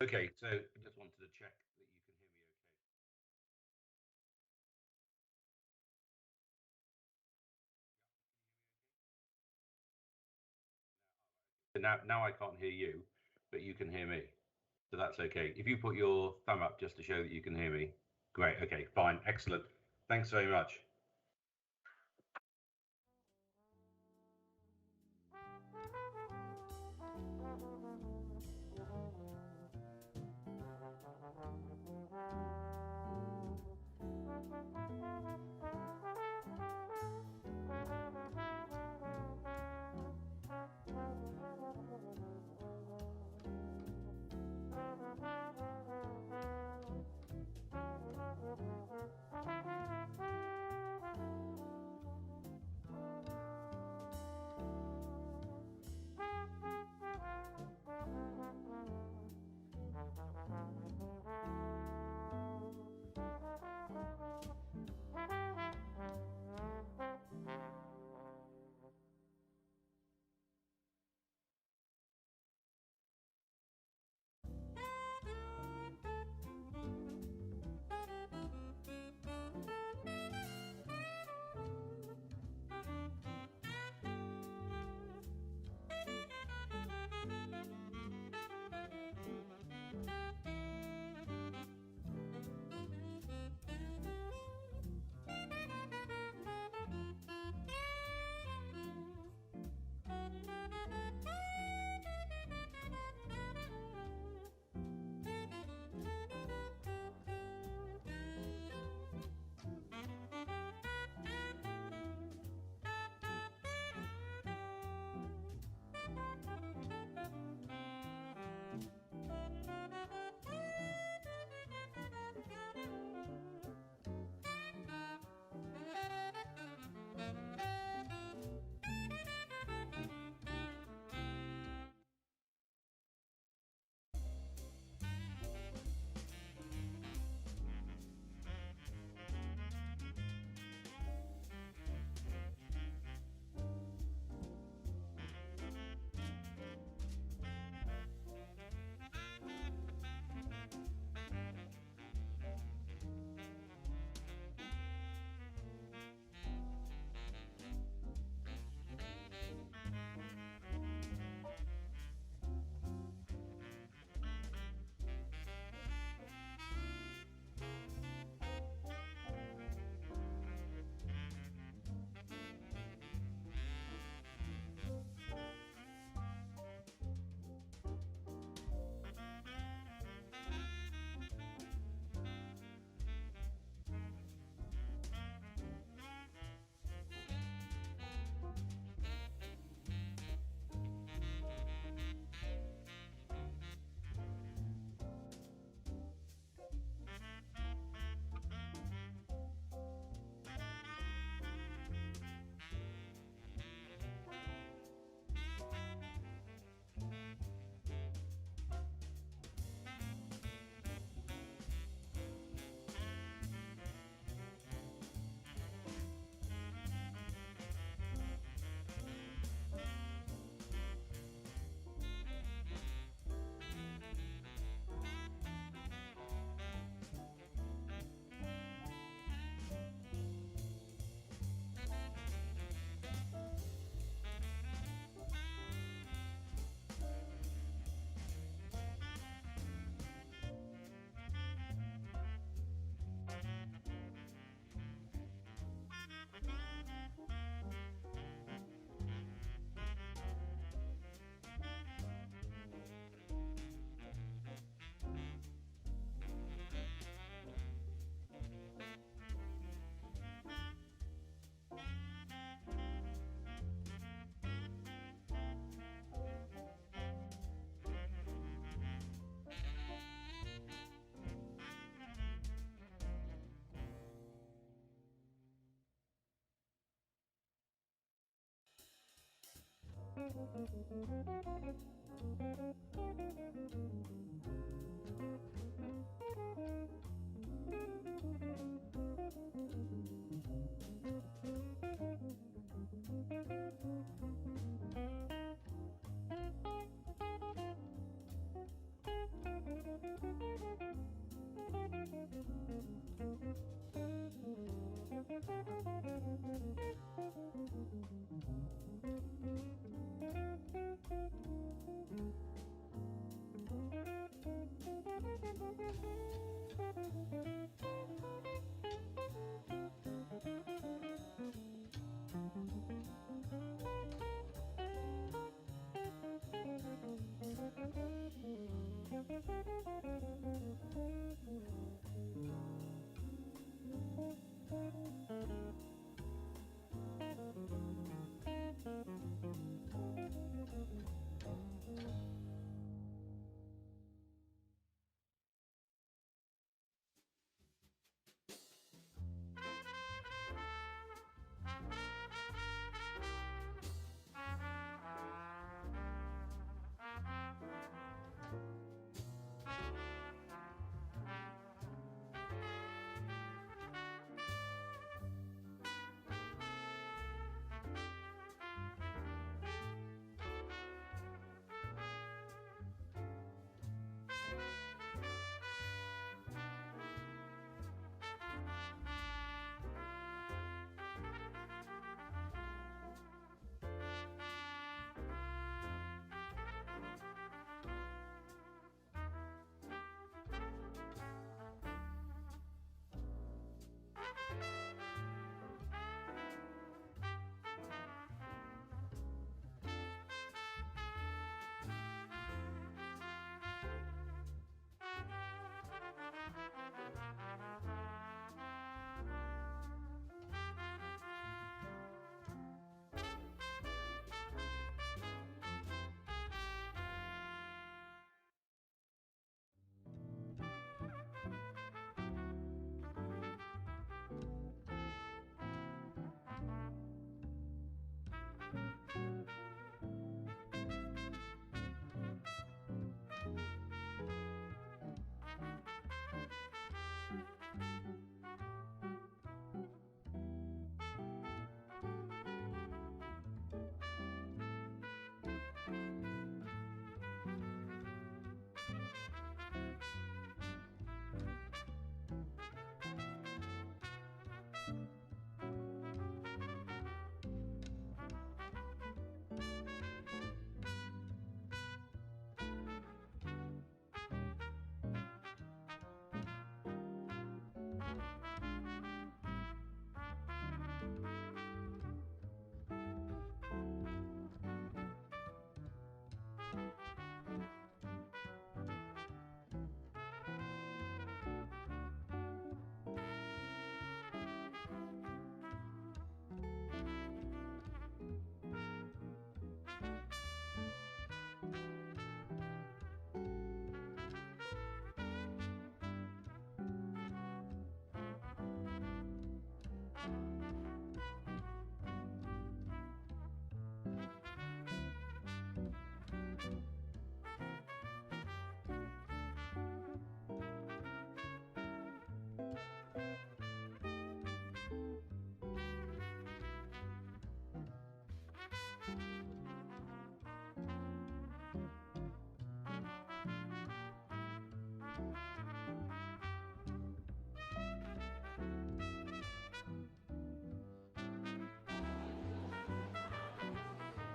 Okay, so I just wanted to check that you can hear me okay. So now I can't hear you, but you can hear me. So that's okay. If you put your thumb up just to show that you can hear me. Great. Okay, fine. Excellent. Thanks very much.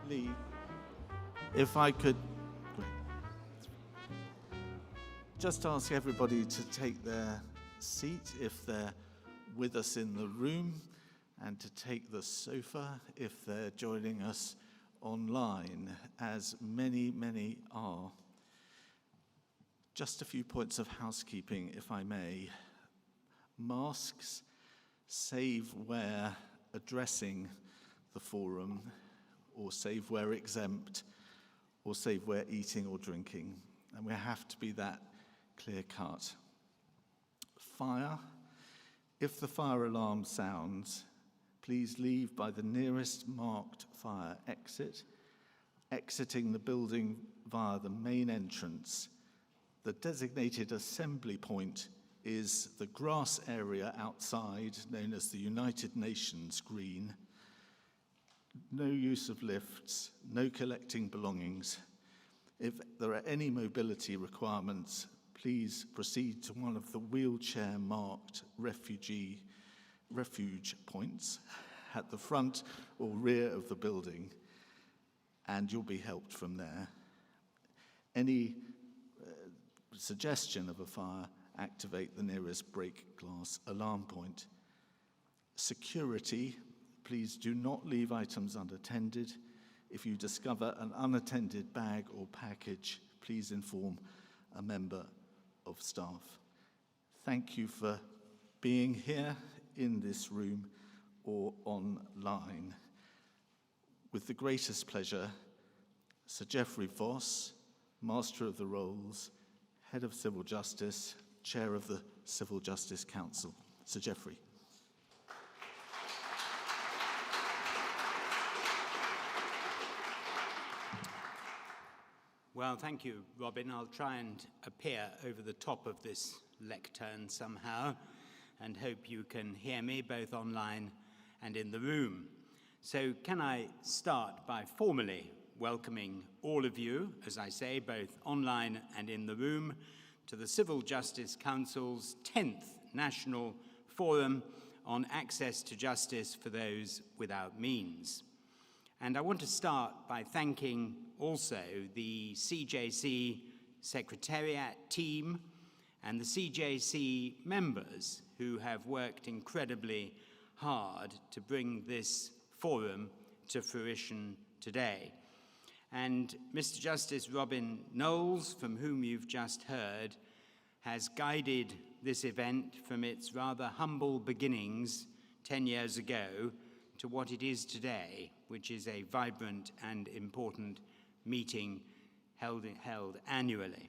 Lee, if I could just ask everybody to take their seat if they're with us in the room, and to take the sofa if they're joining us online, as many, many are. Just a few points of housekeeping, if I may. Masks, save where addressing the forum, or save where exempt, or save where eating or drinking. And we have to be that clear cut. Fire, if the fire alarm sounds, please leave by the nearest marked fire exit, exiting the building via the main entrance. The designated assembly point is the grass area outside, known as the United Nations Green. No use of lifts, no collecting belongings. If there are any mobility requirements, please proceed to one of the wheelchair-marked refuge points at the front or rear of the building, and you'll be helped from there. Any suggestion of a fire, activate the nearest break glass alarm point. Security, please do not leave items unattended. If you discover an unattended bag or package, please inform a member of staff. Thank you for being here in this room or online. With the greatest pleasure, Sir Geoffrey Voss, Master of the Rolls, Head of Civil Justice, Chair of the Civil Justice Council. Sir Geoffrey. Well, thank you, Robin. I'll try and appear over the top of this lectern somehow, and hope you can hear me both online and in the room. So can I start by formally welcoming all of you, as I say, both online and in the room, to the Civil Justice Council's 10th National Forum on Access to Justice for Those Without Means. And I want to start by thanking also the CJC Secretariat team and the CJC members who have worked incredibly hard to bring this forum to fruition today. And Mr. Justice Robin Knowles, from whom you've just heard, has guided this event from its rather humble beginnings 10 years ago to what it is today, which is a vibrant and important meeting held annually.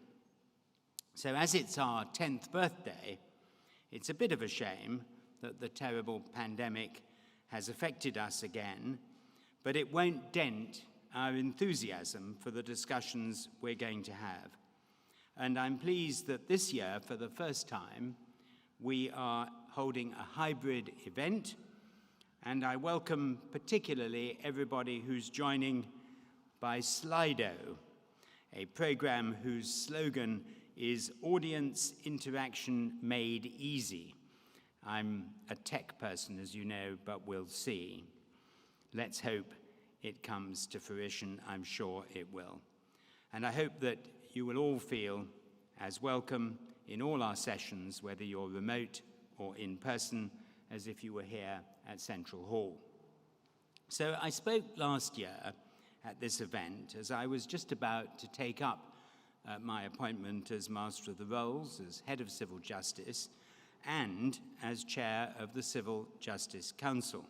So as it's our 10th birthday, it's a bit of a shame that the terrible pandemic has affected us again, but it won't dent our enthusiasm for the discussions we're going to have. And I'm pleased that this year, for the first time, we are holding a hybrid event, and I welcome particularly everybody who's joining by Slido, a program whose slogan is Audience Interaction Made Easy. I'm a tech person, as you know, but we'll see. Let's hope it comes to fruition. I'm sure it will. And I hope that you will all feel as welcome in all our sessions, whether you're remote or in person, as if you were here at Central Hall. So I spoke last year at this event as I was just about to take up my appointment as Master of the Rolls, as Head of Civil Justice, and as Chair of the Civil Justice Council.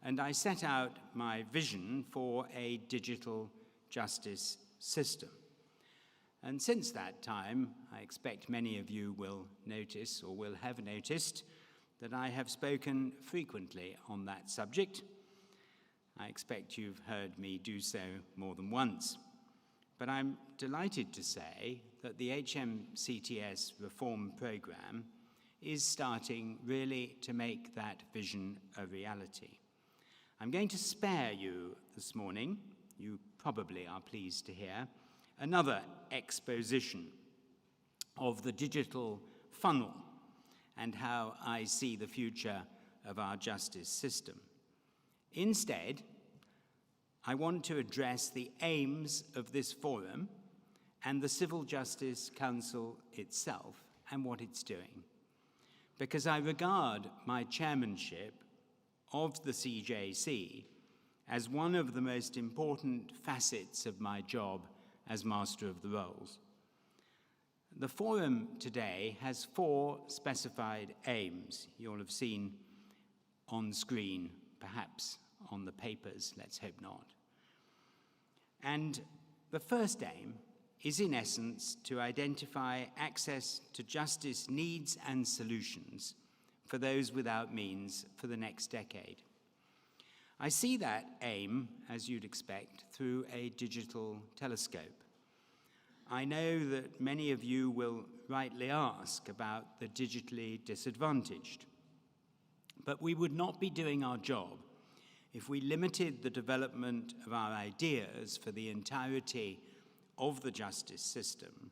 And I set out my vision for a digital justice system. And since that time, I expect many of you will notice or will have noticed that I have spoken frequently on that subject. I expect you've heard me do so more than once. But I'm delighted to say that the HMCTS reform program is starting really to make that vision a reality. I'm going to spare you this morning, you probably are pleased to hear, another exposition of the digital funnel and how I see the future of our justice system. Instead, I want to address the aims of this forum and the Civil Justice Council itself and what it's doing, because I regard my chairmanship of the CJC as one of the most important facets of my job as Master of the Rolls. The forum today has 4 specified aims you'll have seen on screen, perhaps on the papers, let's hope not. And the first aim is in essence to identify access to justice needs and solutions for those without means for the next decade. I see that aim, as you'd expect, through a digital telescope. I know that many of you will rightly ask about the digitally disadvantaged, but we would not be doing our job if we limited the development of our ideas for the entirety of the justice system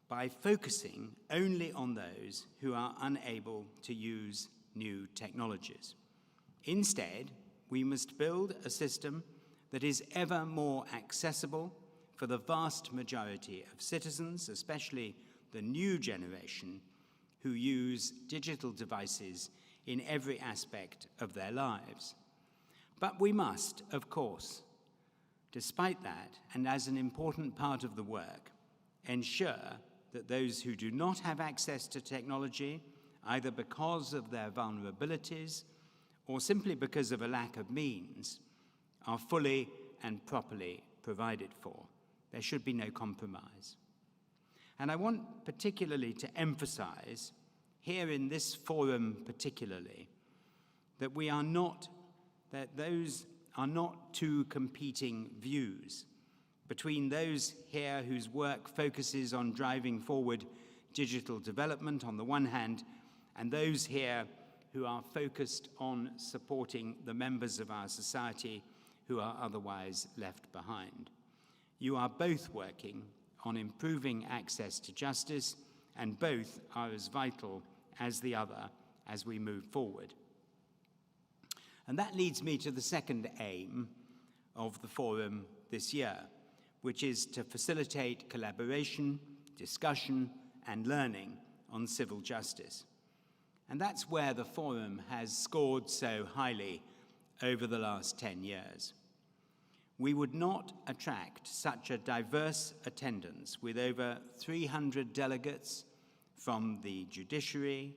by focusing only on those who are unable to use new technologies. Instead, we must build a system that is ever more accessible for the vast majority of citizens, especially the new generation, who use digital devices in every aspect of their lives. But we must, of course, despite that, and as an important part of the work, ensure that those who do not have access to technology, either because of their vulnerabilities or simply because of a lack of means, are fully and properly provided for. There should be no compromise. And I want particularly to emphasize, here in this forum particularly, that those are not 2 competing views between those here whose work focuses on driving forward digital development on the one hand, and those here who are focused on supporting the members of our society who are otherwise left behind. You are both working on improving access to justice, and both are as vital as the other as we move forward. And that leads me to the second aim of the forum this year, which is to facilitate collaboration, discussion, and learning on civil justice. And that's where the forum has scored so highly over the last 10 years. We would not attract such a diverse attendance with over 300 delegates from the judiciary,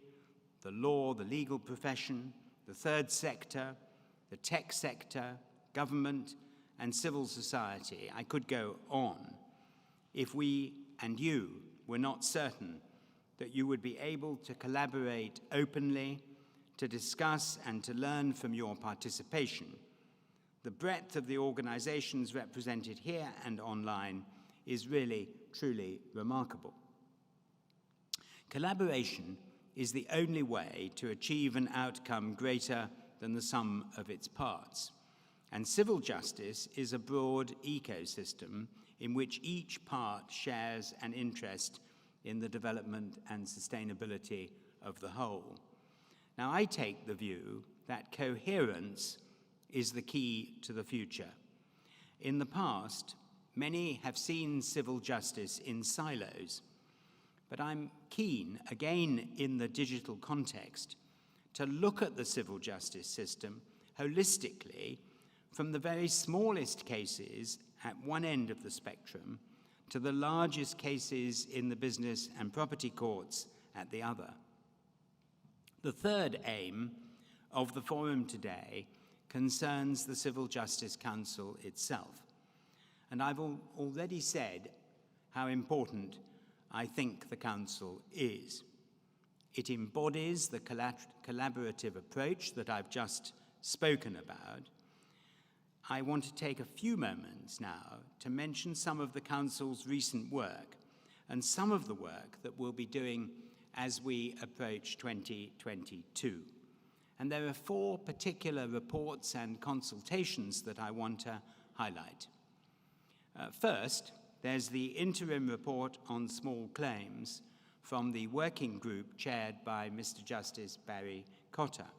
the law, the legal profession, the third sector, the tech sector, government, and civil society. I could go on if we and you were not certain that you would be able to collaborate openly, to discuss and to learn from your participation. The breadth of the organizations represented here and online is really, truly remarkable. Collaboration is the only way to achieve an outcome greater than the sum of its parts. And civil justice is a broad ecosystem in which each part shares an interest in the development and sustainability of the whole. Now, I take the view that coherence is the key to the future. In the past, many have seen civil justice in silos, but I'm keen, again in the digital context, to look at the civil justice system holistically from the very smallest cases at one end of the spectrum to the largest cases in the business and property courts at the other. The third aim of the forum today concerns the Civil Justice Council itself. And I've already said how important I think the Council is. It embodies the collaborative approach that I've just spoken about. I want to take a few moments now to mention some of the Council's recent work and some of the work that we'll be doing as we approach 2022. And there are 4 particular reports and consultations that I want to highlight. First, there's the interim report on small claims from the working group chaired by Mr. Justice Barry Cotter.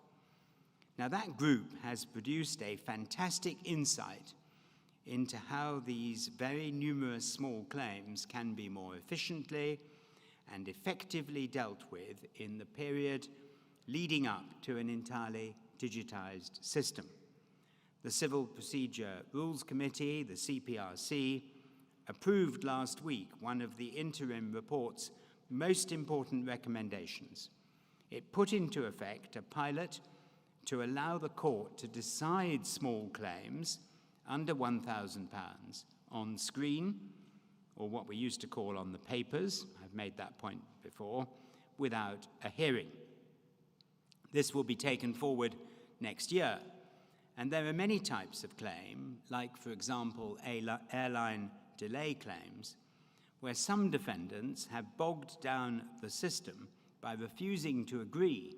Now, that group has produced a fantastic insight into how these very numerous small claims can be more efficiently and effectively dealt with in the period leading up to an entirely digitized system. The Civil Procedure Rules Committee, the CPRC, approved last week one of the interim report's most important recommendations. It put into effect a pilot to allow the court to decide small claims under £1,000 on screen, or what we used to call on the papers, I've made that point before, without a hearing. This will be taken forward next year, and there are many types of claim, like, for example, airline delay claims, where some defendants have bogged down the system by refusing to agree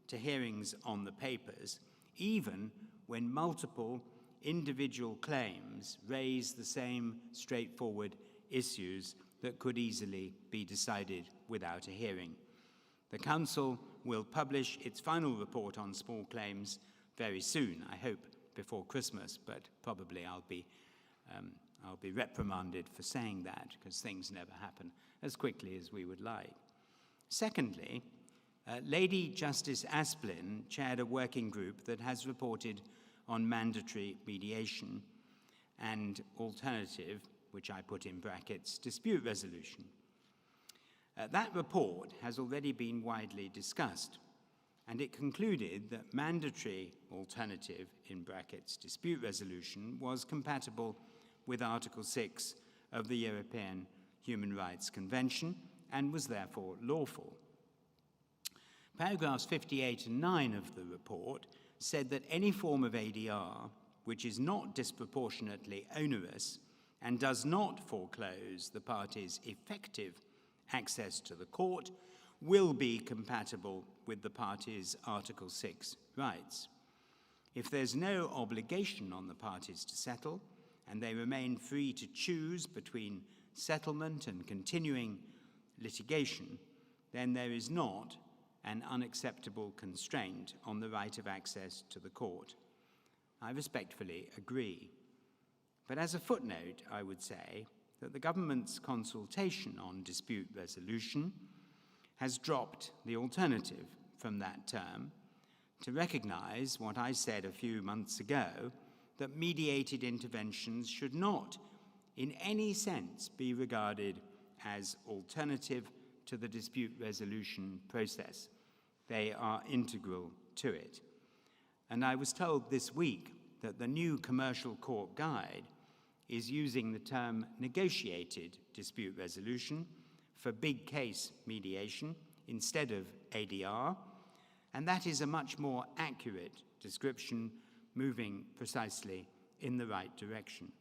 to hearings on the papers, even when multiple individual claims raise the same straightforward issues that could easily be decided without a hearing. The Council will publish its final report on small claims very soon, I hope before Christmas, but probably I'll be reprimanded for saying that, because things never happen as quickly as we would like. Secondly, Lady Justice Asplin chaired a working group that has reported on mandatory mediation and alternative, which I put in brackets, dispute resolution. That report has already been widely discussed, and it concluded that mandatory alternative, in brackets, dispute resolution was compatible with Article 6 of the European Human Rights Convention and was therefore lawful. Paragraphs 58 and 9 of the report said that any form of ADR which is not disproportionately onerous and does not foreclose the parties' effective access to the court will be compatible with the parties' Article 6 rights. If there's no obligation on the parties to settle, and they remain free to choose between settlement and continuing litigation, then there is not an unacceptable constraint on the right of access to the court. I respectfully agree. But as a footnote, I would say that the government's consultation on dispute resolution has dropped the alternative from that term to recognize what I said a few months ago, that mediated interventions should not, in any sense, be regarded as alternative to the dispute resolution process. They are integral to it. And I was told this week that the new Commercial Court Guide is using the term negotiated dispute resolution for big case mediation instead of ADR, and that is a much more accurate description, moving precisely in the right direction.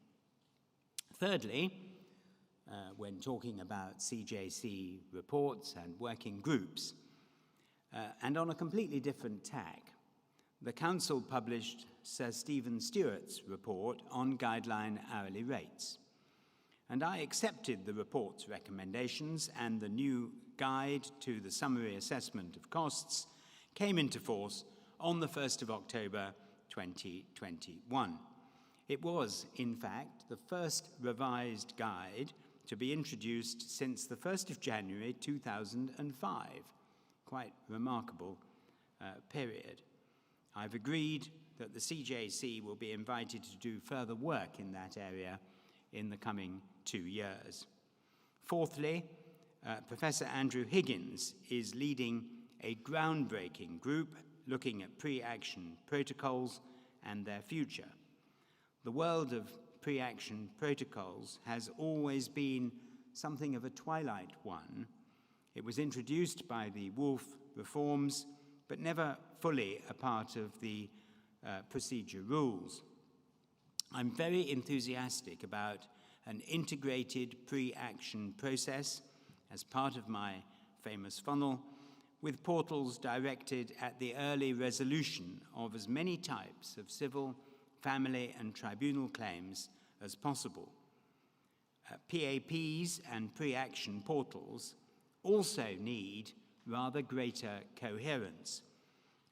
Thirdly, when talking about CJC reports and working groups, and on a completely different tack, the Council published Sir Stephen Stewart's report on guideline hourly rates. And I accepted the report's recommendations, and the new guide to the summary assessment of costs came into force on the 1st of October 2021. It was, in fact, the first revised guide to be introduced since the 1st of January 2005. Quite remarkable period. I've agreed that the CJC will be invited to do further work in that area in the coming 2 years. Fourthly, Professor Andrew Higgins is leading a groundbreaking group looking at pre-action protocols and their future. The world of pre-action protocols has always been something of a twilight one. It was introduced by the Wolf reforms, but never fully a part of the procedure rules. I'm very enthusiastic about an integrated pre-action process as part of my famous funnel, with portals directed at the early resolution of as many types of civil, family, and tribunal claims as possible. PAPs and pre-action portals also need rather greater coherence.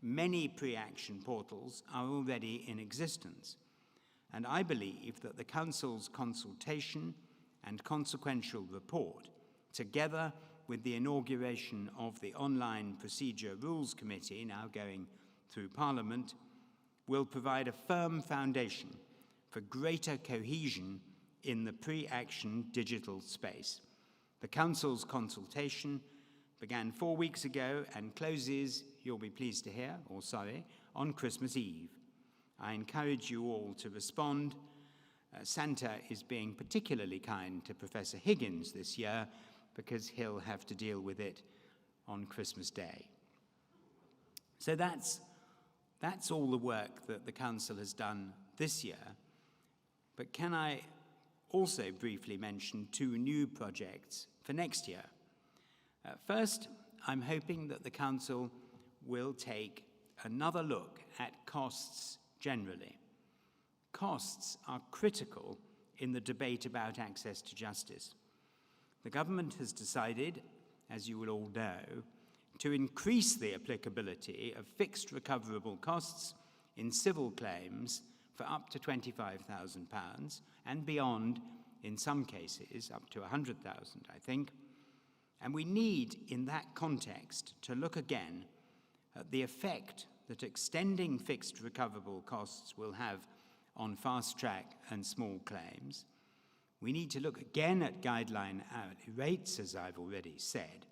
Many pre-action portals are already in existence, and I believe that the Council's consultation and consequential report, together with the inauguration of the Online Procedure Rules Committee, now going through Parliament, will provide a firm foundation for greater cohesion in the pre-action digital space. The Council's consultation began 4 weeks ago and closes, you'll be pleased to hear, or sorry, on Christmas Eve. I encourage you all to respond. Santa is being particularly kind to Professor Higgins this year because he'll have to deal with it on Christmas Day. So that's all the work that the Council has done this year. But can I also briefly mention 2 new projects for next year? First, I'm hoping that the Council will take another look at costs generally. Costs are critical in the debate about access to justice. The government has decided, as you will all know, to increase the applicability of fixed recoverable costs in civil claims for up to £25,000 and beyond, in some cases, up to £100,000, I think. And we need, in that context, to look again at the effect that extending fixed recoverable costs will have on fast-track and small claims. We need to look again at guideline hourly rates, as I've already said,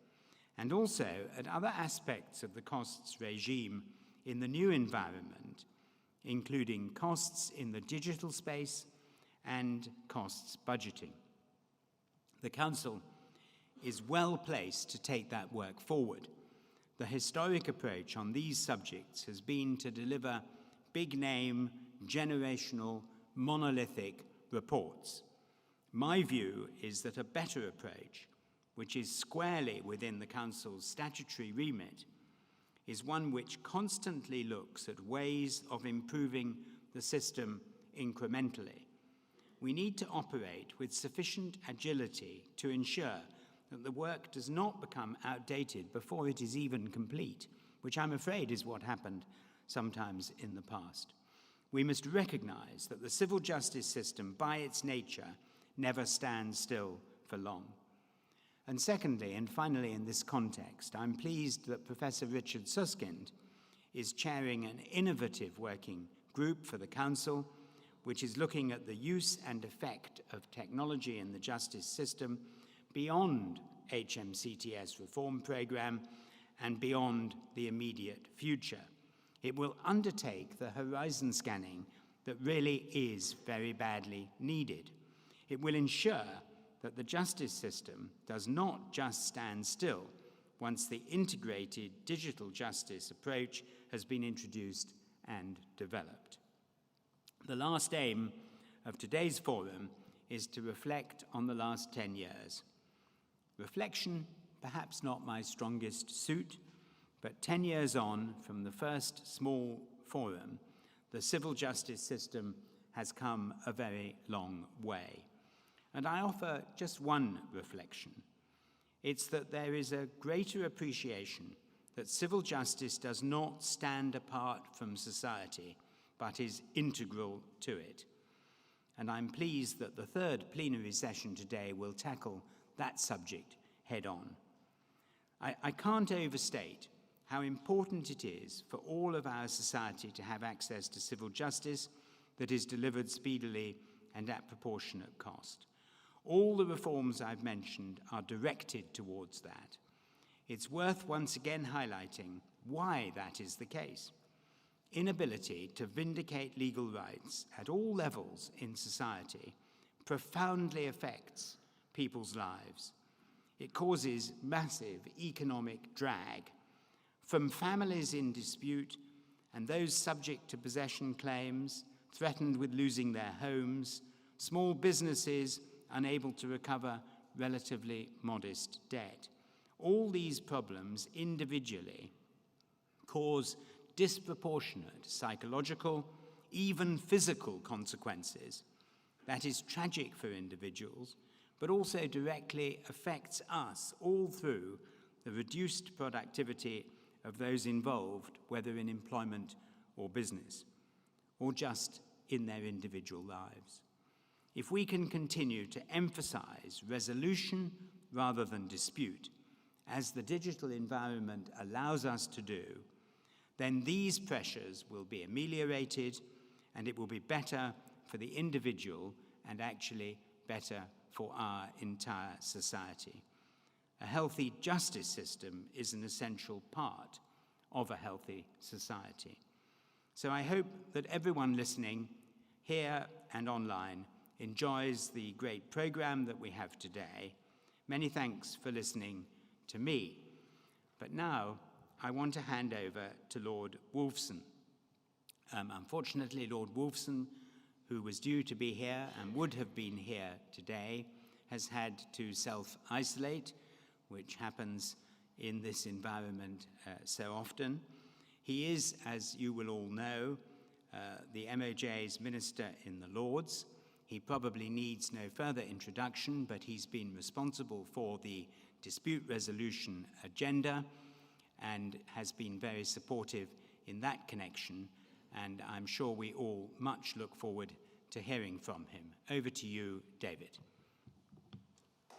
and also at other aspects of the costs regime in the new environment, including costs in the digital space and costs budgeting. The Council is well placed to take that work forward. The historic approach on these subjects has been to deliver big-name, generational, monolithic reports. My view is that a better approach, which is squarely within the Council's statutory remit, is one which constantly looks at ways of improving the system incrementally. We need to operate with sufficient agility to ensure that the work does not become outdated before it is even complete, which I'm afraid is what happened sometimes in the past. We must recognize that the civil justice system, by its nature, never stands still for long. And secondly, and finally in this context, I'm pleased that Professor Richard Susskind is chairing an innovative working group for the Council, which is looking at the use and effect of technology in the justice system beyond HMCTS reform program and beyond the immediate future. It will undertake the horizon scanning that really is very badly needed. It will ensure that the justice system does not just stand still once the integrated digital justice approach has been introduced and developed. The last aim of today's forum is to reflect on the last 10 years. Reflection, perhaps not my strongest suit, but 10 years on from the first small forum, the civil justice system has come a very long way. And I offer just one reflection. It's that there is a greater appreciation that civil justice does not stand apart from society, but is integral to it. And I'm pleased that the third plenary session today will tackle that subject head-on. I can't overstate how important it is for all of our society to have access to civil justice that is delivered speedily and at proportionate cost. All the reforms I've mentioned are directed towards that. It's worth once again highlighting why that is the case. Inability to vindicate legal rights at all levels in society profoundly affects people's lives. It causes massive economic drag from families in dispute and those subject to possession claims, threatened with losing their homes, small businesses unable to recover relatively modest debt. All these problems individually cause disproportionate psychological, even physical consequences. That is tragic for individuals, but also directly affects us all through the reduced productivity of those involved, whether in employment or business, or just in their individual lives. If we can continue to emphasize resolution rather than dispute, as the digital environment allows us to do, then these pressures will be ameliorated, and it will be better for the individual and actually better for our entire society. A healthy justice system is an essential part of a healthy society. So I hope that everyone listening here and online enjoys the great program that we have today. Many thanks for listening to me. But now I want to hand over to Lord Wolfson. Unfortunately, Lord Wolfson, who was due to be here and would have been here today, has had to self-isolate, which happens in this environment so often. He is, as you will all know, the MOJ's Minister in the Lords. He probably needs no further introduction, but he's been responsible for the dispute resolution agenda and has been very supportive in that connection, and I'm sure we all much look forward to hearing from him. Over to you, David.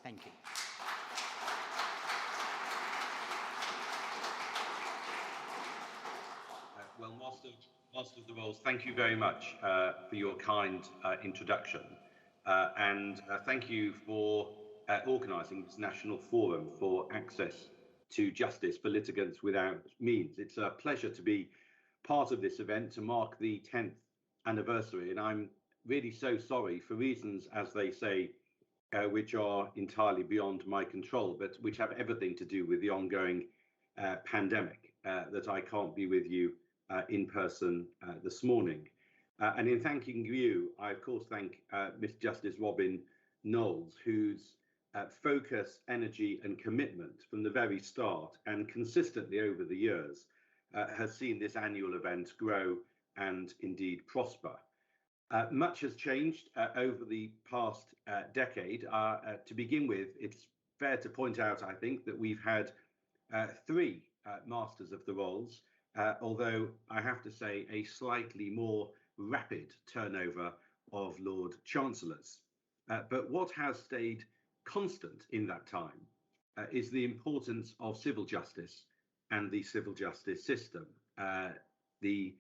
Thank you. Well, Master of the Rolls, thank you very much for your kind introduction, and thank you for organising this National Forum for Access to Justice for Litigants Without Means. It's a pleasure to be part of this event to mark the 10th anniversary, and I'm really so sorry for reasons, as they say, which are entirely beyond my control, but which have everything to do with the ongoing pandemic, that I can't be with you in person this morning. And in thanking you, I of course thank Miss Justice Robin Knowles, whose focus, energy and commitment from the very start and consistently over the years has seen this annual event grow and indeed prosper. Much has changed over the past decade. To begin with, it's fair to point out, I think, that we've had 3 Masters of the Rolls, although I have to say a slightly more rapid turnover of Lord Chancellors. But what has stayed constant in that time is the importance of civil justice and the civil justice system. The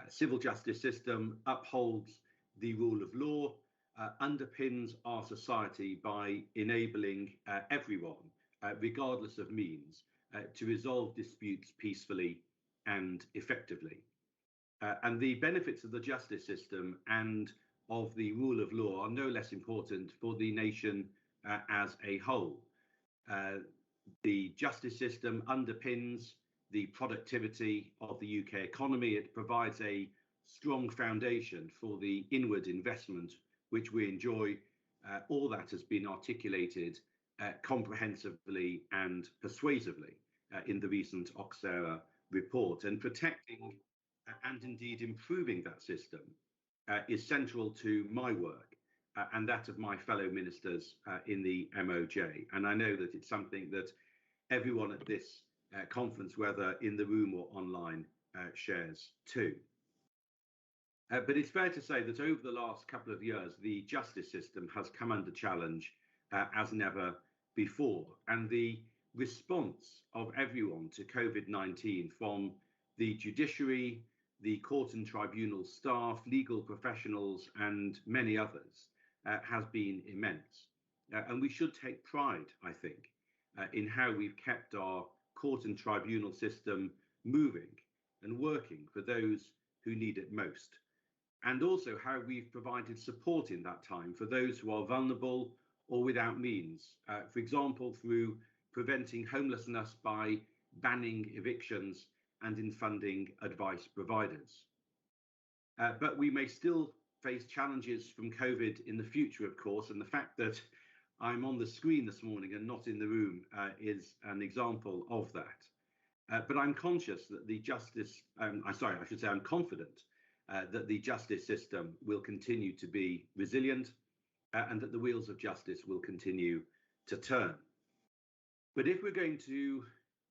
civil justice system upholds the rule of law, underpins our society by enabling everyone, regardless of means, to resolve disputes peacefully and effectively. And the benefits of the justice system and of the rule of law are no less important for the nation as a whole. The justice system underpins the productivity of the UK economy. It provides a strong foundation for the inward investment which we enjoy. All that has been articulated comprehensively and persuasively in the recent Oxera report, and protecting and indeed improving that system is central to my work and that of my fellow ministers in the MOJ. And I know that it's something that everyone at this conference, whether in the room or online, shares too. But it's fair to say that over the last couple of years, the justice system has come under challenge as never before. And the response of everyone to COVID-19, from the judiciary, the court and tribunal staff, legal professionals, and many others, has been immense. And we should take pride, I think, in how we've kept our court and tribunal system moving and working for those who need it most. And also how we've provided support in that time for those who are vulnerable or without means. For example, through preventing homelessness by banning evictions and in funding advice providers. But we may still face challenges from COVID in the future, of course, and the fact that I'm on the screen this morning and not in the room is an example of that. But I'm conscious that the justice, I'm confident that the justice system will continue to be resilient and that the wheels of justice will continue to turn. But if we're going to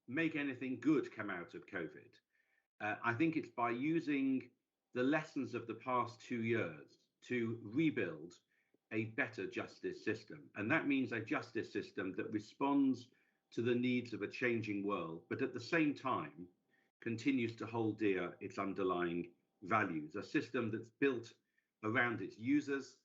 make anything good come out of COVID. I think it's by using the lessons of the past 2 years to rebuild a better justice system. And that means a justice system that responds to the needs of a changing world, but at the same time continues to hold dear its underlying values. A system that's built around its users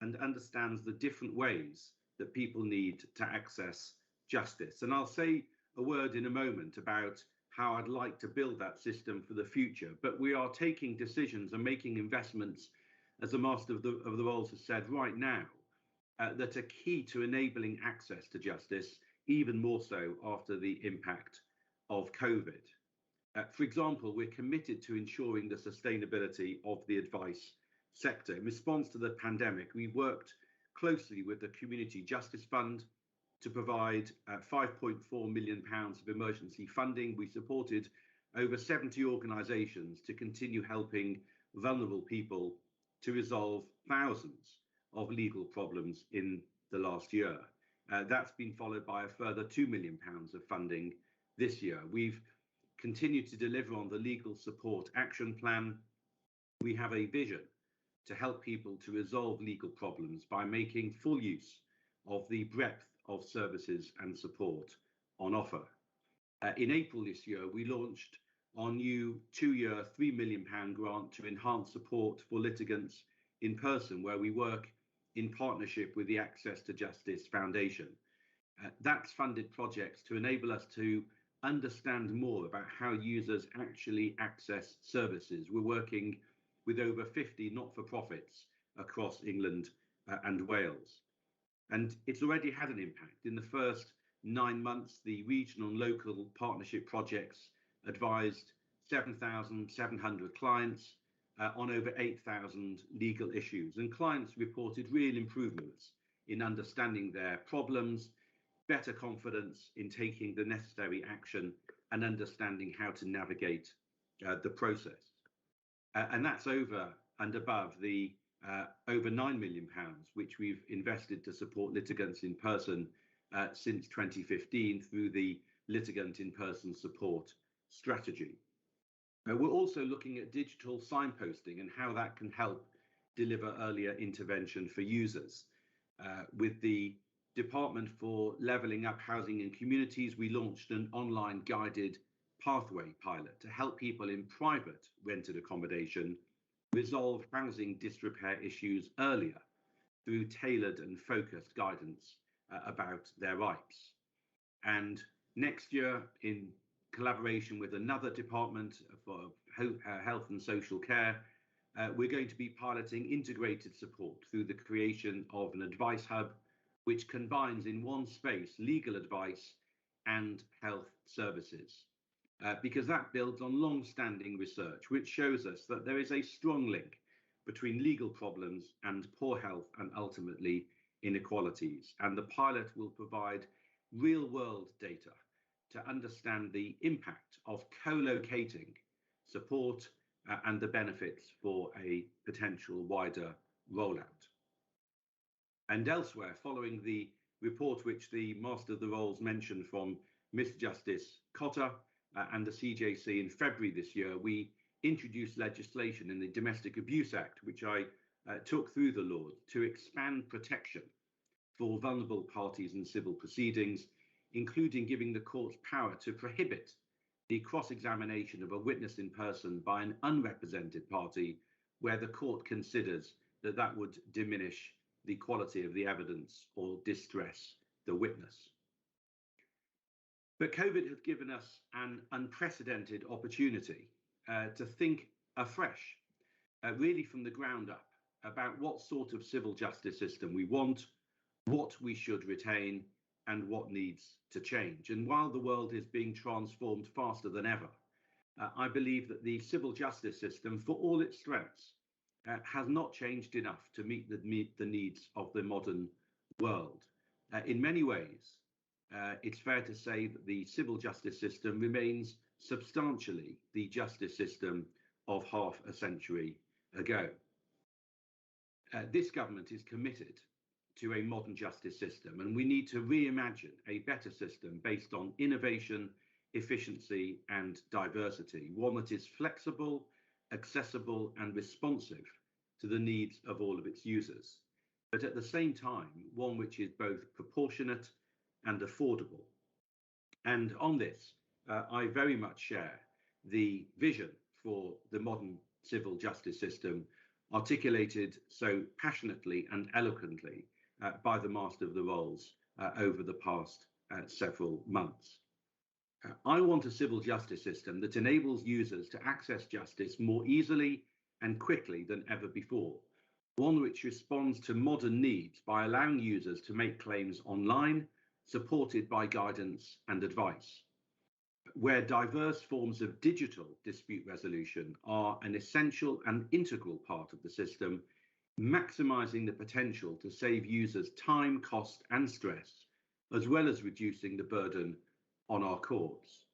and understands the different ways that people need to access justice. And I'll say a word in a moment about how I'd like to build that system for the future. But we are taking decisions and making investments, as the Master of the Rolls has said right now, that are key to enabling access to justice, even more so after the impact of COVID. For example, we're committed to ensuring the sustainability of the advice sector. In response to the pandemic, we worked closely with the Community Justice Fund to provide £5.4 million of emergency funding. We supported over 70 organisations to continue helping vulnerable people to resolve thousands of legal problems in the last year. That's been followed by a further £2 million of funding this year. We've continued to deliver on the Legal Support Action Plan. We have a vision to help people to resolve legal problems by making full use of the breadth of services and support on offer. In April this year, we launched our new 2-year £3 million grant to enhance support for litigants in person, where we work in partnership with the Access to Justice Foundation. That's funded projects to enable us to understand more about how users actually access services. We're working with over 50 not-for-profits across England and Wales. And it's already had an impact. In the first 9 months, the regional and local partnership projects advised 7,700 clients on over 8,000 legal issues. And clients reported real improvements in understanding their problems, better confidence in taking the necessary action, and understanding how to navigate the process. And that's over and above the over £9 million, which we've invested to support litigants in person since 2015 through the Litigant in Person Support Strategy. We're also looking at digital signposting and how that can help deliver earlier intervention for users. With the Department for Levelling Up Housing and Communities, we launched an online guided pathway pilot to help people in private rented accommodation resolve housing disrepair issues earlier through tailored and focused guidance about their rights. And next year, in collaboration with another department for health and social care, we're going to be piloting integrated support through the creation of an advice hub, which combines in one space legal advice and health services. Because that builds on long-standing research, which shows us that there is a strong link between legal problems and poor health and ultimately inequalities. And the pilot will provide real-world data to understand the impact of co-locating support and the benefits for a potential wider rollout. And elsewhere, following the report which the Master of the Rolls mentioned from Mr. Justice Cotter, and the CJC in February this year, we introduced legislation in the Domestic Abuse Act, which I took through the Lord, to expand protection for vulnerable parties in civil proceedings, including giving the courts power to prohibit the cross-examination of a witness in person by an unrepresented party where the court considers that that would diminish the quality of the evidence or distress the witness. But COVID has given us an unprecedented opportunity to think afresh, really from the ground up, about what sort of civil justice system we want, what we should retain, and what needs to change. And while the world is being transformed faster than ever, I believe that the civil justice system, for all its strengths, has not changed enough to meet the needs of the modern world. In many ways, it's fair to say that the civil justice system remains substantially the justice system of half a century ago. This government is committed to a modern justice system, and we need to reimagine a better system based on innovation, efficiency and diversity, one that is flexible, accessible and responsive to the needs of all of its users, but at the same time, one which is both proportionate and affordable. And on this, I very much share the vision for the modern civil justice system articulated so passionately and eloquently by the Master of the Rolls over the past several months. I want a civil justice system that enables users to access justice more easily and quickly than ever before, one which responds to modern needs by allowing users to make claims online, supported by guidance and advice, where diverse forms of digital dispute resolution are an essential and integral part of the system, maximising the potential to save users time, cost and stress, as well as reducing the burden on our courts,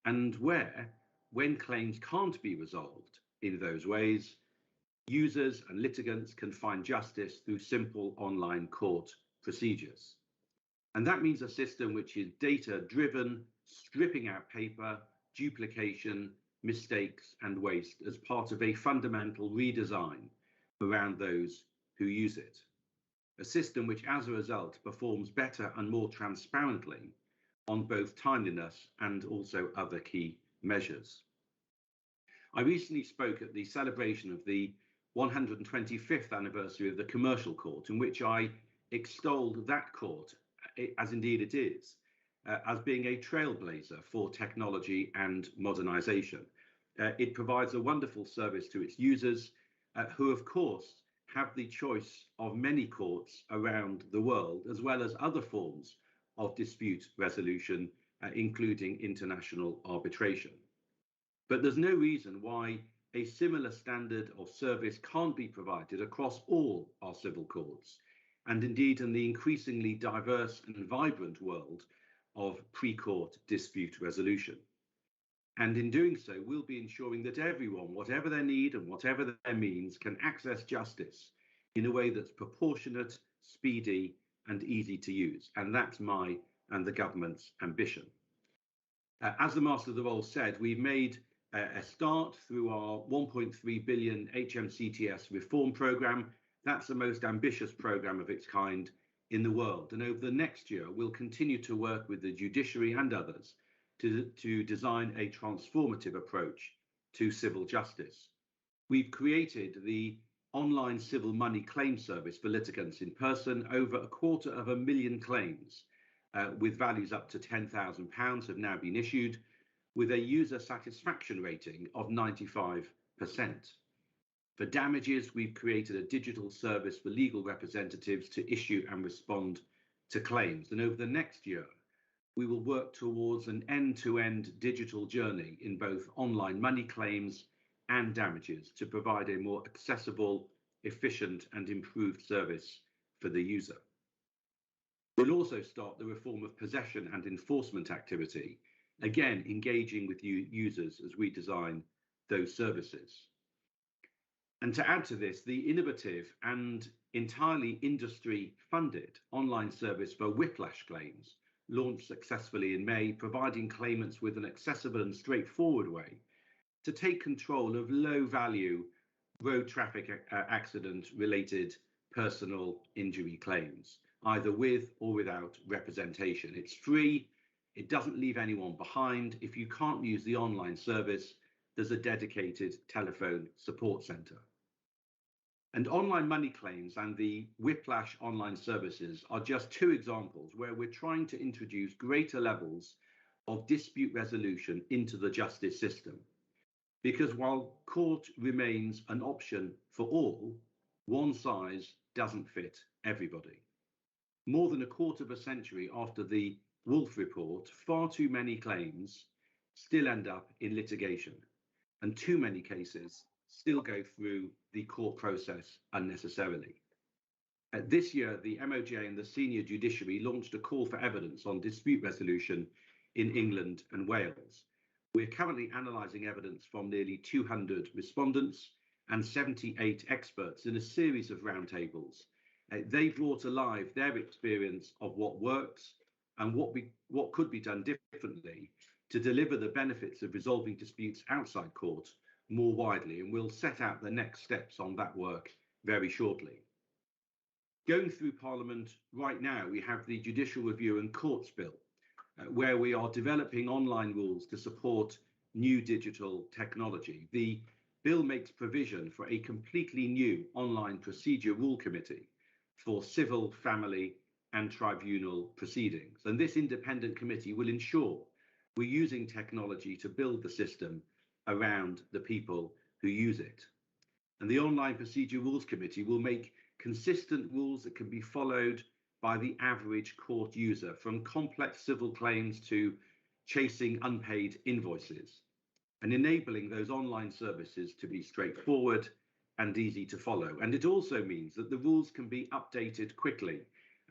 and where, when claims can't be resolved in those ways, users and litigants can find justice through simple online court procedures. And that means a system which is data-driven, stripping out paper, duplication, mistakes and waste as part of a fundamental redesign around those who use it. A system which, as a result, performs better and more transparently on both timeliness and also other key measures. I recently spoke at the celebration of the 125th anniversary of the Commercial Court, in which I extolled that court, as indeed it is, as being a trailblazer for technology and modernisation. It provides a wonderful service to its users, who of course have the choice of many courts around the world, as well as other forms of dispute resolution, including international arbitration. But there's no reason why a similar standard of service can't be provided across all our civil courts, and indeed in the increasingly diverse and vibrant world of pre-court dispute resolution. And in doing so, we'll be ensuring that everyone, whatever their need and whatever their means, can access justice in a way that's proportionate, speedy, and easy to use. And that's my and the government's ambition. As the Master of the Rolls said, we've made a start through our 1.3 billion HMCTS reform programme. That's the most ambitious programme of its kind in the world. And over the next year, we'll continue to work with the judiciary and others to design a transformative approach to civil justice. We've created the online civil money claim service for litigants in person. Over 250,000 claims with values up to £10,000 have now been issued, with a user satisfaction rating of 95%. For damages, we've created a digital service for legal representatives to issue and respond to claims. And over the next year, we will work towards an end-to-end digital journey in both online money claims and damages to provide a more accessible, efficient and improved service for the user. We'll also start the reform of possession and enforcement activity, again engaging with users as we design those services. And to add to this, the innovative and entirely industry-funded online service for whiplash claims launched successfully in May, providing claimants with an accessible and straightforward way to take control of low-value road traffic accident-related personal injury claims, either with or without representation. It's free, it doesn't leave anyone behind. If you can't use the online service, there's a dedicated telephone support centre. And online money claims and the whiplash online services are just two examples where we're trying to introduce greater levels of dispute resolution into the justice system. Because while court remains an option for all, one size doesn't fit everybody. More than a quarter of a century after the Wolf Report, far too many claims still end up in litigation, and too many cases still go through the court process unnecessarily. This year, the MOJ and the senior judiciary launched a call for evidence on dispute resolution in England and Wales. We're currently analysing evidence from nearly 200 respondents and 78 experts in a series of roundtables. They brought alive their experience of what works and what could be done differently to deliver the benefits of resolving disputes outside court more widely, and we'll set out the next steps on that work very shortly. Going through Parliament right now, we have the Judicial Review and Courts Bill, where we are developing online rules to support new digital technology. The bill makes provision for a completely new online procedure rule committee for civil, family and tribunal proceedings. And this independent committee will ensure we're using technology to build the system around the people who use it. And the Online Procedure Rules Committee will make consistent rules that can be followed by the average court user, from complex civil claims to chasing unpaid invoices, and enabling those online services to be straightforward and easy to follow. And it also means that the rules can be updated quickly.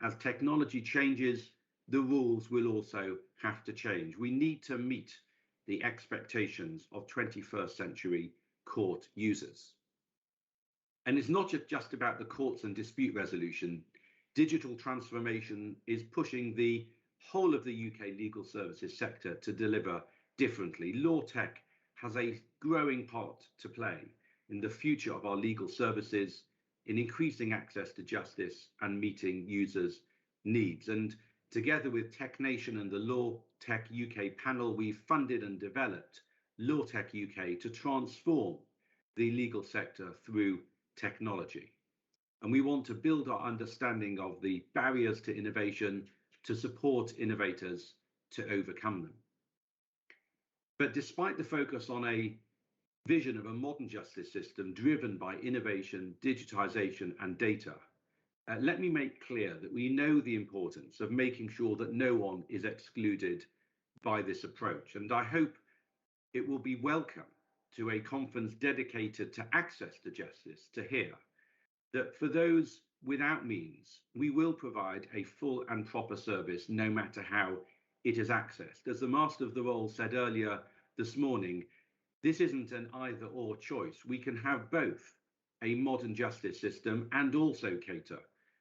As technology changes, the rules will also have to change. We need to meet the expectations of 21st century court users. And it's not just about the courts and dispute resolution. Digital transformation is pushing the whole of the UK legal services sector to deliver differently. Law tech has a growing part to play in the future of our legal services, in increasing access to justice and meeting users' needs. And together with Tech Nation and the Law Tech UK panel, we've funded and developed Law Tech UK to transform the legal sector through technology. And we want to build our understanding of the barriers to innovation to support innovators to overcome them. But despite the focus on a vision of a modern justice system driven by innovation, digitization and data, let me make clear that we know the importance of making sure that no one is excluded by this approach. And I hope it will be welcome to a conference dedicated to access to justice to hear that for those without means, we will provide a full and proper service no matter how it is accessed. As the Master of the Rolls said earlier this morning, this isn't an either or choice. We can have both a modern justice system and also cater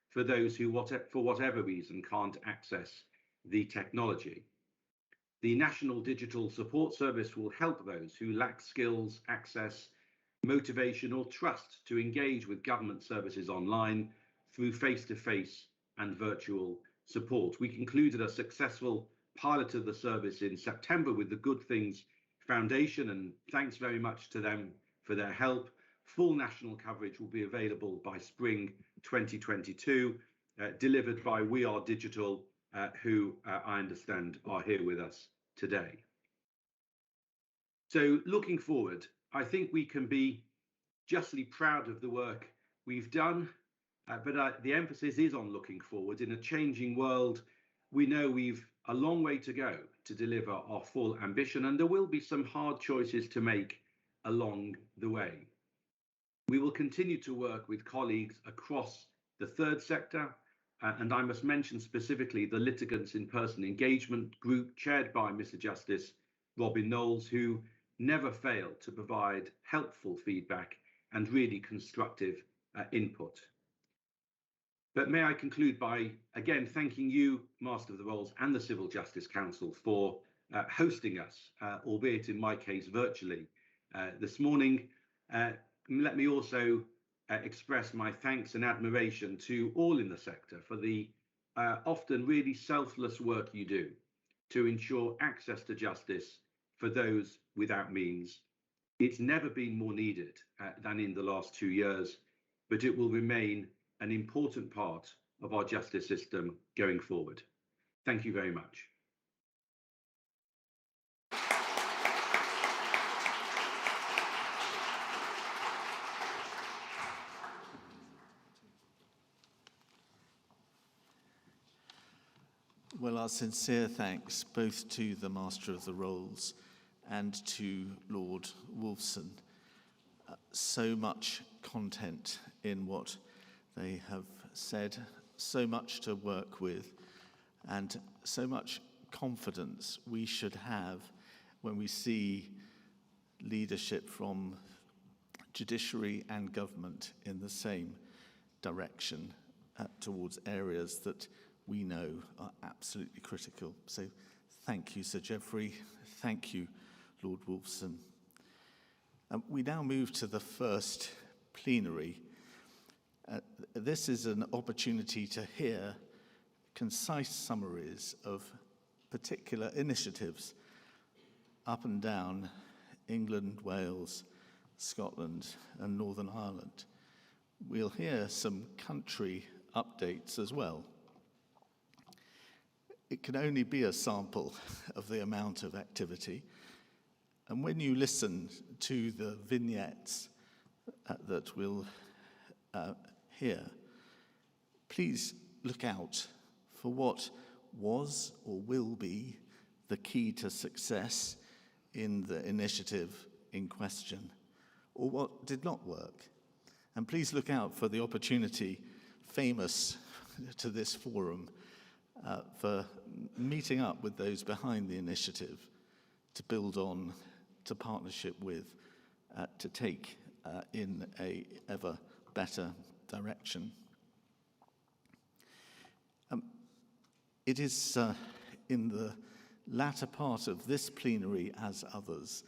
for those who, for whatever reason, can't access the technology. The National Digital Support Service will help those who lack skills, access, motivation or trust to engage with government services online through face-to-face and virtual support. We concluded a successful pilot of the service in September with the Good Things Foundation, and thanks very much to them for their help. Full national coverage will be available by spring 2022, delivered by We Are Digital, who I understand are here with us today. So looking forward, I think we can be justly proud of the work we've done, but the emphasis is on looking forward. In a changing world, we know we've a long way to go to deliver our full ambition, and there will be some hard choices to make along the way. We will continue to work with colleagues across the third sector, and I must mention specifically the Litigants in Person Engagement Group chaired by Mr. Justice Robin Knowles, who never failed to provide helpful feedback and really constructive input. But may I conclude by again thanking you, Master of the Rolls, and the Civil Justice Council for hosting us, albeit in my case virtually, this morning. Let me also express my thanks and admiration to all in the sector for the often really selfless work you do to ensure access to justice for those without means. It's never been more needed than in the last 2 years, but it will remain an important part of our justice system going forward. Thank you very much. Well, our sincere thanks both to the Master of the Rolls and to Lord Wolfson. So much content in what they have said, so much to work with, and so much confidence we should have when we see leadership from judiciary and government in the same direction towards areas that we know are absolutely critical. So Thank you, Sir Geoffrey. Thank you, Lord Wolfson. We now move to the first plenary. This is an opportunity to hear concise summaries of particular initiatives up and down England, Wales, Scotland, and Northern Ireland. We'll hear some country updates as well. It can only be a sample of the amount of activity. And when you listen to the vignettes that we'll hear, please look out for what was or will be the key to success in the initiative in question, or what did not work. And please look out for the opportunity famous to this forum for meeting up with those behind the initiative to build on, to partnership with, to take in a ever better direction. It is in the latter part of this plenary, as others,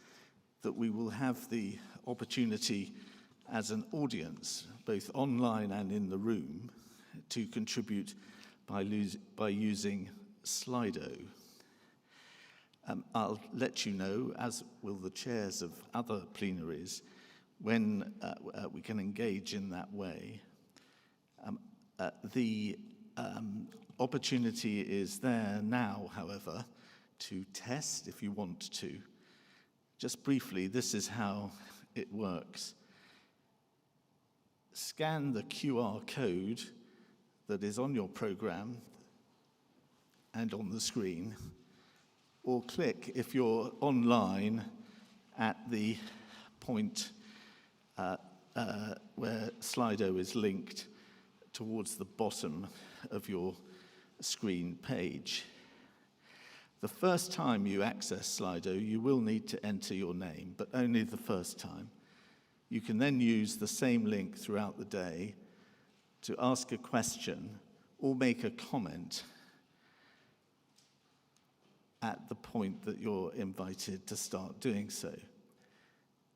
that we will have the opportunity as an audience, both online and in the room, to contribute by using Slido. I'll let you know, as will the chairs of other plenaries, when we can engage in that way. The opportunity is there now, however, to test if you want to. Just briefly, this is how it works. Scan the QR code that is on your program and on the screen, or click, if you're online, at the point where Slido is linked towards the bottom of your screen page. The first time you access Slido, you will need to enter your name, but only the first time. You can then use the same link throughout the day to ask a question or make a comment at the point that you're invited to start doing so.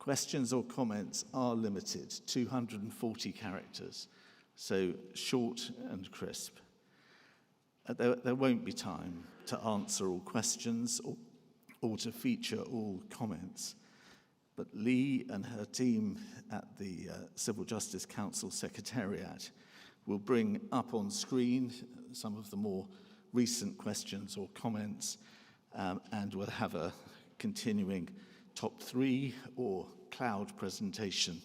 Questions or comments are limited, 240 characters, so short and crisp. There won't be time to answer all questions or to feature all comments, but Lee and her team at the Civil Justice Council Secretariat will bring up on screen some of the more recent questions or comments, and we'll have a continuing top 3 or cloud presentation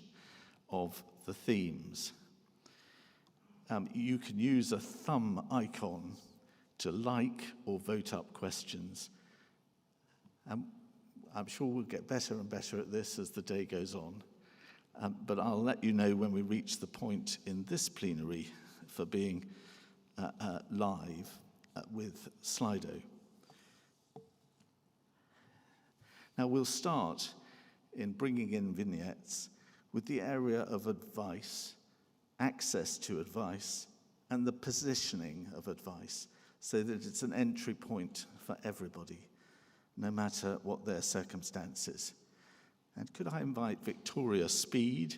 of the themes. You can use a thumb icon to like or vote up questions. I'm sure we'll get better and better at this as the day goes on, but I'll let you know when we reach the point in this plenary for being live with Slido. Now we'll start in bringing in vignettes with the area of advice, access to advice, and the positioning of advice, so that it's an entry point for everybody, no matter what their circumstances. And could I invite Victoria Speed?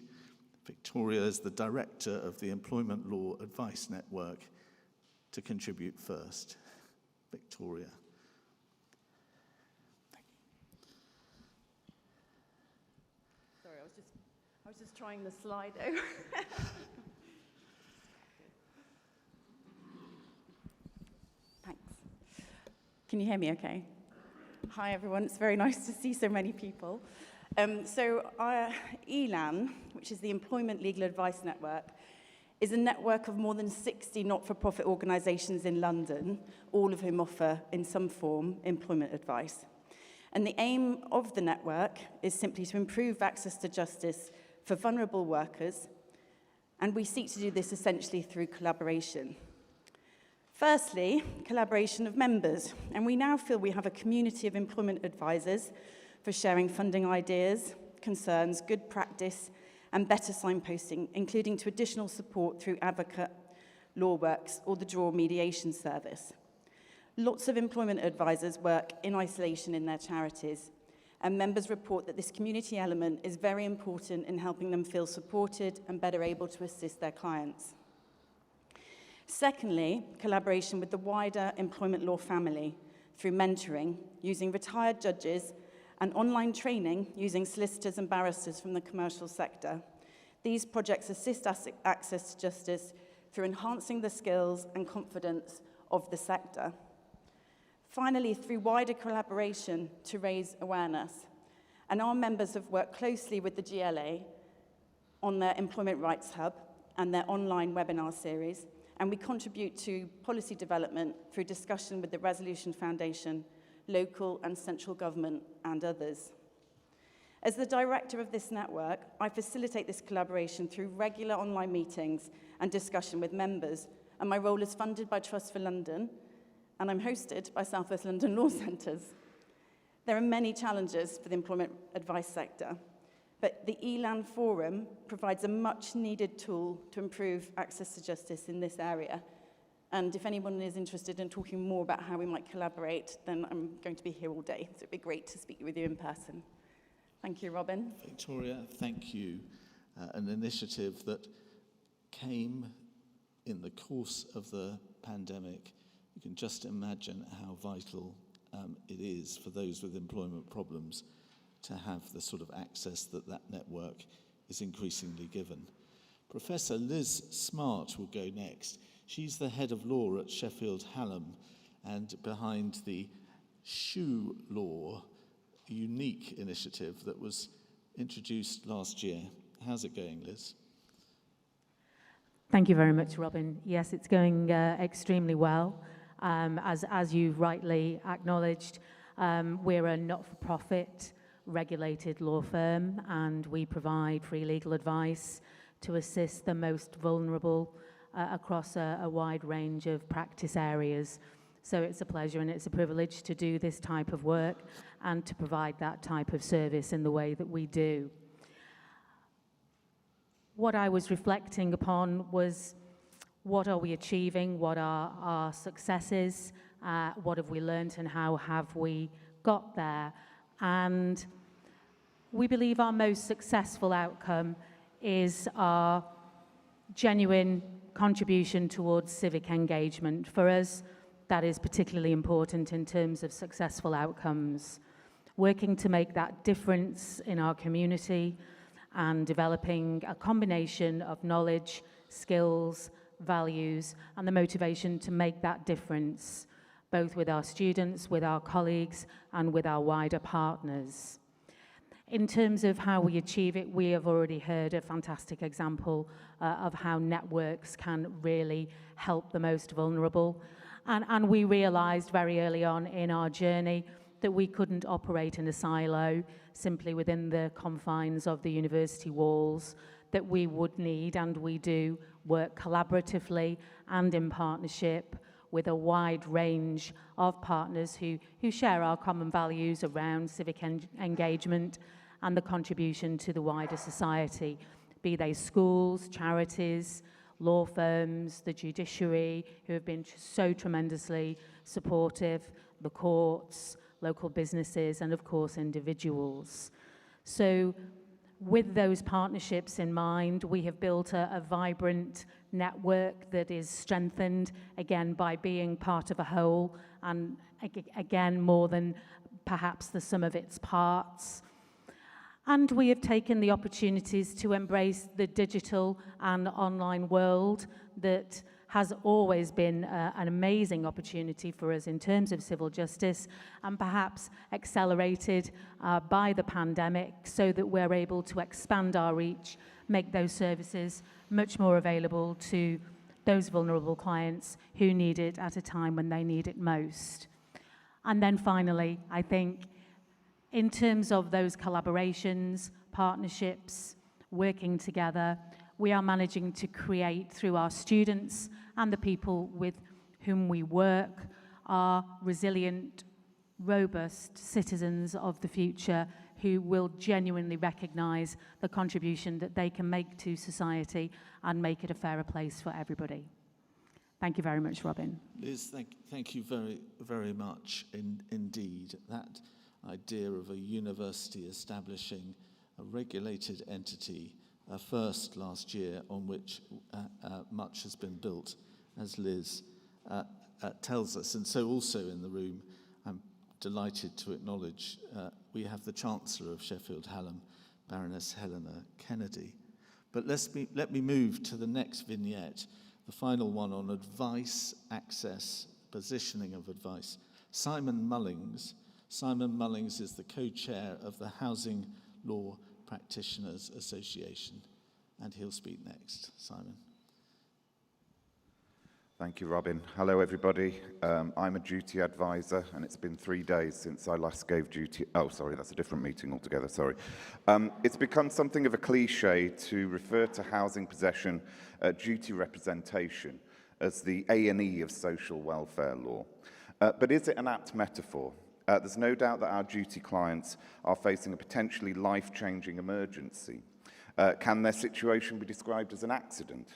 Victoria is the director of the Employment Law Advice Network, to contribute first. Victoria. Sorry, I was just trying the Slido. Thanks. Can you hear me okay? Hi everyone, it's very nice to see so many people. ELAN, which is the Employment Legal Advice Network, is a network of more than 60 not-for-profit organisations in London, all of whom offer, in some form, employment advice. And the aim of the network is simply to improve access to justice for vulnerable workers, and we seek to do this essentially through collaboration. Firstly, collaboration of members, and we now feel we have a community of employment advisors for sharing funding ideas, concerns, good practice, and better signposting, including to additional support through Advocate, LawWorks, or the Draw Mediation Service. Lots of employment advisors work in isolation in their charities, and members report that this community element is very important in helping them feel supported and better able to assist their clients. Secondly, collaboration with the wider employment law family through mentoring, using retired judges, and online training using solicitors and barristers from the commercial sector. These projects assist access to justice through enhancing the skills and confidence of the sector. Finally, through wider collaboration to raise awareness. And our members have worked closely with the GLA on their Employment Rights Hub and their online webinar series, and we contribute to policy development through discussion with the Resolution Foundation, local and central government, and others. As the director of this network, I facilitate this collaboration through regular online meetings and discussion with members, and my role is funded by Trust for London, and I'm hosted by South West London Law Centres. There are many challenges for the employment advice sector, but the ELAN Forum provides a much-needed tool to improve access to justice in this area. And if anyone is interested in talking more about how we might collaborate, then I'm going to be here all day, so it'd be great to speak with you in person. Thank you, Robin. Victoria, thank you. An initiative that came in the course of the pandemic. You can just imagine how vital it is for those with employment problems to have the sort of access that that network is increasingly given. Professor Liz Smart will go next. She's the head of law at Sheffield Hallam and behind the Shoe Law, a unique initiative that was introduced last year. How's it going, Liz? Thank you very much, Robin. Yes, it's going extremely well. As you rightly acknowledged, we're a not-for-profit regulated law firm, and we provide free legal advice to assist the most vulnerable across a wide range of practice areas. So it's a pleasure and it's a privilege to do this type of work and to provide that type of service in the way that we do. What I was reflecting upon was, what are we achieving? What are our successes? What have we learned and how have we got there? And we believe our most successful outcome is our genuine contribution towards civic engagement. For us, that is particularly important in terms of successful outcomes. Working to make that difference in our community and developing a combination of knowledge, skills, values, and the motivation to make that difference, both with our students, with our colleagues, and with our wider partners. In terms of how we achieve it, we have already heard a fantastic example of how networks can really help the most vulnerable. And we realized very early on in our journey that we couldn't operate in a silo simply within the confines of the university walls, that we would need, and we do, work collaboratively and in partnership with a wide range of partners who share our common values around civic engagement and the contribution to the wider society, be they schools, charities, law firms, the judiciary, who have been so tremendously supportive, the courts, local businesses, and of course individuals. So with those partnerships in mind, we have built a vibrant network that is strengthened, again, by being part of a whole, and again, more than perhaps the sum of its parts. And we have taken the opportunities to embrace the digital and online world that has always been an amazing opportunity for us in terms of civil justice, and perhaps accelerated by the pandemic, so that we're able to expand our reach, make those services much more available to those vulnerable clients who need it at a time when they need it most. And then finally, I think, in terms of those collaborations, partnerships, working together, we are managing to create, through our students and the people with whom we work, are resilient, robust citizens of the future who will genuinely recognise the contribution that they can make to society and make it a fairer place for everybody. Thank you very much, Robin. Liz, thank you very, very much indeed. That idea of a university establishing a regulated entity first last year on which much has been built, as Liz tells us. And so also in the room, I'm delighted to acknowledge we have the Chancellor of Sheffield Hallam, Baroness Helena Kennedy. But let me move to the next vignette, the final one on advice, access, positioning of advice. Simon Mullings. Simon Mullings is the co-chair of the Housing Law Practitioners Association, and he'll speak next. Simon. Thank you, Robin. Hello, everybody. I'm a duty advisor, and it's been 3 days since I last gave duty. Oh, sorry, that's a different meeting altogether, sorry. It's become something of a cliche to refer to housing possession duty representation as the A&E of social welfare law. But is it an apt metaphor? There's no doubt that our duty clients are facing a potentially life-changing emergency. Can their situation be described as an accident?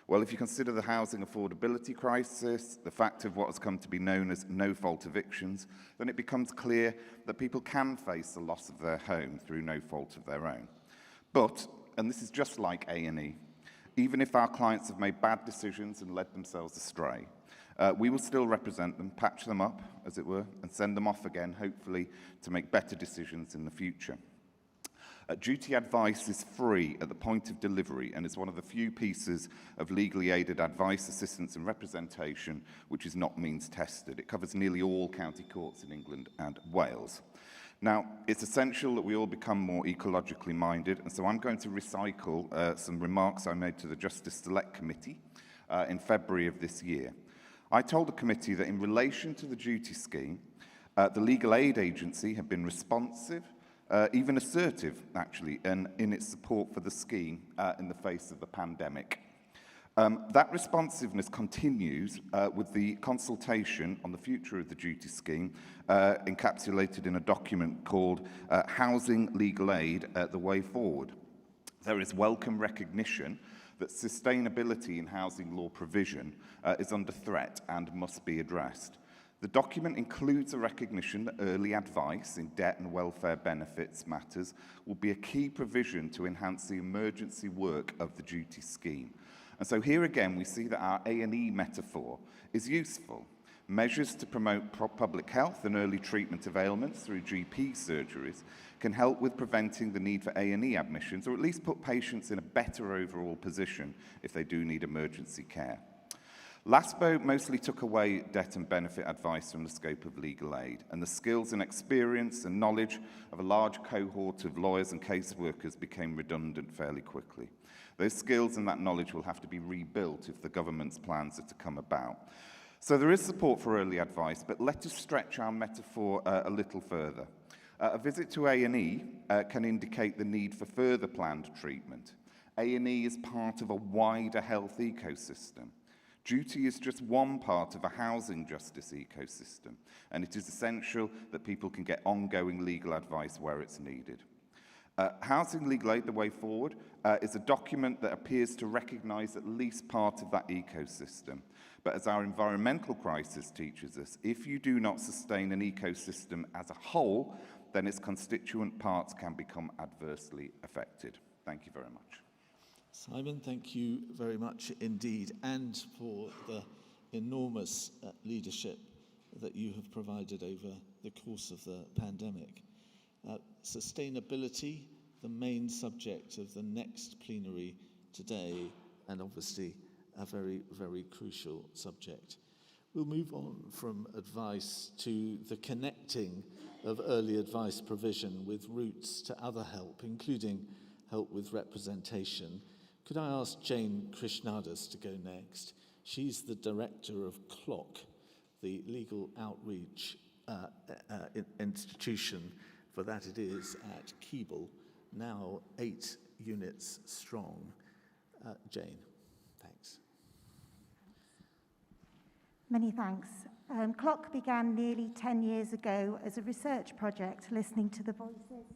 Well, if you consider the housing affordability crisis, the fact of what has come to be known as no-fault evictions, then it becomes clear that people can face the loss of their home through no fault of their own. But, and this is just like A&E, even if our clients have made bad decisions and led themselves astray, we will still represent them, patch them up, as it were, and send them off again, hopefully, to make better decisions in the future. Duty advice is free at the point of delivery and is one of the few pieces of legally aided advice, assistance and representation which is not means tested. It covers nearly all county courts in England and Wales. Now, it's essential that we all become more ecologically minded, and so I'm going to recycle some remarks I made to the Justice Select Committee in February of this year. I told the committee that in relation to the duty scheme, the legal aid agency had been responsive, even assertive, actually, in its support for the scheme in the face of the pandemic. That responsiveness continues with the consultation on the future of the duty scheme encapsulated in a document called Housing Legal Aid, the Way Forward. There is welcome recognition that sustainability in housing law provision is under threat and must be addressed. The document includes a recognition that early advice in debt and welfare benefits matters will be a key provision to enhance the emergency work of the duty scheme. And so here again, we see that our A&E metaphor is useful. Measures to promote public health and early treatment of ailments through GP surgeries can help with preventing the need for A&E admissions, or at least put patients in a better overall position if they do need emergency care. LASPO mostly took away debt and benefit advice from the scope of legal aid, and the skills and experience and knowledge of a large cohort of lawyers and caseworkers became redundant fairly quickly. Those skills and that knowledge will have to be rebuilt if the government's plans are to come about. So there is support for early advice, but let us stretch our metaphor a little further. A visit to A&E can indicate the need for further planned treatment. A&E is part of a wider health ecosystem. Duty is just one part of a housing justice ecosystem, and it is essential that people can get ongoing legal advice where it's needed. Housing Legal Aid, the Way Forward, is a document that appears to recognise at least part of that ecosystem. But as our environmental crisis teaches us, if you do not sustain an ecosystem as a whole, then its constituent parts can become adversely affected. Thank you very much. Simon, thank you very much indeed, and for the enormous leadership that you have provided over the course of the pandemic. Sustainability, the main subject of the next plenary today, and obviously a very, very crucial subject. We'll move on from advice to the connecting of early advice provision with routes to other help, including help with representation. Could I ask Jane Krishnadas to go next? She's the director of CLOC, the legal outreach institution, for that it is at Keble, now 8 units strong. Jane, thanks. Many thanks. CLOC began nearly 10 years ago as a research project listening to the voices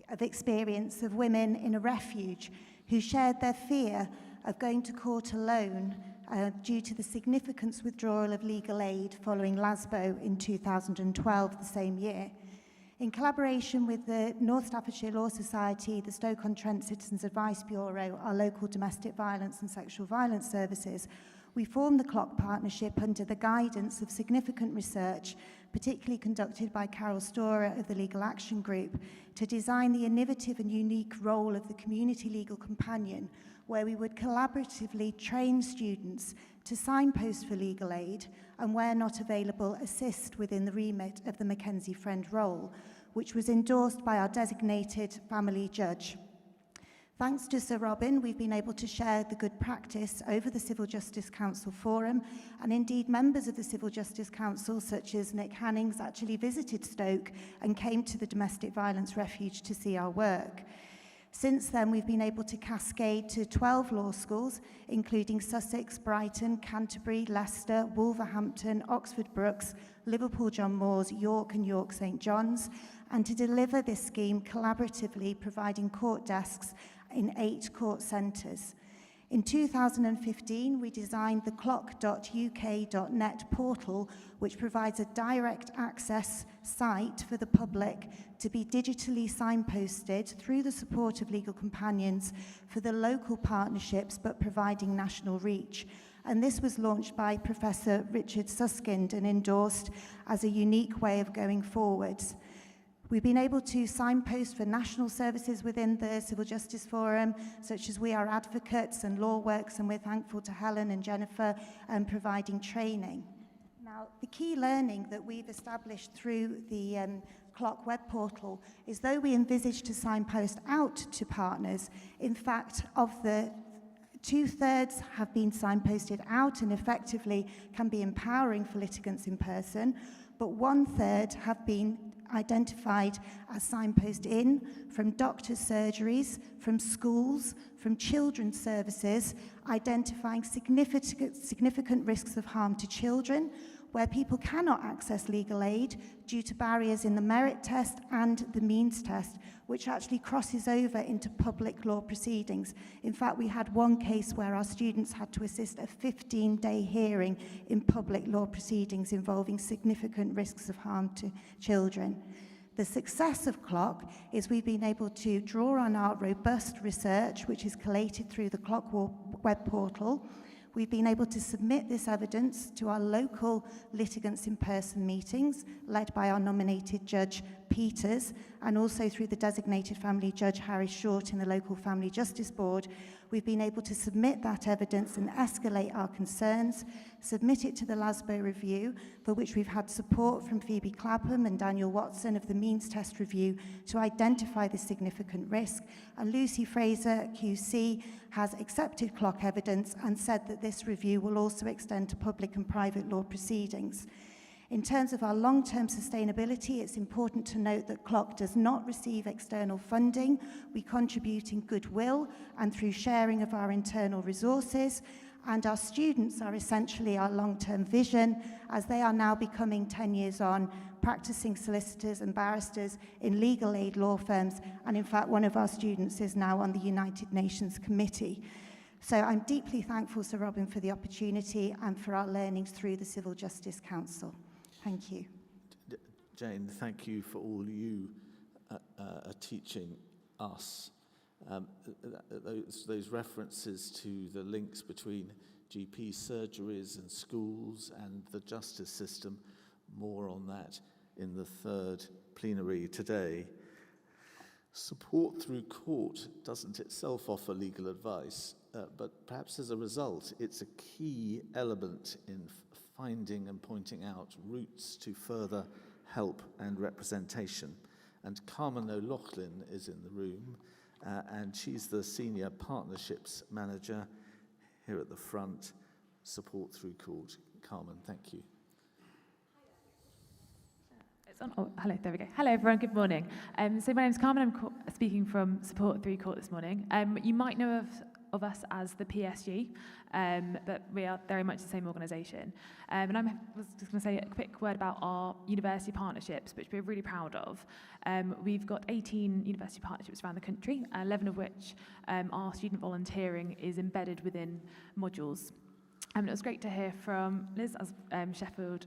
of experience of women in a refuge who shared their fear of going to court alone due to the significant withdrawal of legal aid following LASBO in 2012, the same year. In collaboration with the North Staffordshire Law Society, the Stoke-on-Trent Citizens Advice Bureau, our local domestic violence and sexual violence services, we formed the CLOC partnership under the guidance of significant research, particularly conducted by Carol Storer of the Legal Action Group, to design the innovative and unique role of the community legal companion, where we would collaboratively train students to signpost for legal aid and, where not available, assist within the remit of the Mackenzie Friend role, which was endorsed by our designated family judge. Thanks to Sir Robin, we've been able to share the good practice over the Civil Justice Council Forum, and indeed members of the Civil Justice Council, such as Nick Hannings, actually visited Stoke and came to the Domestic Violence Refuge to see our work. Since then, we've been able to cascade to 12 law schools, including Sussex, Brighton, Canterbury, Leicester, Wolverhampton, Oxford Brookes, Liverpool John Moores, York and York St John's, and to deliver this scheme collaboratively, providing court desks in 8 court centres. In 2015, we designed the clock.uk.net portal, which provides a direct access site for the public to be digitally signposted through the support of legal companions for the local partnerships, but providing national reach. And this was launched by Professor Richard Susskind and endorsed as a unique way of going forwards. We've been able to signpost for national services within the Civil Justice Forum, such as We Are Advocates and Law Works, and we're thankful to Helen and Jennifer providing training. Now, the key learning that we've established through the CLOC web portal is, though we envisage to signpost out to partners, in fact, of the 2/3 have been signposted out and effectively can be empowering for litigants in person, but 1/3 have been identified as signpost in from doctors' surgeries, from schools, from children's services, identifying significant risks of harm to children, where people cannot access legal aid due to barriers in the merit test and the means test, which actually crosses over into public law proceedings. In fact, we had one case where our students had to assist a 15-day hearing in public law proceedings involving significant risks of harm to children. The success of CLOC is we've been able to draw on our robust research, which is collated through the CLOC web portal. We've been able to submit this evidence to our local litigants in-person meetings, led by our nominated Judge Peters, and also through the designated family judge Harry Short in the local Family Justice Board. We've been able to submit that evidence and escalate our concerns, submit it to the LASBO review, for which we've had support from Phoebe Clapham and Daniel Watson of the Means Test Review to identify the significant risk. And Lucy Fraser, QC, has accepted CLOC evidence and said that this review will also extend to public and private law proceedings. In terms of our long-term sustainability, it's important to note that CLOC does not receive external funding. We contribute in goodwill and through sharing of our internal resources, and our students are essentially our long-term vision, as they are now becoming 10 years on, practicing solicitors and barristers in legal aid law firms, and in fact one of our students is now on the United Nations Committee. So I'm deeply thankful, Sir Robin, for the opportunity and for our learnings through the Civil Justice Council. Thank you. Jane, thank you for all you are teaching us. Those references to the links between GP surgeries and schools and the justice system, more on that in the third plenary today. Support through court doesn't itself offer legal advice, but perhaps as a result, it's a key element in finding and pointing out routes to further help and representation. And Carmen O'Loughlin is in the room, and she's the Senior Partnerships Manager here at the front, Support Through Court. Carmen, thank you. It's on. Oh, hello, there we go. Hello, everyone, good morning. So my name's Carmen, I'm speaking from Support Through Court this morning. You might know of us as the PSG, but we are very much the same organisation. And I was just going to say a quick word about our university partnerships, which we're really proud of. We've got 18 university partnerships around the country, 11 of which our student volunteering is embedded within modules. It was great to hear from Liz as Sheffield,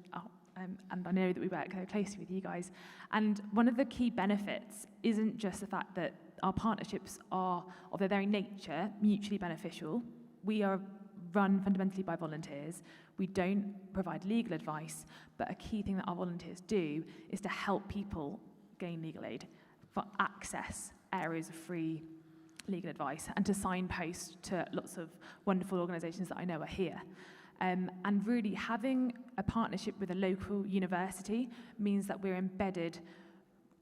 and I know that we work very closely with you guys. And one of the key benefits isn't just the fact that our partnerships are, of their very nature, mutually beneficial. We are run fundamentally by volunteers. We don't provide legal advice, but a key thing that our volunteers do is to help people gain legal aid, for access areas of free legal advice, and to signpost to lots of wonderful organisations that I know are here. And really having a partnership with a local university means that we're embedded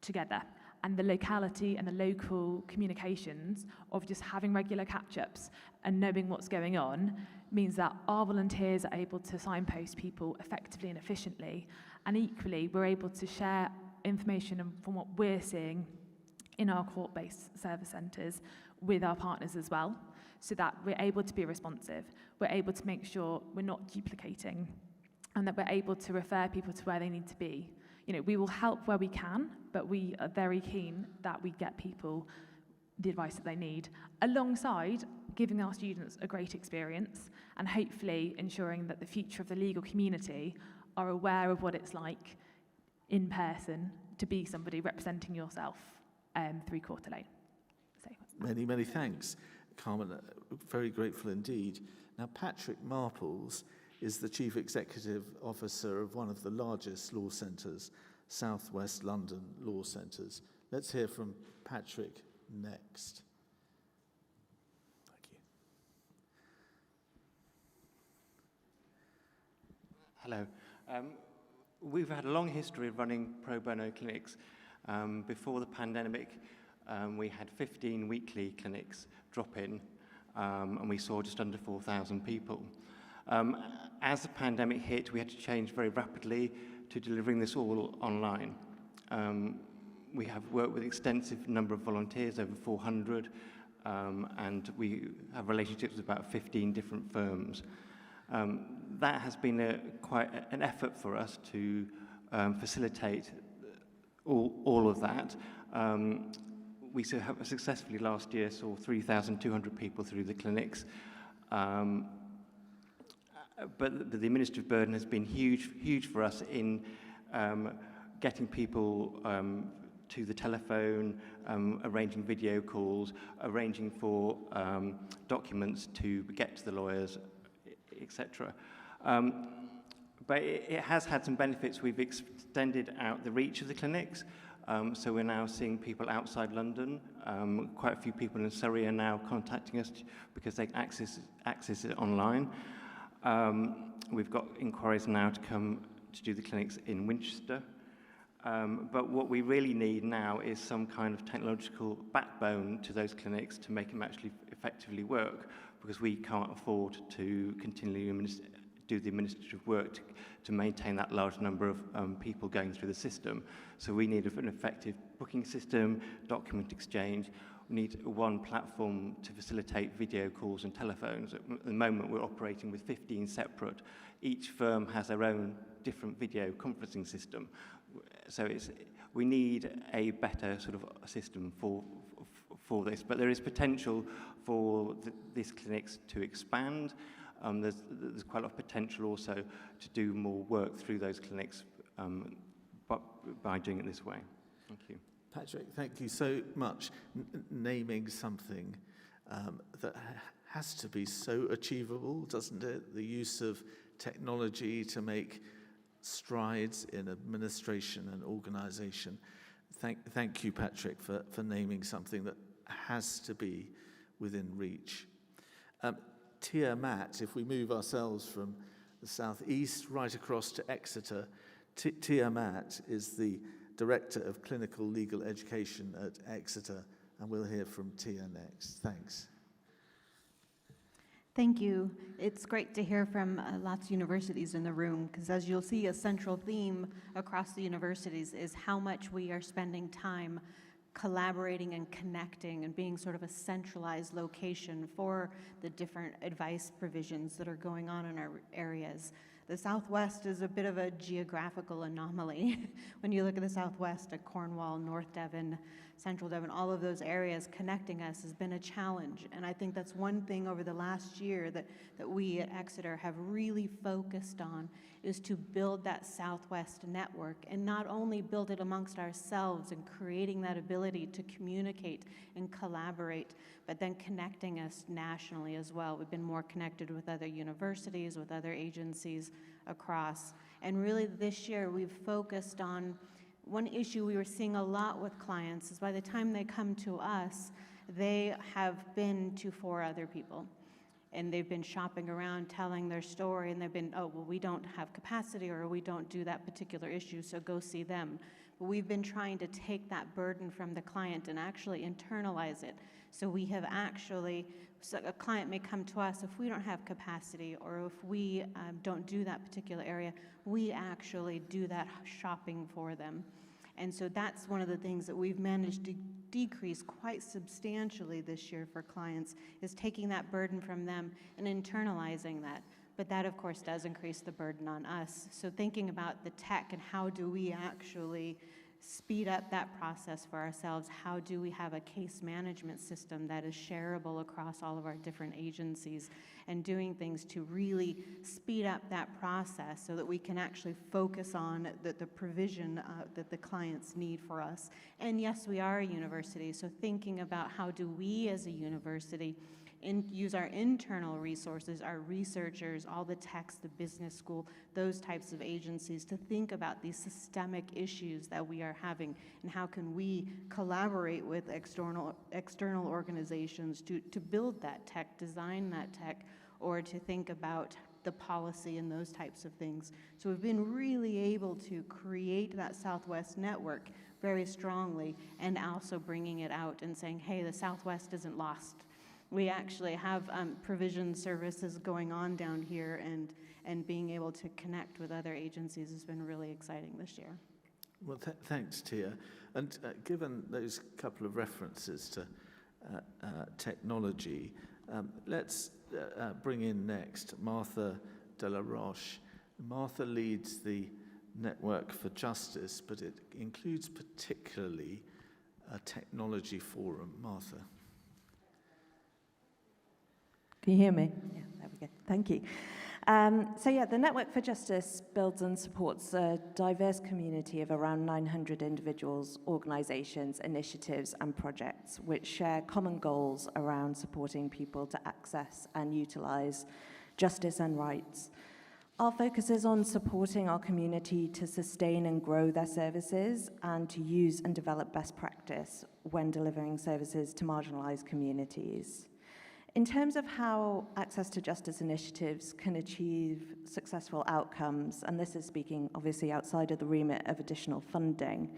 together. And the locality and the local communications of just having regular catch-ups and knowing what's going on means that our volunteers are able to signpost people effectively and efficiently. And equally, we're able to share information from what we're seeing in our court-based service centres with our partners as well, so that we're able to be responsive, we're able to make sure we're not duplicating, and that we're able to refer people to where they need to be. You know, we will help where we can, but we are very keen that we get people the advice that they need, alongside giving our students a great experience and hopefully ensuring that the future of the legal community are aware of what it's like in person to be somebody representing yourself through Court Lane. So. Many, many thanks, Carmen. Very grateful indeed. Now, Patrick Marples is the Chief Executive Officer of one of the largest law centres, South West London Law Centres. Let's hear from Patrick next. Thank you. Hello. We've had a long history of running pro bono clinics. Before the pandemic, we had 15 weekly clinics drop in, and we saw just under 4,000 people. As the pandemic hit, we had to change very rapidly to delivering this all online. We have worked with an extensive number of volunteers, over 400, and we have relationships with about 15 different firms. That has been quite an effort for us to facilitate all of that. We successfully last year saw 3,200 people through the clinics. But the administrative burden has been huge for us in getting people to the telephone, arranging video calls, arranging for documents to get to the lawyers, etc. But it has had some benefits. We've extended out the reach of the clinics. So we're now seeing people outside London. Quite a few people in Surrey are now contacting us because they can access it online. We've got inquiries now to come to do the clinics in Winchester. But what we really need now is some kind of technological backbone to those clinics to make them actually effectively work, because we can't afford to continually do the administrative work to maintain that large number of people going through the system. So we need an effective booking system, document exchange. We need one platform to facilitate video calls and telephones. At the moment, we're operating with 15 separate. Each firm has their own different video conferencing system. So we need a better sort of system for this. But there is potential for these clinics to expand. There's quite a lot of potential also to do more work through those clinics by doing it this way. Thank you. Patrick, thank you so much. Naming something that has to be so achievable, doesn't it? The use of technology to make strides in administration and organisation. Thank you, Patrick, for naming something that has to be within reach. Tia Matt, if we move ourselves from the southeast right across to Exeter, Tia Matt is the Director of Clinical Legal Education at Exeter, and we'll hear from Tia next. Thanks. Thank you. It's great to hear from lots of universities in the room, because as you'll see, a central theme across the universities is how much we are spending time collaborating and connecting and being sort of a centralized location for the different advice provisions that are going on in our areas. The Southwest is a bit of a geographical anomaly. When you look at the Southwest, at Cornwall, North Devon, Central Devon, all of those areas, connecting us has been a challenge. And I think that's one thing over the last year that we at Exeter have really focused on, is to build that Southwest network, and not only build it amongst ourselves and creating that ability to communicate and collaborate, but then connecting us nationally as well. We've been more connected with other universities, with other agencies across. And really this year we've focused on one issue we were seeing a lot with clients is by the time they come to us, they have been to 4 other people. And they've been shopping around, telling their story, and they've been, oh, well, we don't have capacity, or we don't do that particular issue, so go see them. But we've been trying to take that burden from the client and actually internalize it. So we have actually, so a client may come to us, if we don't have capacity, or if we don't do that particular area, we actually do that shopping for them. And so that's one of the things that we've managed to decrease quite substantially this year for clients, is taking that burden from them and internalizing that. But that, of course, does increase the burden on us. So thinking about the tech and how do we actually speed up that process for ourselves, how do we have a case management system that is shareable across all of our different agencies, and doing things to really speed up that process so that we can actually focus on the provision that the clients need for us. And yes, we are a university, so thinking about how do we as a university use our internal resources, our researchers, all the techs, the business school, those types of agencies, to think about these systemic issues that we are having, and how can we collaborate with external organizations to build that tech, design that tech, or to think about the policy and those types of things. So we've been really able to create that Southwest network very strongly, and also bringing it out and saying, hey, the Southwest isn't lost. We actually have provision services going on down here, and being able to connect with other agencies has been really exciting this year. Well, thanks, Tia. And given those couple of references to technology, let's bring in next Martha de la Roche. Martha leads the Network for Justice, but it includes particularly a technology forum. Martha. Can you hear me? Yeah, there we go. Thank you. The Network for Justice builds and supports a diverse community of around 900 individuals, organizations, initiatives, and projects which share common goals around supporting people to access and utilize justice and rights. Our focus is on supporting our community to sustain and grow their services, and to use and develop best practice when delivering services to marginalized communities. In terms of how access to justice initiatives can achieve successful outcomes, and this is speaking obviously outside of the remit of additional funding,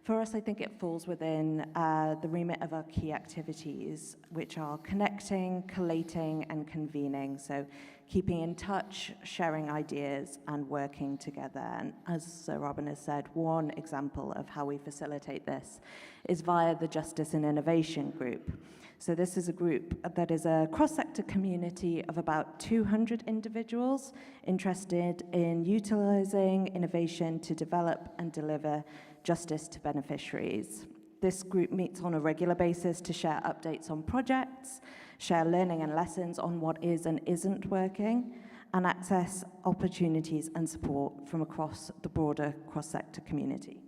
for us I think it falls within the remit of our key activities, which are connecting, collating, and convening. So keeping in touch, sharing ideas, and working together. And as Sir Robin has said, one example of how we facilitate this is via the Justice and Innovation Group. So this is a group that is a cross-sector community of about 200 individuals interested in utilizing innovation to develop and deliver justice to beneficiaries. This group meets on a regular basis to share updates on projects, share learning and lessons on what is and isn't working, and access opportunities and support from across the broader cross-sector community.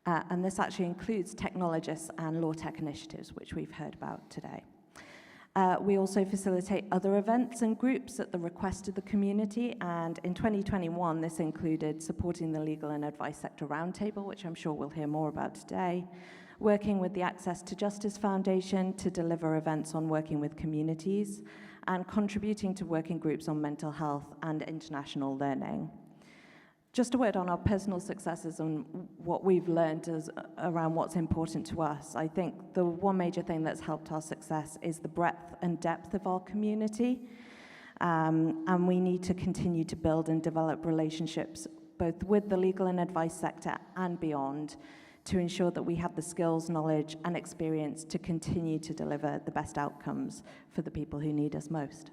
And this actually includes technologists and law tech initiatives, which we've heard about today. We also facilitate other events and groups at the request of the community, and in 2021, this included supporting the Legal and Advice Sector Roundtable, which I'm sure we'll hear more about today, working with the Access to Justice Foundation to deliver events on working with communities, and contributing to working groups on mental health and international learning. Just a word on our personal successes and what we've learned around what's important to us. I think the one major thing that's helped our success is the breadth and depth of our community. And we need to continue to build and develop relationships both with the legal and advice sector and beyond, to ensure that we have the skills, knowledge, and experience to continue to deliver the best outcomes for the people who need us most.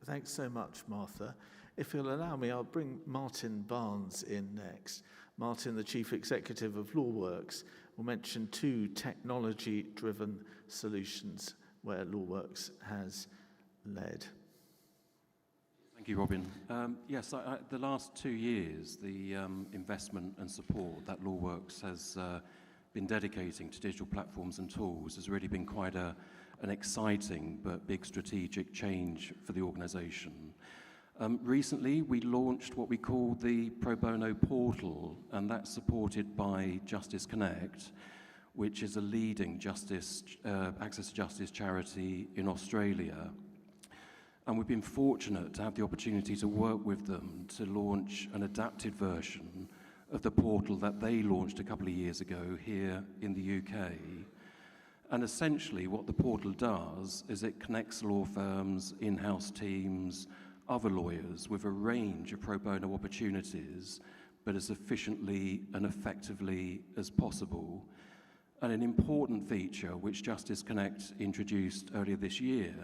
Thanks so much, Martha. If you'll allow me, I'll bring Martin Barnes in next. Martin, the Chief Executive of LawWorks, will mention 2 technology-driven solutions where LawWorks has led. Thank you, Robin. Yes, the last 2 years, the investment and support that LawWorks has been dedicating to digital platforms and tools has really been quite an exciting but big strategic change for the organisation. Recently, we launched what we call the Pro Bono Portal, and that's supported by Justice Connect, which is a leading access to justice charity in Australia. And we've been fortunate to have the opportunity to work with them to launch an adapted version of the portal that they launched a couple of years ago here in the UK. And essentially what the portal does is it connects law firms, in-house teams, other lawyers with a range of pro bono opportunities, but as efficiently and effectively as possible. And an important feature which Justice Connect introduced earlier this year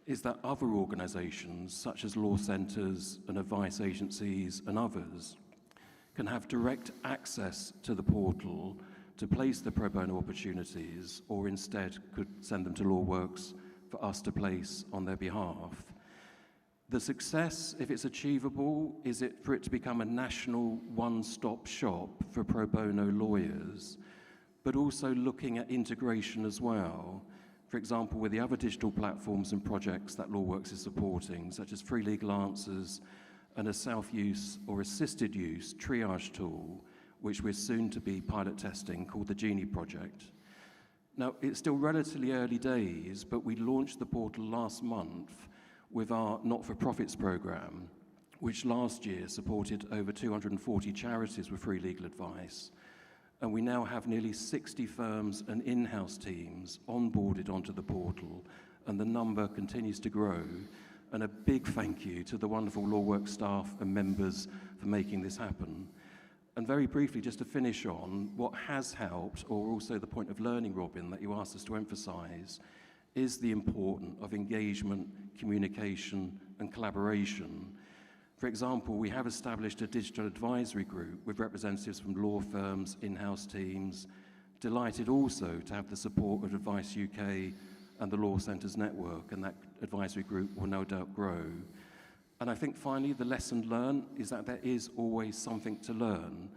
is that other organisations, such as law centres and advice agencies and others, can have direct access to the portal to place the pro bono opportunities, or instead could send them to LawWorks for us to place on their behalf. The success, if it's achievable, is for it to become a national one-stop shop for pro bono lawyers, but also looking at integration as well. For example, with the other digital platforms and projects that LawWorks is supporting, such as Free Legal Answers and a self-use or assisted use triage tool, which we're soon to be pilot testing, called the Genie Project. Now, it's still relatively early days, but we launched the portal last month with our not-for-profits program, which last year supported over 240 charities with free legal advice. And we now have nearly 60 firms and in-house teams onboarded onto the portal, and the number continues to grow. And a big thank you to the wonderful LawWorks staff and members for making this happen. And very briefly, just to finish on, what has helped, or also the point of learning, Robin, that you asked us to emphasise, is the importance of engagement, communication, and collaboration. For example, we have established a digital advisory group with representatives from law firms, in-house teams, delighted also to have the support of Advice UK and the Law Centres Network, and that advisory group will no doubt grow. And I think finally the lesson learned is that there is always something to learn,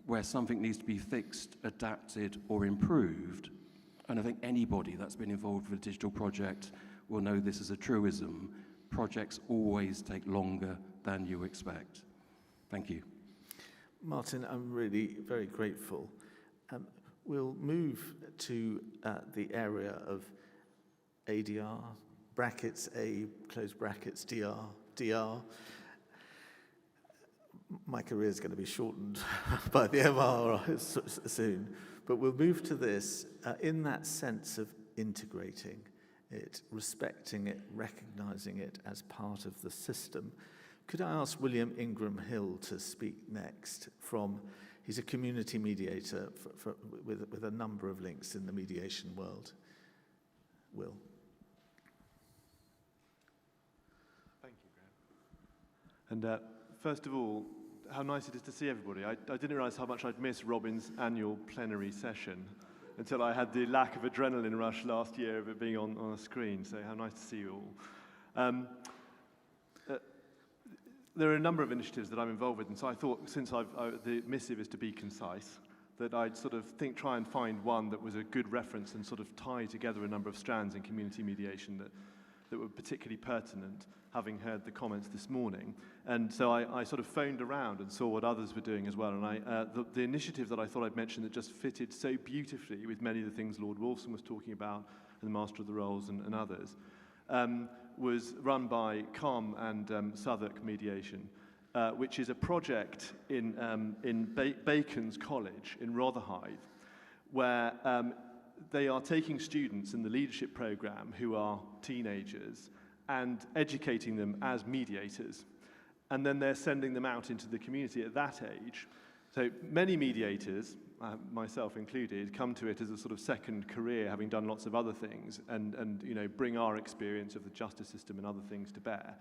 where something needs to be fixed, adapted, or improved. And I think anybody that's been involved with a digital project will know this is a truism. Projects always take longer than you expect. Thank you. Martin, I'm really very grateful. We'll move to the area of ADR, brackets A, close brackets, DR. My career is going to be shortened by the MR soon. But we'll move to this in that sense of integrating it, respecting it, recognising it as part of the system. Could I ask William Ingram Hill to speak next he's a community mediator with a number of links in the mediation world. Will. Thank you, Graham. And first of all, how nice it is to see everybody. I didn't realise how much I'd miss Robin's annual plenary session until I had the lack of adrenaline rush last year of it being on a screen, so how nice to see you all. There are a number of initiatives that I'm involved with, and so I thought, since the missive is to be concise, that I'd sort of try and find one that was a good reference and sort of tie together a number of strands in community mediation that were particularly pertinent, having heard the comments this morning. And so I sort of phoned around and saw what others were doing as well. And the initiative that I thought I'd mention that just fitted so beautifully with many of the things Lord Wolfson was talking about, and the Master of the Rolls and others, was run by COM and Southwark Mediation, which is a project in Bacon's College in Rotherhithe, where they are taking students in the leadership program who are teenagers and educating them as mediators. And then they're sending them out into the community at that age So many mediators, myself included, come to it as a sort of second career, having done lots of other things, and you know, bring our experience of the justice system and other things to bear.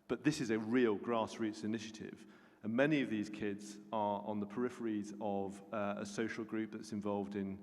But this is a real grassroots initiative. And many of these kids are on the peripheries of a social group that's involved in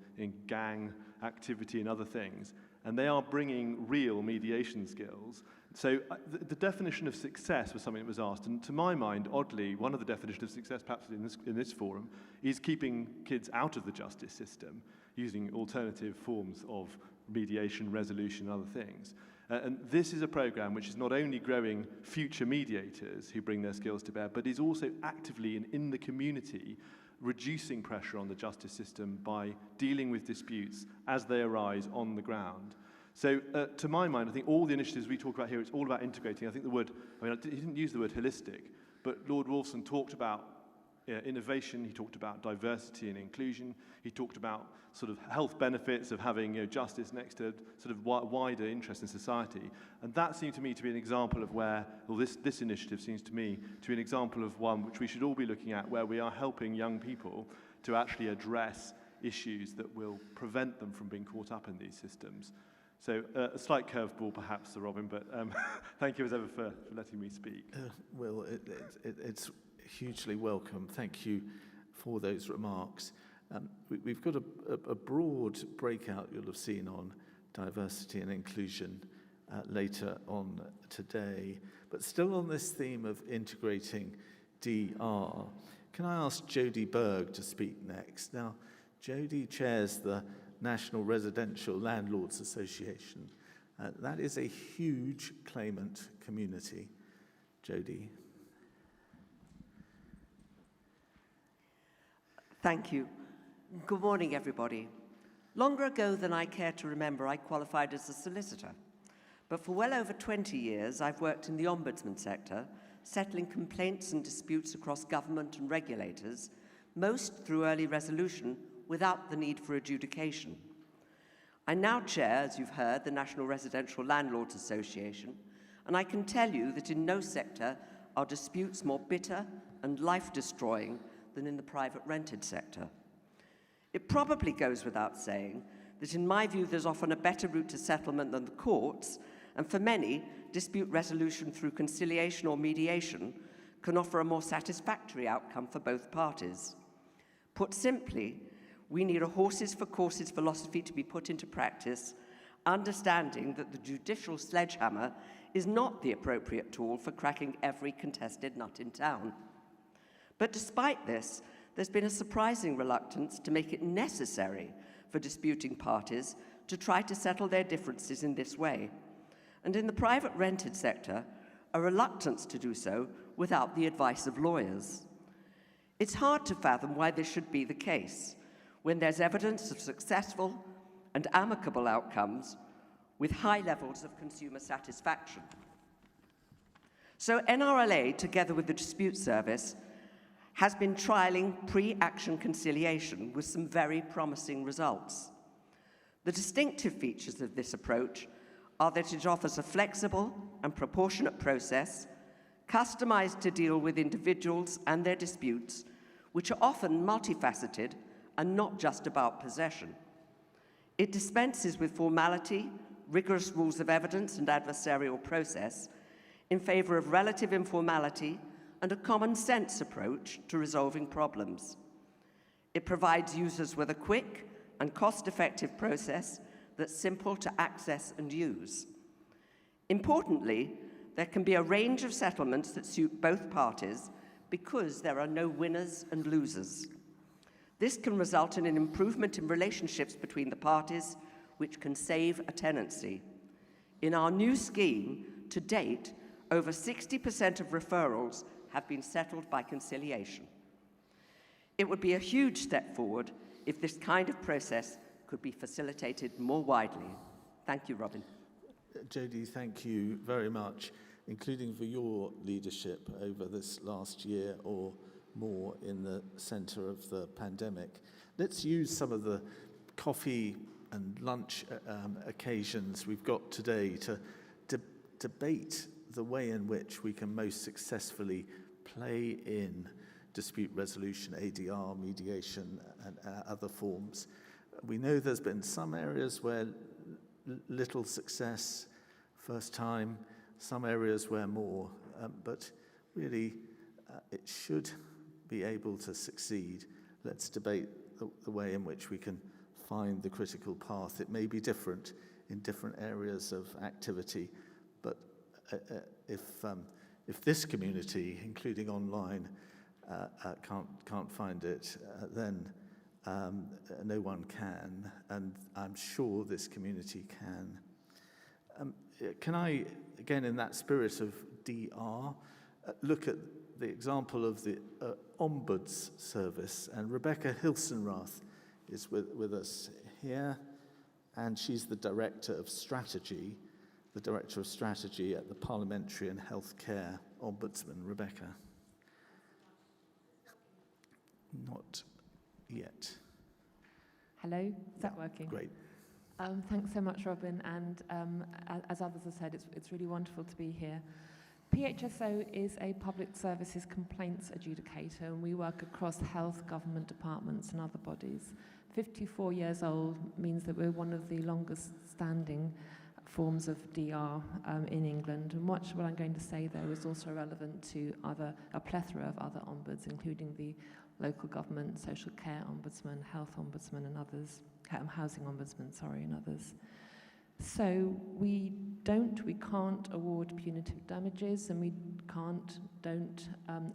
gang activity and other things. And they are bringing real mediation skills. So the definition of success was something that was asked. And to my mind, oddly, one of the definitions of success, perhaps in this forum, is keeping kids out of the justice system, using alternative forms of mediation, resolution, and other things. And this is a program which is not only growing future mediators who bring their skills to bear, but is also actively and in the community reducing pressure on the justice system by dealing with disputes as they arise on the ground. So to my mind, I think all the initiatives we talk about here, it's all about integrating. I think the word, he didn't use the word holistic, but Lord Wolfson talked about innovation, he talked about diversity and inclusion, he talked about sort of health benefits of having justice next to sort of wider interest in society. And that seemed to me to be an example of where, well, this initiative seems to me to be an example of one which we should all be looking at, where we are helping young people to actually address issues that will prevent them from being caught up in these systems. So a slight curveball perhaps, Sir Robin, but thank you as ever for letting me speak. Well, it's hugely welcome. Thank you for those remarks. We've got a broad breakout you'll have seen on diversity and inclusion later on today. But still on this theme of integrating DR, can I ask Jodie Berg to speak next? Now, Jodie chairs the National Residential Landlords Association. That is a huge claimant community. Jodie. Thank you. Good morning, everybody. Longer ago than I care to remember, I qualified as a solicitor. But for well over 20 years, I've worked in the ombudsman sector, settling complaints and disputes across government and regulators, most through early resolution without the need for adjudication. I now chair, as you've heard, the National Residential Landlords Association, and I can tell you that in no sector are disputes more bitter and life-destroying than in the private rented sector. It probably goes without saying that in my view there's often a better route to settlement than the courts, and for many, dispute resolution through conciliation or mediation can offer a more satisfactory outcome for both parties. Put simply, we need a horses for courses philosophy to be put into practice, understanding that the judicial sledgehammer is not the appropriate tool for cracking every contested nut in town. But despite this, there's been a surprising reluctance to make it necessary for disputing parties to try to settle their differences in this way. And in the private rented sector, a reluctance to do so without the advice of lawyers. It's hard to fathom why this should be the case, when there's evidence of successful and amicable outcomes with high levels of consumer satisfaction. So NRLA, together with the Dispute Service, has been trialling pre-action conciliation with some very promising results. The distinctive features of this approach are that it offers a flexible and proportionate process, customized to deal with individuals and their disputes, which are often multifaceted and not just about possession. It dispenses with formality, rigorous rules of evidence and adversarial process in favor of relative informality and a common sense approach to resolving problems. It provides users with a quick and cost-effective process that's simple to access and use. Importantly, there can be a range of settlements that suit both parties because there are no winners and losers. This can result in an improvement in relationships between the parties, which can save a tenancy. In our new scheme, to date, over 60% of referrals have been settled by conciliation. It would be a huge step forward if this kind of process could be facilitated more widely. Thank you, Robin. Jodie, thank you very much, including for your leadership over this last year or more in the centre of the pandemic. Let's use some of the coffee and lunch occasions we've got today to debate the way in which we can most successfully play in dispute resolution, ADR, mediation, and other forms. We know there's been some areas where little success first time, some areas where more, but really it should be able to succeed. Let's debate the way in which we can find the critical path. It may be different in different areas of activity, but if this community, including online, can't find it, then no one can, and I'm sure this community can. Can I, again, in that spirit of DR, look at the example of the Ombuds service, and Rebecca Hilsenrath is with us here, and she's the Director of Strategy at the Parliamentary and Healthcare Ombudsman. Rebecca? Not yet. Hello, is that working? Great. Thanks so much, Robin, and as others have said, it's really wonderful to be here. PHSO is a public services complaints adjudicator, and we work across health, government departments and other bodies. 54 years old means that we're one of the longest standing forms of DR in England, and much what I'm going to say though is also relevant to a plethora of other ombuds, including the local government, social care ombudsman, health ombudsman and others, housing ombudsman, sorry, and others. So we can't award punitive damages, and we don't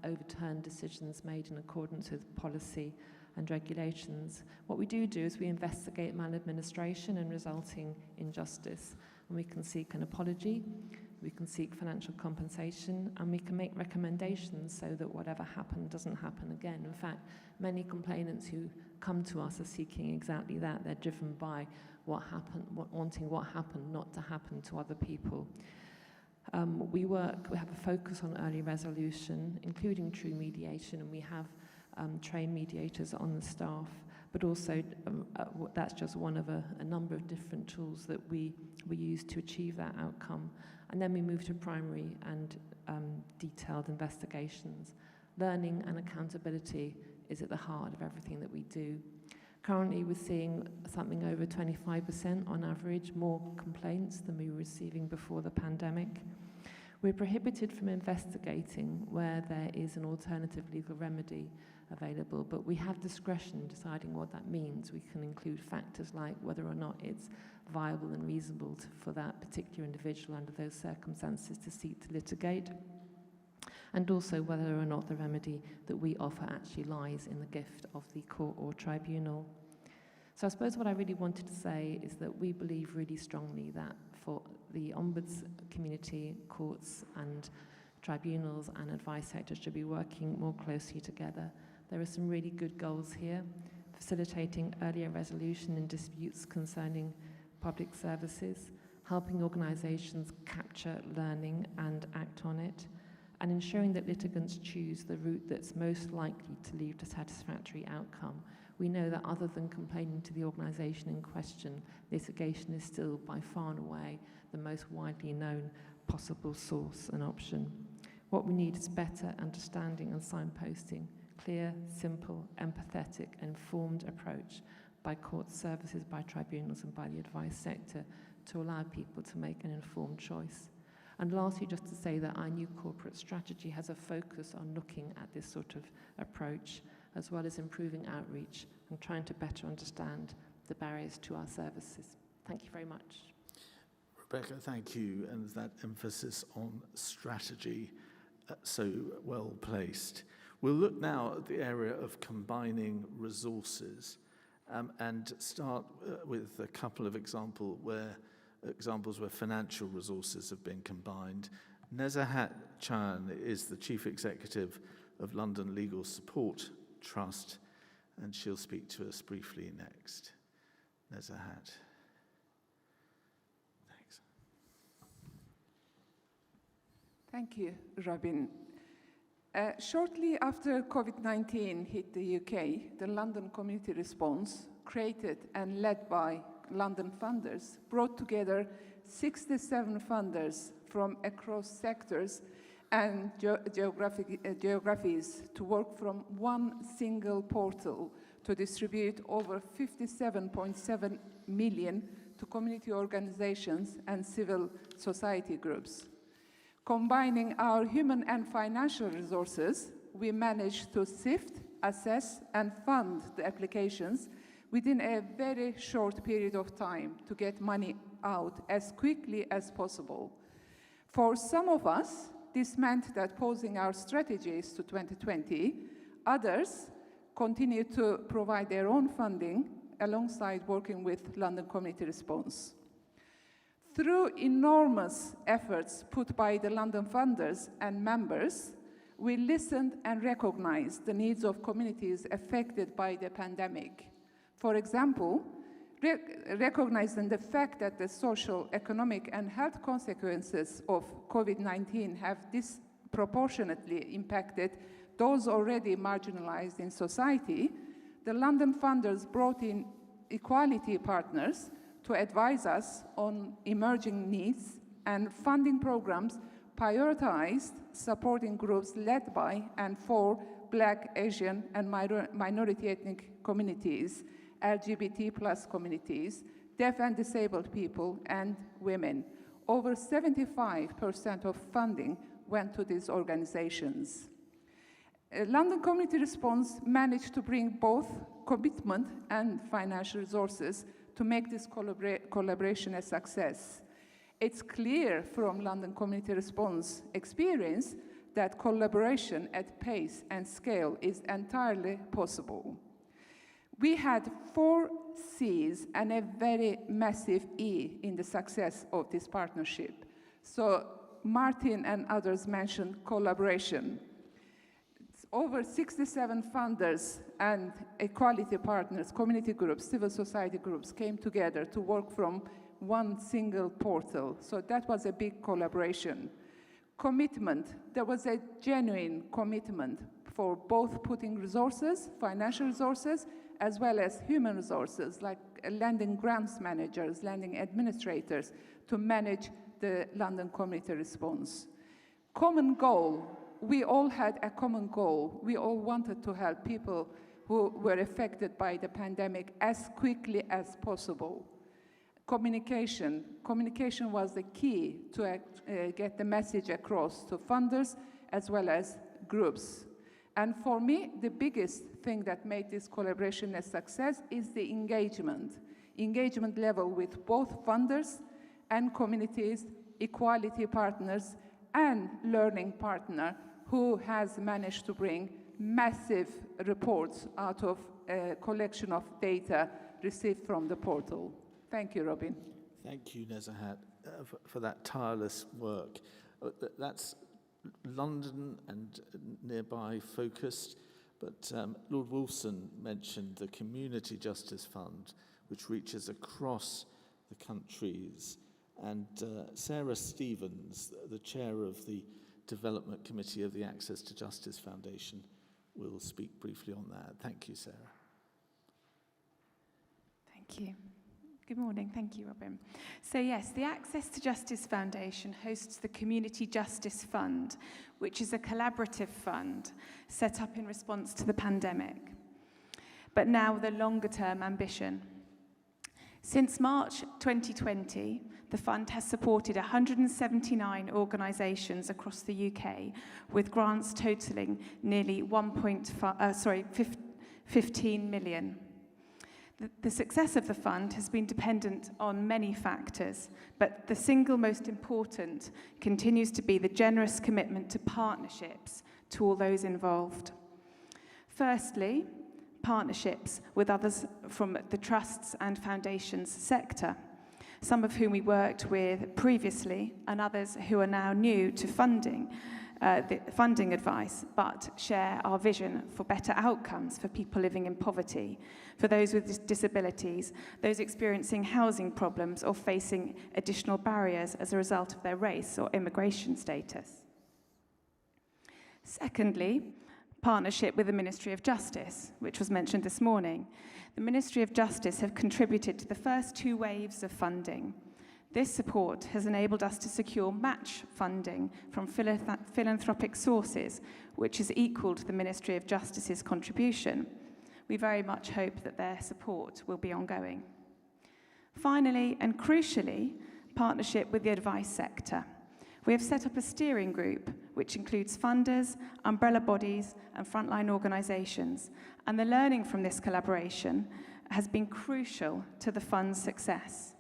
overturn decisions made in accordance with policy and regulations. What we do is we investigate maladministration and resulting injustice, and we can seek an apology, we can seek financial compensation, and we can make recommendations so that whatever happened doesn't happen again. In fact, many complainants who come to us are seeking exactly that. They're driven by what happened, wanting what happened not to happen to other people. We have a focus on early resolution, including true mediation, and we have trained mediators on the staff, but also that's just one of a number of different tools that we use to achieve that outcome. And then we move to primary and detailed investigations. Learning and accountability is at the heart of everything that we do. Currently, we're seeing something over 25% on average more complaints than we were receiving before the pandemic. We're prohibited from investigating where there is an alternative legal remedy available, but we have discretion deciding what that means. We can include factors like whether or not it's viable and reasonable for that particular individual under those circumstances to seek to litigate, and also whether or not the remedy that we offer actually lies in the gift of the court or tribunal. So I suppose what I really wanted to say is that we believe really strongly that for the ombuds community, courts and tribunals and advice sectors should be working more closely together. There are some really good goals here: facilitating earlier resolution in disputes concerning public services, helping organisations capture learning and act on it, and ensuring that litigants choose the route that's most likely to lead to satisfactory outcome. We know that other than complaining to the organisation in question, litigation is still by far and away the most widely known possible source and option. What we need is better understanding and signposting, clear, simple, empathetic, informed approach by court services, by tribunals and by the advice sector to allow people to make an informed choice. And lastly, just to say that our new corporate strategy has a focus on looking at this sort of approach, as well as improving outreach and trying to better understand the barriers to our services. Thank you very much. Rebecca, thank you. And that emphasis on strategy, so well placed. We'll look now at the area of combining resources and start with a couple of examples where financial resources have been combined. Nezahat Chan is the Chief Executive of London Legal Support Trust, and she'll speak to us briefly next. Nezahat. Thanks. Thank you, Robin. Shortly after COVID-19 hit the UK, the London Community Response, created and led by London funders, brought together 67 funders from across sectors and geographies to work from one single portal to distribute over 57.7 million to community organizations and civil society groups. Combining our human and financial resources, we managed to sift, assess, and fund the applications within a very short period of time to get money out as quickly as possible. For some of us, this meant that pausing our strategies to 2020, others continued to provide their own funding alongside working with London Community Response. Through enormous efforts put by the London funders and members, we listened and recognized the needs of communities affected by the pandemic. For example, recognizing the fact that the social, economic, and health consequences of COVID-19 have disproportionately impacted those already marginalized in society, the London funders brought in equality partners to advise us on emerging needs, and funding programs prioritized supporting groups led by and for Black, Asian, and minority ethnic communities, LGBT+ communities, deaf and disabled people, and women. Over 75% of funding went to these organizations. London Community Response managed to bring both commitment and financial resources to make this collaboration a success. It's clear from London Community Response experience that collaboration at pace and scale is entirely possible. We had 4 C's and a very massive E in the success of this partnership. So Martin and others mentioned collaboration. Over 67 funders and equality partners, community groups, civil society groups came together to work from one single portal. So that was a big collaboration. Commitment, there was a genuine commitment for both putting resources, financial resources, as well as human resources, like lending grants managers, lending administrators, to manage the London Community Response. Common goal, we all had a common goal. We all wanted to help people who were affected by the pandemic as quickly as possible. Communication was the key to get the message across to funders as well as groups. And for me, the biggest thing that made this collaboration a success is the engagement level with both funders and communities, equality partners, and learning partner, who has managed to bring massive reports out of a collection of data received from the portal. Thank you, Robin. Thank you, Nezahat, for that tireless work. That's London and nearby focused, but Lord Wolfson mentioned the Community Justice Fund, which reaches across the countries. And Sarah Stevens, the chair of the Development Committee of the Access to Justice Foundation, will speak briefly on that. Thank you, Sarah. Thank you. Good morning. Thank you, Robin. So yes, the Access to Justice Foundation hosts the Community Justice Fund, which is a collaborative fund set up in response to the pandemic, but now with a longer-term ambition. Since March 2020, the fund has supported 179 organisations across the UK, with grants totalling nearly 15 million. The success of the fund has been dependent on many factors, but the single most important continues to be the generous commitment to partnerships to all those involved. Firstly, partnerships with others from the trusts and foundations sector, some of whom we worked with previously and others who are now new to funding advice, but share our vision for better outcomes for people living in poverty, for those with disabilities, those experiencing housing problems or facing additional barriers as a result of their race or immigration status. Secondly, partnership with the Ministry of Justice, which was mentioned this morning. The Ministry of Justice have contributed to the first 2 waves of funding. This support has enabled us to secure match funding from philanthropic sources, which is equal to the Ministry of Justice's contribution. We very much hope that their support will be ongoing. Finally, and crucially, partnership with the advice sector. We have set up a steering group which includes funders, umbrella bodies, and frontline organisations, and the learning from this collaboration has been crucial to the fund's success.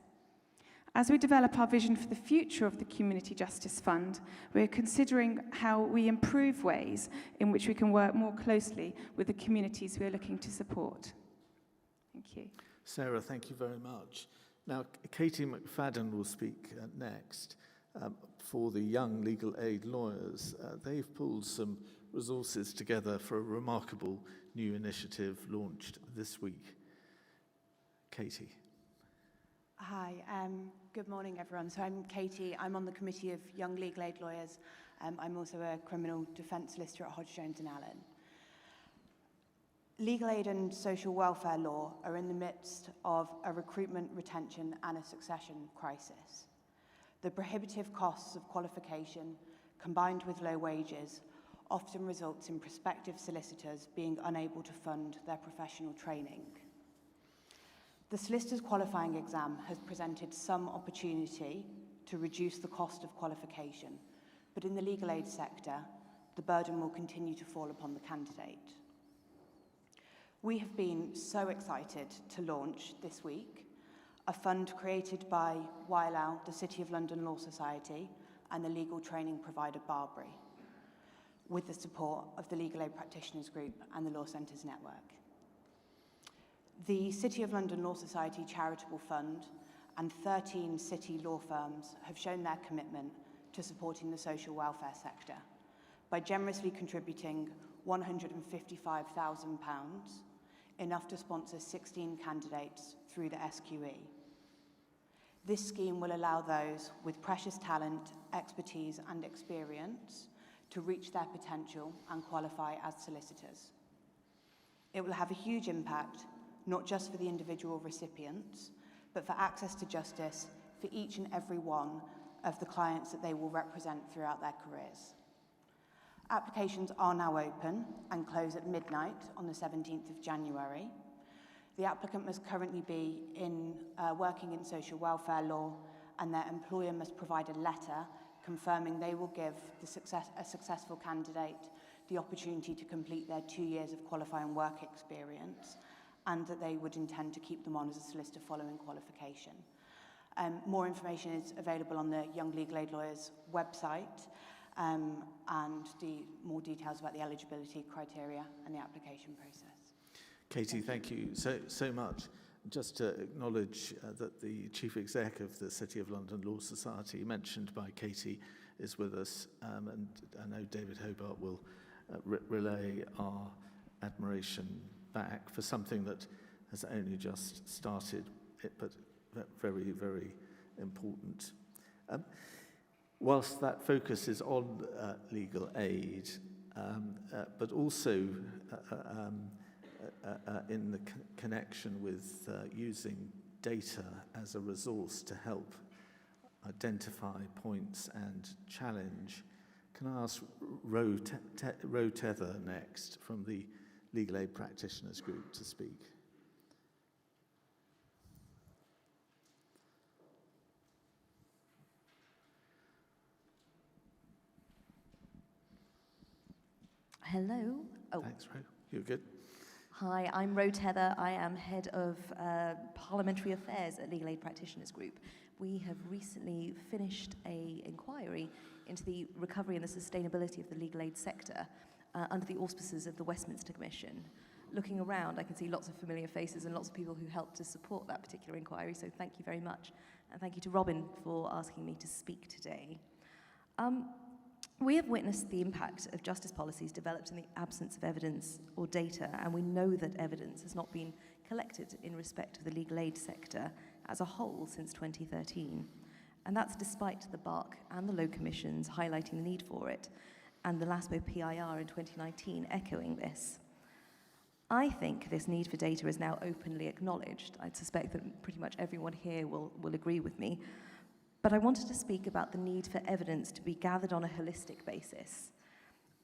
As we develop our vision for the future of the Community Justice Fund, we're considering how we improve ways in which we can work more closely with the communities we are looking to support. Thank you. Sarah, thank you very much. Now, Katie McFadden will speak next. For the young legal aid lawyers, they've pulled some resources together for a remarkable new initiative launched this week. Katie. Hi, good morning everyone. So I'm Katie, I'm on the Committee of Young Legal Aid Lawyers. I'm also a criminal defence solicitor at Hodge, Jones and Allen. Legal aid and social welfare law are in the midst of a recruitment, retention and a succession crisis. The prohibitive costs of qualification, combined with low wages, often results in prospective solicitors being unable to fund their professional training. The solicitor's qualifying exam has presented some opportunity to reduce the cost of qualification, but in the legal aid sector, the burden will continue to fall upon the candidate. We have been so excited to launch this week a fund created by WILAO, the City of London Law Society, and the legal training provider Barbary, with the support of the Legal Aid Practitioners Group and the Law Centres Network. The City of London Law Society Charitable Fund and 13 city law firms have shown their commitment to supporting the social welfare sector by generously contributing £155,000, enough to sponsor 16 candidates through the SQE. This scheme will allow those with precious talent, expertise and experience to reach their potential and qualify as solicitors. It will have a huge impact, not just for the individual recipients, but for access to justice for each and every one of the clients that they will represent throughout their careers. Applications are now open and close at midnight on the 17th of January. The applicant must currently be working in social welfare law, and their employer must provide a letter confirming they will give a successful candidate the opportunity to complete their 2 years of qualifying work experience, and that they would intend to keep them on as a solicitor following qualification. More information is available on the Young Legal Aid Lawyers website, and more details about the eligibility criteria and the application process. Katie, thank you so much. Just to acknowledge that the Chief Exec of the City of London Law Society, mentioned by Katie, is with us, and I know David Hobart will relay our admiration back for something that has only just started, but very, very important. Whilst that focus is on legal aid, but also in the connection with using data as a resource to help identify points and challenge, can I ask Ro Tether next from the Legal Aid Practitioners Group to speak? Hello. Oh. Thanks, Ro. You're good. Hi, I'm Ro Tether. I am Head of Parliamentary Affairs at Legal Aid Practitioners Group. We have recently finished an inquiry into the recovery and the sustainability of the legal aid sector under the auspices of the Westminster Commission. Looking around, I can see lots of familiar faces and lots of people who helped to support that particular inquiry, so thank you very much. And thank you to Robin for asking me to speak today. We have witnessed the impact of justice policies developed in the absence of evidence or data, and we know that evidence has not been collected in respect of the legal aid sector as a whole since 2013. And that's despite the BARC and the Low Commissions highlighting the need for it, and the LASPO PIR in 2019 echoing this. I think this need for data is now openly acknowledged. I'd suspect that pretty much everyone here will agree with me. But I wanted to speak about the need for evidence to be gathered on a holistic basis.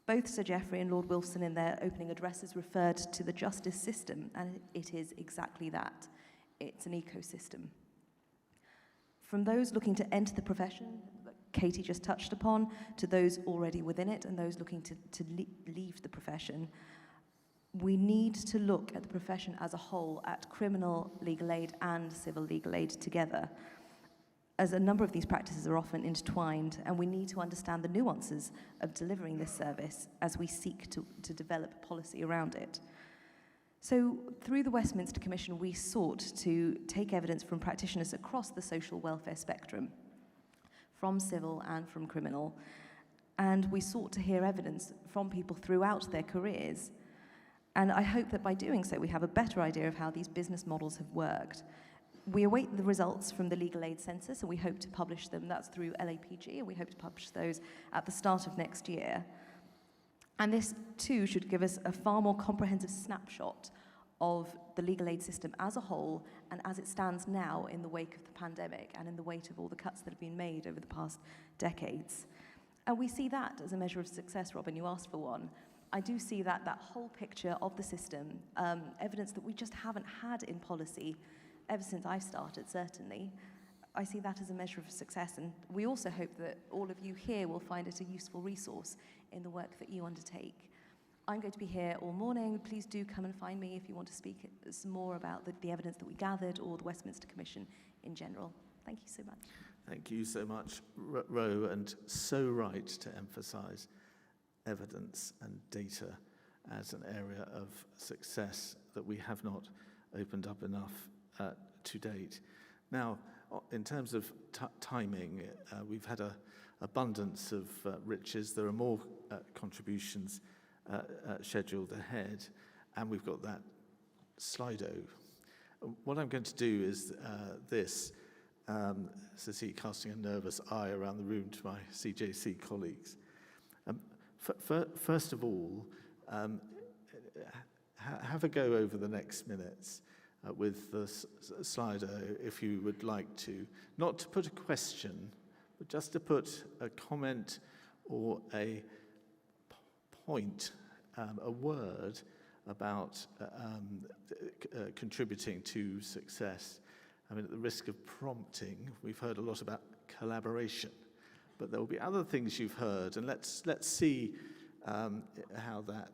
Both Sir Geoffrey and Lord Wilson in their opening addresses referred to the justice system, and it is exactly that. It's an ecosystem. From those looking to enter the profession, that Katie just touched upon, to those already within it and those looking to leave the profession, we need to look at the profession as a whole, at criminal legal aid and civil legal aid together, as a number of these practices are often intertwined, and we need to understand the nuances of delivering this service as we seek to develop policy around it. So through the Westminster Commission, we sought to take evidence from practitioners across the social welfare spectrum, from civil and from criminal, and we sought to hear evidence from people throughout their careers. And I hope that by doing so, we have a better idea of how these business models have worked. We await the results from the legal aid census, and we hope to publish them. That's through LAPG, and we hope to publish those at the start of next year. And this, too, should give us a far more comprehensive snapshot of the legal aid system as a whole and as it stands now in the wake of the pandemic and in the wake of all the cuts that have been made over the past decades. And we see that as a measure of success. Robin, you asked for one. I do see that whole picture of the system, evidence that we just haven't had in policy ever since I've started, certainly. I see that as a measure of success, and we also hope that all of you here will find it a useful resource in the work that you undertake. I'm going to be here all morning. Please do come and find me if you want to speak some more about the evidence that we gathered or the Westminster Commission in general. Thank you so much. Thank you so much, Ro, and so right to emphasise evidence and data as an area of success that we have not opened up enough to date. Now, in terms of timing, we've had an abundance of riches. There are more contributions scheduled ahead, and we've got that Slido. What I'm going to do is this, see, casting a nervous eye around the room to my CJC colleagues. First of all, have a go over the next minutes with the Slido, if you would like to. Not to put a question, but just to put a comment or a point, a word about contributing to success. I mean, at the risk of prompting, we've heard a lot about collaboration, but there will be other things you've heard, and let's see how that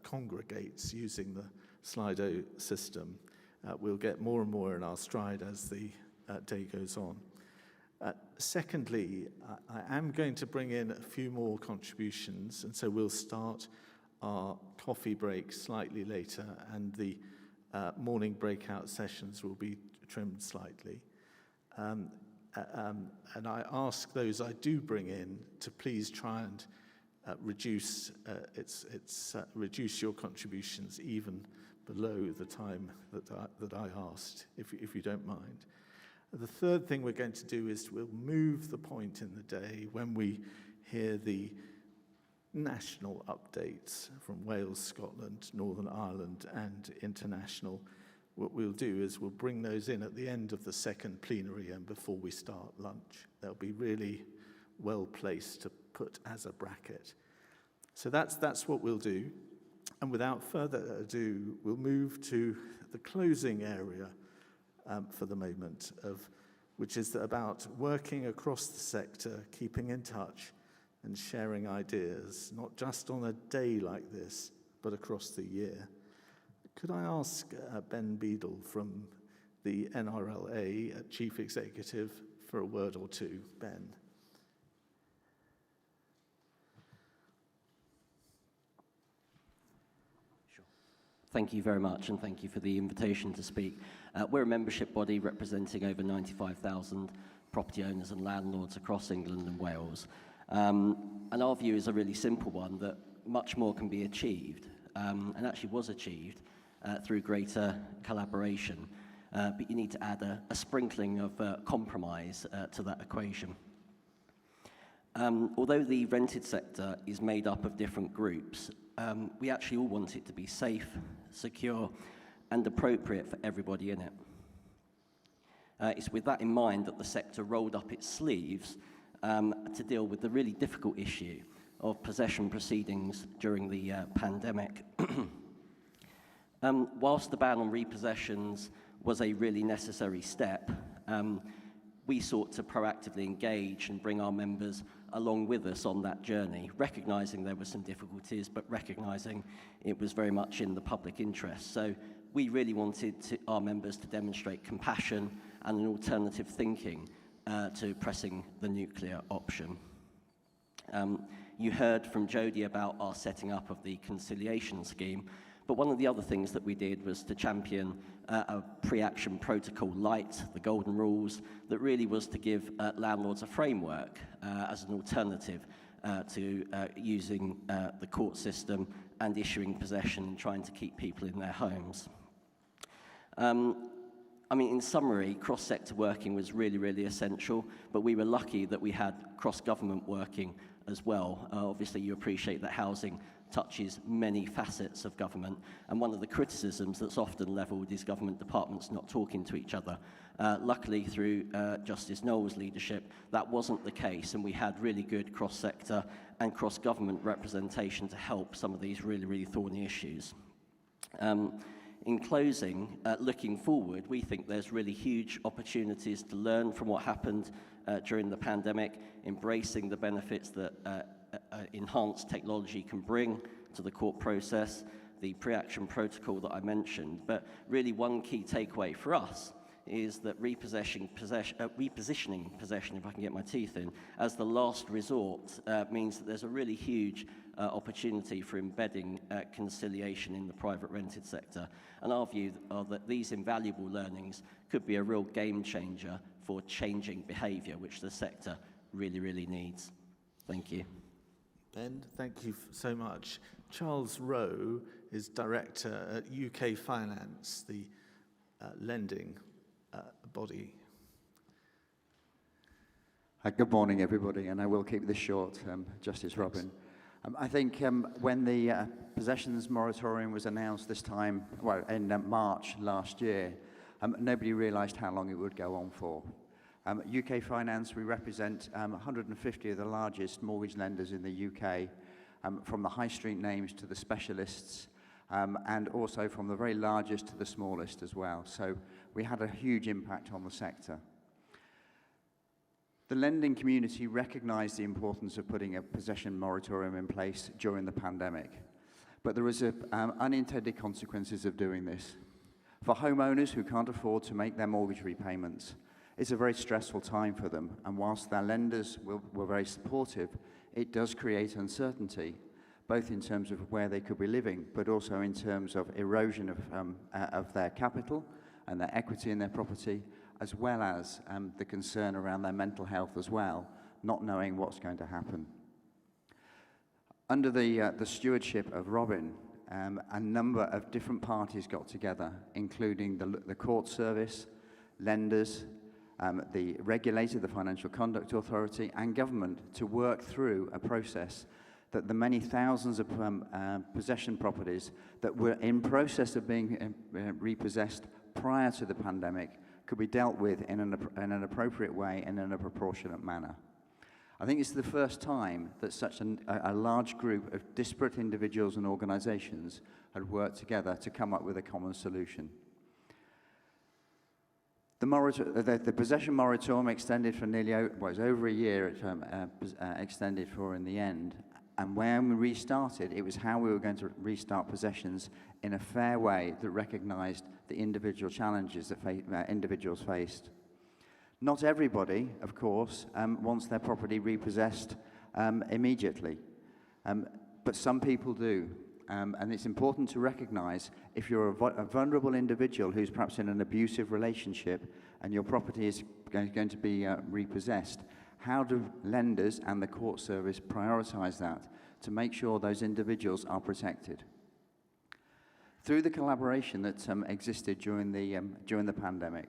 congregates using the Slido system. We'll get more and more in our stride as the day goes on. Secondly, I am going to bring in a few more contributions, and so we'll start our coffee break slightly later, and the morning breakout sessions will be trimmed slightly. And I ask those I do bring in to please try and reduce your contributions even below the time that I asked, if you don't mind. The third thing we're going to do is we'll move the point in the day when we hear the national updates from Wales, Scotland, Northern Ireland, and international. What we'll do is we'll bring those in at the end of the second plenary and before we start lunch. They'll be really well placed to put as a bracket. So that's what we'll do. And without further ado, we'll move to the closing area for the moment, which is about working across the sector, keeping in touch and sharing ideas, not just on a day like this, but across the year. Could I ask Ben Beadle from the NRLA, Chief Executive, for a word or two? Ben. Thank you very much, and thank you for the invitation to speak. We're a membership body representing over 95,000 property owners and landlords across England and Wales. And our view is a really simple one, that much more can be achieved, and actually was achieved through greater collaboration. But you need to add a sprinkling of compromise to that equation. Although the rented sector is made up of different groups, we actually all want it to be safe, secure, and appropriate for everybody in it. It's with that in mind that the sector rolled up its sleeves to deal with the really difficult issue of possession proceedings during the pandemic. Whilst the ban on repossessions was a really necessary step, we sought to proactively engage and bring our members along with us on that journey, recognising there were some difficulties, but recognising it was very much in the public interest. So we really wanted our members to demonstrate compassion and an alternative thinking to pressing the nuclear option. You heard from Jodie about our setting up of the conciliation scheme, but one of the other things that we did was to champion a pre-action protocol light, the golden rules, that really was to give landlords a framework as an alternative to using the court system and issuing possession and trying to keep people in their homes. I mean, in summary, cross-sector working was really, really essential, but we were lucky that we had cross-government working as well. Obviously, you appreciate that housing touches many facets of government, and one of the criticisms that's often levelled is government departments not talking to each other. Luckily, through Justice Noel's leadership, that wasn't the case, and we had really good cross-sector and cross-government representation to help some of these really, really thorny issues. In closing, looking forward, we think there's really huge opportunities to learn from what happened during the pandemic, embracing the benefits that enhanced technology can bring to the court process, the pre-action protocol that I mentioned. But really one key takeaway for us is that repositioning possession, if I can get my teeth in, as the last resort means that there's a really huge opportunity for embedding conciliation in the private rented sector. And our view are that these invaluable learnings could be a real game changer for changing behaviour, which the sector really, really needs. Thank you. Ben, thank you so much. Charles Rowe is Director at UK Finance, the lending body. Good morning, everybody, and I will keep this short, Justice Robin. I think when the possessions moratorium was announced this time, well, in March last year, nobody realised how long it would go on for. UK Finance, we represent 150 of the largest mortgage lenders in the UK, from the high street names to the specialists, and also from the very largest to the smallest as well. So we had a huge impact on the sector. The lending community recognised the importance of putting a possession moratorium in place during the pandemic, but there was unintended consequences of doing this. For homeowners who can't afford to make their mortgage repayments, it's a very stressful time for them, and whilst their lenders were very supportive, it does create uncertainty, both in terms of where they could be living, but also in terms of erosion of their capital and their equity in their property, as well as the concern around their mental health as well, not knowing what's going to happen. Under the stewardship of Robin, a number of different parties got together, including the court service, lenders, the regulator, the Financial Conduct Authority, and government to work through a process that the many thousands of possession properties that were in process of being repossessed prior to the pandemic could be dealt with in an appropriate way and in a proportionate manner. I think it's the first time that such a large group of disparate individuals and organisations had worked together to come up with a common solution. The possession moratorium extended for nearly, well, it was over a year extended for in the end. And when we restarted, it was how we were going to restart possessions in a fair way that recognised the individual challenges that individuals faced. Not everybody, of course, wants their property repossessed immediately, but some people do. And it's important to recognise if you're a vulnerable individual who's perhaps in an abusive relationship and your property is going to be repossessed, how do lenders and the court service prioritise that to make sure those individuals are protected? Through the collaboration that existed during the pandemic,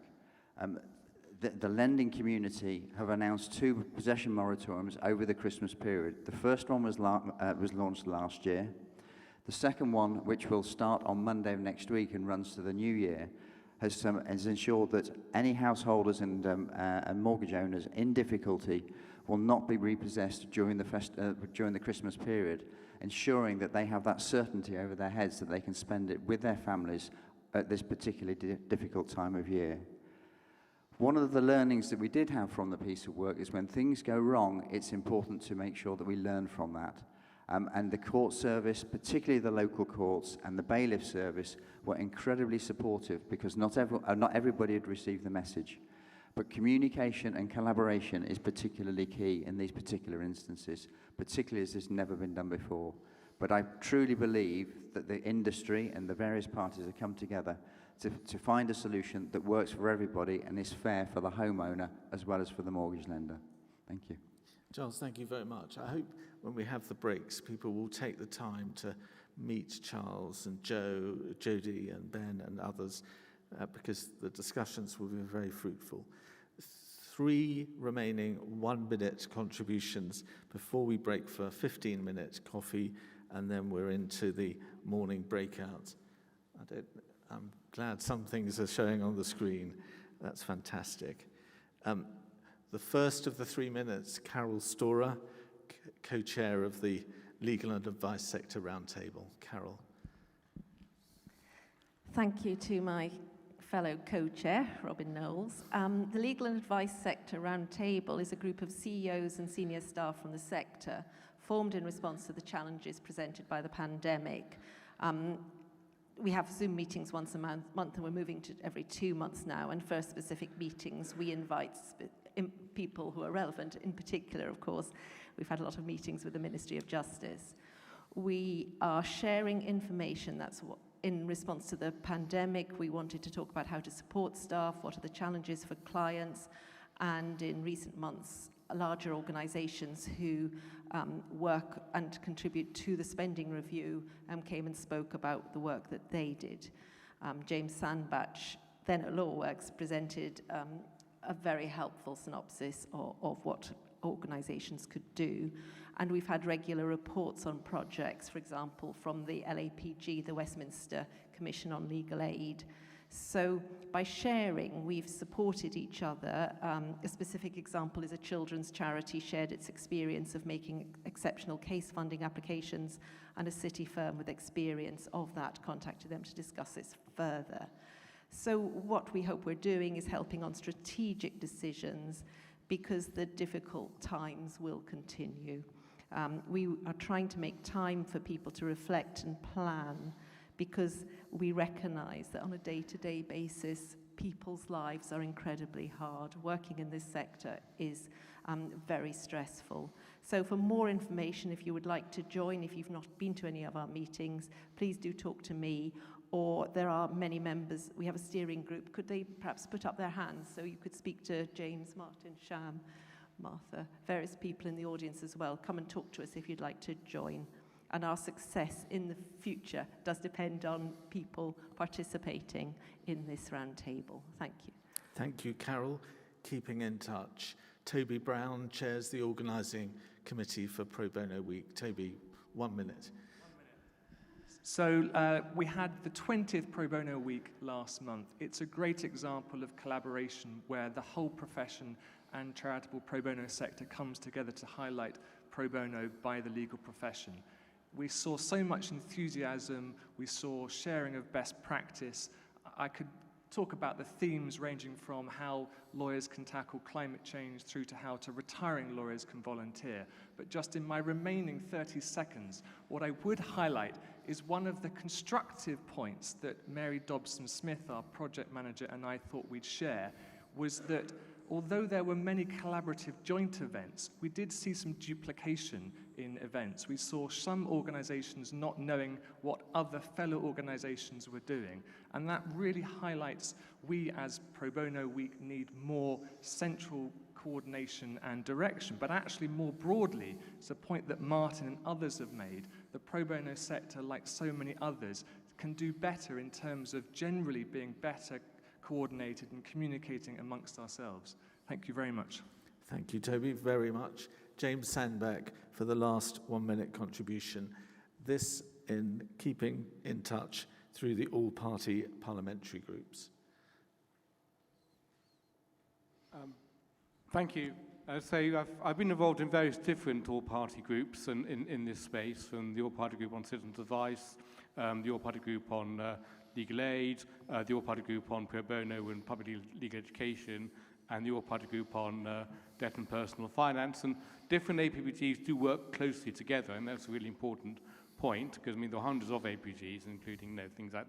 the lending community have announced 2 possession moratoriums over the Christmas period. The first one was launched last year. The second one, which will start on Monday of next week and runs to the new year, has ensured that any householders and mortgage owners in difficulty will not be repossessed during the Christmas period, ensuring that they have that certainty over their heads that they can spend it with their families at this particularly difficult time of year. One of the learnings that we did have from the piece of work is when things go wrong, it's important to make sure that we learn from that. And the court service, particularly the local courts and the bailiff service, were incredibly supportive because not everybody had received the message. But communication and collaboration is particularly key in these particular instances, particularly as it's never been done before. But I truly believe that the industry and the various parties have come together to find a solution that works for everybody and is fair for the homeowner as well as for the mortgage lender. Thank you. Giles, thank you very much. I hope when we have the breaks, people will take the time to meet Charles and Jody and Ben and others, because the discussions will be very fruitful. 3 remaining 1-minute contributions before we break for a 15-minute coffee, and then we're into the morning breakout. I'm glad some things are showing on the screen. That's fantastic. The first of the 3 minutes, Carol Storer, co-chair of the Legal and Advice Sector Roundtable. Carol. Thank you to my fellow co-chair, Robin Knowles. The Legal and Advice Sector Roundtable is a group of CEOs and senior staff from the sector formed in response to the challenges presented by the pandemic. We have Zoom meetings once a month, and we're moving to every 2 months now. And for specific meetings, we invite people who are relevant. In particular, of course, we've had a lot of meetings with the Ministry of Justice. We are sharing information. That's what, in response to the pandemic, we wanted to talk about how to support staff, what are the challenges for clients, and in recent months, larger organisations who work and contribute to the spending review came and spoke about the work that they did. James Sandbach, then at LawWorks, presented a very helpful synopsis of what organisations could do. And we've had regular reports on projects, for example, from the LAPG, the Westminster Commission on Legal Aid. So by sharing, we've supported each other. A specific example is a children's charity shared its experience of making exceptional case funding applications, and a city firm with experience of that contacted them to discuss this further. So what we hope we're doing is helping on strategic decisions, because the difficult times will continue. We are trying to make time for people to reflect and plan, because we recognize that on a day-to-day basis, people's lives are incredibly hard. Working in this sector is very stressful. So for more information, if you would like to join, if you've not been to any of our meetings, please do talk to me. Or there are many members, we have a steering group. Could they perhaps put up their hands so you could speak to James, Martin, Sham, Martha, various people in the audience as well. Come and talk to us if you'd like to join. And our success in the future does depend on people participating in this roundtable. Thank you. Thank you, Carol. Keeping in touch. Toby Brown chairs the organising committee for Pro Bono Week. Toby, 1 minute. So we had the 20th Pro Bono Week last month. It's a great example of collaboration where the whole profession and charitable pro bono sector comes together to highlight pro bono by the legal profession. We saw so much enthusiasm, we saw sharing of best practice. I could talk about the themes ranging from how lawyers can tackle climate change through to how retiring lawyers can volunteer. But just in my remaining 30 seconds, what I would highlight is one of the constructive points that Mary Dobson-Smith, our project manager, and I thought we'd share, was that although there were many collaborative joint events, we did see some duplication in events. We saw some organizations not knowing what other fellow organizations were doing. And that really highlights we as Pro Bono Week need more central coordination and direction. But actually more broadly, it's a point that Martin and others have made, the pro bono sector, like so many others, can do better in terms of generally being better coordinated and communicating amongst ourselves. Thank you very much. Thank you, Toby, very much. James Sandbach for the last 1 minute contribution. This in keeping in touch through the all-party parliamentary groups. Thank you. I've been involved in various different all-party groups in this space, from the all-party group on citizens' advice, the all-party group on legal aid, the all-party group on pro bono and public legal education, and the all-party group on debt and personal finance. And different APPGs do work closely together, and that's a really important point, because I mean there are hundreds of APPGs, including things like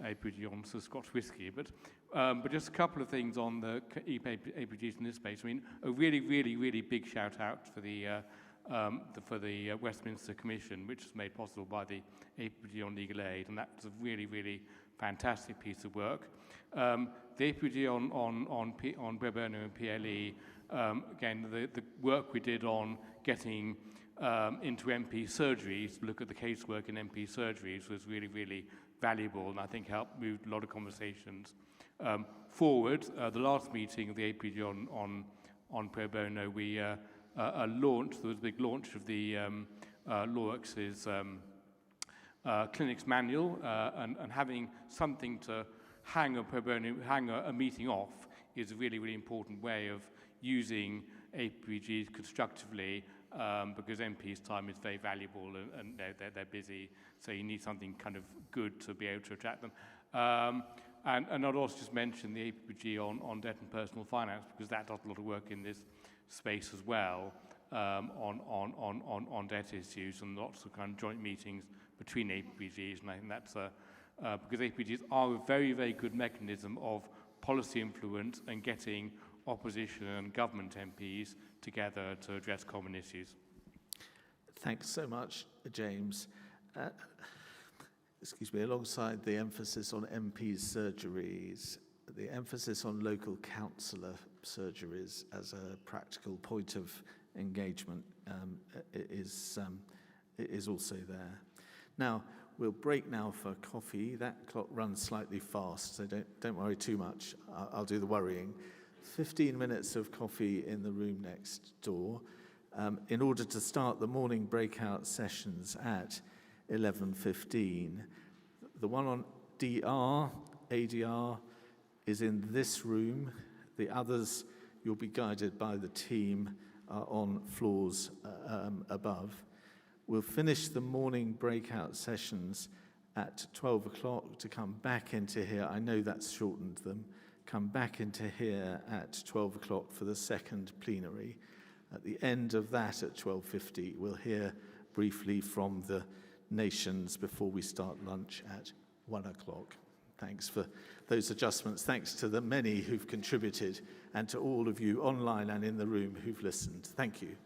APPG on Scotch whisky, but just a couple of things on the APPGs in this space. I mean, a really big shout out for the Westminster Commission, which was made possible by the APPG on legal aid, and that was a really fantastic piece of work. The APPG on pro bono and PLE, again, the work we did on getting into MP surgeries, to look at the casework in MP surgeries, was really valuable, and I think helped move a lot of conversations forward. The last meeting of the APG on pro bono, we launched, there was a big launch of the LawWorks' clinics manual, and having something to hang a meeting off is a really important way of using APGs constructively, because MP's time is very valuable, and they're busy, so you need something kind of good to be able to attract them. And I'd also just mention the APPG on debt and personal finance, because that does a lot of work in this space as well, on debt issues, and lots of kind of joint meetings between APPGs, and I think that's because APPGs are a very good mechanism of policy influence and getting opposition and government MPs together to address common issues. Thanks so much, James. Excuse me, alongside the emphasis on MP surgeries, the emphasis on local councillor surgeries as a practical point of engagement is also there. Now, we'll break now for coffee. That clock runs slightly fast, so don't worry too much. I'll do the worrying. 15 minutes of coffee in the room next door, in order to start the morning breakout sessions at 11:15. The one on ADR is in this room. The others, you'll be guided by the team on floors above. We'll finish the morning breakout sessions at 12 o'clock to come back into here. I know that's shortened them. Come back into here at 12 o'clock for the second plenary. At the end of that at 12:50, we'll hear briefly from the nations before we start lunch at 1 o'clock. Thanks for those adjustments. Thanks to the many who've contributed, and to all of you online and in the room who've listened. Thank you.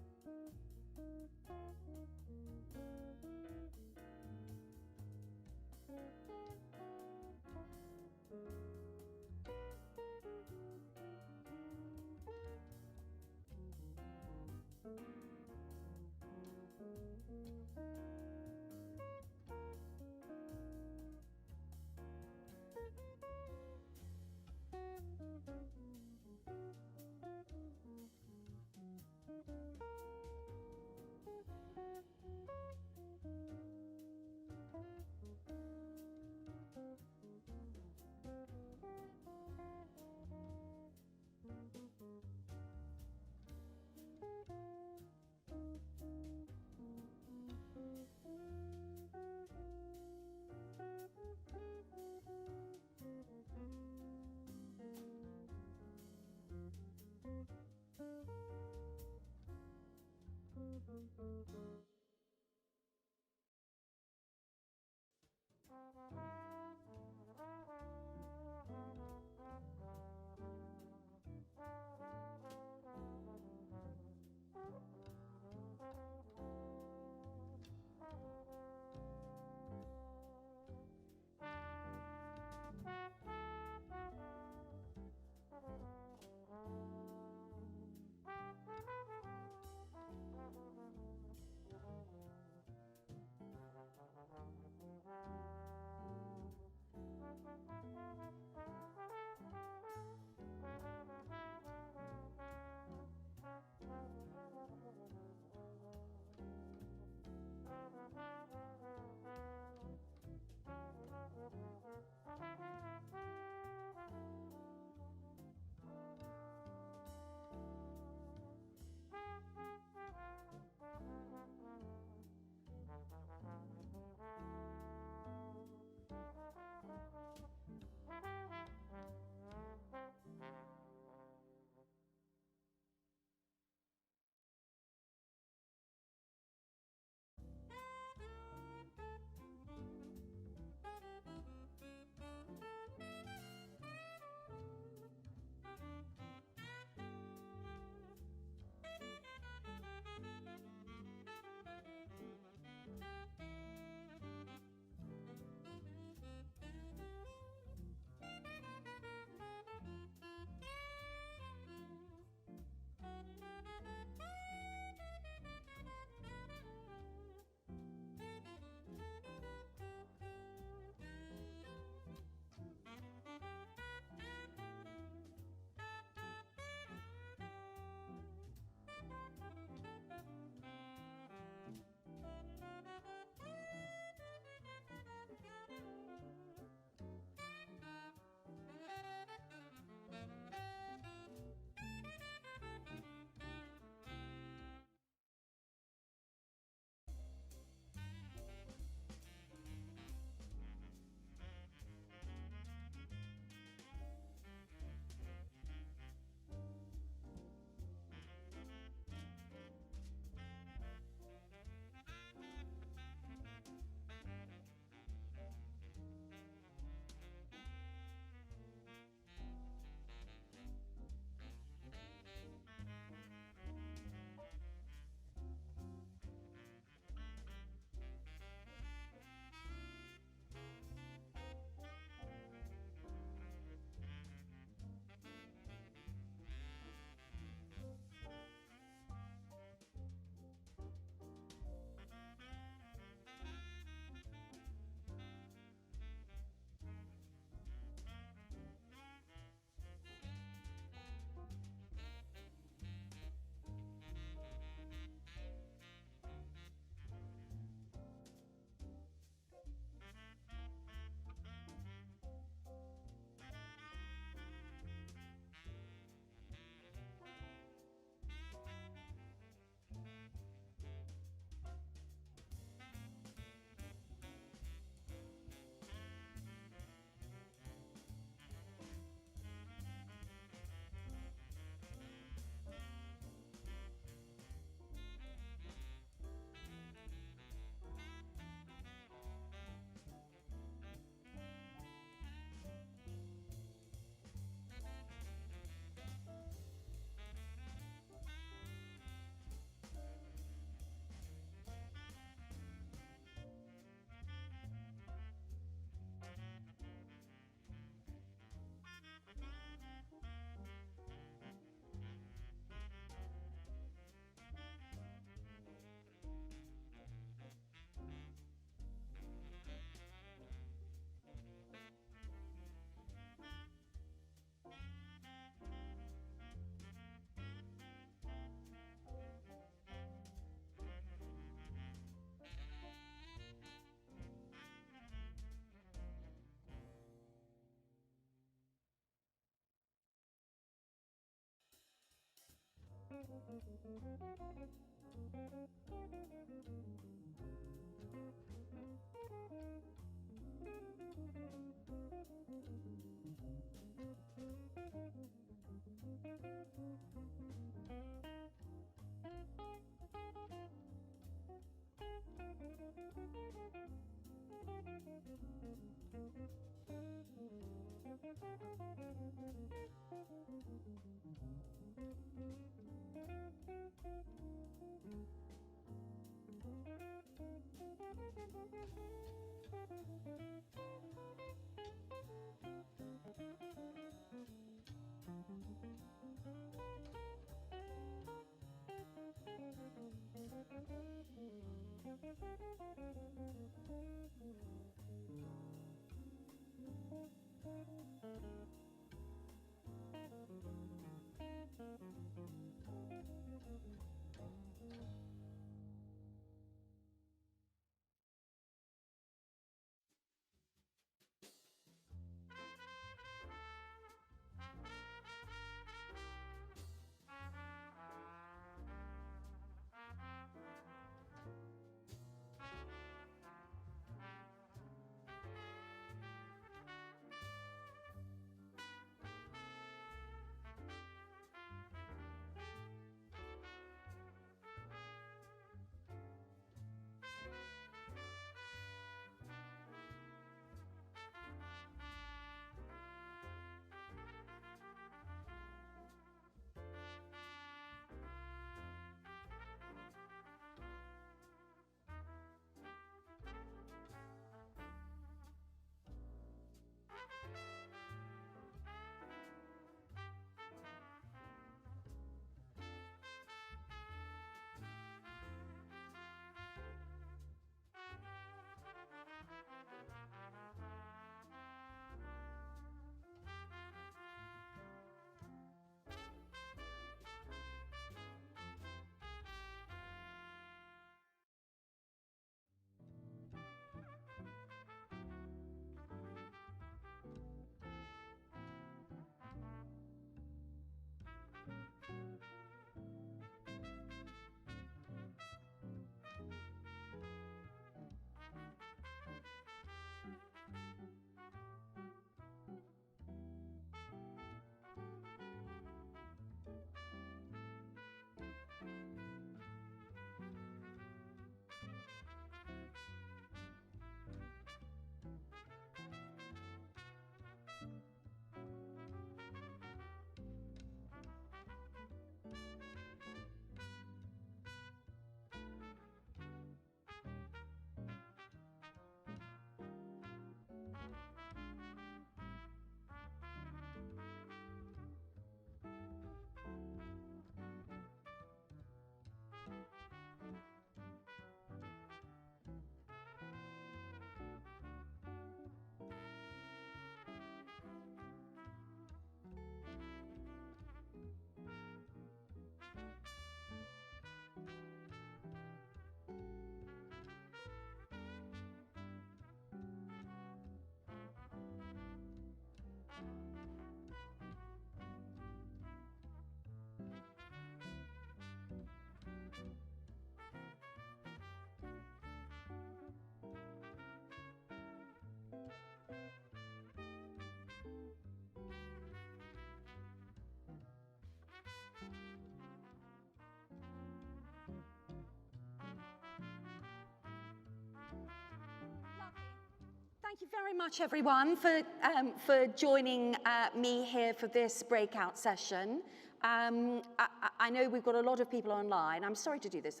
Thank you very much, everyone, for joining me here for this breakout session. I know we've got a lot of people online. I'm sorry to do this.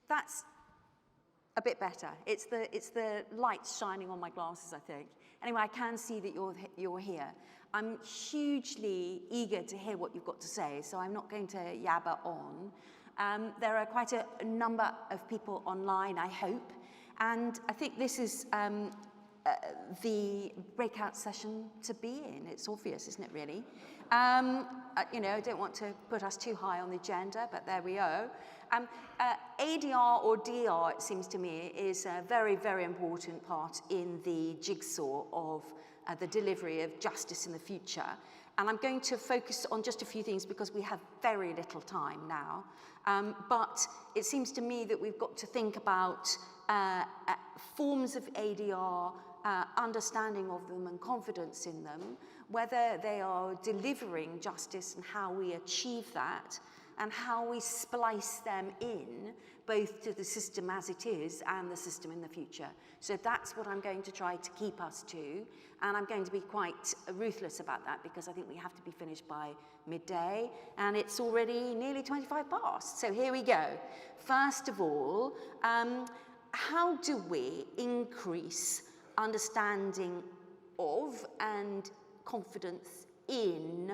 That's a bit better. It's the light shining on my glasses, I think. Anyway, I can see that you're here. I'm hugely eager to hear what you've got to say, so I'm not going to yabber on. There are quite a number of people online, I hope. And I think this is the breakout session to be in. It's obvious, isn't it, really? You know, I don't want to put us too high on the agenda, but there we go. ADR or DR, it seems to me, is a very, very important part in the jigsaw of the delivery of justice in the future. And I'm going to focus on just a few things because we have very little time now. But it seems to me that we've got to think about forms of ADR, understanding of them and confidence in them, whether they are delivering justice and how we achieve that, and how we splice them in, both to the system as it is and the system in the future. So that's what I'm going to try to keep us to, and I'm going to be quite ruthless about that because I think we have to be finished by midday, and it's already nearly 25 past. So here we go. First of all, how do we increase understanding of and confidence in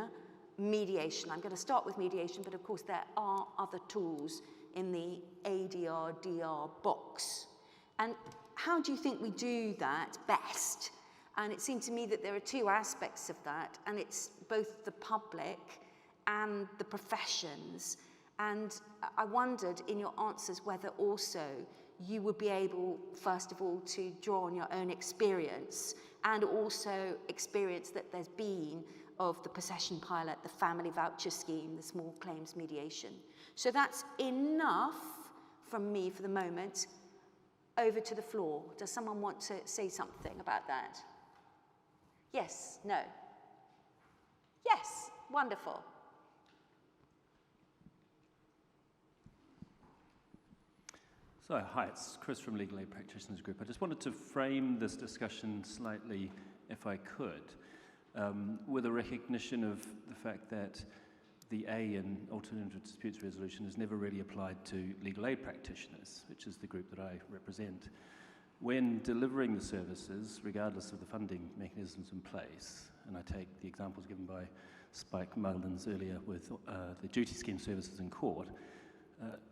mediation? I'm going to start with mediation, but of course there are other tools in the ADR-DR box. And how do you think we do that best? And it seemed to me that there are two aspects of that, and it's both the public and the professions. And I wondered in your answers whether also you would be able, first of all, to draw on your own experience and also experience that there's been of the possession pilot, the family voucher scheme, the small claims mediation. So that's enough from me for the moment. Over to the floor. Does someone want to say something about that? Yes? No? Yes? Wonderful. So, hi, it's Chris from Legal Aid Practitioners Group. I just wanted to frame this discussion slightly, if I could, with a recognition of the fact that the A in Alternative Disputes Resolution is never really applied to legal aid practitioners, which is the group that I represent. When delivering the services, regardless of the funding mechanisms in place, and I take the examples given by Spike Mullins earlier with the duty scheme services in court,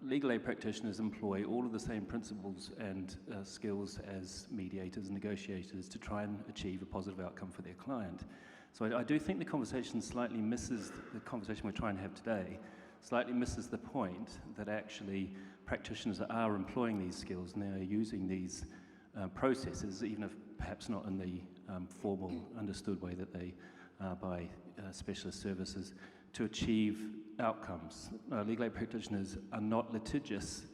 legal aid practitioners employ all of the same principles and skills as mediators and negotiators to try and achieve a positive outcome for their client. So I do think the conversation slightly misses, the conversation we're trying to have today, slightly misses the point that actually practitioners are employing these skills and they are using these processes, even if perhaps not in the formal understood way that they are by specialist services, to achieve outcomes. Legal aid practitioners are not litigious,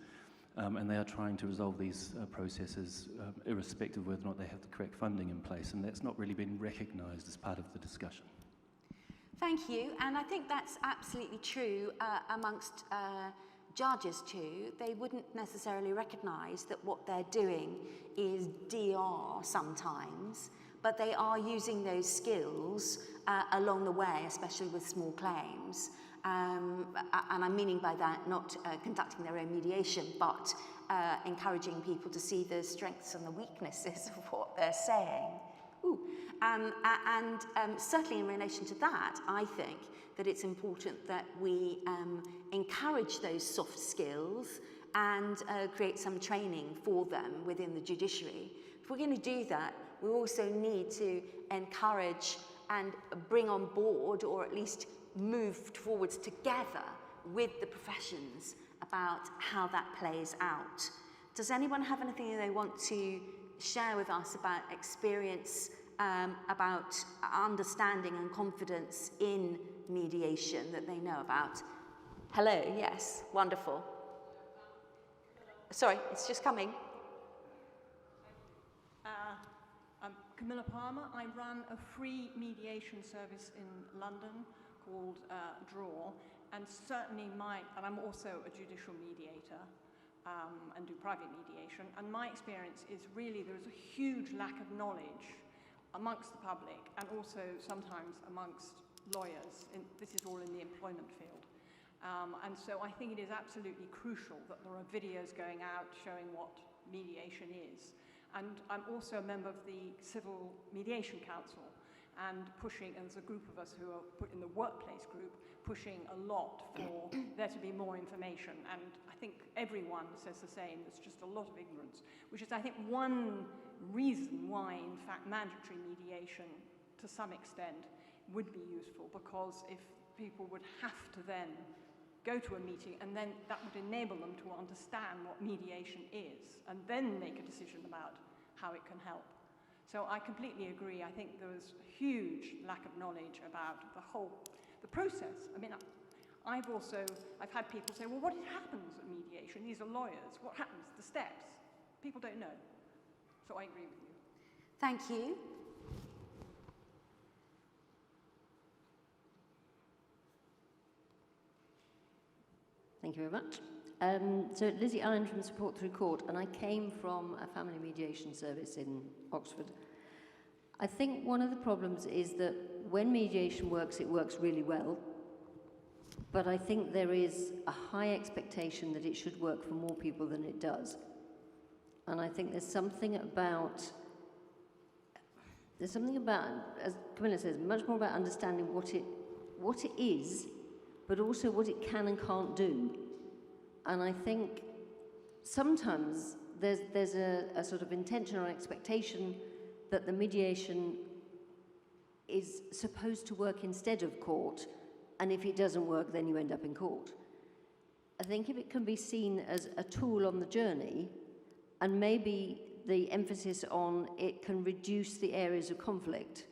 and they are trying to resolve these processes irrespective of whether or not they have the correct funding in place, and that's not really been recognised as part of the discussion. Thank you, and I think that's absolutely true amongst judges too. They wouldn't necessarily recognise that what they're doing is DR sometimes, but they are using those skills along the way, especially with small claims. And I'm meaning by that not conducting their own mediation, but encouraging people to see the strengths and the weaknesses of what they're saying. Certainly in relation to that, I think that it's important that we encourage those soft skills and create some training for them within the judiciary. If we're going to do that, we also need to encourage and bring on board, or at least move forwards together with the professions about how that plays out. Does anyone have anything they want to share with us about experience, about understanding and confidence in mediation that they know about? Hello, yes, wonderful. Sorry, it's just coming. I'm Camilla Palmer. I run a free mediation service in London called Draw, and certainly and I'm also a judicial mediator and do private mediation, and my experience is really there is a huge lack of knowledge amongst the public and also sometimes amongst lawyers. This is all in the employment field. And so I think it is absolutely crucial that there are videos going out showing what mediation is. And I'm also a member of the Civil Mediation Council, and pushing, and there's a group of us who are put in the workplace group, pushing a lot for there to be more information. And I think everyone says the same, there's just a lot of ignorance, which is, I think, one reason why, in fact, mandatory mediation, to some extent, would be useful, because if people would have to then go to a meeting, and then that would enable them to understand what mediation is, and then make a decision about how it can help. So I completely agree. I think there was a huge lack of knowledge about the process. I mean, I've had people say, well, what happens at mediation? These are lawyers. What happens? The steps. People don't know. So I agree with you. Thank you. Thank you very much. So Lizzie Allen from Support Through Court, and I came from a family mediation service in Oxford. I think one of the problems is that when mediation works, it works really well. But I think there is a high expectation that it should work for more people than it does. And I think there's something about, as Camilla says, much more about understanding what it is, but also what it can and can't do. And I think sometimes there's a sort of intention or expectation that the mediation is supposed to work instead of court, and if it doesn't work, then you end up in court. I think if it can be seen as a tool on the journey, and maybe the emphasis on it can reduce the areas of conflict,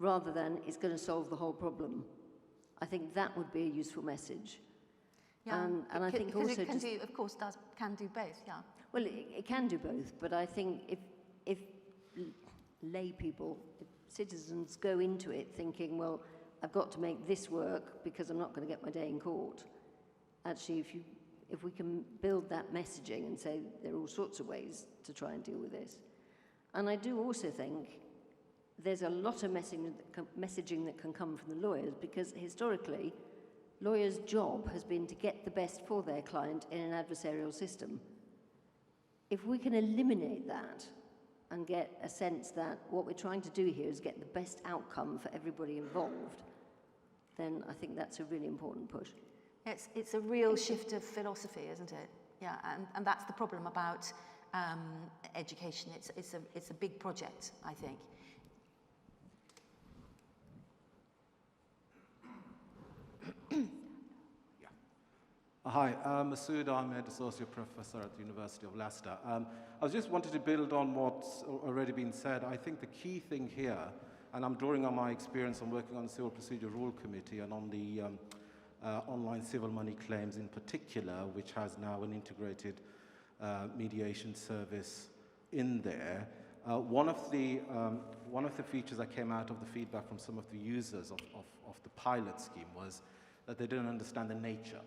rather than it's going to solve the whole problem, I think that would be a useful message. Yeah, and I think also it can do, of course, can do both, yeah. Well, it can do both, but I think if lay people, if citizens go into it thinking, well, I've got to make this work because I'm not going to get my day in court. Actually, if we can build that messaging and say there are all sorts of ways to try and deal with this. And I do also think there's a lot of messaging that can come from the lawyers, because historically, lawyers' job has been to get the best for their client in an adversarial system. If we can eliminate that and get a sense that what we're trying to do here is get the best outcome for everybody involved, then I think that's a really important push. It's a real shift of philosophy, isn't it? Yeah, and that's the problem about education. It's a big project, I think. Hi, I'm Masood Ahmed, Associate Professor at the University of Leicester. I just wanted to build on what's already been said. I think the key thing here, and I'm drawing on my experience on working on the Civil Procedure Rule Committee and on the online civil money claims in particular, which has now an integrated mediation service in there. One of the features that came out of the feedback from some of the users of the pilot scheme was that they didn't understand the nature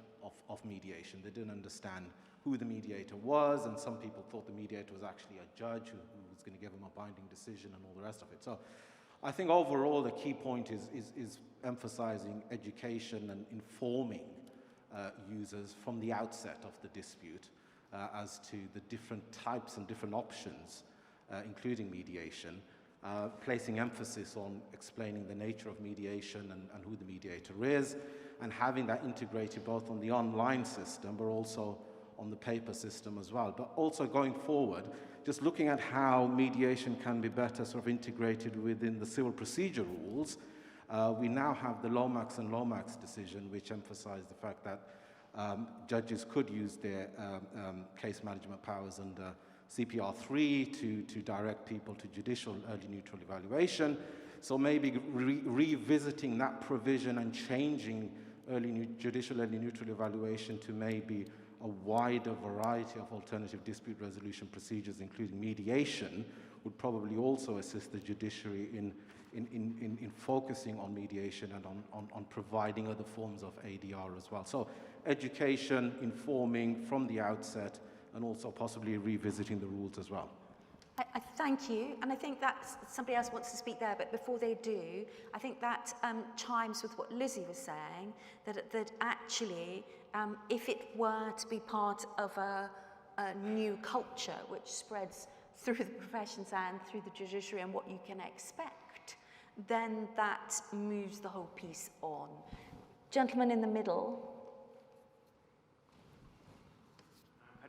of mediation. They didn't understand who the mediator was, and some people thought the mediator was actually a judge who was going to give them a binding decision and all the rest of it. So I think overall the key point is emphasizing education and informing users from the outset of the dispute as to the different types and different options, including mediation, placing emphasis on explaining the nature of mediation and who the mediator is, and having that integrated both on the online system but also on the paper system as well. But also going forward, just looking at how mediation can be better sort of integrated within the civil procedure rules. We now have the Lomax and Lomax decision, which emphasize the fact that judges could use their case management powers under CPR 3 to direct people to judicial early neutral evaluation. So maybe revisiting that provision and changing judicial early neutral evaluation to maybe a wider variety of alternative dispute resolution procedures, including mediation, would probably also assist the judiciary in focusing on mediation and on providing other forms of ADR as well. So education, informing from the outset, and also possibly revisiting the rules as well. I thank you, and I think that somebody else wants to speak there, but before they do, I think that chimes with what Lizzie was saying, that actually, if it were to be part of a new culture which spreads through the professions and through the judiciary and what you can expect, then that moves the whole piece on. Gentleman in the middle.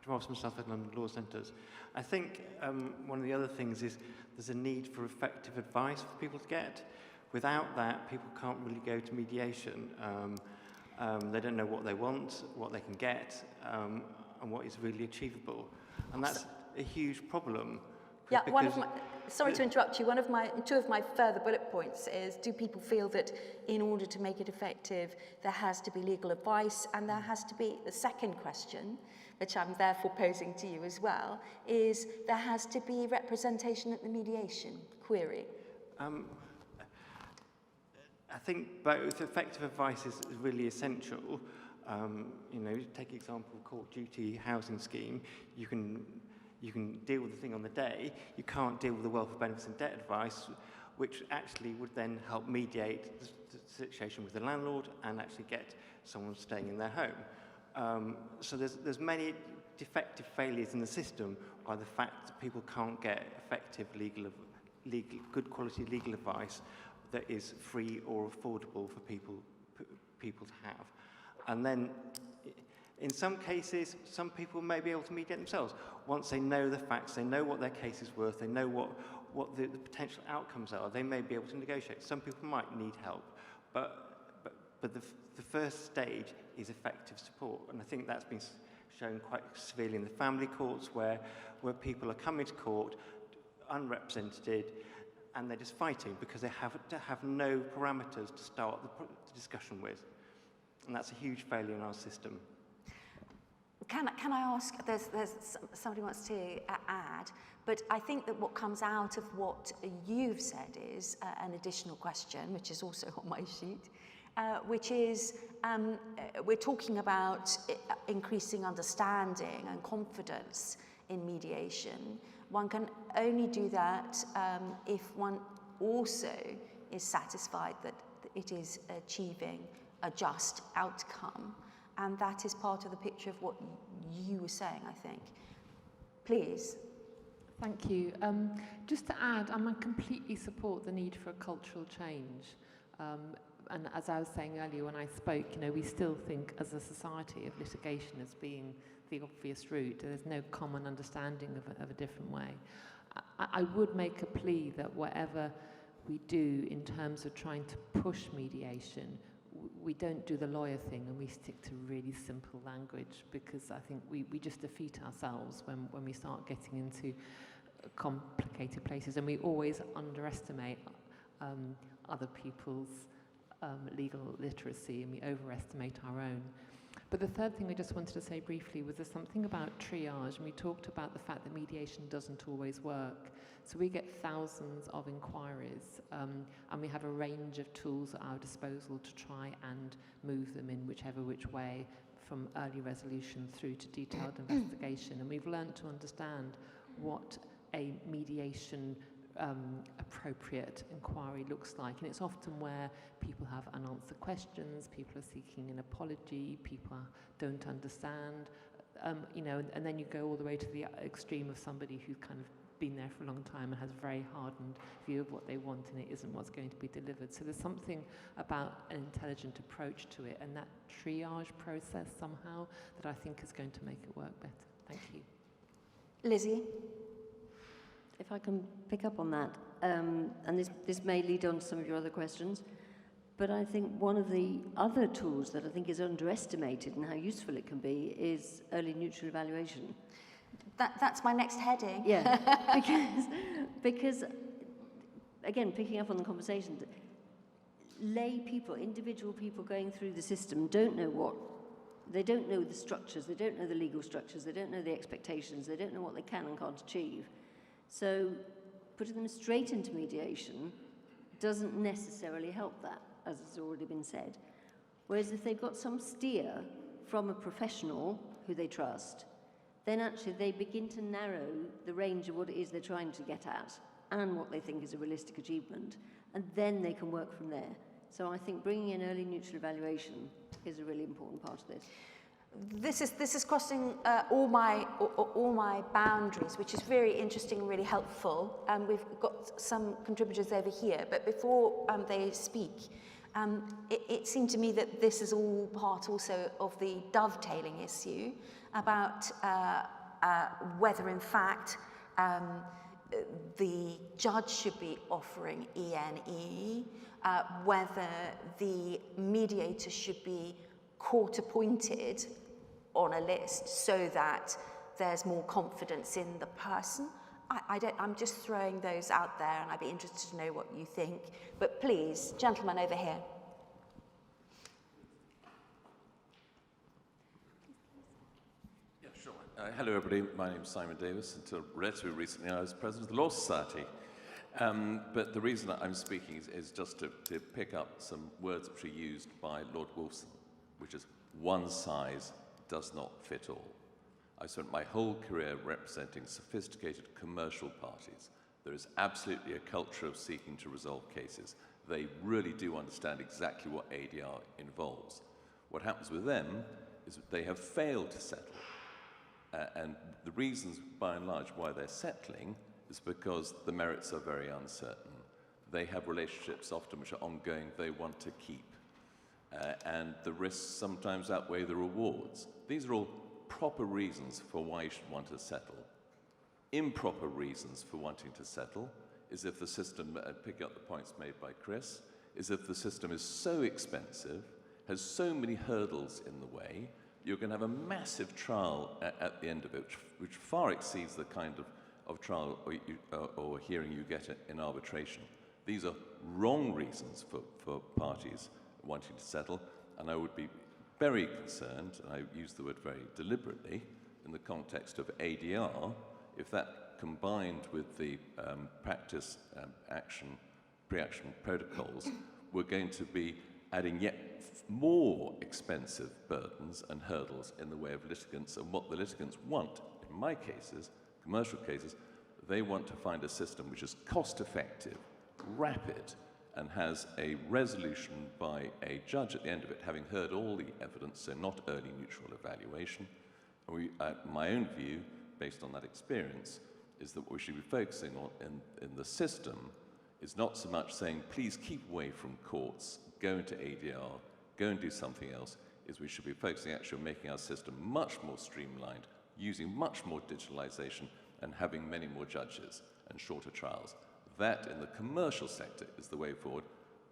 Ross from South London Law Centres. I think one of the other things is there's a need for effective advice for people to get. Without that, people can't really go to mediation. They don't know what they want, what they can get, and what is really achievable. And that's a huge problem. Yeah, sorry to interrupt you. Two of my further bullet points is, do people feel that in order to make it effective, there has to be legal advice, and there has to be, the second question, which I'm therefore posing to you as well, is there has to be representation at the mediation query. I think both effective advice is really essential. Take example of court duty housing scheme. You can deal with the thing on the day. You can't deal with the welfare benefits and debt advice, which actually would then help mediate the situation with the landlord and actually get someone staying in their home. So there's many defective failures in the system by the fact that people can't get effective good quality legal advice that is free or affordable for people to have. And then in some cases, some people may be able to mediate themselves. Once they know the facts, they know what their case is worth, they know what the potential outcomes are, they may be able to negotiate. Some people might need help, but the first stage is effective support. And I think that's been shown quite severely in the family courts, where people are coming to court unrepresented, and they're just fighting because they have no parameters to start the discussion with. And that's a huge failure in our system. Can I ask, there's somebody wants to add, but I think that what comes out of what you've said is an additional question, which is also on my sheet, which is we're talking about increasing understanding and confidence in mediation. One can only do that if one also is satisfied that it is achieving a just outcome. And that is part of the picture of what you were saying, I think. Please. Thank you. Just to add, I completely support the need for a cultural change. And as I was saying earlier when I spoke, we still think as a society of litigation as being the obvious route. There's no common understanding of a different way. I would make a plea that whatever we do in terms of trying to push mediation, we don't do the lawyer thing and we stick to really simple language, because I think we just defeat ourselves when we start getting into complicated places, and we always underestimate other people's legal literacy, and we overestimate our own. But the third thing I just wanted to say briefly was there's something about triage, and we talked about the fact that mediation doesn't always work. So we get thousands of inquiries, and we have a range of tools at our disposal to try and move them in which way, from early resolution through to detailed investigation. And we've learned to understand what a mediation appropriate inquiry looks like, and it's often where people have unanswered questions, people are seeking an apology, people don't understand, and then you go all the way to the extreme of somebody who's kind of been there for a long time and has a very hardened view of what they want, and it isn't what's going to be delivered. So there's something about an intelligent approach to it, and that triage process somehow that I think is going to make it work better. Thank you. Lizzie? If I can pick up on that, and this may lead on to some of your other questions, but I think one of the other tools that I think is underestimated and how useful it can be is early neutral evaluation. That's my next heading. Yeah, because again, picking up on the conversation, lay people, individual people going through the system don't know the structures, they don't know the legal structures, they don't know the expectations, they don't know what they can and can't achieve. So putting them straight into mediation doesn't necessarily help that, as has already been said. Whereas if they've got some steer from a professional who they trust, then actually they begin to narrow the range of what it is they're trying to get at and what they think is a realistic achievement, and then they can work from there. So I think bringing in early neutral evaluation is a really important part of this. This is crossing all my boundaries, which is very interesting and really helpful. We've got some contributors over here, but before they speak, it seemed to me that this is all part also of the dovetailing issue about whether in fact the judge should be offering ENE, whether the mediator should be court appointed on a list so that there's more confidence in the person I'm just throwing those out there, and I'd be interested to know what you think. But please, gentlemen over here. Yeah, sure. Hello, everybody. My name's Simon Davis. Until relatively recently, I was president of the Law Society. But the reason I'm speaking is just to pick up some words which are used by Lord Wolfson, which is one size does not fit all. I spent my whole career representing sophisticated commercial parties. There is absolutely a culture of seeking to resolve cases. They really do understand exactly what ADR involves. What happens with them is that they have failed to settle. And the reasons, by and large, why they're settling is because the merits are very uncertain. They have relationships often which are ongoing they want to keep. And the risks sometimes outweigh the rewards. These are all proper reasons for why you should want to settle. Improper reasons for wanting to settle is if the system, picking up the points made by Chris, is if the system is so expensive, has so many hurdles in the way, you're going to have a massive trial at the end of it, which far exceeds the kind of trial or hearing you get in arbitration. These are wrong reasons for parties wanting to settle, and I would be very concerned, and I use the word very deliberately, in the context of ADR, if that combined with the practice pre-action protocols, we're going to be adding yet more expensive burdens and hurdles in the way of litigants. And what the litigants want, in my cases, commercial cases, they want to find a system which is cost-effective, rapid, and has a resolution by a judge at the end of it, having heard all the evidence, so not early neutral evaluation. My own view, based on that experience, is that what we should be focusing on in the system is not so much saying, please keep away from courts, go into ADR, go and do something else, is we should be focusing actually on making our system much more streamlined, using much more digitalization, and having many more judges and shorter trials. That, in the commercial sector, is the way forward,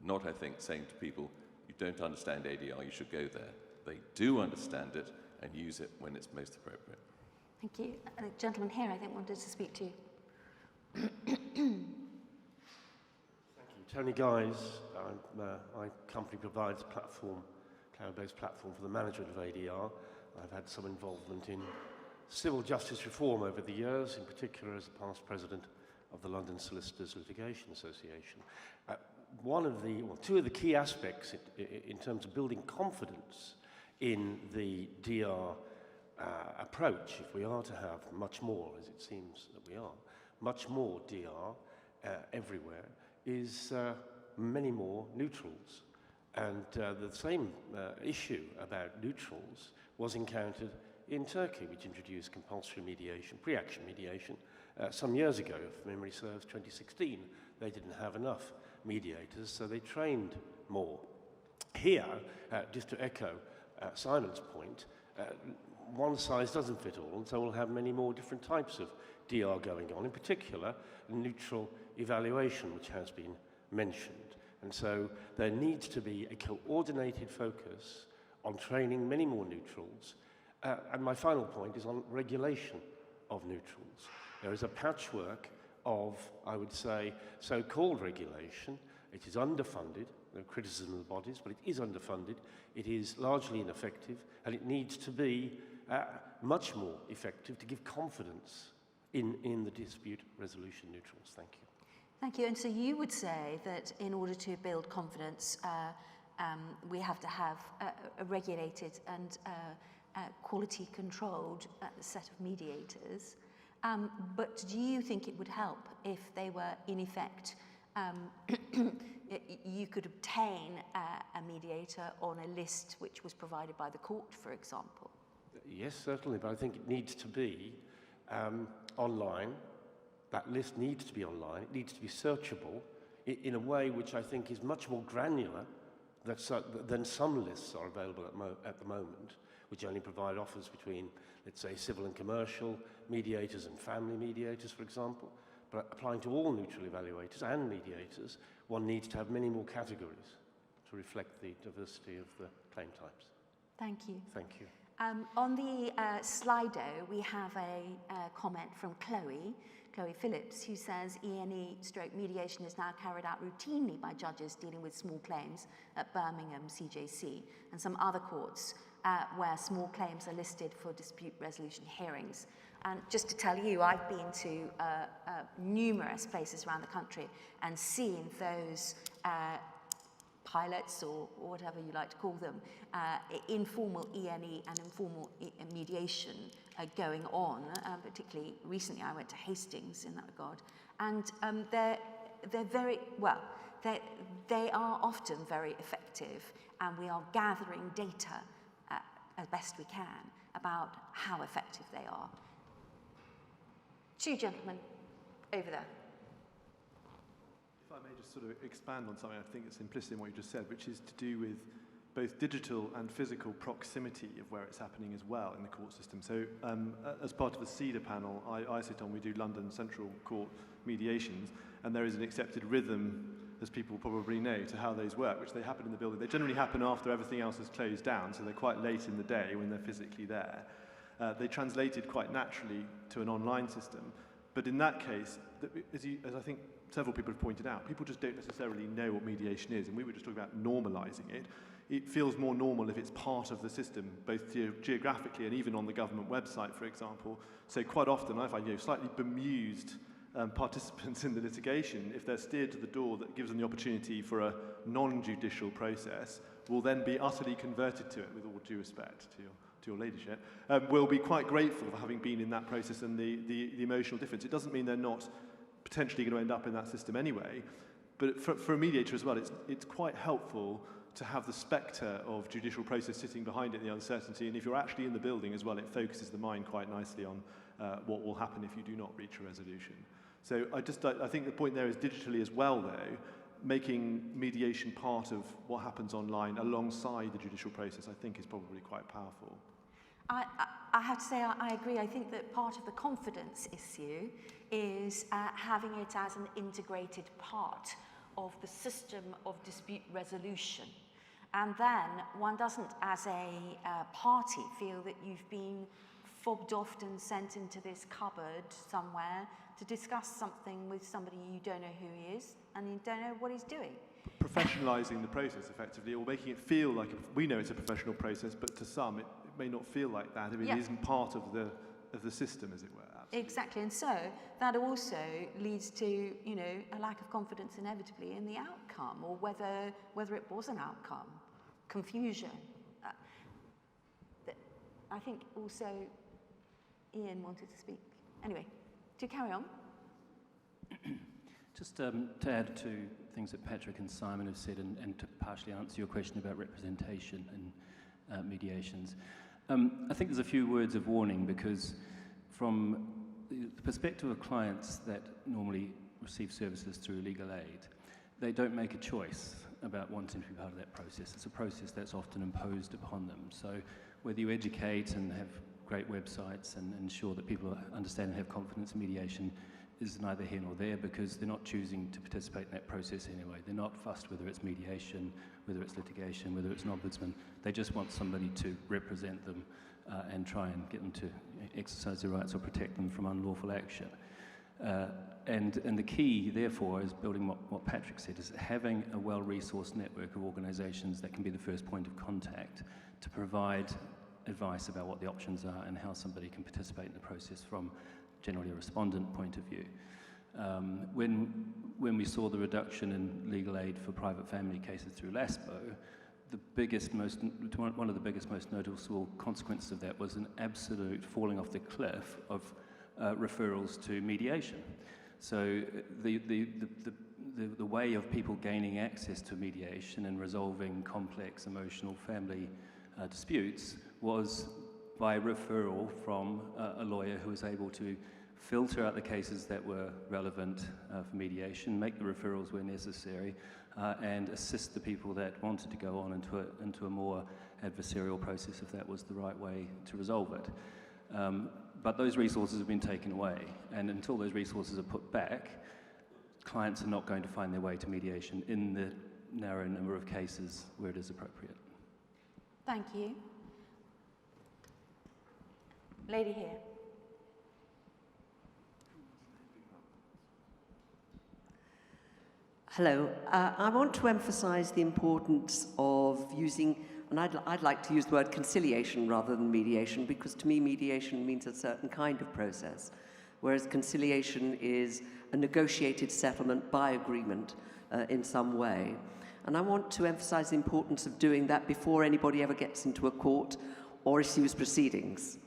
not, I think, saying to people, you don't understand ADR, you should go there. They do understand it and use it when it's most appropriate. Thank you. And the gentleman here, I think, wanted to speak to you. Thank you. Tony Guys, my company provides a platform, cloud-based platform for the management of ADR. I've had some involvement in civil justice reform over the years, in particular as the past president of the London Solicitors Litigation Association. Two of the key aspects in terms of building confidence in the DR approach, if we are to have much more, as it seems that we are, much more DR everywhere, is many more neutrals. And the same issue about neutrals was encountered in Turkey, which introduced compulsory mediation, pre-action mediation, some years ago, if memory serves, 2016. They didn't have enough mediators, so they trained more. Here, just to echo Simon's point, one size doesn't fit all, and so we'll have many more different types of DR going on, in particular, neutral evaluation, which has been mentioned. And so there needs to be a coordinated focus on training many more neutrals. And my final point is on regulation of neutrals. There is a patchwork of, I would say, so-called regulation. It is underfunded. No criticism of the bodies, but it is underfunded. It is largely ineffective, and it needs to be much more effective to give confidence in the dispute resolution neutrals. Thank you. Thank you. And so you would say that in order to build confidence, we have to have a regulated and quality-controlled set of mediators. But do you think it would help if they were, in effect, you could obtain a mediator on a list which was provided by the court, for example? Yes, certainly, but I think it needs to be online. That list needs to be online. It needs to be searchable in a way which I think is much more granular than some lists are available at the moment, which only provide offers between, let's say, civil and commercial mediators and family mediators, for example. But applying to all neutral evaluators and mediators, one needs to have many more categories to reflect the diversity of the claim types. Thank you. Thank you. On the Slido, we have a comment from Chloe, Chloe Phillips, who says E&E/mediation is now carried out routinely by judges dealing with small claims at Birmingham CJC and some other courts where small claims are listed for dispute resolution hearings. And just to tell you, I've been to numerous places around the country and seen those pilots, or whatever you like to call them, informal E&E and informal mediation going on. Particularly recently, I went to Hastings in that regard, and they're very well. They are often very effective, and we are gathering data as best we can about how effective they are. Two gentlemen over there. If I may just sort of expand on something I think it's implicit in what you just said, which is to do with both digital and physical proximity of where it's happening as well in the court system. So as part of the CEDA panel I sit on, we do London Central Court mediations, and there is an accepted rhythm, as people probably know, to how those work, which they happen in the building. They generally happen after everything else has closed down, so they're quite late in the day when they're physically there. They translated quite naturally to an online system, but in that case, as I think several people have pointed out, people just don't necessarily know what mediation is, and we were just talking about normalising it. It feels more normal if it's part of the system, both geographically and even on the government website, for example. So quite often I find slightly bemused participants in the litigation, if they're steered to the door that gives them the opportunity for a non-judicial process, will then be utterly converted to it, with all due respect to your ladyship, will be quite grateful for having been in that process and the emotional difference. It doesn't mean they're not potentially going to end up in that system anyway, but for a mediator as well, it's quite helpful to have the spectre of judicial process sitting behind it, the uncertainty, and if you're actually in the building as well, it focuses the mind quite nicely on what will happen if you do not reach a resolution. So I think the point there is digitally as well, though, making mediation part of what happens online alongside the judicial process, I think, is probably quite powerful. I have to say I agree. I think that part of the confidence issue is having it as an integrated part of the system of dispute resolution. And then one doesn't, as a party, feel that you've been fobbed off and sent into this cupboard somewhere to discuss something with somebody you don't know who he is and you don't know what he's doing. Professionalising the process effectively, or making it feel like we know it's a professional process, but to some it may not feel like that if it isn't part of the system, as it were. Absolutely. Exactly, and so that also leads to a lack of confidence inevitably in the outcome, or whether it was an outcome, confusion. I think also Ian wanted to speak. Anyway, to carry on. Just to add to things that Patrick and Simon have said, and to partially answer your question about representation and mediations, I think there's a few words of warning, because from the perspective of clients that normally receive services through legal aid, they don't make a choice about wanting to be part of that process. It's a process that's often imposed upon them. So whether you educate and have great websites and ensure that people understand and have confidence in mediation is neither here nor there, because they're not choosing to participate in that process anyway. They're not fussed whether it's mediation, whether it's litigation, whether it's an ombudsman. They just want somebody to represent them and try and get them to exercise their rights or protect them from unlawful action. And the key, therefore, is building what Patrick said, is having a well-resourced network of organisations that can be the first point of contact to provide advice about what the options are and how somebody can participate in the process from generally a respondent point of view. When we saw the reduction in legal aid for private family cases through LASPO, one of the biggest, most noticeable consequences of that was an absolute falling off the cliff of referrals to mediation. So the way of people gaining access to mediation and resolving complex emotional family disputes was by referral from a lawyer who was able to filter out the cases that were relevant for mediation, make the referrals where necessary, and assist the people that wanted to go on into a more adversarial process if that was the right way to resolve it. But those resources have been taken away, and until those resources are put back, clients are not going to find their way to mediation in the narrow number of cases where it is appropriate. Thank you. Lady here. Hello. I want to emphasise the importance of using, and I'd like to use the word conciliation rather than mediation, because to me mediation means a certain kind of process, whereas conciliation is a negotiated settlement by agreement in some way. And I want to emphasise the importance of doing that before anybody ever gets into a court or issues proceedings.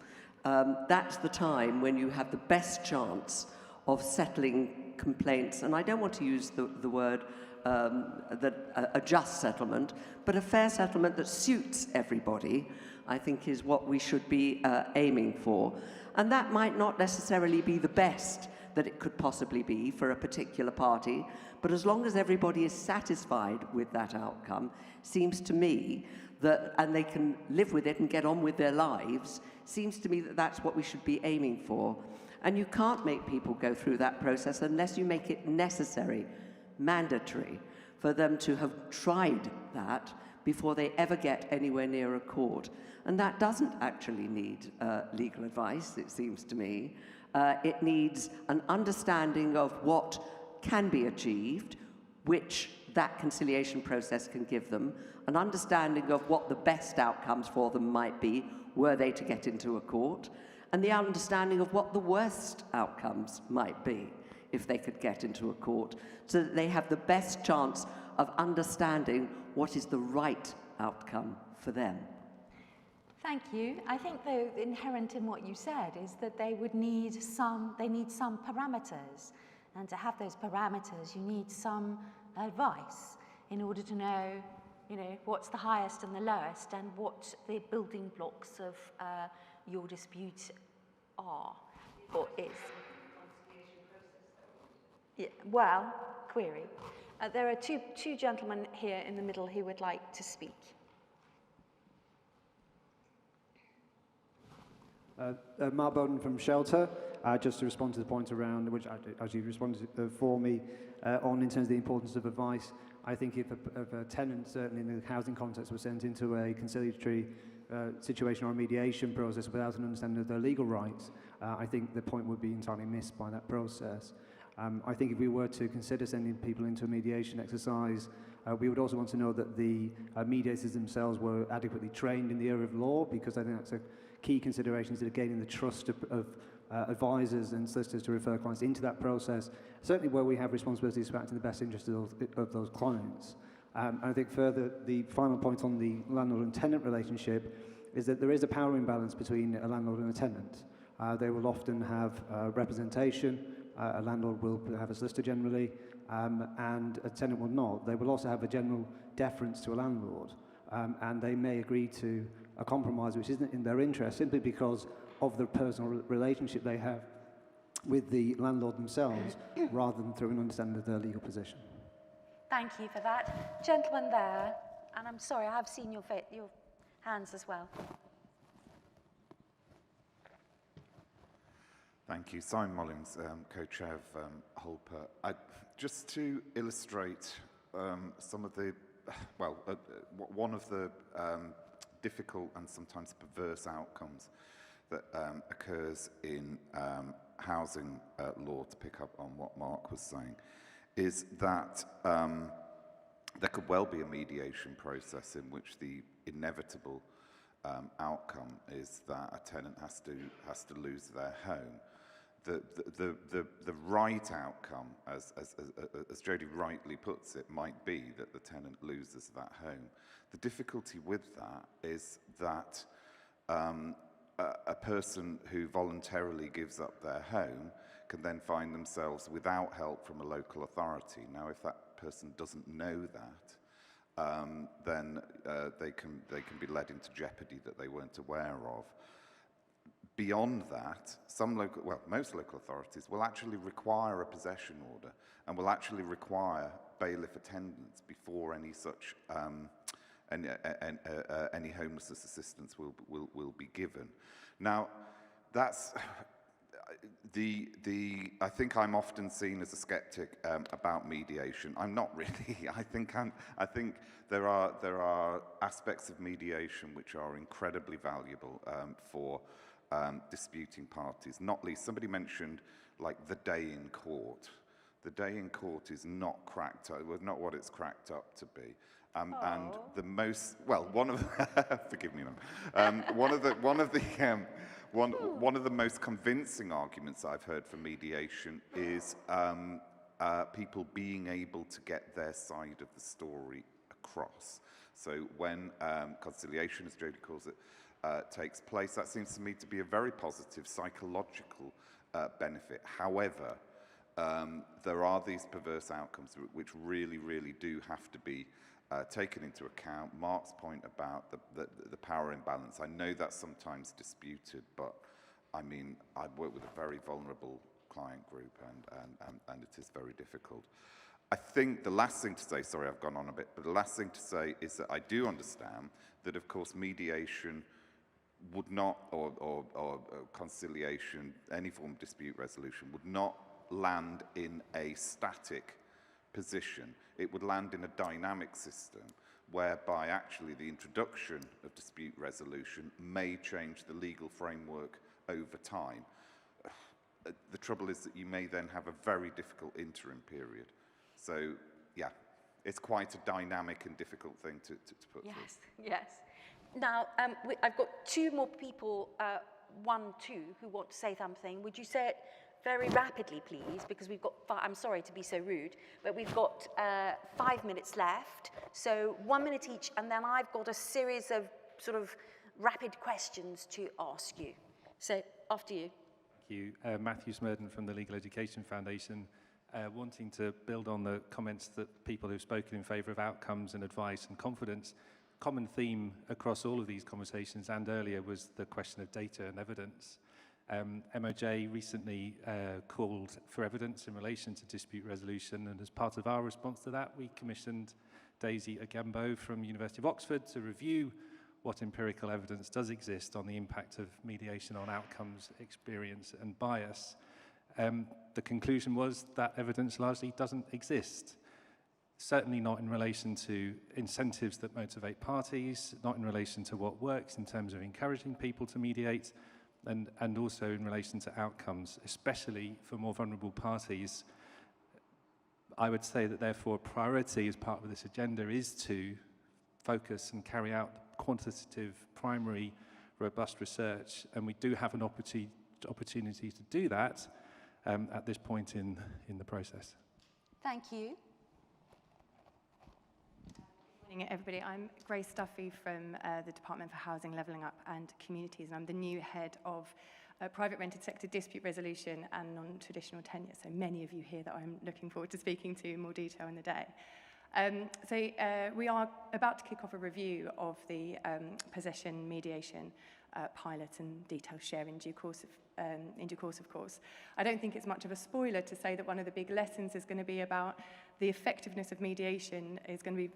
That's the time when you have the best chance of settling complaints, and I don't want to use the word a just settlement, but a fair settlement that suits everybody, I think is what we should be aiming for. And that might not necessarily be the best that it could possibly be for a particular party, but as long as everybody is satisfied with that outcome, seems to me that, and they can live with it and get on with their lives, seems to me that that's what we should be aiming for. And you can't make people go through that process unless you make it necessary, mandatory, for them to have tried that before they ever get anywhere near a court. And that doesn't actually need legal advice, it seems to me. It needs an understanding of what can be achieved, which that conciliation process can give them, an understanding of what the best outcomes for them might be were they to get into a court, and the understanding of what the worst outcomes might be if they could get into a court, so that they have the best chance of understanding what is the right outcome for them. Thank you. I think, though, inherent in what you said is that they need some parameters. And to have those parameters, you need some advice in order to know, what's the highest and the lowest and what the building blocks of your dispute are or is. Yeah, well, query. There are two gentlemen here in the middle who would like to speak. Mark Bowden from Shelter. Just to respond to the point around which as you responded for me on in terms of the importance of advice, I think if a tenant, certainly in the housing context, was sent into a conciliatory situation or a mediation process without an understanding of their legal rights, I think the point would be entirely missed by that process. I think if we were to consider sending people into a mediation exercise, we would also want to know that the mediators themselves were adequately trained in the area of law, because I think that's a key consideration to gaining the trust of advisors and solicitors to refer clients into that process, certainly where we have responsibilities to act in the best interest of those clients. I think further, the final point on the landlord and tenant relationship is that there is a power imbalance between a landlord and a tenant. They will often have representation. A landlord will have a solicitor generally, and a tenant will not. They will also have a general deference to a landlord, and they may agree to a compromise which isn't in their interest simply because of the personal relationship they have with the landlord themselves, rather than through an understanding of their legal position. Thank you for that. Gentleman there, and I'm sorry, I have seen your hands as well. Thank you. Simon Mullings, co-chair of Holper. Just to illustrate some of the, one of the difficult and sometimes perverse outcomes that occurs in housing law, to pick up on what Mark was saying, is that there could well be a mediation process in which the inevitable outcome is that a tenant has to lose their home. The right outcome, as Jodie rightly puts it, might be that the tenant loses that home. The difficulty with that is that a person who voluntarily gives up their home can then find themselves without help from a local authority. Now, if that person doesn't know that, then they can be led into jeopardy that they weren't aware of. Beyond that, most local authorities will actually require a possession order and will actually require bailiff attendance before any such any homelessness assistance will be given. Now, that's I think I'm often seen as a skeptic about mediation. I'm not really. I think there are aspects of mediation which are incredibly valuable for disputing parties. Not least, somebody mentioned like the day in court. The day in court is not cracked up, not what it's cracked up to be. And the most, well, one of, forgive me, ma'am. One of the most convincing arguments I've heard for mediation is people being able to get their side of the story across. So when conciliation, as Jodie calls it, takes place, that seems to me to be a very positive psychological benefit. However, there are these perverse outcomes which really, really do have to be taken into account. Mark's point about the power imbalance, I know that's sometimes disputed, but I mean, I work with a very vulnerable client group and it is very difficult. I think the last thing to say, sorry I've gone on a bit, but the last thing to say is that I do understand that of course mediation would not, or conciliation, any form of dispute resolution would not land in a static position. It would land in a dynamic system whereby actually the introduction of dispute resolution may change the legal framework over time. The trouble is that you may then have a very difficult interim period. So, yeah, it's quite a dynamic and difficult thing to put through. Yes. Now, I've got two more people, two, who want to say something. Would you say it very rapidly, please, because we've got, I'm sorry to be so rude, but we've got 5 minutes left, so 1 minute each, and then I've got a series of sort of rapid questions to ask you. So, after you. Thank you. Matthew Smurden from the Legal Education Foundation, wanting to build on the comments that people who've spoken in favour of outcomes and advice and confidence. Common theme across all of these conversations and earlier was the question of data and evidence. MOJ recently called for evidence in relation to dispute resolution, and as part of our response to that, we commissioned Daisy Agambo from University of Oxford to review what empirical evidence does exist on the impact of mediation on outcomes, experience and bias. The conclusion was that evidence largely doesn't exist. Certainly not in relation to incentives that motivate parties, not in relation to what works in terms of encouraging people to mediate, and also in relation to outcomes, especially for more vulnerable parties. I would say that therefore priority as part of this agenda is to focus and carry out quantitative, primary, robust research, and we do have an opportunity to do that at this point in the process. Thank you. Good morning, everybody. I'm Grace Duffy from the Department for Housing, Levelling Up and Communities, and I'm the new head of private rented sector dispute resolution and non-traditional tenure. So many of you here that I'm looking forward to speaking to in more detail in the day. We are about to kick off a review of the possession mediation pilot and detail share in due course, of course. I don't think it's much of a spoiler to say that one of the big lessons is going to be about the effectiveness of mediation is going to be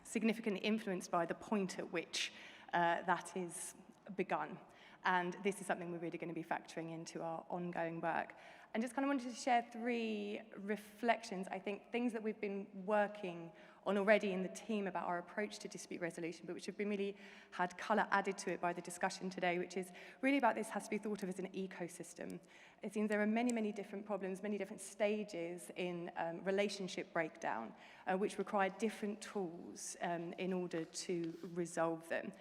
significantly influenced by the point at which that is begun. And this is something we're really going to be factoring into our ongoing work. And just kind of wanted to share 3 reflections, I think, things that we've been working on already in the team about our approach to dispute resolution, but which have been really had colour added to it by the discussion today, which is really about this has to be thought of as an ecosystem. It seems there are many, many different problems, many different stages in relationship breakdown, which require different tools in order to resolve them.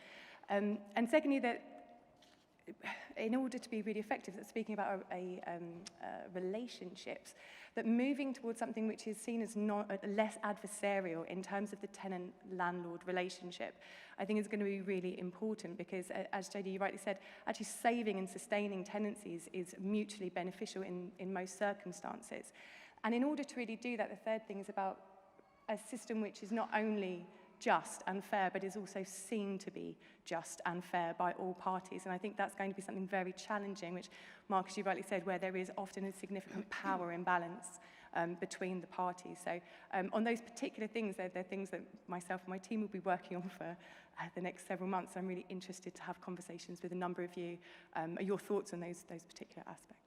And secondly, that in order to be really effective at speaking about relationships, that moving towards something which is seen as less adversarial in terms of the tenant-landlord relationship, I think is going to be really important because, as Jodie rightly said, actually saving and sustaining tenancies is mutually beneficial in most circumstances. And in order to really do that, the third thing is about a system which is not only just and fair, but is also seen to be just and fair by all parties. And I think that's going to be something very challenging, which, Mark, as you rightly said, where there is often a significant power imbalance between the parties. So on those particular things, they're things that myself and my team will be working on for the next several months. I'm really interested to have conversations with a number of you, your thoughts on those particular aspects.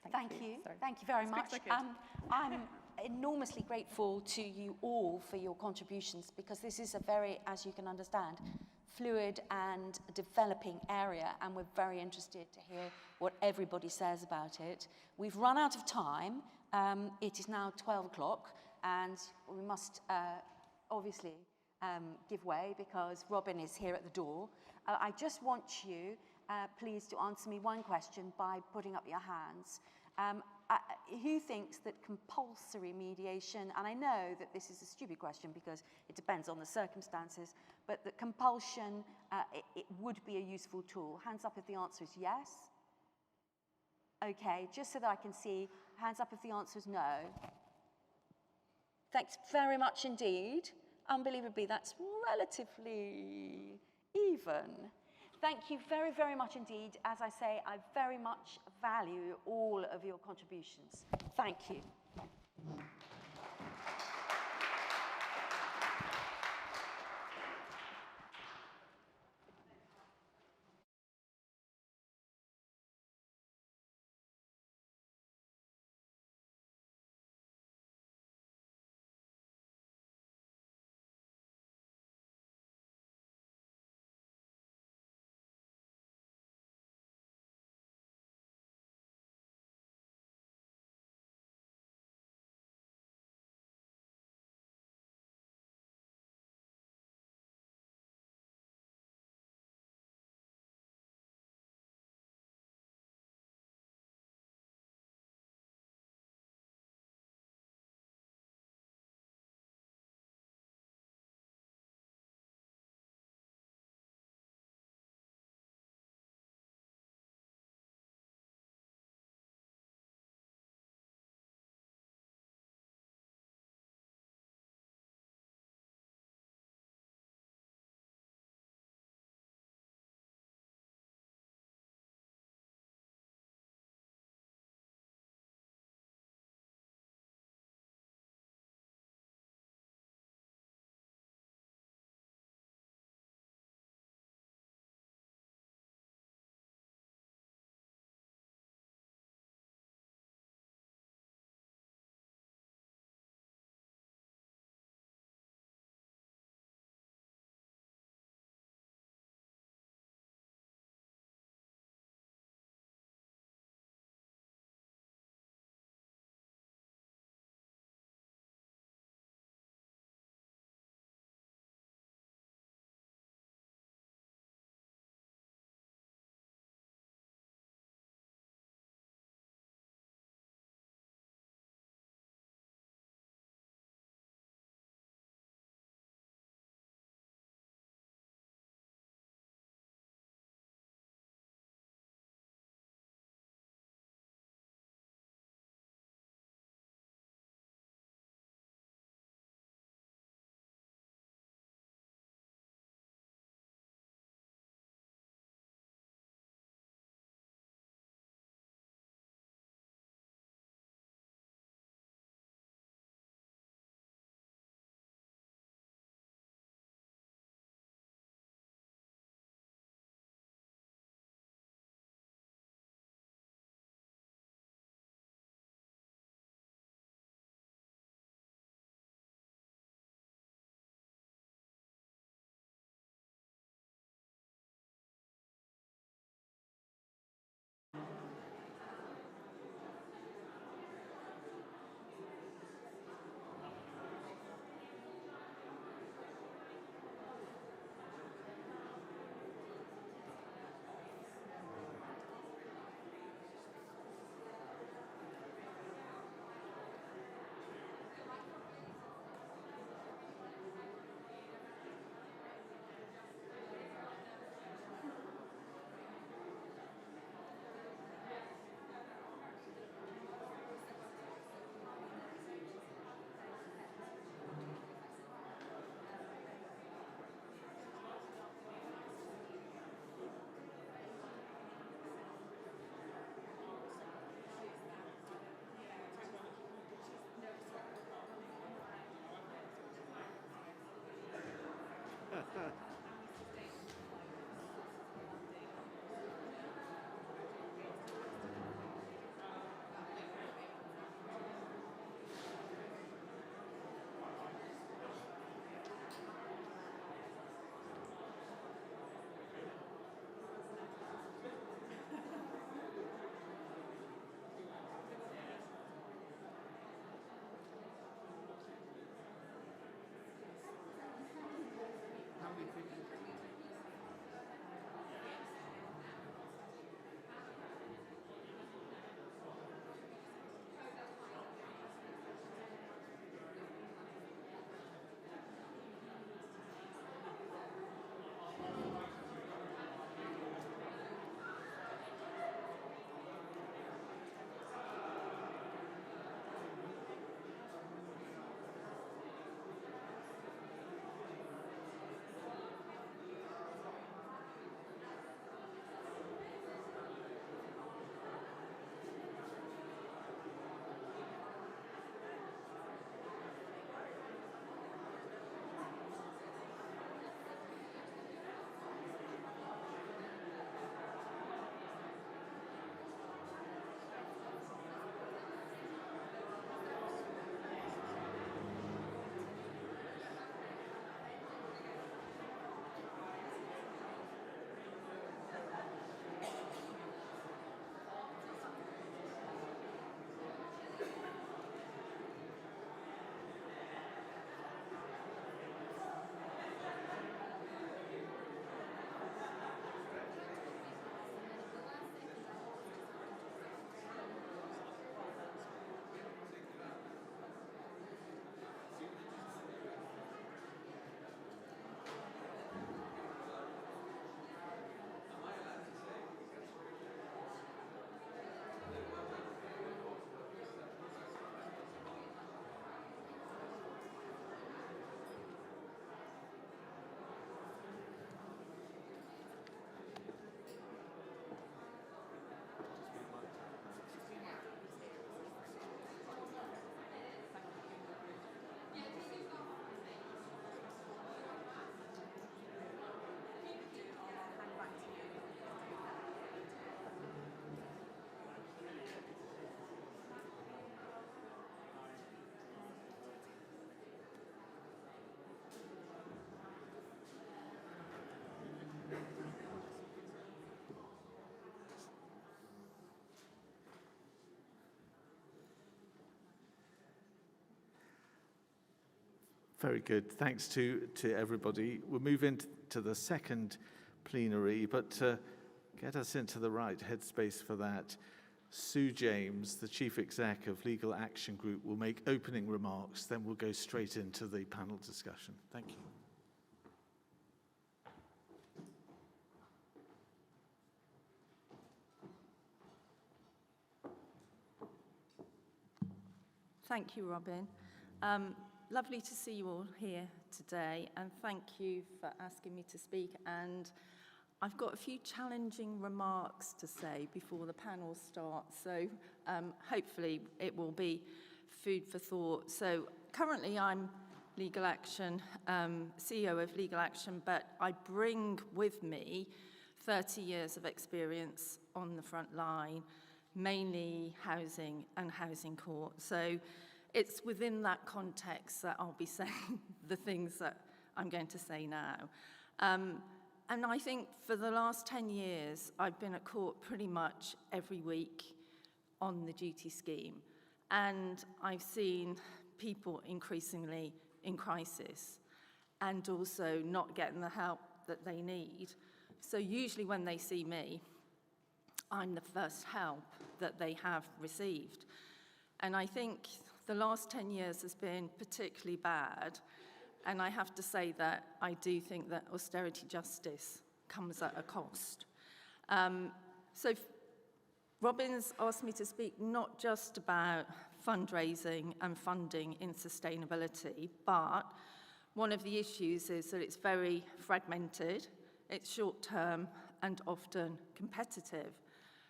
Thank you. Thank you very much. I'm enormously grateful to you all for your contributions because this is a very, as you can understand, fluid and developing area, and we're very interested to hear what everybody says about it. We've run out of time, It is now 12 o'clock, and we must obviously give way because Robin is here at the door. I just want you, please, to answer me one question by putting up your hands. Who thinks that compulsory mediation, and I know that this is a stupid question because it depends on the circumstances, but that compulsion, it would be a useful tool? Hands up if the answer is yes. Okay, just so that I can see, hands up if the answer is no. Thanks very much indeed. Unbelievably, that's relatively even. Thank you very, very much indeed. As I say, I very much value all of your contributions. Thank you. Very good. Thanks to everybody. We'll move into the second plenary, but to get us into the right headspace for that, Sue James, the Chief Exec of Legal Action Group, will make opening remarks, then we'll go straight into the panel discussion. Thank you. Thank you, Robin. Lovely to see you all here today, and thank you for asking me to speak. And I've got a few challenging remarks to say before the panel starts, so hopefully it will be food for thought. So currently I'm Legal Action, CEO of Legal Action, but I bring with me 30 years of experience on the front line, mainly housing and housing court. So it's within that context that I'll be saying the things that I'm going to say now. And I think for the last 10 years, I've been at court pretty much every week on the duty scheme. And I've seen people increasingly in crisis and also not getting the help that they need. So usually when they see me, I'm the first help that they have received. And I think the last 10 years has been particularly bad. And I have to say that I do think that austerity justice comes at a cost. So Robin's asked me to speak not just about fundraising and funding in sustainability, but one of the issues is that it's very fragmented, it's short-term and often competitive.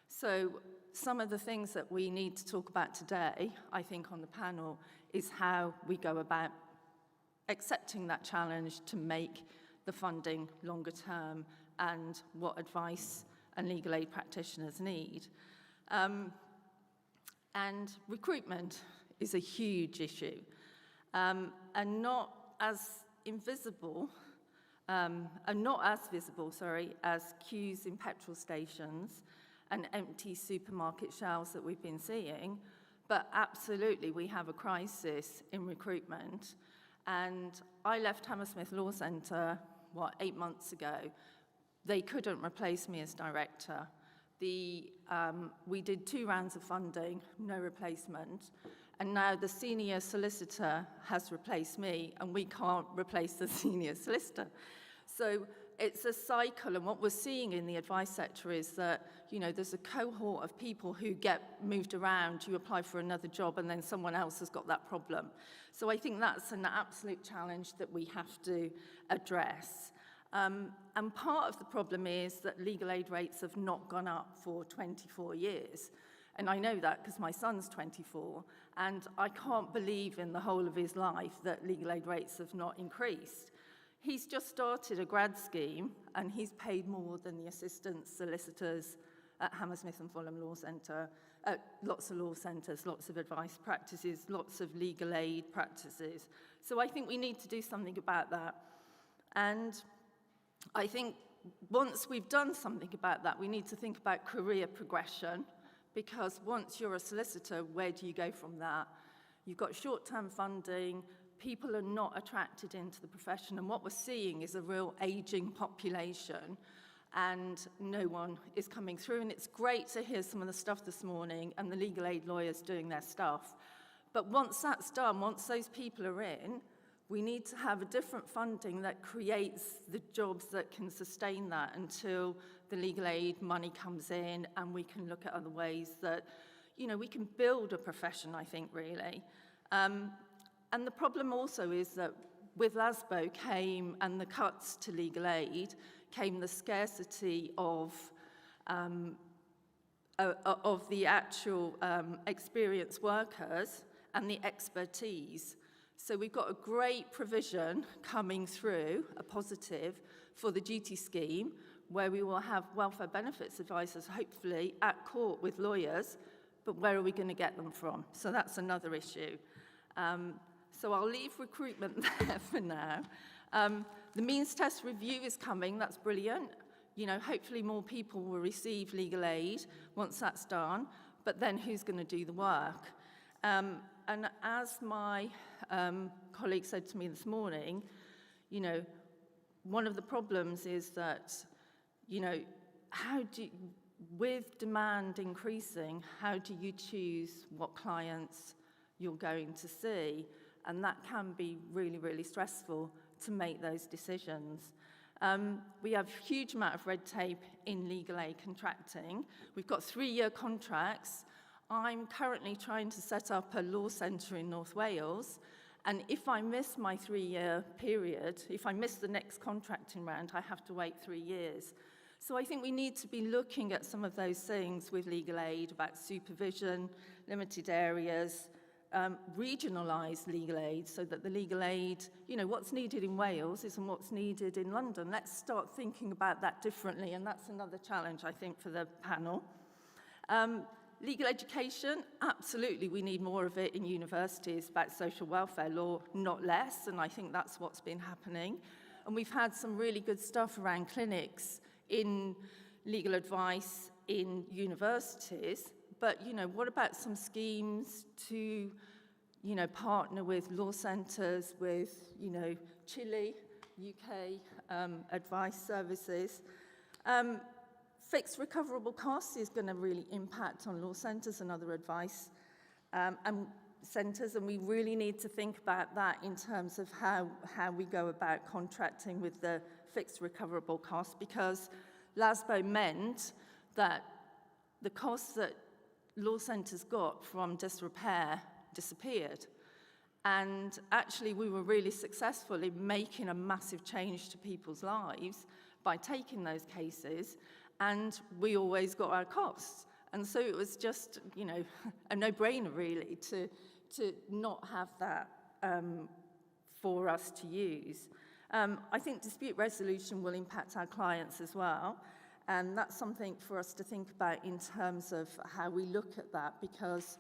So some of the things that we need to talk about today, I think on the panel, is how we go about accepting that challenge to make the funding longer term and what advice and legal aid practitioners need. And recruitment is a huge issue and not as visible as queues in petrol stations and empty supermarket shelves that we've been seeing, but absolutely we have a crisis in recruitment. And I left Hammersmith Law Centre, 8 months ago. They couldn't replace me as director. We did 2 rounds of funding, no replacement, and now the senior solicitor has replaced me, and we can't replace the senior solicitor. So it's a cycle, and what we're seeing in the advice sector is that, there's a cohort of people who get moved around, you apply for another job, and then someone else has got that problem. So I think that's an absolute challenge that we have to address. And part of the problem is that legal aid rates have not gone up for 24 years. And I know that because my son's 24, and I can't believe in the whole of his life that legal aid rates have not increased. He's just started a grad scheme, and he's paid more than the assistant solicitors at Hammersmith and Fulham Law Centre, lots of law centres, lots of advice practices, lots of legal aid practices. So I think we need to do something about that. And I think once we've done something about that, we need to think about career progression, because once you're a solicitor, where do you go from that? You've got short-term funding, people are not attracted into the profession, and what we're seeing is a real ageing population, and no one is coming through. And it's great to hear some of the stuff this morning and the legal aid lawyers doing their stuff. But once that's done, once those people are in, we need to have a different funding that creates the jobs that can sustain that until the legal aid money comes in, and we can look at other ways that, we can build a profession, I think, really. And the problem also is that with LASBO came, and the cuts to legal aid, came the scarcity of the actual experienced workers and the expertise. So we've got a great provision coming through, a positive, for the duty scheme, where we will have welfare benefits advisors, hopefully, at court with lawyers, but where are we going to get them from? So that's another issue. So I'll leave recruitment there for now. The means test review is coming, that's brilliant. Hopefully more people will receive legal aid once that's done, but then who's going to do the work? And as my colleague said to me this morning, you know, one of the problems is that, you know, with demand increasing, how do you choose what clients you're going to see? And that can be really, really stressful to make those decisions. We have a huge amount of red tape in legal aid contracting. We've got 3-year contracts. I'm currently trying to set up a law centre in North Wales, and if I miss my 3-year period, if I miss the next contracting round, I have to wait 3 years. So I think we need to be looking at some of those things with legal aid about supervision, limited areas, regionalised legal aid, so that the legal aid, you know, what's needed in Wales isn't what's needed in London. Let's start thinking about that differently, and that's another challenge, I think, for the panel. Legal education, absolutely, we need more of it in universities about social welfare law, not less, and I think that's what's been happening. And we've had some really good stuff around clinics in legal advice in universities, but, you know, what about some schemes to, you know, partner with law centres, with, you know, Chile, UK advice services? Fixed recoverable costs is going to really impact on law centres and other advice centres, and we really need to think about that in terms of how we go about contracting with the fixed recoverable costs, because LASBO meant that the costs that law centres got from disrepair disappeared. And actually, we were really successful in making a massive change to people's lives by taking those cases, and we always got our costs. And so it was just, you know, a no-brainer, really, to not have that for us to use. I think dispute resolution will impact our clients as well, and that's something for us to think about in terms of how we look at that, because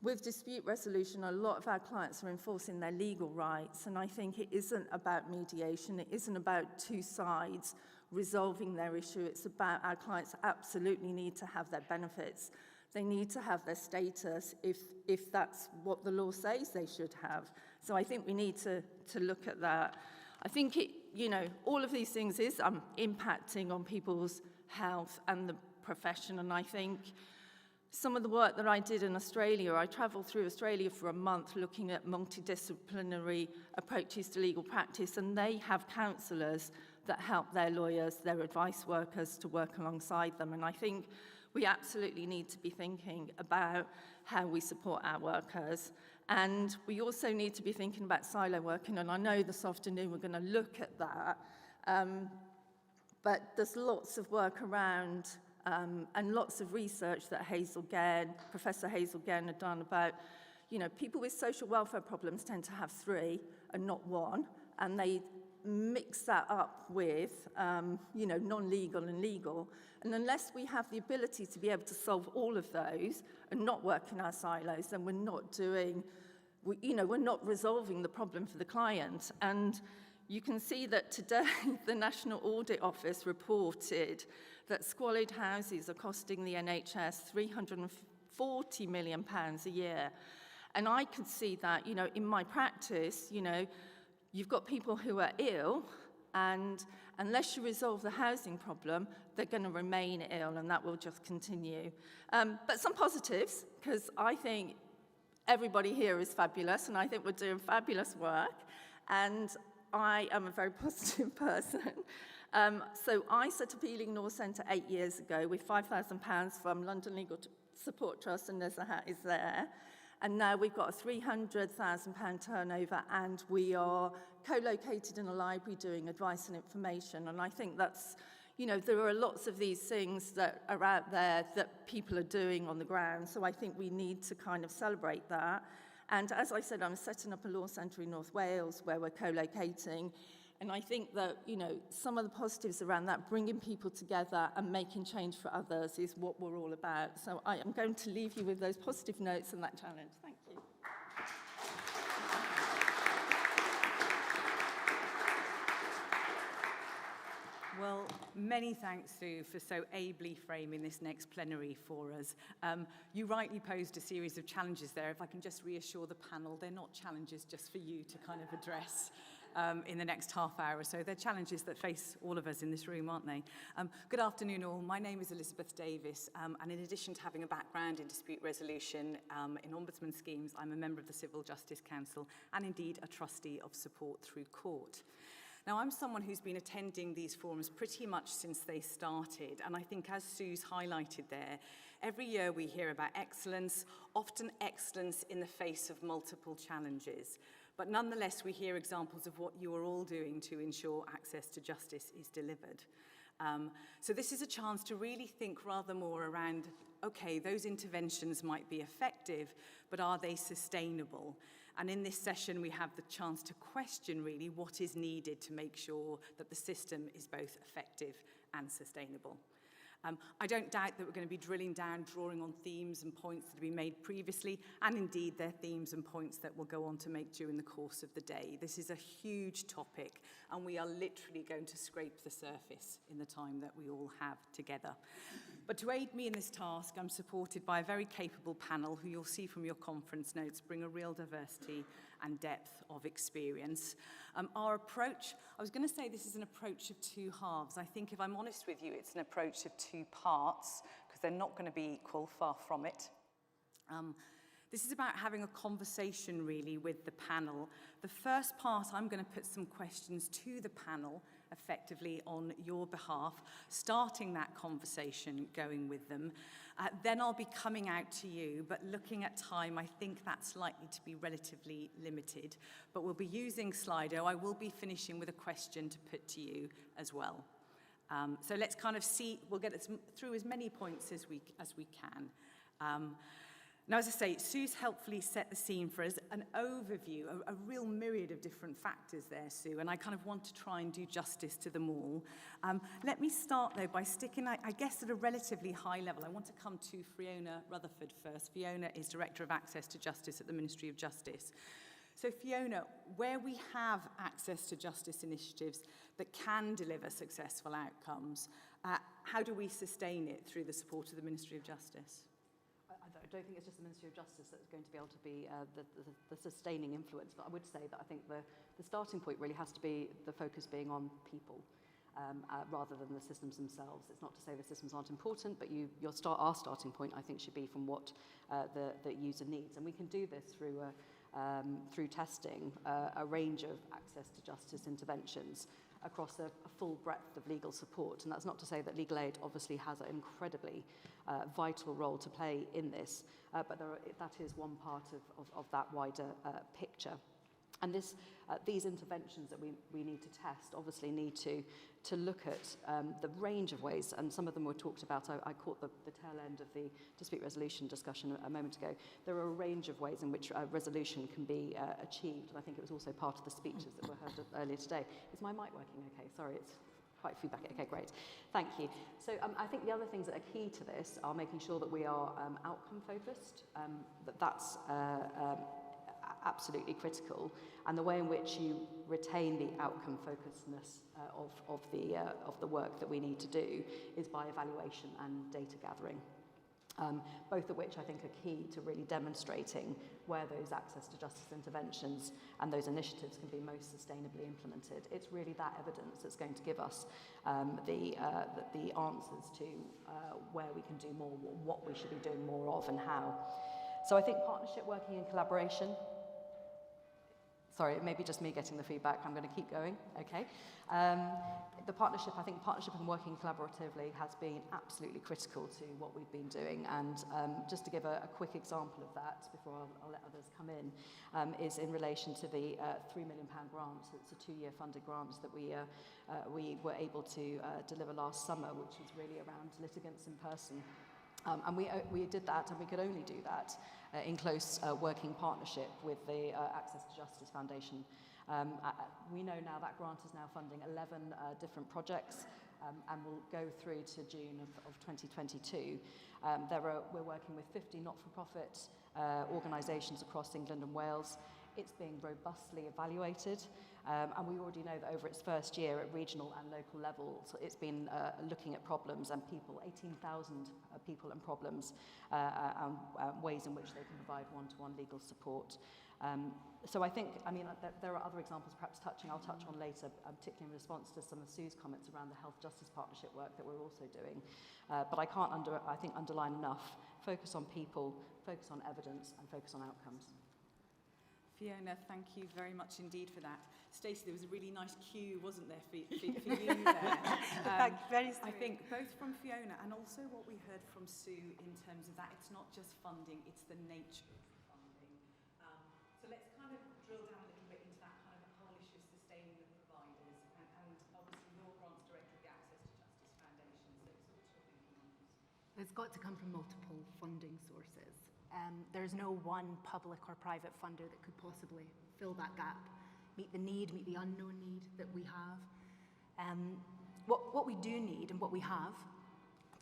with dispute resolution, a lot of our clients are enforcing their legal rights, and I think it isn't about mediation, it isn't about two sides resolving their issue. It's about our clients absolutely need to have their benefits. They need to have their status if that's what the law says they should have. So I think we need to look at that. I think it, you know, all of these things is impacting on people's health and the profession, and I think some of the work that I did in Australia, I travelled through Australia for a month looking at multidisciplinary approaches to legal practice, and they have counsellors that help their lawyers, their advice workers to work alongside them. And I think we absolutely need to be thinking about how we support our workers. And we also need to be thinking about silo working, and I know this afternoon we're going to look at that. But there's lots of work around and lots of research that Professor Hazel Gairn had done about, you know, people with social welfare problems tend to have 3 and not 1, and they mix that up with, you know, non-legal and legal. And unless we have the ability to be able to solve all of those and not work in our silos, then we're not resolving the problem for the client. And you can see that today the National Audit Office reported that squalid houses are costing the NHS £340 million a year. And I could see that, you know, in my practice, you know, you've got people who are ill, and unless you resolve the housing problem, they're going to remain ill, and that will just continue. But some positives, because I think everybody here is fabulous, and I think we're doing fabulous work, and I am a very positive person. So I set up Ealing Law Centre 8 years ago with £5,000 from London Legal Support Trust, and there's a hat is there. And now we've got a £300,000 turnover, and we are co-located in a library doing advice and information. And I think that's, you know, there are lots of these things that are out there that people are doing on the ground. So I think we need to kind of celebrate that. And as I said, I'm setting up a law centre in North Wales where we're co-locating. And I think that, you know, some of the positives around that, bringing people together and making change for others, is what we're all about. So I am going to leave you with those positive notes and that challenge. Thank you. Well, many thanks, Sue, for so ably framing this next plenary for us. You rightly posed a series of challenges there. If I can just reassure the panel, they're not challenges just for you to kind of address in the next half hour or so. They're challenges that face all of us in this room, aren't they? Good afternoon, all. My name is Elizabeth Davis, and in addition to having a background in dispute resolution in ombudsman schemes, I'm a member of the Civil Justice Council and indeed a trustee of Support Through Court. Now, I'm someone who's been attending these forums pretty much since they started, and I think as Sue's highlighted there, every year we hear about excellence, often excellence in the face of multiple challenges. But nonetheless, we hear examples of what you are all doing to ensure access to justice is delivered. So this is a chance to really think rather more around, okay, those interventions might be effective, but are they sustainable? And in this session, we have the chance to question really what is needed to make sure that the system is both effective and sustainable. I don't doubt that we're going to be drilling down, drawing on themes and points that have been made previously, and indeed they're themes and points that we'll go on to make during the course of the day. This is a huge topic, and we are literally going to scrape the surface in the time that we all have together. But to aid me in this task, I'm supported by a very capable panel who you'll see from your conference notes bring a real diversity and depth of experience. Our approach, I was going to say this is an approach of two halves. I think if I'm honest with you, it's an approach of two parts because they're not going to be equal, far from it. This is about having a conversation really with the panel. The first part, I'm going to put some questions to the panel effectively on your behalf, starting that conversation going with them. Then I'll be coming out to you, but looking at time, I think that's likely to be relatively limited. But we'll be using Slido. I will be finishing with a question to put to you as well. So let's kind of see, we'll get through as many points as we can. Now, as I say, Sue's helpfully set the scene for us, an overview, a real myriad of different factors there, Sue, and I kind of want to try and do justice to them all. Let me start, though, by sticking, I guess, at a relatively high level. I want to come to Fiona Rutherford first. Fiona is Director of Access to Justice at the Ministry of Justice. So, Fiona, where we have access to justice initiatives that can deliver successful outcomes, how do we sustain it through the support of the Ministry of Justice? I don't think it's just the Ministry of Justice that's going to be able to be the sustaining influence, but I would say that I think the starting point really has to be the focus being on people rather than the systems themselves. It's not to say the systems aren't important, but our starting point, I think, should be from what the user needs. And we can do this through testing a range of access to justice interventions across a full breadth of legal support. And that's not to say that legal aid obviously has an incredibly vital role to play in this, but that is one part of that wider picture. And these interventions that we need to test obviously need to look at the range of ways, and some of them were talked about. I caught the tail end of the dispute resolution discussion a moment ago. There are a range of ways in which resolution can be achieved, and I think it was also part of the speeches that were heard earlier today. Is my mic working okay? Sorry, it's quite feedback. Okay, great. Thank you. So I think the other things that are key to this are making sure that we are outcome focused, that's absolutely critical, and the way in which you retain the outcome focusedness of the work that we need to do is by evaluation and data gathering, both of which I think are key to really demonstrating where those access to justice interventions and those initiatives can be most sustainably implemented. It's really that evidence that's going to give us the answers to where we can do more, what we should be doing more of, and how. So I think partnership, working in collaboration. Sorry, it may be just me getting the feedback. I'm going to keep going. Okay. The partnership, I think partnership and working collaboratively has been absolutely critical to what we've been doing. And just to give a quick example of that before I'll let others come in, is in relation to the £3 million grant. It's a 2-year funded grant that we were able to deliver last summer, which was really around litigants in person. And we did that, and we could only do that in close working partnership with the Access to Justice Foundation. We know now that grant is now funding 11 different projects and will go through to June of 2022. We're working with 50 not-for-profit organisations across England and Wales. It's being robustly evaluated, And we already know that over its first year at regional and local levels, it's been looking at problems and people, 18,000 people and problems, and ways in which they can provide one-to-one legal support. So I think, I mean, there are other examples perhaps I'll touch on later, particularly in response to some of Sue's comments around the Health Justice Partnership work that we're also doing. But I can't, I think, underline enough, focus on people, focus on evidence, and focus on outcomes. Fiona, thank you very much indeed for that. Stacey, there was a really nice cue, wasn't there, for you there? I think both from Fiona and also what we heard from Sue in terms of that it's not just funding, it's the nature of the funding. So let's kind of drill down a little bit into that kind of the whole issue of sustaining the providers and obviously your grants director of the Access to Justice Foundation. So what's your thinking on this? It's got to come from multiple funding sources. There's no one public or private funder that could possibly fill that gap, meet the need, meet the unknown need that we have. What we do need and what we have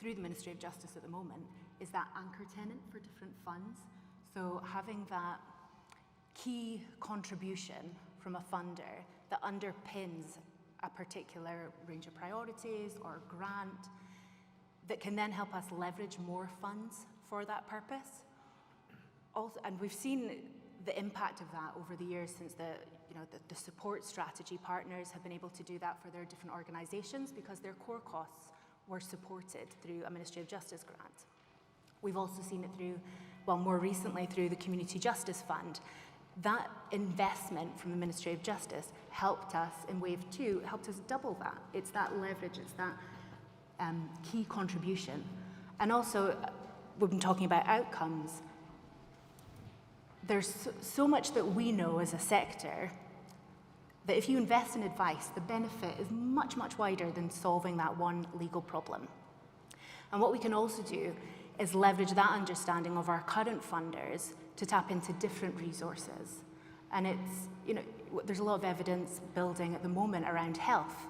through the Ministry of Justice at the moment is that anchor tenant for different funds. So having that key contribution from a funder that underpins a particular range of priorities or grant that can then help us leverage more funds for that purpose. Also, and we've seen the impact of that over the years since the support strategy partners have been able to do that for their different organisations because their core costs were supported through a Ministry of Justice grant. We've also seen it through, well, more recently through the Community Justice Fund. That investment from the Ministry of Justice helped us in Wave 2, helped us double that. It's that leverage, it's that key contribution. And also, we've been talking about outcomes. There's so much that we know as a sector that if you invest in advice, the benefit is much, much wider than solving that one legal problem. And what we can also do is leverage that understanding of our current funders to tap into different resources. And it's, there's a lot of evidence building at the moment around health.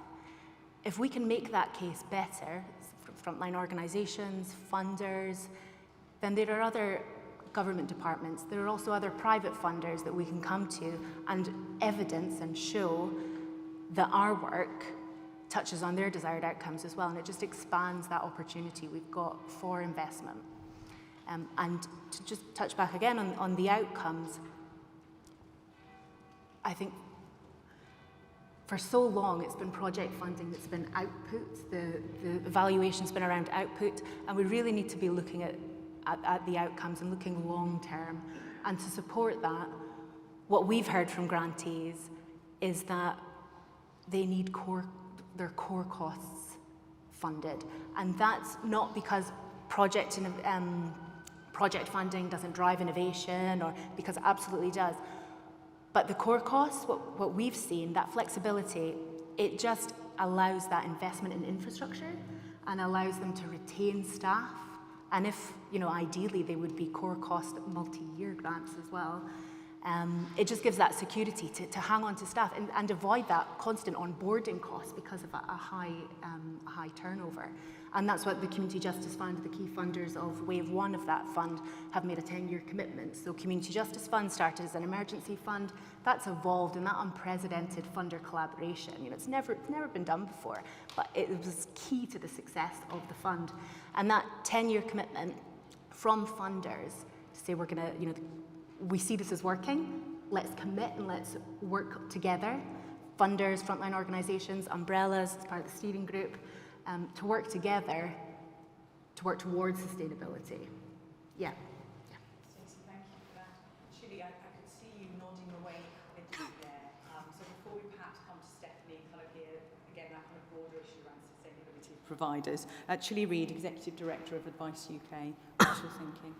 If we can make that case better, frontline organisations, funders, then there are other government departments, there are also other private funders that we can come to and evidence and show that our work touches on their desired outcomes as well, and it just expands that opportunity we've got for investment. And to just touch back again on the outcomes, I think for so long it's been project funding that's been output, the evaluation's been around output, and we really need to be looking at the outcomes and looking long term. And to support that, what we've heard from grantees is that they need their core costs funded. And that's not because project funding doesn't drive innovation, or because it absolutely does. But the core costs, what we've seen, that flexibility, it just allows that investment in infrastructure and allows them to retain staff. And if, ideally they would be core cost multi-year grants as well, it just gives that security to hang on to staff and avoid that constant onboarding cost because of a high turnover. And that's what the Community Justice Fund, the key funders of Wave 1 of that fund, have made a 10-year commitment. So Community Justice Fund started as an emergency fund. That's evolved in that unprecedented funder collaboration. It's never been done before, but it was key to the success of the fund. And that 10-year commitment from funders to say we're gonna, we see this as working, let's commit and let's work together. Funders, frontline organisations, umbrellas, as part of the steering group, to work together to work towards sustainability. Yeah. Stacey, thank you for that. Chili, I could see you nodding away there. So before we perhaps come to Stephanie, kind of hear again that kind of broader issue around sustainability providers. Chili Reid, Executive Director of Advice UK. What's your thinking?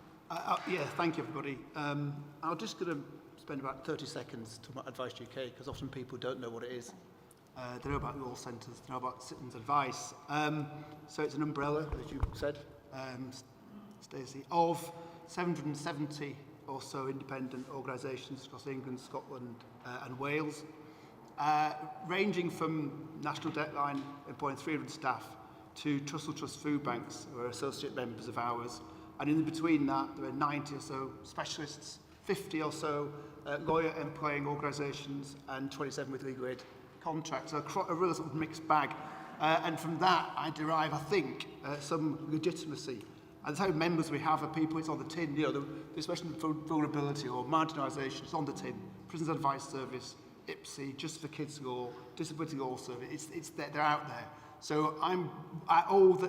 Yeah, thank you, everybody. I'm just going to spend about 30 seconds talking about Advice UK, because often people don't know what it is. They know about law centres, they know about citizens' advice. So it's an umbrella, as you said, Stacey, of 770 or so independent organisations across England, Scotland and Wales, ranging from National Deadline employing 300 staff to Trussell Trust Food Banks, who are associate members of ours. And in between that, there are 90 or so specialists 50 or so lawyer employing organisations and 27 with legal aid contracts. So a real sort of mixed bag. And from that, I derive, I think, some legitimacy. And the type of members we have are people, it's on the tin, you know, the expression of vulnerability or marginalisation, it's on the tin. Prisons Advice Service, IPSI, Just for Kids Law, Disability Law Service, they're out there. So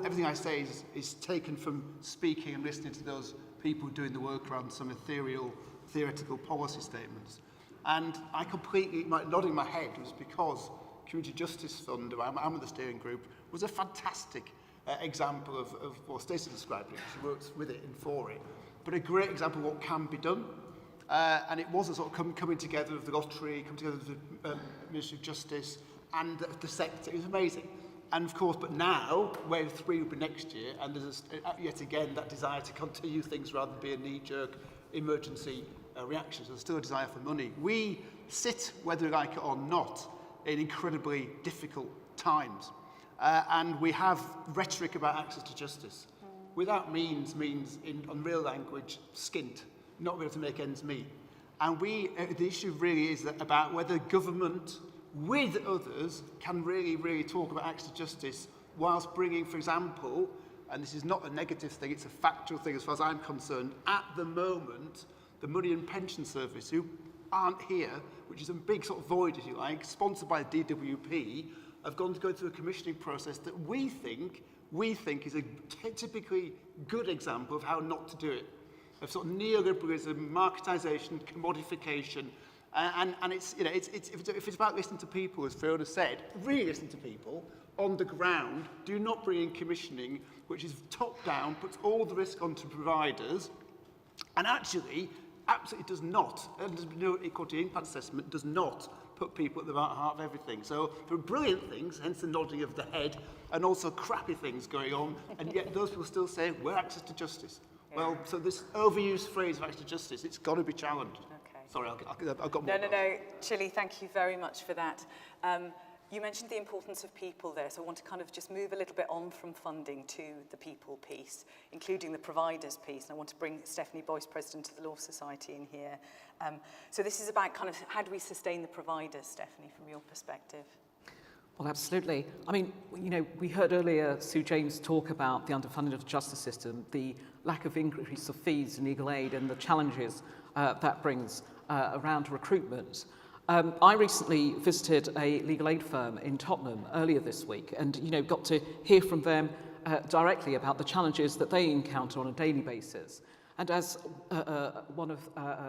everything I say is taken from speaking and listening to those people doing the work around some ethereal, theoretical policy statements. And I completely, nodding my head was because Community Justice Fund, I'm in the steering group, was a fantastic example of what Stacey described it. She works with it and for it. But a great example of what can be done. And it was a sort of coming together of the lottery, coming together of the Ministry of Justice and the sector. It was amazing. And of course, but now, wave 3 will be next year, and there's yet again that desire to continue things rather than be a knee-jerk emergency reaction. So there's still a desire for money. We sit, whether we like it or not, in incredibly difficult times. And we have rhetoric about access to justice. Without means on real language, skint, not being able to make ends meet. And the issue really is that about whether government, with others, can really talk about access to justice whilst bringing, for example, and this is not a negative thing, it's a factual thing as far as I'm concerned, at the moment, the Money and Pension Service, who aren't here, which is a big sort of void, if you like, sponsored by the DWP, have gone to go through a commissioning process that we think is a typically good example of how not to do it, of sort of neoliberalism, marketisation, commodification, and it's, you know, if it's about listening to people, as Fiona said, really listening to people on the ground, do not bring in commissioning, which is top down, puts all the risk onto providers, and actually absolutely does not, and there's no equality impact assessment, does not put people at the heart of everything. So there are brilliant things, hence the nodding of the head, and also crappy things going on, and yet those people still say, we're access to justice. Yeah. Well, so this overused phrase of access to justice, it's got to be challenged. Okay. Sorry, I've got more. No. Chili, thank you very much for that. You mentioned the importance of people there, so I want to kind of just move a little bit on from funding to the people piece, including the providers piece. And I want to bring Stephanie Boyce, President of the Law Society, in here. So this is about kind of how do we sustain the providers, Stephanie, from your perspective? Well, absolutely. I mean, you know, we heard earlier Sue James talk about the underfunding of the justice system, the lack of increase of fees in legal aid and the challenges that brings around recruitment. I recently visited a legal aid firm in Tottenham earlier this week and, you know, got to hear from them directly about the challenges that they encounter on a daily basis. And as one of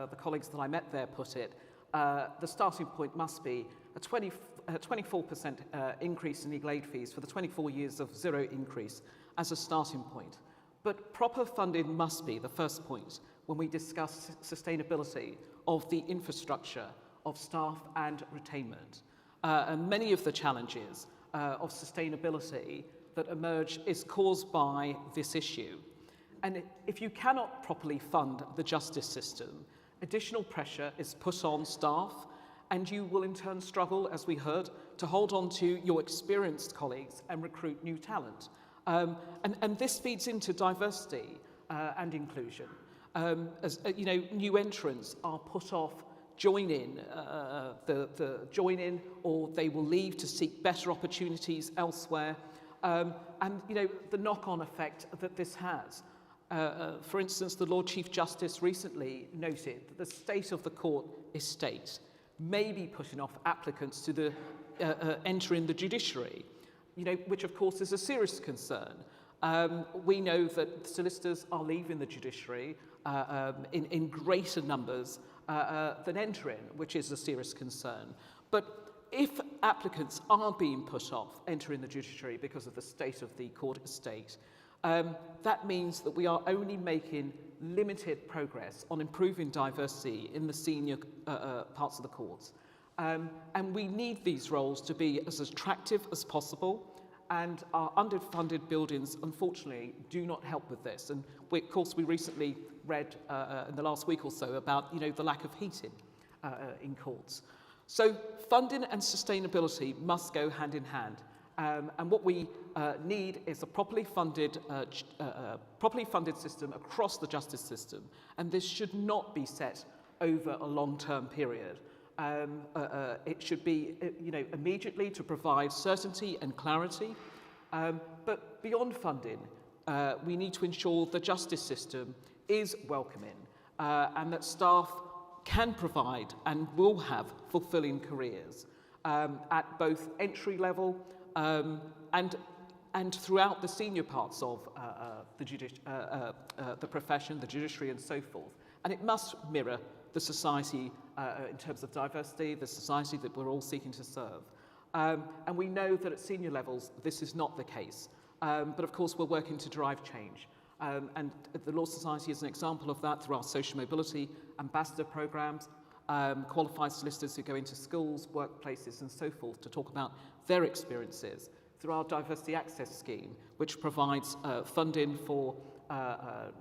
the colleagues that I met there put it, the starting point must be a 24% increase in legal aid fees for the 24 years of zero increase as a starting point. But proper funding must be the first point when we discuss sustainability of the infrastructure of staff and retainment. And many of the challenges of sustainability that emerge is caused by this issue. And if you cannot properly fund the justice system, additional pressure is put on staff, and you will in turn struggle, as we heard, to hold on to your experienced colleagues and recruit new talent. And this feeds into diversity and inclusion. As you know, new entrants are put off join in, or they will leave to seek better opportunities elsewhere. And you know, the knock-on effect that this has. For instance, the Lord Chief Justice recently noted that the state of the court estate may be putting off applicants to enter in the judiciary, you know, which of course is a serious concern. We know that solicitors are leaving the judiciary in greater numbers than entering, which is a serious concern. But if applicants are being put off entering the judiciary because of the state of the court estate, that means that we are only making limited progress on improving diversity in the senior parts of the courts. And we need these roles to be as attractive as possible, and our underfunded buildings, unfortunately, do not help with this. And of course, we recently read in the last week or so about, you know, the lack of heating in courts. So funding and sustainability must go hand in hand. And what we need is a properly funded system across the justice system. And this should not be set over a long-term period. It should be, immediately to provide certainty and clarity. But beyond funding, we need to ensure the justice system is welcoming and that staff can provide and will have fulfilling careers at both entry level and throughout the senior parts of the profession, the judiciary and so forth. And it must mirror the society in terms of diversity, the society that we're all seeking to serve. And we know that at senior levels this is not the case. But of course we're working to drive change. And the Law Society is an example of that through our social mobility ambassador programs, qualified solicitors who go into schools, workplaces and so forth to talk about their experiences, through our diversity access scheme, which provides funding for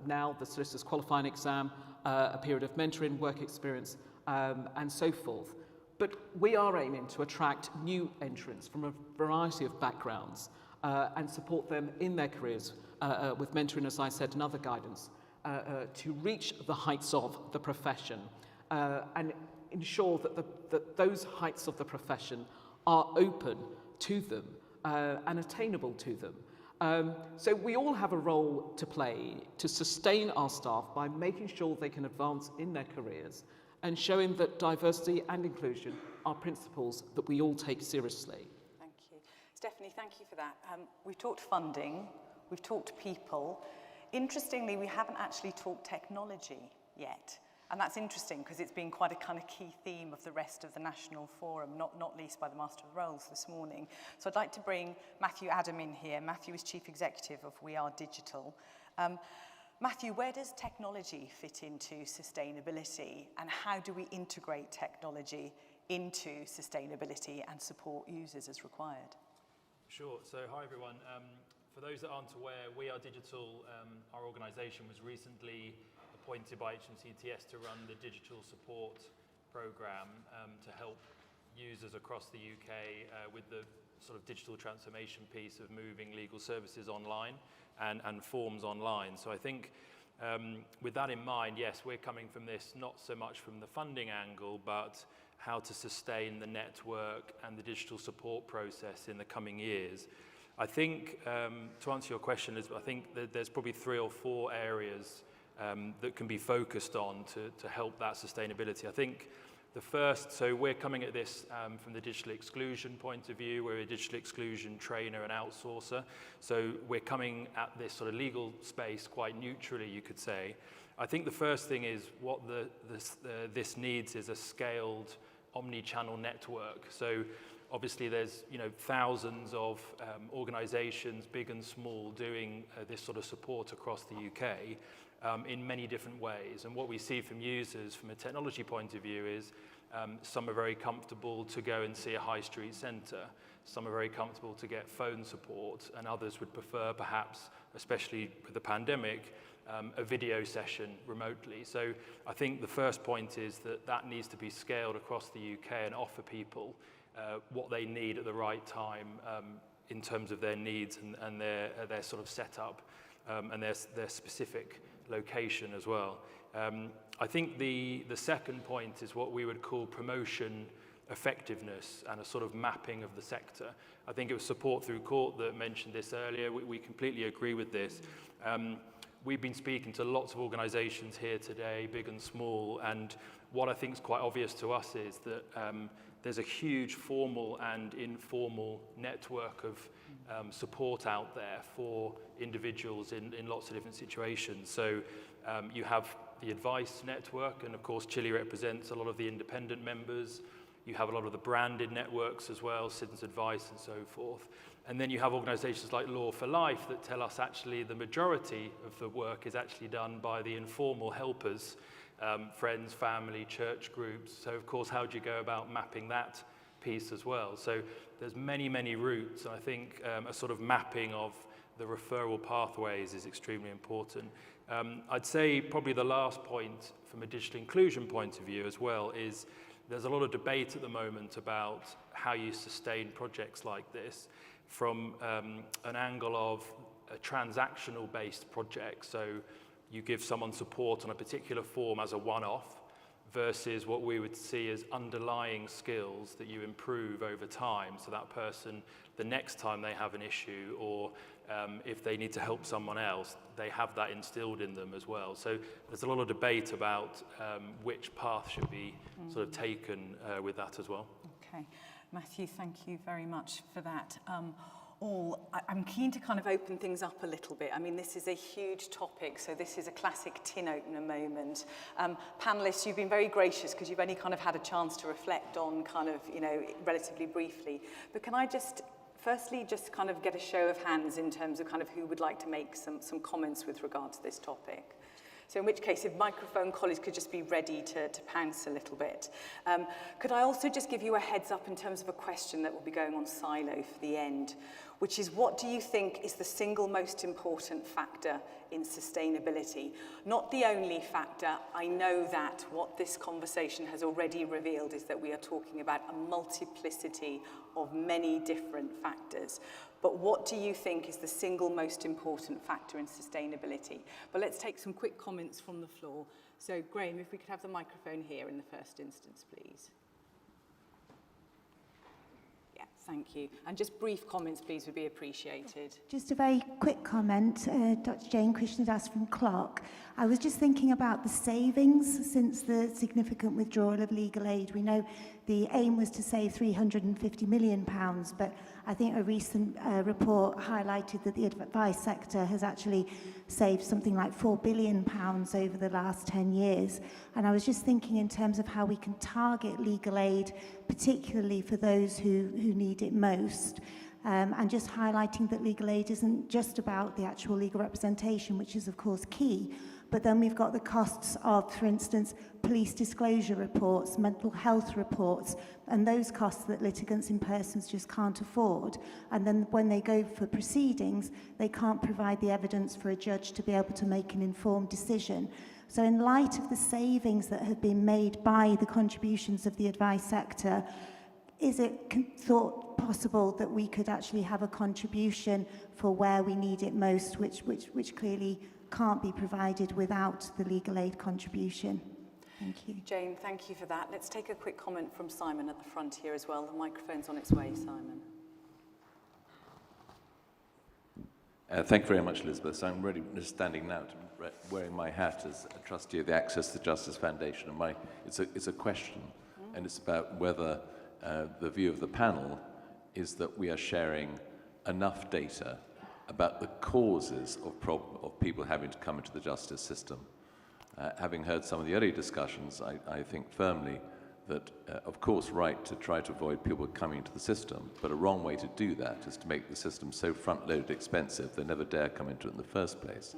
now the solicitor's qualifying exam, a period of mentoring, work experience and so forth. But we are aiming to attract new entrants from a variety of backgrounds and support them in their careers with mentoring, as I said, and other guidance to reach the heights of the profession and ensure that those heights of the profession are open to them and attainable to them. So we all have a role to play to sustain our staff by making sure they can advance in their careers and showing that diversity and inclusion are principles that we all take seriously. Thank you. Stephanie, thank you for that. We've talked funding, we've talked people. Interestingly, we haven't actually talked technology yet. And that's interesting because it's been quite a kind of key theme of the rest of the National Forum, not least by the Master of the Rolls this morning. So I'd like to bring Matthew Adam in here. Matthew is Chief Executive of We Are Digital. Matthew, where does technology fit into sustainability and how do we integrate technology into sustainability and support users as required? Sure. So hi everyone. For those that aren't aware, We Are Digital, our organisation was recently appointed by HMCTS to run the digital support programme to help users across the UK with the sort of digital transformation piece of moving legal services online and forms online. So I think with that in mind, yes, we're coming from this not so much from the funding angle, but how to sustain the network and the digital support process in the coming years. I think, to answer your question, I think that there's probably 3 or 4 areas that can be focused on to help that sustainability. I think the first, so we're coming at this from the digital exclusion point of view. We're a digital exclusion trainer and outsourcer. So we're coming at this sort of legal space quite neutrally, you could say. I think the first thing is what this needs is a scaled omni-channel network. So obviously there's thousands of organizations, big and small, doing this sort of support across the UK. In many different ways. And what we see from users from a technology point of view is some are very comfortable to go and see a high street centre. Some are very comfortable to get phone support, and others would prefer perhaps, especially with the pandemic, a video session remotely. So I think the first point is that needs to be scaled across the UK and offer people what they need at the right time in terms of their needs and their sort of setup and their specific location as well. I think the second point is what we would call promotion effectiveness and a sort of mapping of the sector. I think it was Support Through Court that mentioned this earlier. We completely agree with this. We've been speaking to lots of organisations here today, big and small, and what I think is quite obvious to us is that there's a huge formal and informal network of support out there for individuals in lots of different situations. So you have the advice network, and of course Chile represents a lot of the independent members. You have a lot of the branded networks as well, Citizens Advice and so forth. And then you have organisations like Law for Life that tell us actually the majority of the work is actually done by the informal helpers, friends, family, church groups. So of course, how do you go about mapping that piece as well? So there's many, many routes. And I think a sort of mapping of the referral pathways is extremely important. I'd say probably the last point from a digital inclusion point of view as well is there's a lot of debate at the moment about how you sustain projects like this from an angle of a transactional based project. So you give someone support on a particular form as a one-off versus what we would see as underlying skills that you improve over time, so that person, the next time they have an issue, or if they need to help someone else, they have that instilled in them as well. So there's a lot of debate about which path should be sort of taken with that as well. Okay, Matthew, thank you very much for that. I'm keen to kind of open things up a little bit. I mean, this is a huge topic, so this is a classic tin opener moment. Panelists, you've been very gracious because you've only kind of had a chance to reflect on kind of, you know, relatively briefly. But can I just, firstly, just kind of get a show of hands in terms of kind of who would like to make some comments with regard to this topic? So in which case, if microphone colleagues could just be ready to pounce a little bit. Could I also just give you a heads up in terms of a question that will be going on Silo for the end, which is, what do you think is the single most important factor in sustainability? Not the only factor. I know that what this conversation has already revealed is that we are talking about a multiplicity of many different factors. But what do you think is the single most important factor in sustainability? But let's take some quick comments from the floor. So Graham, if we could have the microphone here in the first instance, please. Yeah, thank you. And just brief comments, please, would be appreciated. Just a very quick comment. Dr. Jane Krishnadas from Clark. I was just thinking about the savings since the significant withdrawal of legal aid. We know the aim was to save £350 million, but I think a recent report highlighted that the advice sector has actually saved something like £4 billion over the last 10 years. And I was just thinking in terms of how we can target legal aid, particularly for those who need it most. And just highlighting that legal aid isn't just about the actual legal representation, which is of course key, but then we've got the costs of, for instance, police disclosure reports, mental health reports, and those costs that litigants in persons just can't afford. And then when they go for proceedings, they can't provide the evidence for a judge to be able to make an informed decision. So in light of the savings that have been made by the contributions of the advice sector, is it thought possible that we could actually have a contribution for where we need it most, which clearly can't be provided without the legal aid contribution? Thank you. Jane, thank you for that. Let's take a quick comment from Simon at the front here as well. The microphone's on its way, Simon. Thank you very much, Elizabeth. So I'm really just standing now, wearing my hat as a trustee of the Access to Justice Foundation. And it's a question, and it's about whether the view of the panel is that we are sharing enough data about the causes of people having to come into the justice system. Having heard some of the early discussions, I think firmly that, of course, right to try to avoid people coming into the system, but a wrong way to do that is to make the system so front-loaded expensive they never dare come into it in the first place.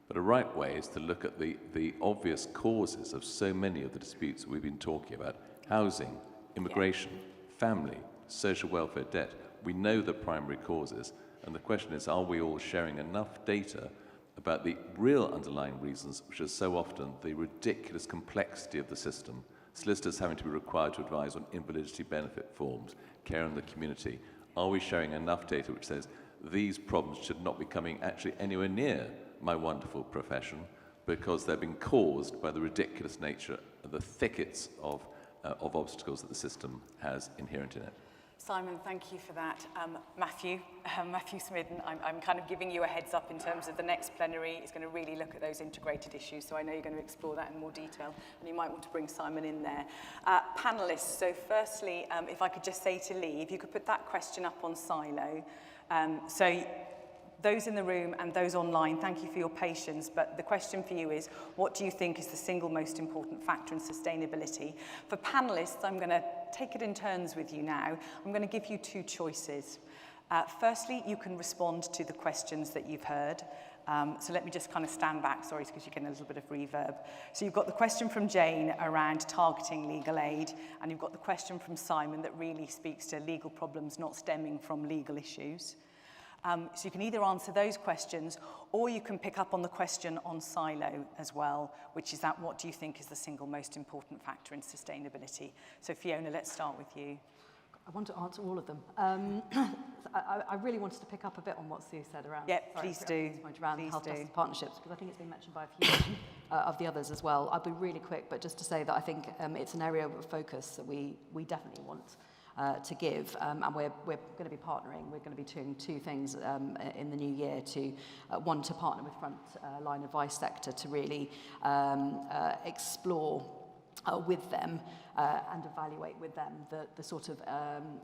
But a right way is to look at the obvious causes of so many of the disputes that we've been talking about: housing, immigration, family, social welfare debt. We know the primary causes, and the question is, are we all sharing enough data about the real underlying reasons, which are so often the ridiculous complexity of the system, solicitors having to be required to advise on invalidity benefit forms, care in the community? Are we sharing enough data which says these problems should not be coming actually anywhere near my wonderful profession because they're being caused by the ridiculous nature of the thickets of obstacles that the system has inherent in it? Simon, thank you for that. Matthew Smidden, I'm kind of giving you a heads up in terms of the next plenary is going to really look at those integrated issues, so I know you're going to explore that in more detail, and you might want to bring Simon in there. Panellists, so firstly, if I could just say to Lee, if you could put that question up on Silo. So those in the room and those online, thank you for your patience, but the question for you is, what do you think is the single most important factor in sustainability? For panellists, I'm going to take it in turns with you now. I'm going to give you two choices. Firstly, you can respond to the questions that you've heard. So let me just kind of stand back, sorry, because you're getting a little bit of reverb. So you've got the question from Jane around targeting legal aid, and you've got the question from Simon that really speaks to legal problems not stemming from legal issues. So you can either answer those questions, or you can pick up on the question on Silo as well, which is that what do you think is the single most important factor in sustainability? So Fiona, let's start with you. I want to answer all of them. I really wanted to pick up a bit on what Sue said around, please do. Around Please health do. justice partnerships, because I think it's been mentioned by a few of the others as well. I'll be really quick, but just to say that I think it's an area of focus that we definitely want to give, and we're going to be partnering. We're going to be doing two things in the new year. One, to partner with frontline advice sector to really explore with them and evaluate with them the sort of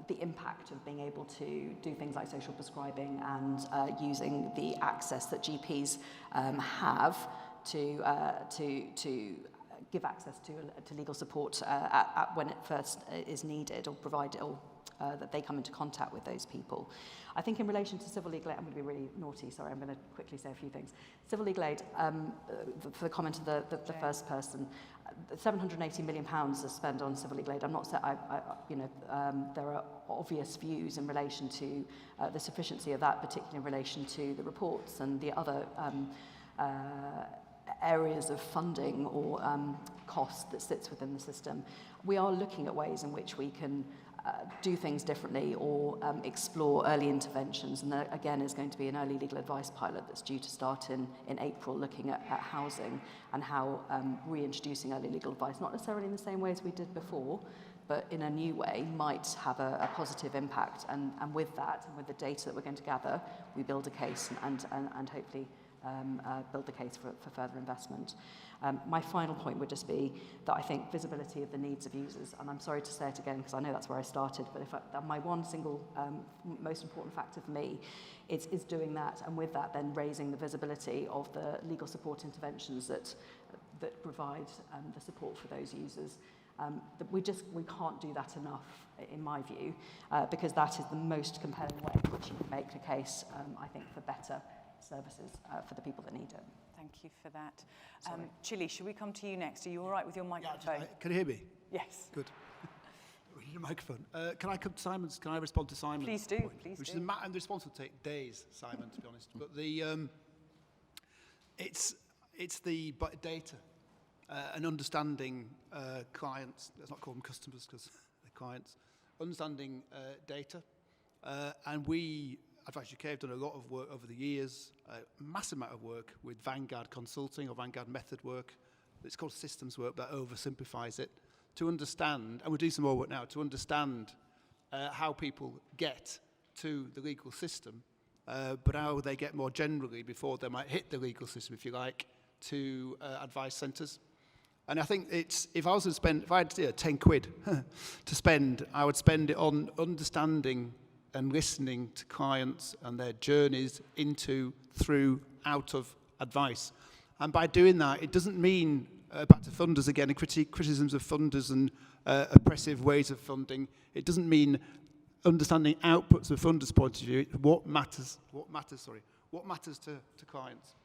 the impact of being able to do things like social prescribing and using the access that GPs have to give access to legal support when it first is needed, or provided, or that they come into contact with those people. I think in relation to civil legal aid, I'm going to be really naughty, sorry, I'm going to quickly say a few things. Civil legal aid, for the comment of the first person, £780 million is spent on civil legal aid. I'm not saying, there are obvious views in relation to the sufficiency of that, particularly in relation to the reports and the other areas of funding or cost that sits within the system. We are looking at ways in which we can do things differently or explore early interventions. And there, again, is going to be an early legal advice pilot that's due to start in April, looking at housing and how reintroducing early legal advice, not necessarily in the same way as we did before, but in a new way, might have a positive impact. And with that, and with the data that we're going to gather, we build a case and hopefully build the case for further investment. My final point would just be that I think visibility of the needs of users, and I'm sorry to say it again because I know that's where I started, but my one single most important factor for me is doing that, and with that then raising the visibility of the legal support interventions that provide the support for those users. We can't do that enough, in my view, because that is the most compelling way in which you can make a case, I think, for better services for the people that need it. Thank you for that. Chili, should we come to you next? Are you all right with your microphone? Yeah, can you hear me? Yes. Good. We need a microphone. Can I come to Simon's? Can I respond to Simon's Please do, point? please Which do. is and the response will take days, Simon, to be honest. But it's the data and understanding clients. Let's not call them customers because they're clients. Understanding data, and we. Advice UK have done a lot of work over the years, a massive amount of work with Vanguard Consulting or Vanguard Method work. It's called systems work that oversimplifies it, to understand, and we'll do some more work now, to understand how people get to the legal system, but how they get more generally before they might hit the legal system, if you like, to advice centres. And I think if I was to spend, if I had 10 quid to spend, I would spend it on understanding and listening to clients and their journeys into, through, out of advice. And by doing that, it doesn't mean, back to funders again, and criticisms of funders and oppressive ways of funding, it doesn't mean understanding outputs of funders' point of view, what matters to clients.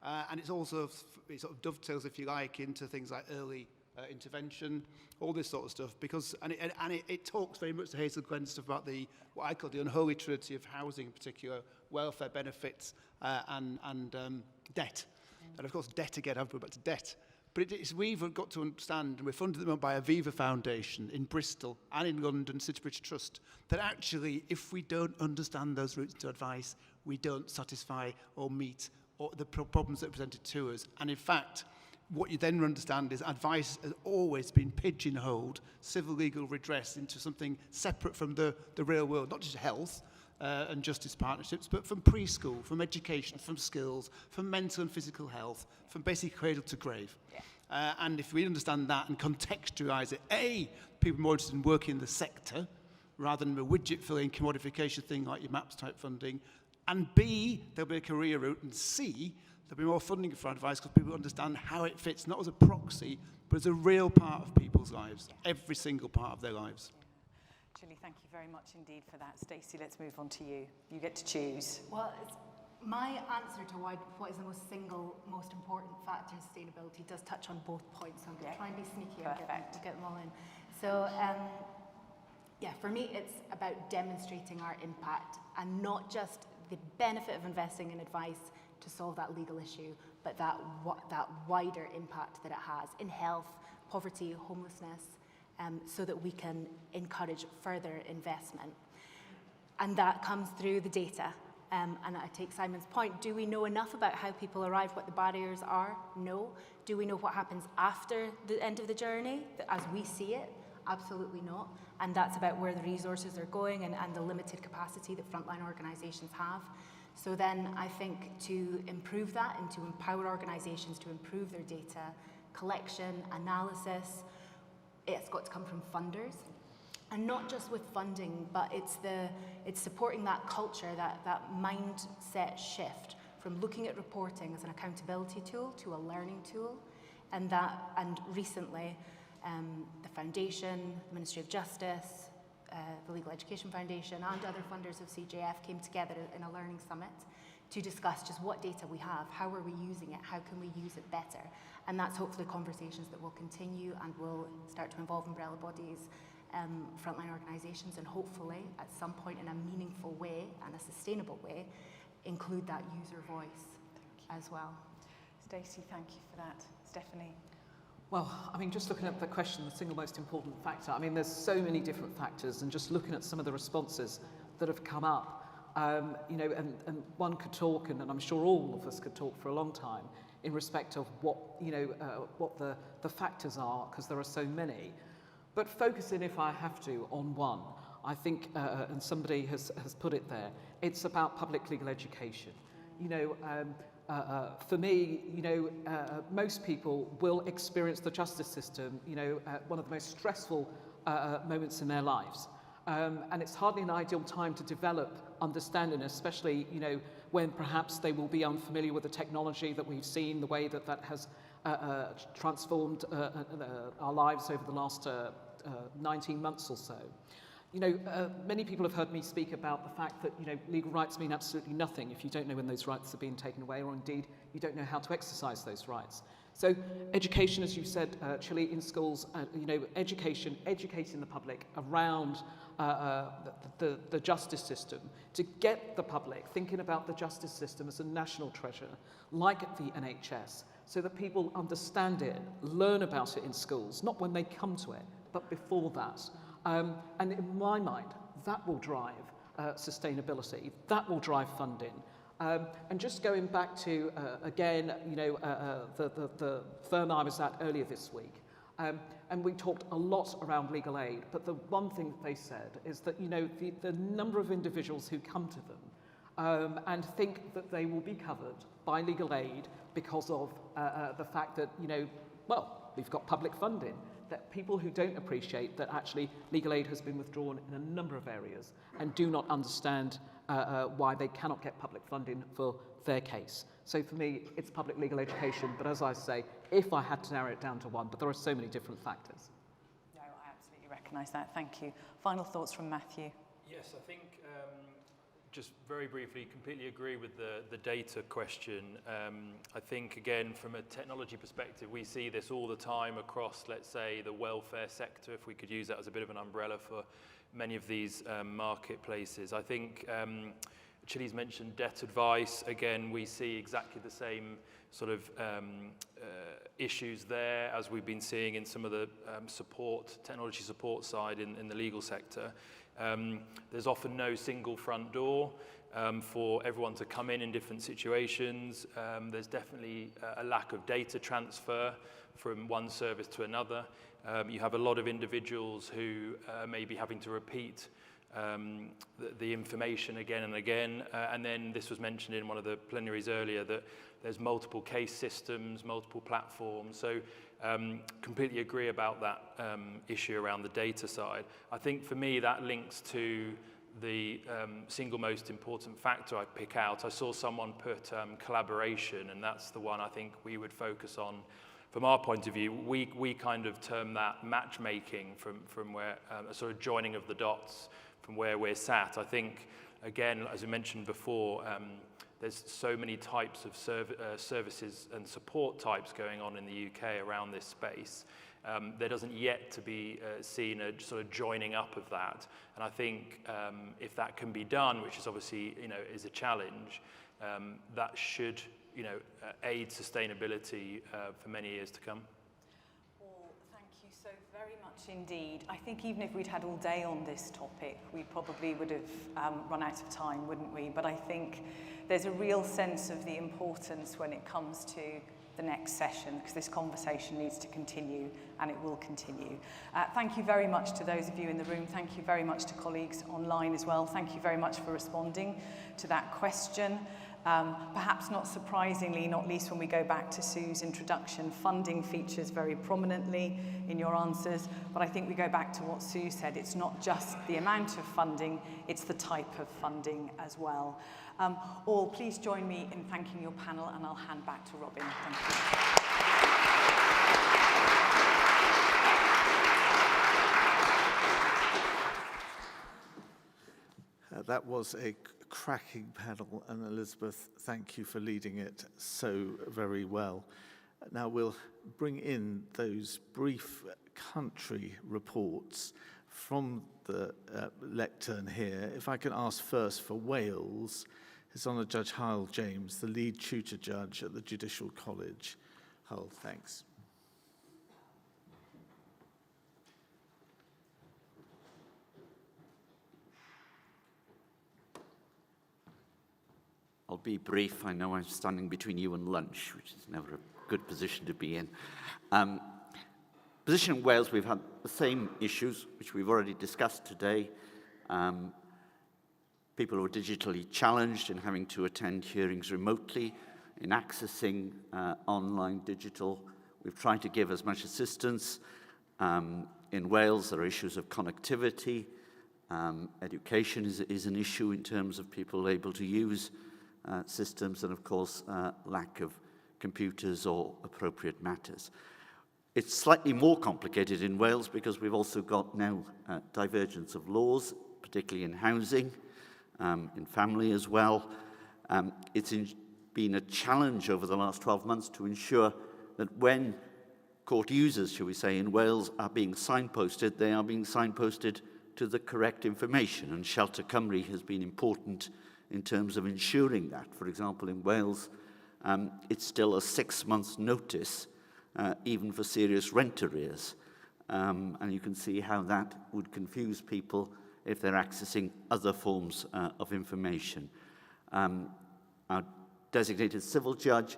And it's also, it sort of dovetails, if you like, into things like early intervention, all this sort of stuff, because it talks very much to Hazel Gwen's stuff about what I call the unholy trinity of housing, in particular, welfare benefits and debt. And of course, debt again, I'll go back to debt. But we've got to understand, and we're funded by Aviva Foundation in Bristol and in London, Citybridge Trust, that actually, if we don't understand those routes to advice, we don't satisfy or meet the problems that are presented to us. And in fact, what you then understand is advice has always been pigeonholed, civil legal redress, into something separate from the real world, not just health and justice partnerships, but from preschool, from education, from skills, from mental and physical health, from basically cradle to grave. Yeah. And if we understand that and contextualise it, people are more interested in working in the sector rather than a widget-filling commodification thing like your MAPS type funding, and B, there'll be a career route, and C, there'll be more funding for advice because people understand how it fits, not as a proxy, but as a real part of people's lives, every single part of their lives. Yeah. Julie, thank you very much indeed for that. Stacey, let's move on to you. You get to choose. Well, my answer to what is the most important factor in sustainability does touch on both points, so I'm going to try and be sneaky and get them all in. So, for me, it's about demonstrating our impact, and not just the benefit of investing in advice to solve that legal issue, but that wider impact that it has in health, poverty, homelessness, so that we can encourage further investment. And that comes through the data. And I take Simon's point, do we know enough about how people arrive, what the barriers are? No. Do we know what happens after the end of the journey, as we see it? Absolutely not. And that's about where the resources are going and the limited capacity that frontline organisations have. So then I think to improve that and to empower organisations to improve their data collection, analysis, it's got to come from funders. And not just with funding, but it's supporting that culture, that mindset shift from looking at reporting as an accountability tool to a learning tool. And recently, the Foundation, the Ministry of Justice, the Legal Education Foundation and other funders of CJF came together in a learning summit to discuss just what data we have, how are we using it, how can we use it better. And that's hopefully conversations that will continue and will start to involve umbrella bodies, frontline organisations, and hopefully at some point in a meaningful way and a sustainable way include that user voice as well. Stacey, thank you for that. Stephanie? Well, I mean, just looking at the question, the single most important factor, I mean, there's so many different factors, and just looking at some of the responses that have come up, you know, and one could talk, and I'm sure all of us could talk for a long time in respect of what, you know, what the factors are, because there are so many. But focusing, if I have to, on one, I think, and somebody has put it there, it's about public legal education. You know, for me, you know, most people will experience the justice system, you know, at one of the most stressful moments in their lives. And it's hardly an ideal time to develop understanding, especially, you know, when perhaps they will be unfamiliar with the technology that we've seen, the way that that has transformed our lives over the last 19 months or so. You know, many people have heard me speak about the fact that, you know, legal rights mean absolutely nothing if you don't know when those rights are being taken away, or indeed you don't know how to exercise those rights. So education, as you said, Chile, in schools, you know, educating the public around the justice system, to get the public thinking about the justice system as a national treasure, like the NHS, so that people understand it, learn about it in schools, not when they come to it, but before that. And in my mind, that will drive sustainability, that will drive funding. And just going back to, again, you know, the firm I was at earlier this week, and we talked a lot around legal aid, but the one thing that they said is that, you know, the number of individuals who come to them and think that they will be covered by legal aid because of the fact that, you know, well, we've got public funding, that people who don't appreciate that actually legal aid has been withdrawn in a number of areas and do not understand why they cannot get public funding for their case. So for me, it's public legal education, but as I say, if I had to narrow it down to one, but there are so many different factors. No, I absolutely recognise that. Thank you. Final thoughts from Matthew. Yes, I think just very briefly, completely agree with the data question. I think, again, from a technology perspective, we see this all the time across, let's say, the welfare sector, if we could use that as a bit of an umbrella for many of these marketplaces. I think Chile's mentioned debt advice. Again, we see exactly the same sort of issues there as we've been seeing in some of the technology support side in the legal sector. There's often no single front door for everyone to come in different situations. There's definitely a lack of data transfer from one service to another. You have a lot of individuals who may be having to repeat the information again and again. And then this was mentioned in one of the plenaries earlier, that there's multiple case systems, multiple platforms. So completely agree about that issue around the data side. I think for me that links to the single most important factor I pick out. I saw someone put collaboration, and that's the one I think we would focus on. From our point of view, we kind of term that matchmaking from where a sort of joining of the dots from where we're sat. I think, again, as we mentioned before, there's so many types of services and support types going on in the UK around this space. There doesn't yet to be seen a sort of joining up of that. And I think if that can be done, which is obviously, you know, is a challenge, that should, you know, aid sustainability for many years to come. Well, thank you so very much indeed. I think even if we'd had all day on this topic, we probably would have run out of time, wouldn't we? But I think there's a real sense of the importance when it comes to the next session, because this conversation needs to continue, and it will continue. Thank you very much to those of you in the room. Thank you very much to colleagues online as well. Thank you very much for responding to that question. Perhaps not surprisingly, not least when we go back to Sue's introduction, funding features very prominently in your answers, but I think we go back to what Sue said. It's not just the amount of funding, it's the type of funding as well. All, please join me in thanking your panel, and I'll hand back to Robin. Thank you. That was a cracking panel, and Elizabeth, thank you for leading it so very well. Now we'll bring in those brief country reports from the lectern here. If I can ask first for Wales, His Honour Judge Hyle James, the lead tutor judge at the Judicial College. Hull, thanks. I'll be brief. I know I'm standing between you and lunch, which is never a good position to be in. Position in Wales, we've had the same issues, which we've already discussed today. People who are digitally challenged in having to attend hearings remotely, in accessing online digital. We've tried to give as much assistance. In Wales, there are issues of connectivity. Education is an issue in terms of people able to use systems, and of course lack of computers or appropriate matters. It's slightly more complicated in Wales because we've also got now divergence of laws, particularly in housing, in family as well. It's been a challenge over the last 12 months to ensure that when court users, shall we say, in Wales are being signposted, they are being signposted to the correct information, and Shelter Cymru has been important in terms of ensuring that. For example, in Wales, it's still a 6 months notice, even for serious rent arrears. And you can see how that would confuse people if they're accessing other forms of information. Our designated civil judge,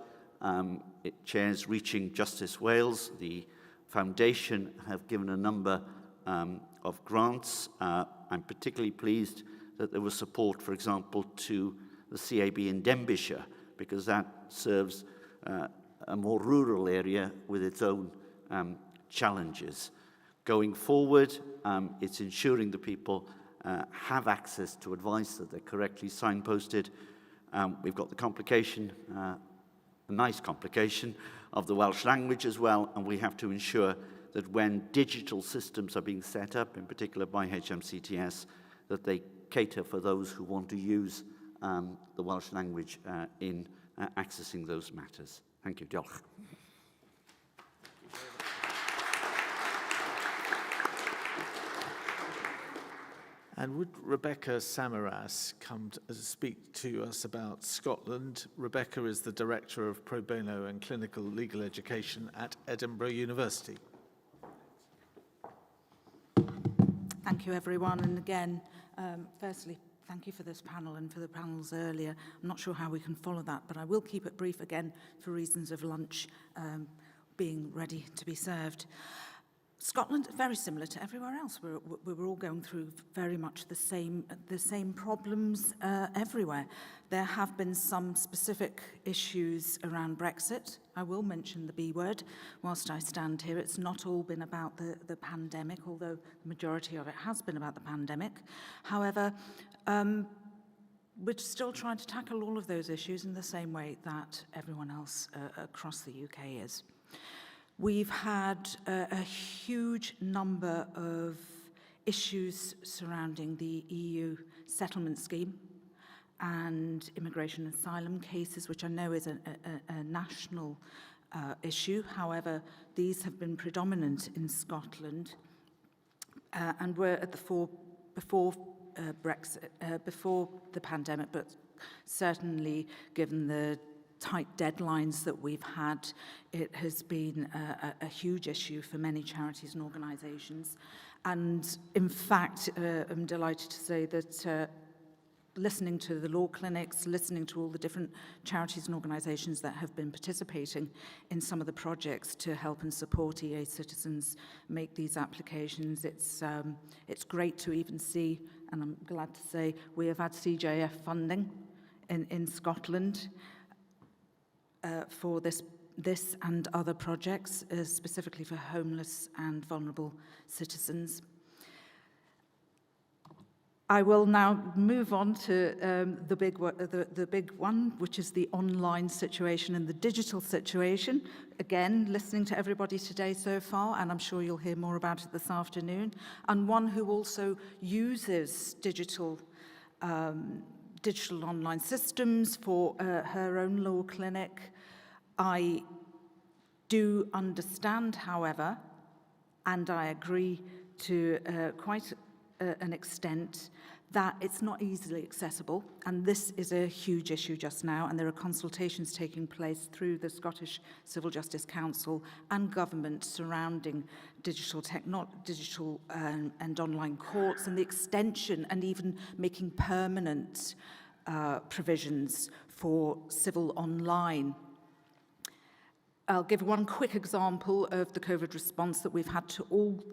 it chairs Reaching Justice Wales. The foundation have given a number of grants. I'm particularly pleased that there was support, for example, to the CAB in Denbighshire, because that serves a more rural area with its own challenges. Going forward, it's ensuring that people have access to advice, that they're correctly signposted. We've got the complication, a nice complication, of the Welsh language as well, and we have to ensure that when digital systems are being set up, in particular by HMCTS, that they cater for those who want to use the Welsh language in accessing those matters. Thank you. Diolch. And would Rebecca Samaras come to speak to us about Scotland? Rebecca is the Director of Pro Bono and Clinical Legal Education at Edinburgh University. Thank you, everyone. And again, firstly, thank you for this panel and for the panels earlier. I'm not sure how we can follow that, but I will keep it brief again for reasons of lunch being ready to be served. Scotland, very similar to everywhere else. We were all going through very much the same problems everywhere. There have been some specific issues around Brexit. I will mention the B word whilst I stand here. It's not all been about the pandemic, although the majority of it has been about the pandemic. However, we're still trying to tackle all of those issues in the same way that everyone else across the UK is. We've had a huge number of issues surrounding the EU settlement scheme and immigration and asylum cases, which I know is a national issue. However, these have been predominant in Scotland and were at the fore before Brexit, before the pandemic, but certainly given the tight deadlines that we've had. It has been a huge issue for many charities and organisations. And in fact, I'm delighted to say that listening to the law clinics, listening to all the different charities and organisations that have been participating in some of the projects to help and support EA citizens make these applications, it's great to even see, and I'm glad to say, we have had CJF funding in Scotland for this and other projects, specifically for homeless and vulnerable citizens. I will now move on to the big one, which is the online situation and the digital situation. Again, listening to everybody today so far, and I'm sure you'll hear more about it this afternoon, and one who also uses digital online systems for her own law clinic. I do understand, however, and I agree to quite an extent, that it's not easily accessible, and this is a huge issue just now, and there are consultations taking place through the Scottish Civil Justice Council and government surrounding digital and online courts, and the extension and even making permanent provisions for civil online. I'll give one quick example of the COVID response that we've had to all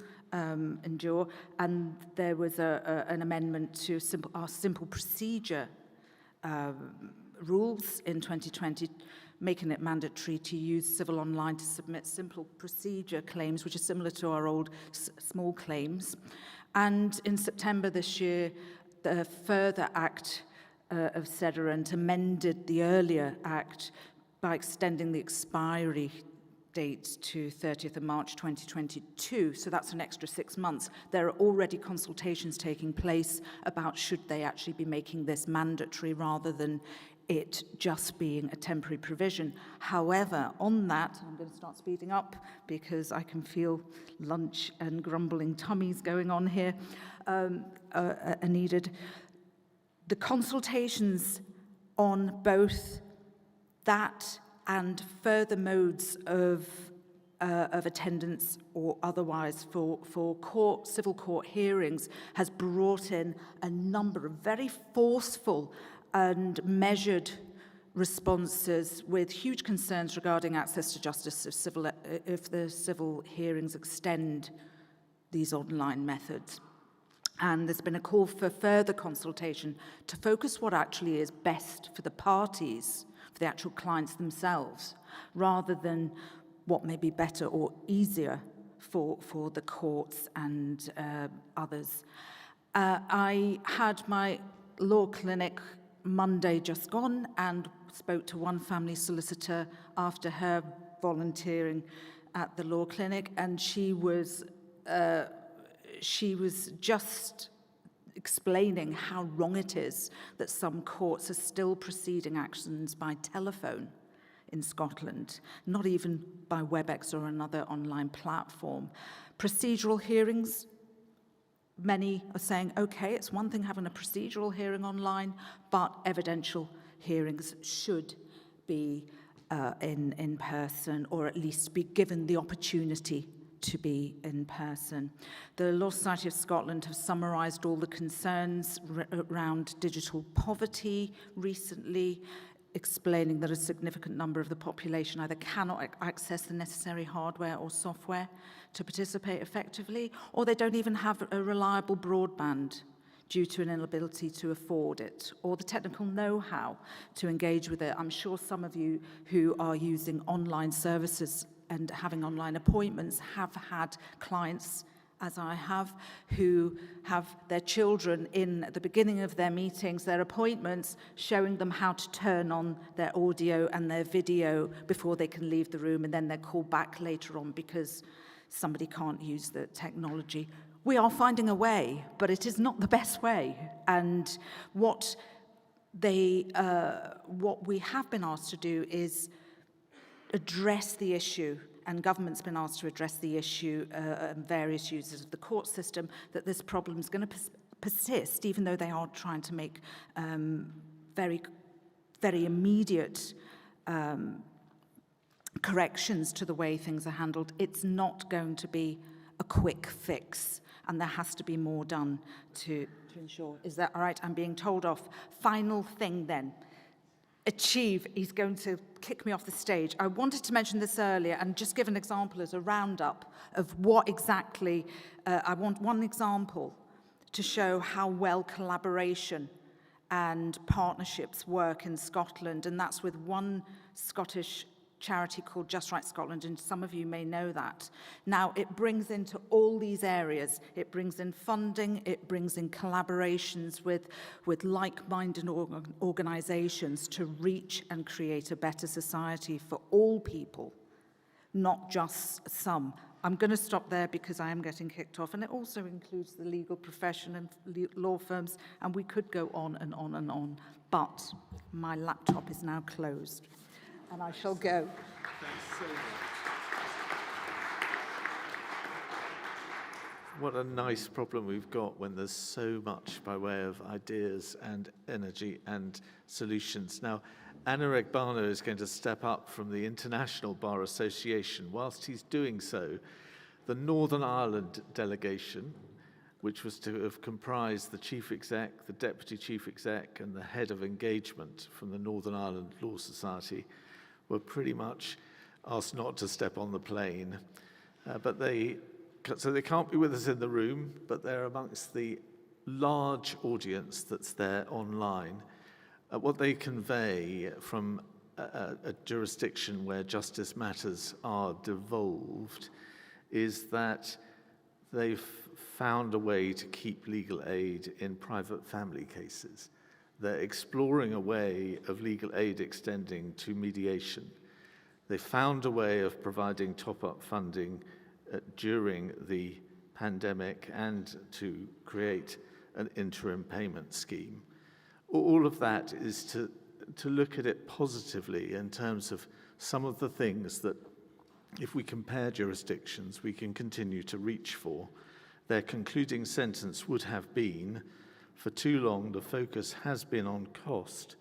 endure, and there was an amendment to our simple procedure rules in 2020, making it mandatory to use civil online to submit simple procedure claims, which is similar to our old small claims. And in September this year, the further act of Sederant amended the earlier act by extending the expiry date to 30th of March 2022, so that's an extra 6 months. There are already consultations taking place about should they actually be making this mandatory rather than it just being a temporary provision. However, on that, I'm going to start speeding up because I can feel lunch and grumbling tummies going on here are needed. The consultations on both that and further modes of attendance or otherwise for civil court hearings has brought in a number of very forceful and measured responses with huge concerns regarding access to justice if the civil hearings extend these online methods. And there's been a call for further consultation to focus what actually is best for the parties, for the actual clients themselves, rather than what may be better or easier for the courts and others. I had my law clinic Monday just gone and spoke to one family solicitor after her volunteering at the law clinic, and she was just explaining how wrong it is that some courts are still proceeding actions by telephone in Scotland, not even by WebEx or another online platform. Procedural hearings, many are saying, okay, it's one thing having a procedural hearing online, but evidential hearings should be in person, or at least be given the opportunity to be in person. The Law Society of Scotland have summarised all the concerns around digital poverty recently, explaining that a significant number of the population either cannot access the necessary hardware or software to participate effectively, or they don't even have a reliable broadband due to an inability to afford it, or the technical know-how to engage with it. I'm sure some of you who are using online services and having online appointments have had clients, as I have, who have their children in at the beginning of their meetings, their appointments, showing them how to turn on their audio and their video before they can leave the room, and then they're called back later on because somebody can't use the technology. We are finding a way, but it is not the best way. And what we have been asked to do is address the issue, and government's been asked to address the issue, various users of the court system, that this problem is going to persist, even though they are trying to make very, very immediate corrections to the way things are handled. It's not going to be a quick fix, and there has to be more done to ensure. Is that all right? I'm being told off. Final thing then. Achieve, he's going to kick me off the stage. I wanted to mention this earlier and just give an example as a roundup of what exactly, I want one example to show how well collaboration and partnerships work in Scotland, and that's with one Scottish charity called Just Right Scotland, and some of you may know that. Now, it brings into all these areas. It brings in funding, it brings in collaborations with like-minded organisations to reach and create a better society for all people, not just some. I'm going to stop there because I am getting kicked off, and it also includes the legal profession and law firms, and we could go on and on and on, but my laptop is now closed. And I shall go. Thanks so much. What a nice problem we've got when there's so much by way of ideas and energy and solutions. Now, Anurag Bhanu is going to step up from the International Bar Association. Whilst he's doing so, the Northern Ireland delegation, which was to have comprised the Chief Exec, the Deputy Chief Exec, and the Head of Engagement from the Northern Ireland Law Society, were pretty much asked not to step on the plane. So they can't be with us in the room, but they're amongst the large audience that's there online. What they convey from a jurisdiction where justice matters are devolved is that they've found a way to keep legal aid in private family cases. They're exploring a way of legal aid extending to mediation. They found a way of providing top-up funding during the pandemic and to create an interim payment scheme. All of that is to look at it positively in terms of some of the things that, if we compare jurisdictions, we can continue to reach for. Their concluding sentence would have been, for too long, the focus has been on cost,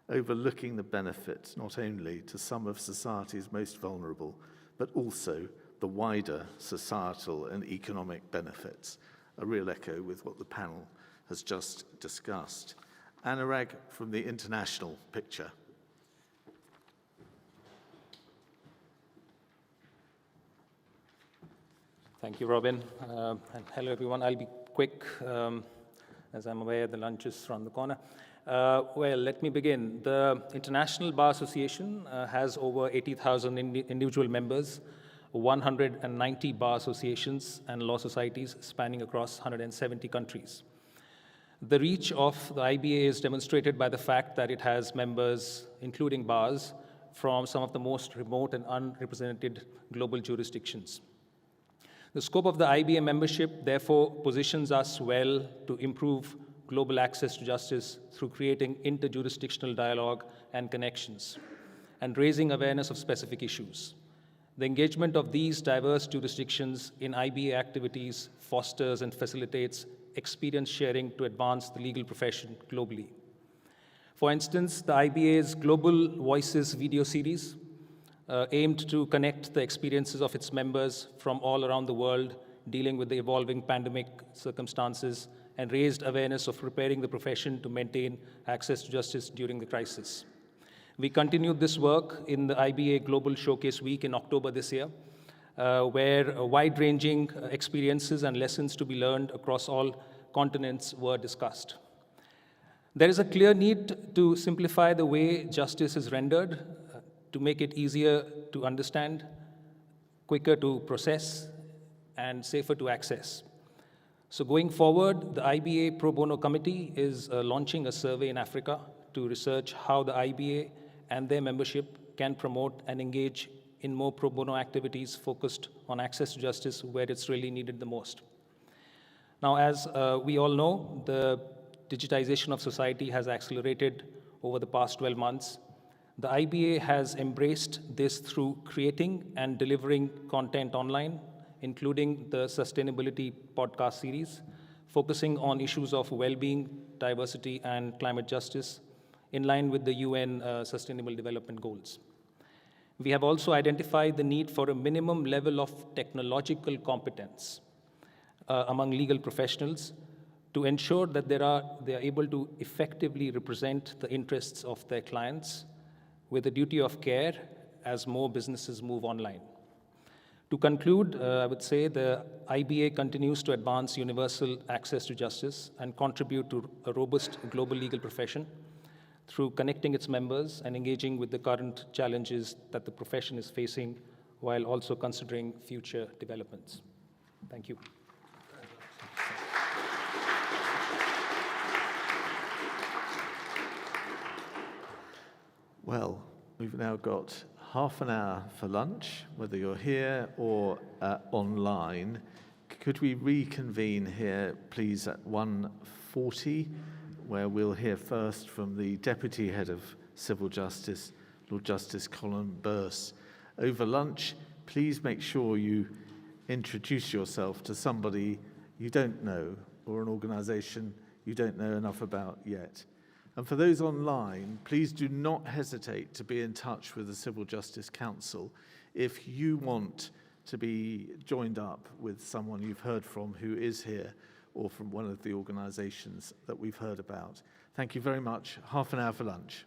overlooking the benefits not only to some of society's most vulnerable, but also the wider societal and economic benefits. A real echo with what the panel has just discussed. Anurag from the international picture. Thank you, Robin. And hello, everyone. I'll be quick. As I'm aware, the lunch is around the corner. Well, let me begin. The International Bar Association has over 80,000 individual members, 190 bar associations and law societies spanning across 170 countries. The reach of the IBA is demonstrated by the fact that it has members, including bars, from some of the most remote and unrepresented global jurisdictions. The scope of the IBA membership, therefore, positions us well to improve global access to justice through creating interjurisdictional dialogue and connections, and raising awareness of specific issues. The engagement of these diverse jurisdictions in IBA activities fosters and facilitates experience sharing to advance the legal profession globally. For instance, the IBA's Global Voices video series aimed to connect the experiences of its members from all around the world dealing with the evolving pandemic circumstances and raised awareness of preparing the profession to maintain access to justice during the crisis. We continued this work in the IBA Global Showcase Week in October this year, where wide-ranging experiences and lessons to be learned across all continents were discussed. There is a clear need to simplify the way justice is rendered, to make it easier to understand, quicker to process, and safer to access. So going forward, the IBA Pro Bono Committee is launching a survey in Africa to research how the IBA and their membership can promote and engage in more pro bono activities focused on access to justice where it's really needed the most. Now, as we all know, the digitization of society has accelerated over the past 12 months. The IBA has embraced this through creating and delivering content online, including the Sustainability podcast series, focusing on issues of well-being, diversity, and climate justice, in line with the UN Sustainable Development Goals. We have also identified the need for a minimum level of technological competence among legal professionals to ensure that they are able to effectively represent the interests of their clients with a duty of care as more businesses move online. To conclude, I would say the IBA continues to advance universal access to justice and contribute to a robust global legal profession through connecting its members and engaging with the current challenges that the profession is facing while also considering future developments. Thank you. Well, we've now got half an hour for lunch, whether you're here or online. Could we reconvene here, please, at 1:40, where we'll hear first from the Deputy Head of Civil Justice, Lord Justice Colin Burse. Over lunch, please make sure you introduce yourself to somebody you don't know or an organisation you don't know enough about yet. And for those online, please do not hesitate to be in touch with the Civil Justice Council if you want to be joined up with someone you've heard from who is here or from one of the organisations that we've heard about. Thank you very much. Half an hour for lunch.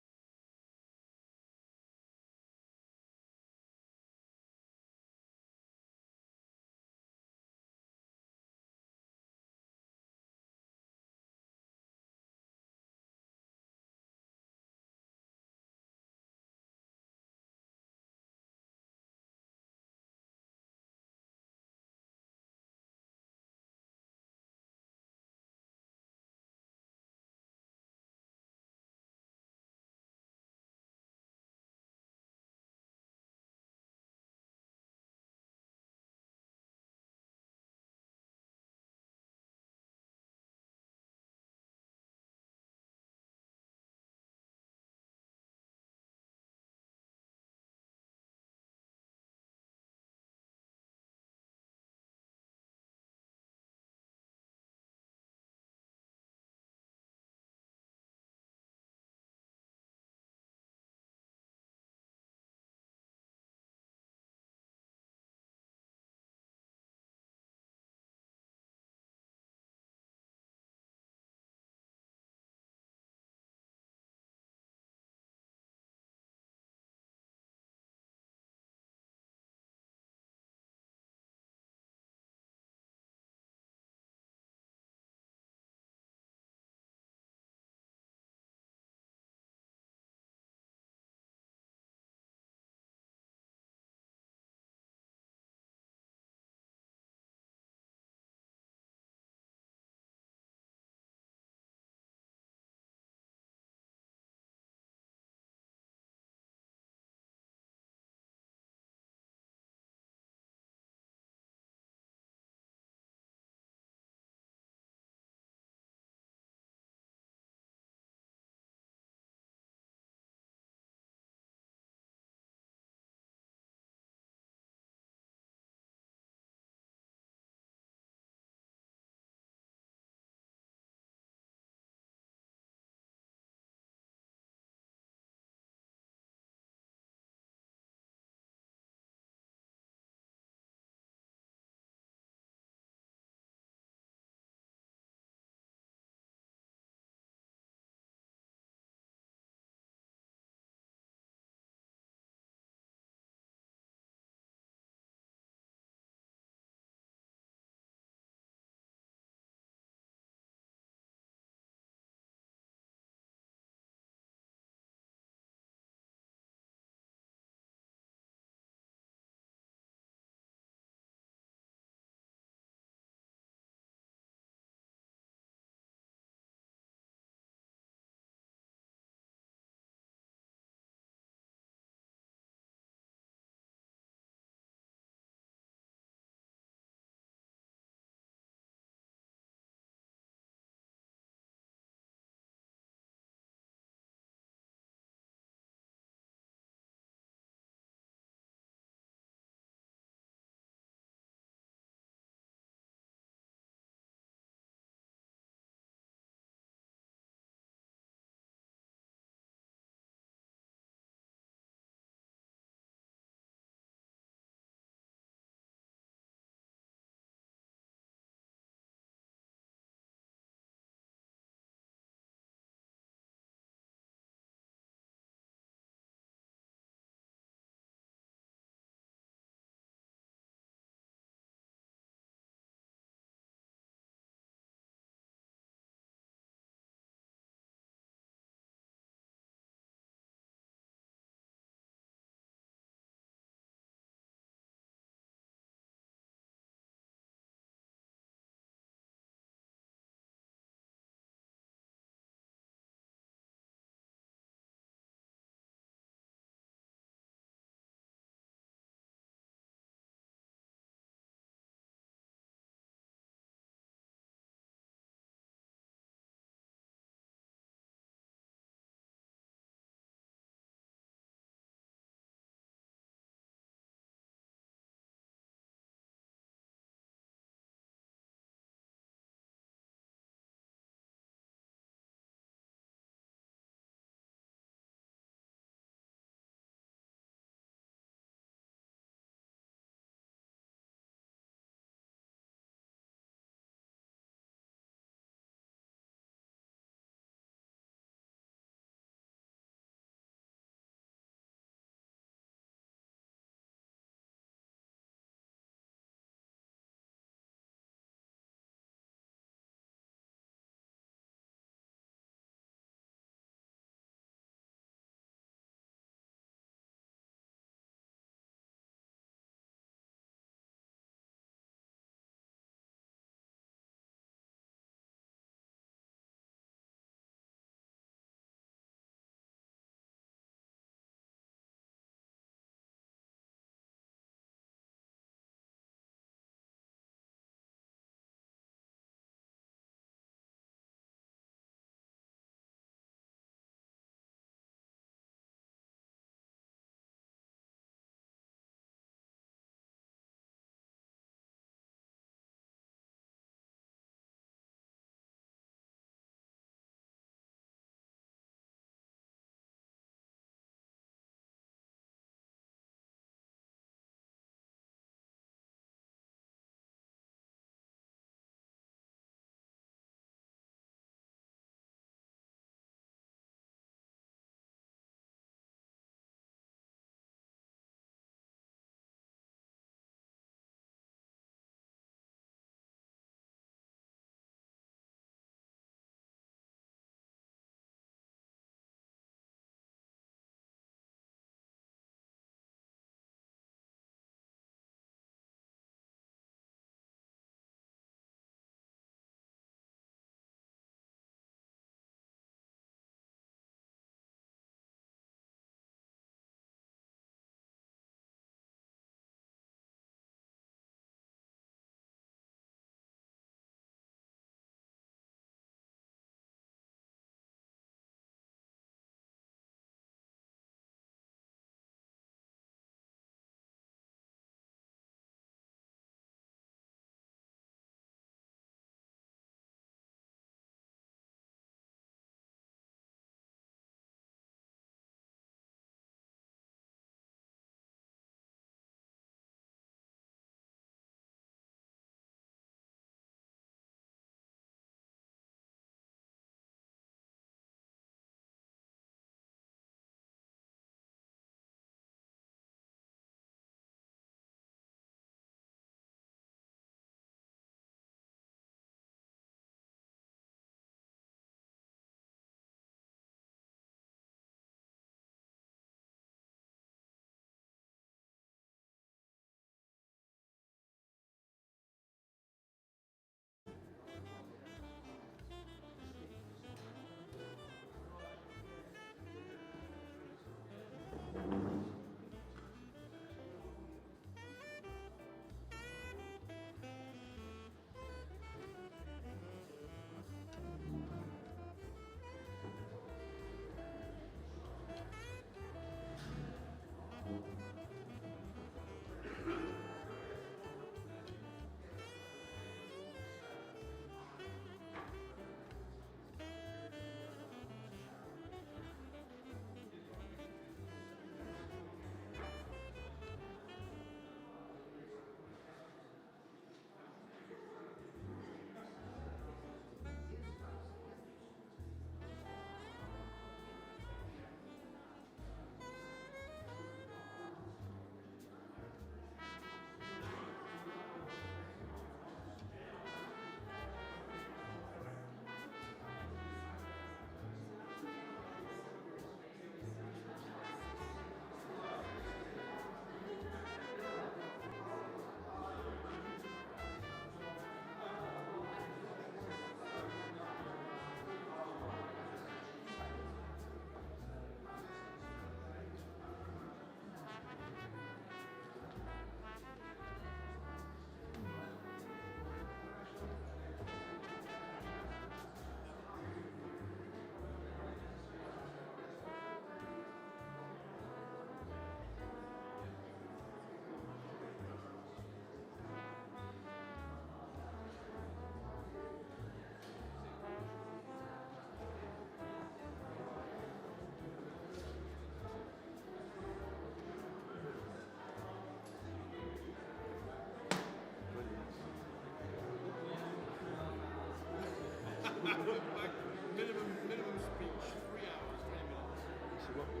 Minimum speech, 3 hours, 20 minutes. So what we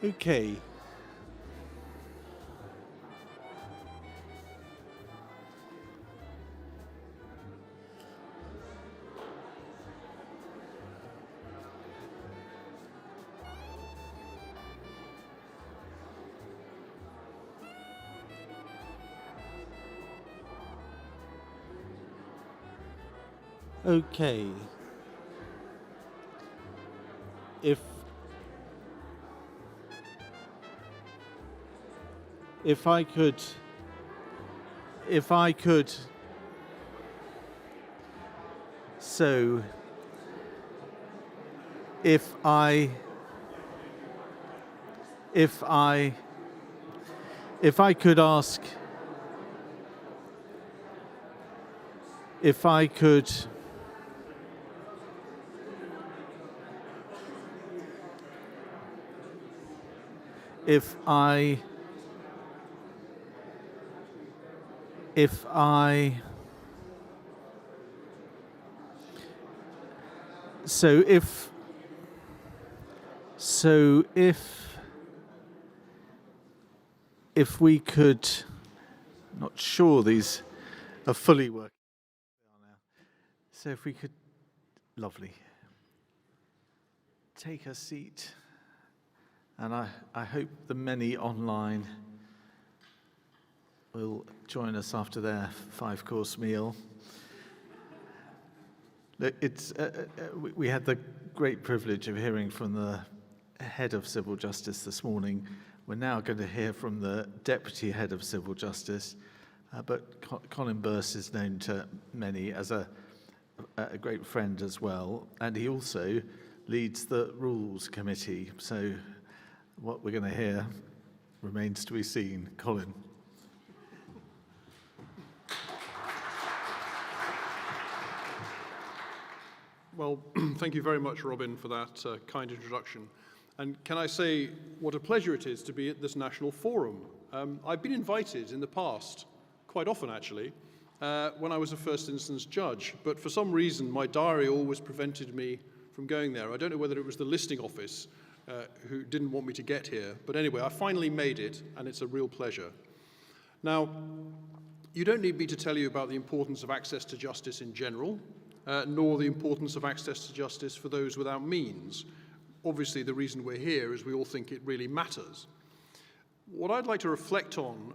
Okay. Okay. If I could, so if I could ask, if I could, if I, so if we could, not sure these are fully working now. So if we could, lovely, take a seat, and I hope the many online will join us after their 5-course meal. We had the great privilege of hearing from the head of civil justice this morning. We're now going to hear from the deputy head of civil justice, but Colin Burse is known to many as a great friend as well, and he also leads the rules committee. So what we're going to hear remains to be seen. Colin. Well, thank you very much, Robin, for that kind introduction. And can I say what a pleasure it is to be at this National Forum. I've been invited in the past, quite often actually, when I was a first instance judge, but for some reason my diary always prevented me from going there. I don't know whether it was the listing office who didn't want me to get here, but anyway, I finally made it, and it's a real pleasure. Now, you don't need me to tell you about the importance of access to justice in general, nor the importance of access to justice for those without means. Obviously, the reason we're here is we all think it really matters. What I'd like to reflect on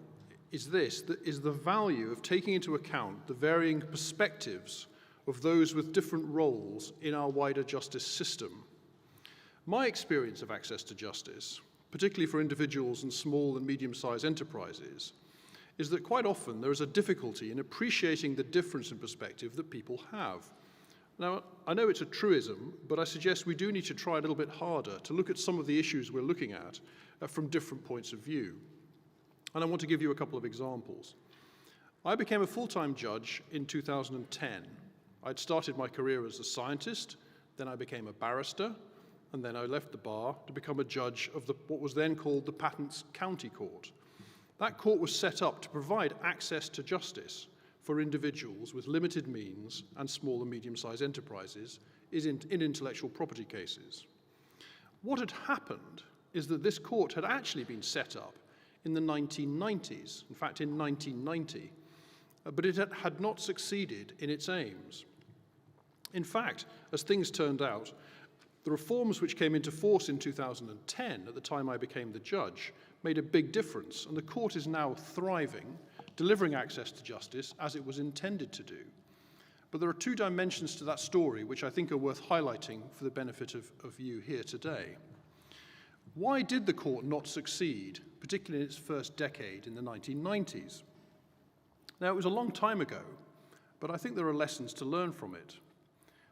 is the value of taking into account the varying perspectives of those with different roles in our wider justice system. My experience of access to justice, particularly for individuals and small and medium-sized enterprises, is that quite often there is a difficulty in appreciating the difference in perspective that people have. Now, I know it's a truism, but I suggest we do need to try a little bit harder to look at some of the issues we're looking at from different points of view. And I want to give you a couple of examples. I became a full-time judge in 2010. I'd started my career as a scientist, then I became a barrister, and then I left the bar to become a judge of what was then called the Patents County Court. That court was set up to provide access to justice for individuals with limited means and small and medium-sized enterprises in intellectual property cases. What had happened is that this court had actually been set up in the 1990s, in fact in 1990, but it had not succeeded in its aims. In fact, as things turned out, the reforms which came into force in 2010, at the time I became the judge, made a big difference, and the court is now thriving, delivering access to justice as it was intended to do. But there are two dimensions to that story which I think are worth highlighting for the benefit of you here today. Why did the court not succeed, particularly in its first decade in the 1990s? Now, it was a long time ago, but I think there are lessons to learn from it.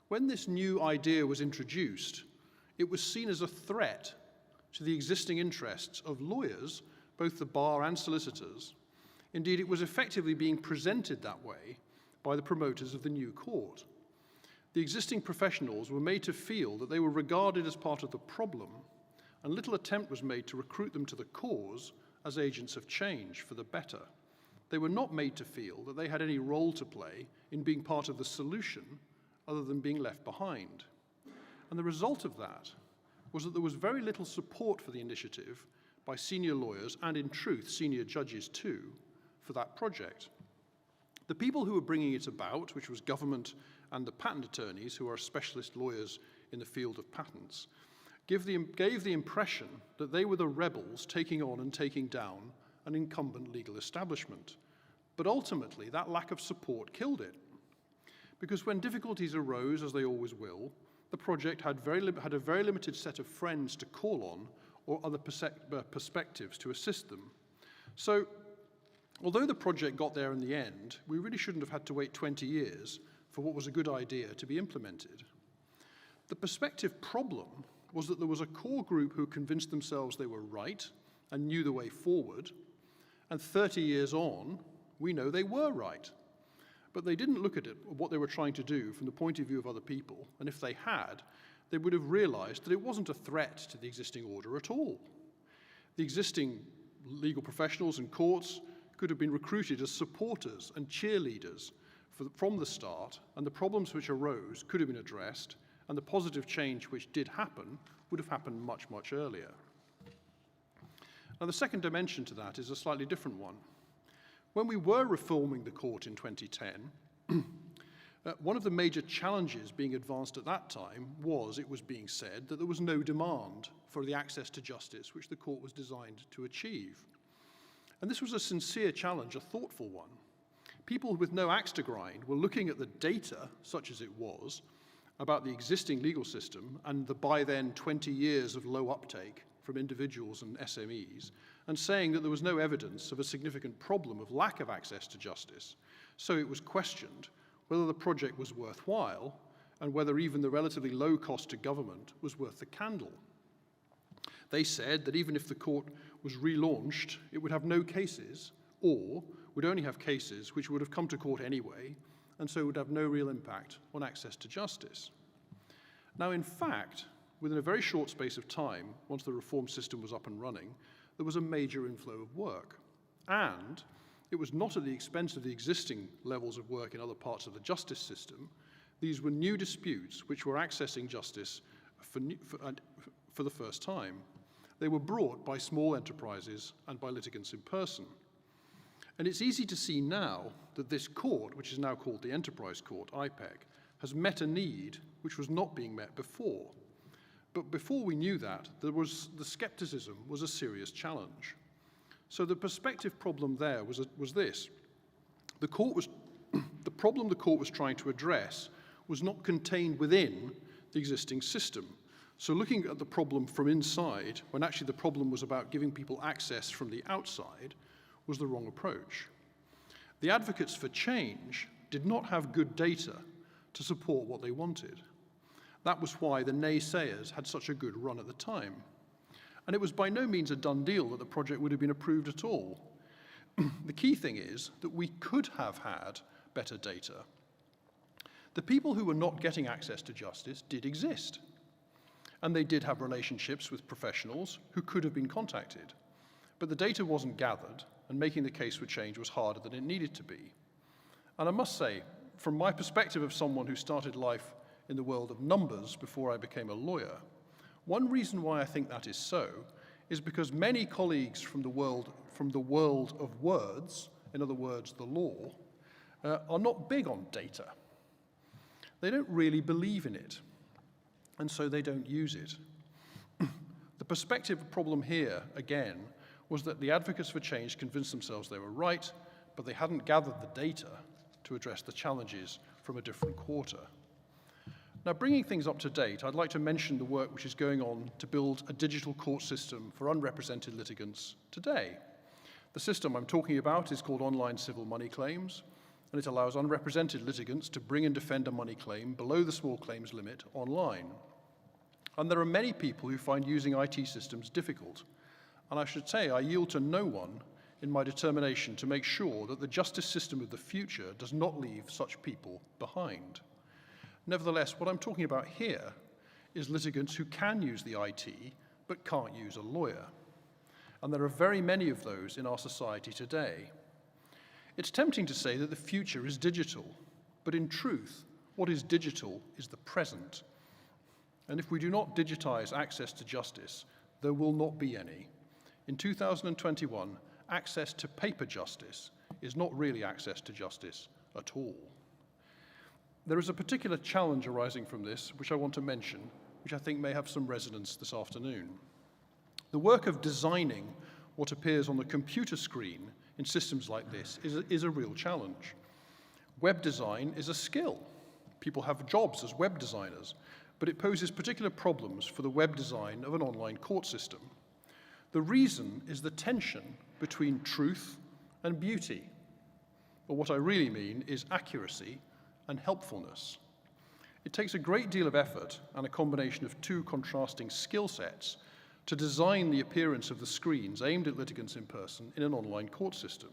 When this new idea was introduced, it was seen as a threat to the existing interests of lawyers, both the bar and solicitors. Indeed, it was effectively being presented that way by the promoters of the new court. The existing professionals were made to feel that they were regarded as part of the problem, and little attempt was made to recruit them to the cause as agents of change for the better. They were not made to feel that they had any role to play in being part of the solution other than being left behind. And the result of that was that there was very little support for the initiative by senior lawyers and, in truth, senior judges too, for that project. The people who were bringing it about, which was government and the patent attorneys, who are specialist lawyers in the field of patents, gave the impression that they were the rebels taking on and taking down an incumbent legal establishment. But ultimately, that lack of support killed it. Because when difficulties arose, as they always will, the project had a very limited set of friends to call on or other perspectives to assist them. So, although the project got there in the end, we really shouldn't have had to wait 20 years for what was a good idea to be implemented. The perspective problem was that there was a core group who convinced themselves they were right and knew the way forward, and 30 years on, we know they were right. But they didn't look at it, what they were trying to do from the point of view of other people, and if they had, they would have realized that it wasn't a threat to the existing order at all. The existing legal professionals and courts could have been recruited as supporters and cheerleaders from the start, and the problems which arose could have been addressed, and the positive change which did happen would have happened much, much earlier. Now, the second dimension to that is a slightly different one. When we were reforming the court in 2010, one of the major challenges being advanced at that time was, it was being said, that there was no demand for the access to justice which the court was designed to achieve. And this was a sincere challenge, a thoughtful one. People with no axe to grind were looking at the data, such as it was, about the existing legal system and the by then 20 years of low uptake from individuals and SMEs, and saying that there was no evidence of a significant problem of lack of access to justice. So it was questioned whether the project was worthwhile and whether even the relatively low cost to government was worth the candle. They said that even if the court was relaunched, it would have no cases, or would only have cases which would have come to court anyway, and so would have no real impact on access to justice. Now, in fact, within a very short space of time, once the reform system was up and running, there was a major inflow of work. And it was not at the expense of the existing levels of work in other parts of the justice system. These were new disputes which were accessing justice for the first time. They were brought by small enterprises and by litigants in person. And it's easy to see now that this court, which is now called the Enterprise Court, IPEC, has met a need which was not being met before. But before we knew that, the skepticism was a serious challenge. So the perspective problem there was this. The problem the court was trying to address was not contained within the existing system. So looking at the problem from inside, when actually the problem was about giving people access from the outside, was the wrong approach. The advocates for change did not have good data to support what they wanted. That was why the naysayers had such a good run at the time. And it was by no means a done deal that the project would have been approved at all. The key thing is that we could have had better data. The people who were not getting access to justice did exist. And they did have relationships with professionals who could have been contacted. But the data wasn't gathered, and making the case for change was harder than it needed to be. And I must say, from my perspective of someone who started life in the world of numbers before I became a lawyer, one reason why I think that is so is because many colleagues from the world of words, in other words, the law, are not big on data. They don't really believe in it, and so they don't use it. The perspective problem here, again, was that the advocates for change convinced themselves they were right, but they hadn't gathered the data to address the challenges from a different quarter. Now, bringing things up to date, I'd like to mention the work which is going on to build a digital court system for unrepresented litigants today. The system I'm talking about is called Online Civil Money Claims, and it allows unrepresented litigants to bring and defend a money claim below the small claims limit online. And there are many people who find using IT systems difficult. And I should say I yield to no one in my determination to make sure that the justice system of the future does not leave such people behind. Nevertheless, what I'm talking about here is litigants who can use the IT but can't use a lawyer. And there are very many of those in our society today. It's tempting to say that the future is digital, but in truth, what is digital is the present. And if we do not digitize access to justice, there will not be any. In 2021, access to paper justice is not really access to justice at all. There is a particular challenge arising from this, which I want to mention, which I think may have some resonance this afternoon. The work of designing what appears on the computer screen in systems like this is a real challenge. Web design is a skill. People have jobs as web designers, but it poses particular problems for the web design of an online court system. The reason is the tension between truth and beauty. But what I really mean is accuracy and helpfulness. It takes a great deal of effort and a combination of two contrasting skill sets to design the appearance of the screens aimed at litigants in person in an online court system.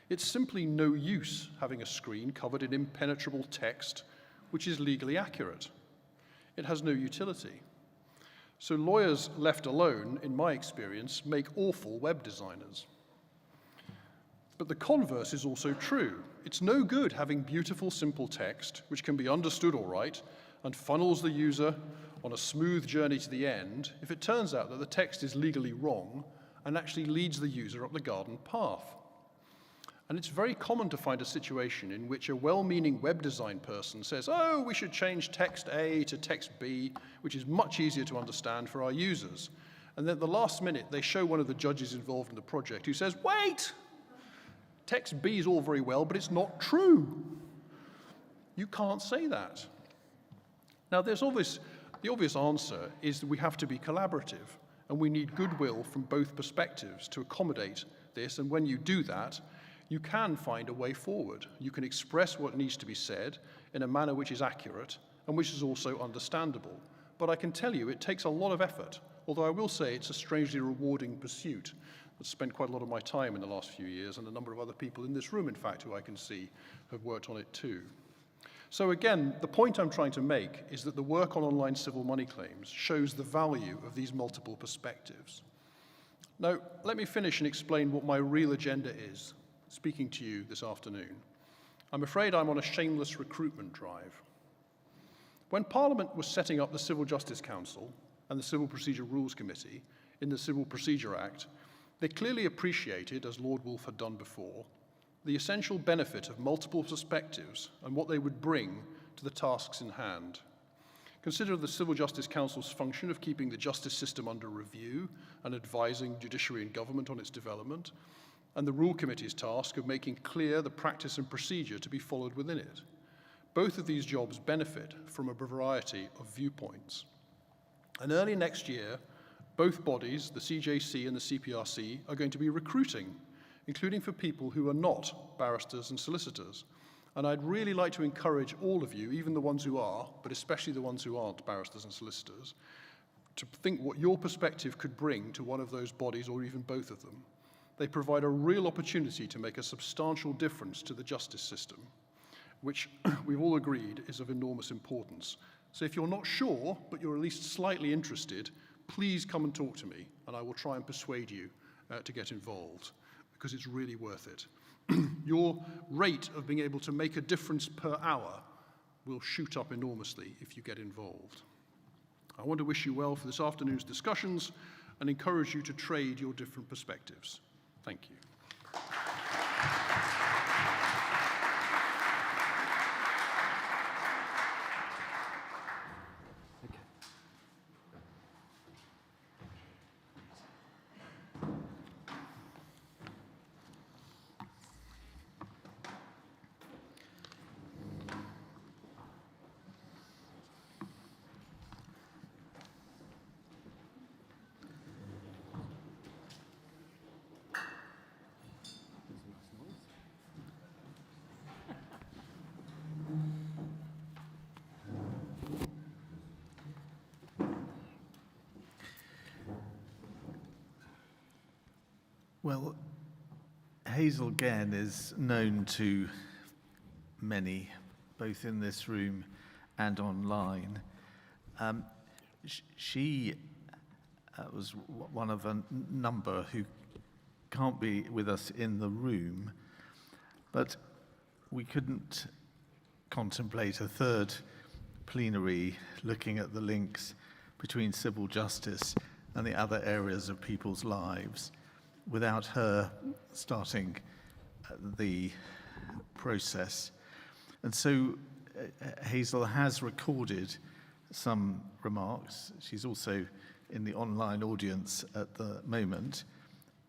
It's simply no use having a screen covered in impenetrable text which is legally accurate. It has no utility. So lawyers left alone, in my experience, make awful web designers. But the converse is also true. It's no good having beautiful, simple text, which can be understood all right, and funnels the user on a smooth journey to the end, if it turns out that the text is legally wrong and actually leads the user up the garden path. And it's very common to find a situation in which a well-meaning web design person says, oh, we should change text A to text B, which is much easier to understand for our users. And then at the last minute, they show one of the judges involved in the project who says, wait, text B is all very well, but it's not true. You can't say that. Now, the obvious answer is that we have to be collaborative, and we need goodwill from both perspectives to accommodate this, and when you do that, you can find a way forward. You can express what needs to be said in a manner which is accurate and which is also understandable. But I can tell you it takes a lot of effort, although I will say it's a strangely rewarding pursuit. I've spent quite a lot of my time in the last few years, and a number of other people in this room, in fact, who I can see have worked on it too. So again, the point I'm trying to make is that the work on online civil money claims shows the value of these multiple perspectives. Now, let me finish and explain what my real agenda is, speaking to you this afternoon. I'm afraid I'm on a shameless recruitment drive. When Parliament was setting up the Civil Justice Council and the Civil Procedure Rules Committee in the Civil Procedure Act, they clearly appreciated, as Lord Wolfe had done before, the essential benefit of multiple perspectives and what they would bring to the tasks in hand. Consider the Civil Justice Council's function of keeping the justice system under review and advising judiciary and government on its development, and the Rule Committee's task of making clear the practice and procedure to be followed within it. Both of these jobs benefit from a variety of viewpoints. And early next year, both bodies, the CJC and the CPRC, are going to be recruiting, including for people who are not barristers and solicitors. And I'd really like to encourage all of you, even the ones who are, but especially the ones who aren't barristers and solicitors, to think what your perspective could bring to one of those bodies or even both of them. They provide a real opportunity to make a substantial difference to the justice system, which we've all agreed is of enormous importance. So if you're not sure, but you're at least slightly interested, please come and talk to me, and I will try and persuade you to get involved, because it's really worth it. Your rate of being able to make a difference per hour will shoot up enormously if you get involved. I want to wish you well for this afternoon's discussions and encourage you to trade your different perspectives. Thank you. Well, Hazel Genn is known to many, both in this room and online. She was one of a number who can't be with us in the room, but we couldn't contemplate a third plenary looking at the links between civil justice and the other areas of people's lives without her starting the process. And so Hazel has recorded some remarks. She's also in the online audience at the moment,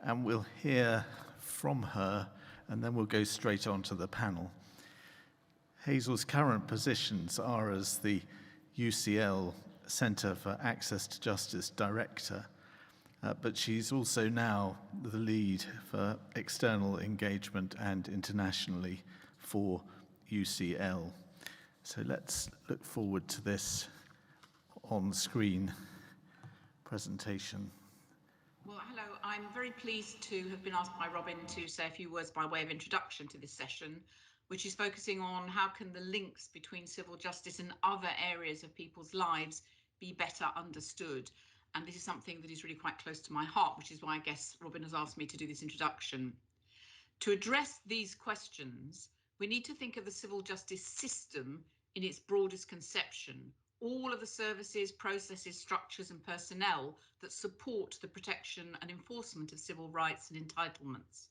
and we'll hear from her, and then we'll go straight on to the panel. Hazel's current positions are as the UCL Centre for Access to Justice Director, but she's also now the lead for external engagement and internationally for UCL. So let's look forward to this on-screen presentation. Well, hello. I'm very pleased to have been asked by Robin to say a few words by way of introduction to this session, which is focusing on how can the links between civil justice and other areas of people's lives be better understood. And this is something that is really quite close to my heart, which is why I guess Robin has asked me to do this introduction. To address these questions, we need to think of the civil justice system in its broadest conception, all of the services, processes, structures and personnel that support the protection and enforcement of civil rights and entitlements.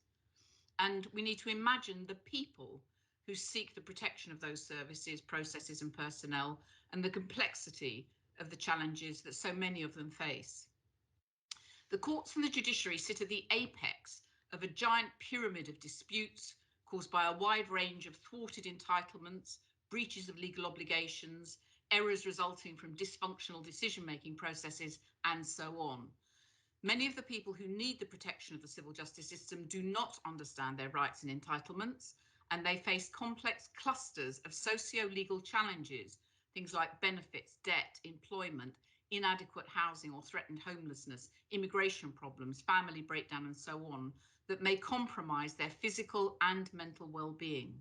And we need to imagine the people who seek the protection of those services, processes and personnel, and the complexity of the challenges that so many of them face. The courts and the judiciary sit at the apex of a giant pyramid of disputes caused by a wide range of thwarted entitlements, breaches of legal obligations, errors resulting from dysfunctional decision-making processes, and so on. Many of the people who need the protection of the civil justice system do not understand their rights and entitlements, and they face complex clusters of socio-legal challenges, things like benefits, debt, employment, inadequate housing or threatened homelessness, immigration problems, family breakdown, and so on, that may compromise their physical and mental well-being.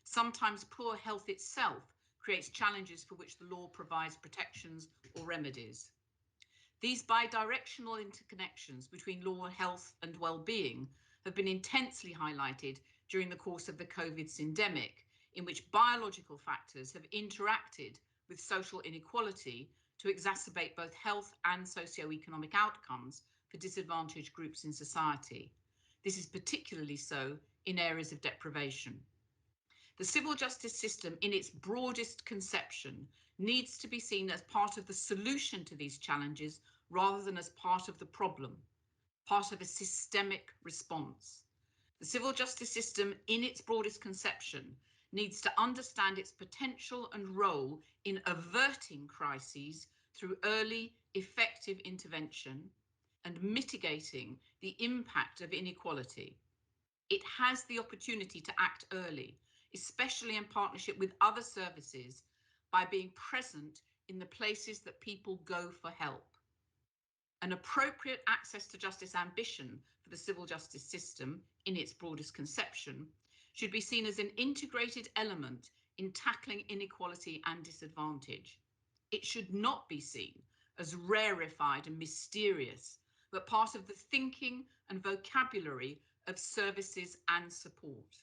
Sometimes poor health itself creates challenges for which the law provides protections or remedies. These bidirectional interconnections between law, health, and well-being have been intensely highlighted during the course of the COVID syndemic, in which biological factors have interacted with social inequality to exacerbate both health and socioeconomic outcomes for disadvantaged groups in society. This is particularly so in areas of deprivation. The civil justice system, in its broadest conception, needs to be seen as part of the solution to these challenges rather than as part of the problem, part of a systemic response. The civil justice system, in its broadest conception, needs to understand its potential and role in averting crises through early, effective intervention and mitigating the impact of inequality. It has the opportunity to act early, especially in partnership with other services, by being present in the places that people go for help. An appropriate access to justice ambition for the civil justice system, in its broadest conception, should be seen as an integrated element in tackling inequality and disadvantage. It should not be seen as rarefied and mysterious, but part of the thinking and vocabulary of services and support.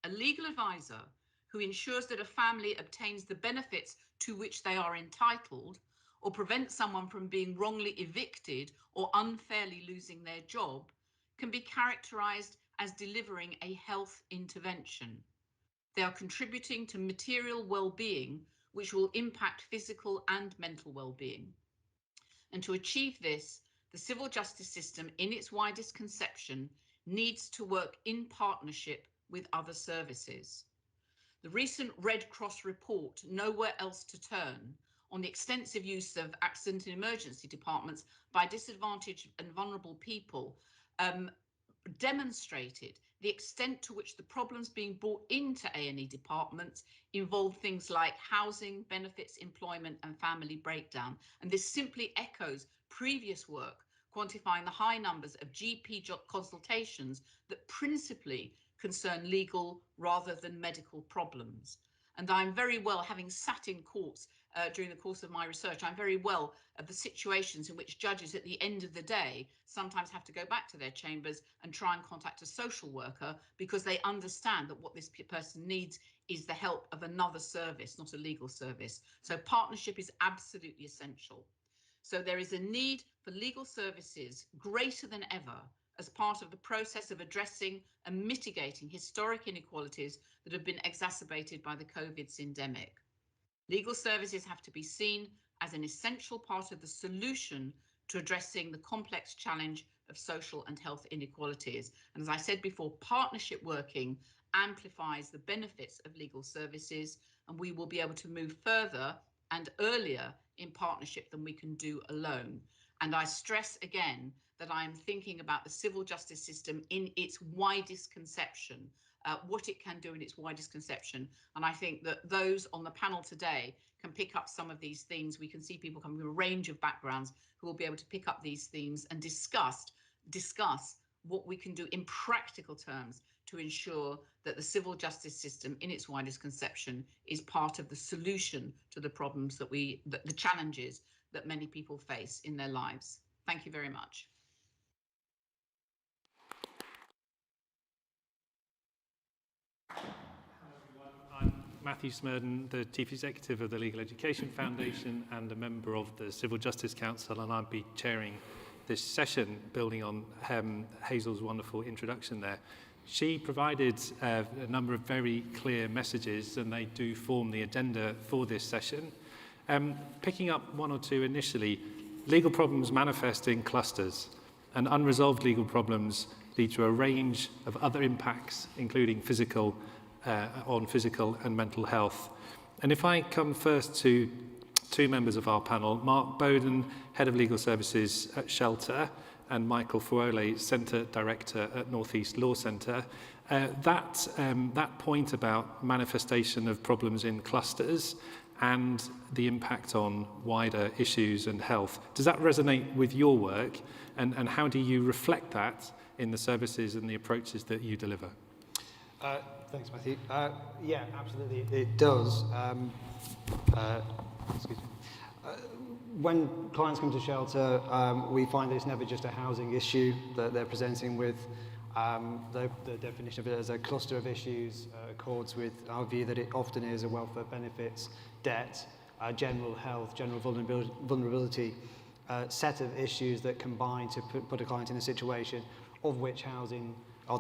A legal advisor who ensures that a family obtains the benefits to which they are entitled, or prevents someone from being wrongly evicted or unfairly losing their job, can be characterized as delivering a health intervention. They are contributing to material well-being, which will impact physical and mental well-being. And to achieve this, the civil justice system, in its widest conception, needs to work in partnership with other services. The recent Red Cross report, Nowhere Else to Turn, on the extensive use of accident and emergency departments by disadvantaged and vulnerable people, demonstrated the extent to which the problems being brought into A&E departments involve things like housing, benefits, employment, and family breakdown. And this simply echoes previous work quantifying the high numbers of GP consultations that principally concern legal rather than medical problems. And I'm very well, having sat in courts during the course of my research, I'm very well of the situations in which judges at the end of the day sometimes have to go back to their chambers and try and contact a social worker because they understand that what this person needs is the help of another service, not a legal service. So partnership is absolutely essential. So there is a need for legal services greater than ever as part of the process of addressing and mitigating historic inequalities that have been exacerbated by the COVID syndemic. Legal services have to be seen as an essential part of the solution to addressing the complex challenge of social and health inequalities. And as I said before, partnership working amplifies the benefits of legal services, and we will be able to move further and earlier in partnership than we can do alone. And I stress again that I am thinking about the civil justice system in its widest conception, what it can do in its widest conception. And I think that those on the panel today can pick up some of these things. We can see people coming from a range of backgrounds who will be able to pick up these themes and discuss what we can do in practical terms to ensure that the civil justice system in its widest conception is part of the solution to the problems that the challenges that many people face in their lives. Thank you very much. Matthew Smurden, the Chief Executive of the Legal Education Foundation and a member of the Civil Justice Council, and I'll be chairing this session, building on Hazel's wonderful introduction there. She provided a number of very clear messages, and they do form the agenda for this session. Picking up one or two initially, legal problems manifest in clusters, and unresolved legal problems lead to a range of other impacts, including on physical and mental health. And if I come first to two members of our panel, Mark Bowden, Head of Legal Services at Shelter, and Michael Fuole, Centre Director at North East Law Centre, that point about manifestation of problems in clusters and the impact on wider issues and health, does that resonate with your work? And how do you reflect that in the services and the approaches that you deliver? Thanks, Matthew. Yeah, absolutely, it does. Excuse me. When clients come to Shelter, we find that it's never just a housing issue that they're presenting with. The definition of it as a cluster of issues accords with our view that it often is a welfare benefits, debt, general health, general vulnerability set of issues that combine to put a client in a situation of which housing or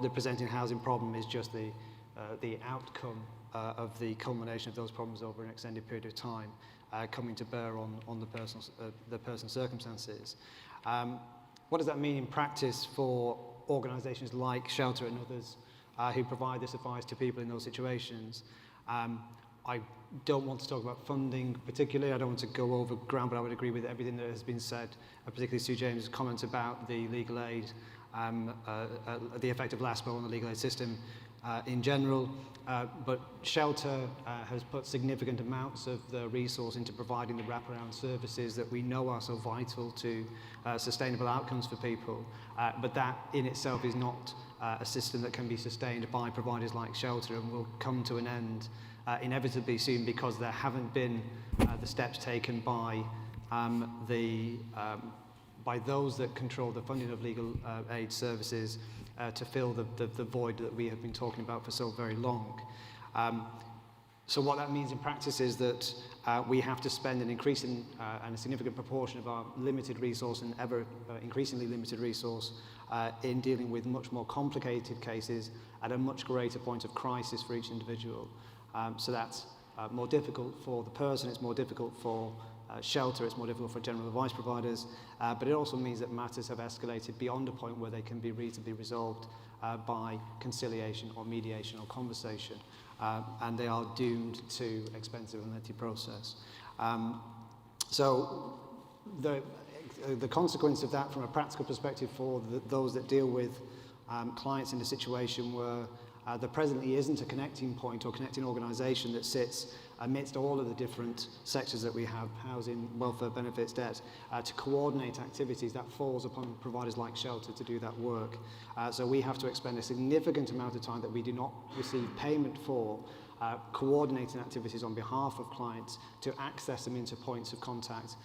the presenting housing problem is just the outcome of the culmination of those problems over an extended period of time, coming to bear on the person's circumstances. What does that mean in practice for organisations like Shelter and others who provide this advice to people in those situations? I don't want to talk about funding particularly. I don't want to go over ground, but I would agree with everything that has been said, particularly Sue James' comments about the legal aid, the effect of LASPO on the legal aid system in general. But Shelter has put significant amounts of the resource into providing the wraparound services that we know are so vital to sustainable outcomes for people. But that in itself is not a system that can be sustained by providers like Shelter and will come to an end inevitably soon because there haven't been the steps taken by by those that control the funding of legal aid services to fill the void that we have been talking about for so very long. So what that means in practice is that we have to spend an increasing and a significant proportion of our limited resource and ever increasingly limited resource in dealing with much more complicated cases at a much greater point of crisis for each individual. So that's more difficult for the person, it's more difficult for Shelter, it's more difficult for general advice providers, but it also means that matters have escalated beyond a point where they can be reasonably resolved by conciliation or mediation or conversation, and they are doomed to expensive and lengthy process. So the consequence of that from a practical perspective for those that deal with clients in a situation where there presently isn't a connecting point or connecting organisation that sits amidst all of the different sectors that we have, housing, welfare, benefits, debt, to coordinate activities, that falls upon providers like Shelter to do that work. So we have to expend a significant amount of time that we do not receive payment for coordinating activities on behalf of clients to access them into points of contact,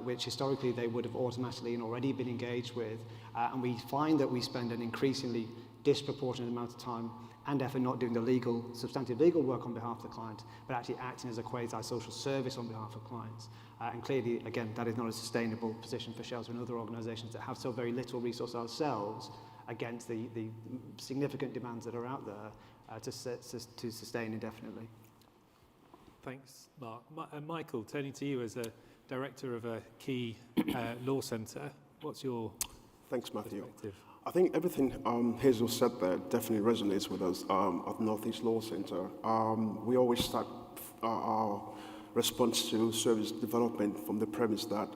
which historically they would have automatically and already been engaged with. And we find that we spend an increasingly disproportionate amount of time and effort not doing the substantive legal work on behalf of the client, but actually acting as a quasi-social service on behalf of clients. And clearly, again, that is not a sustainable position for Shelter and other organisations that have so very little resource ourselves against the significant demands that are out there to sustain indefinitely. Thanks, Mark. Michael, turning to you as a director of a key law centre, what's your Thanks, Matthew. perspective? I think everything Hazel said there definitely resonates with us at North East Law Centre. We always start our response to service development from the premise that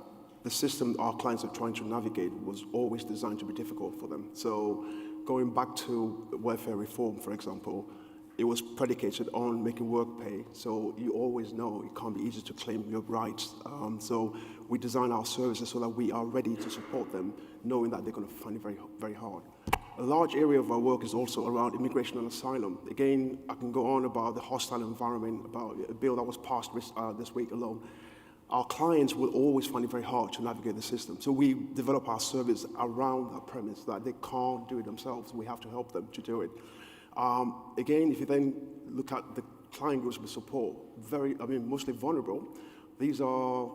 the system our clients are trying to navigate was always designed to be difficult for them. So going back to welfare reform, for example, it was predicated on making work pay. So you always know it can't be easy to claim your rights. So we design our services so that we are ready to support them, knowing that they're going to find it very, very hard. A large area of our work is also around immigration and asylum. Again, I can go on about the hostile environment, about a bill that was passed this week alone. Our clients will always find it very hard to navigate the system. So we develop our service around that premise that they can't do it themselves. We have to help them to do it. Again, if you then look at the client groups we support, mostly vulnerable. These are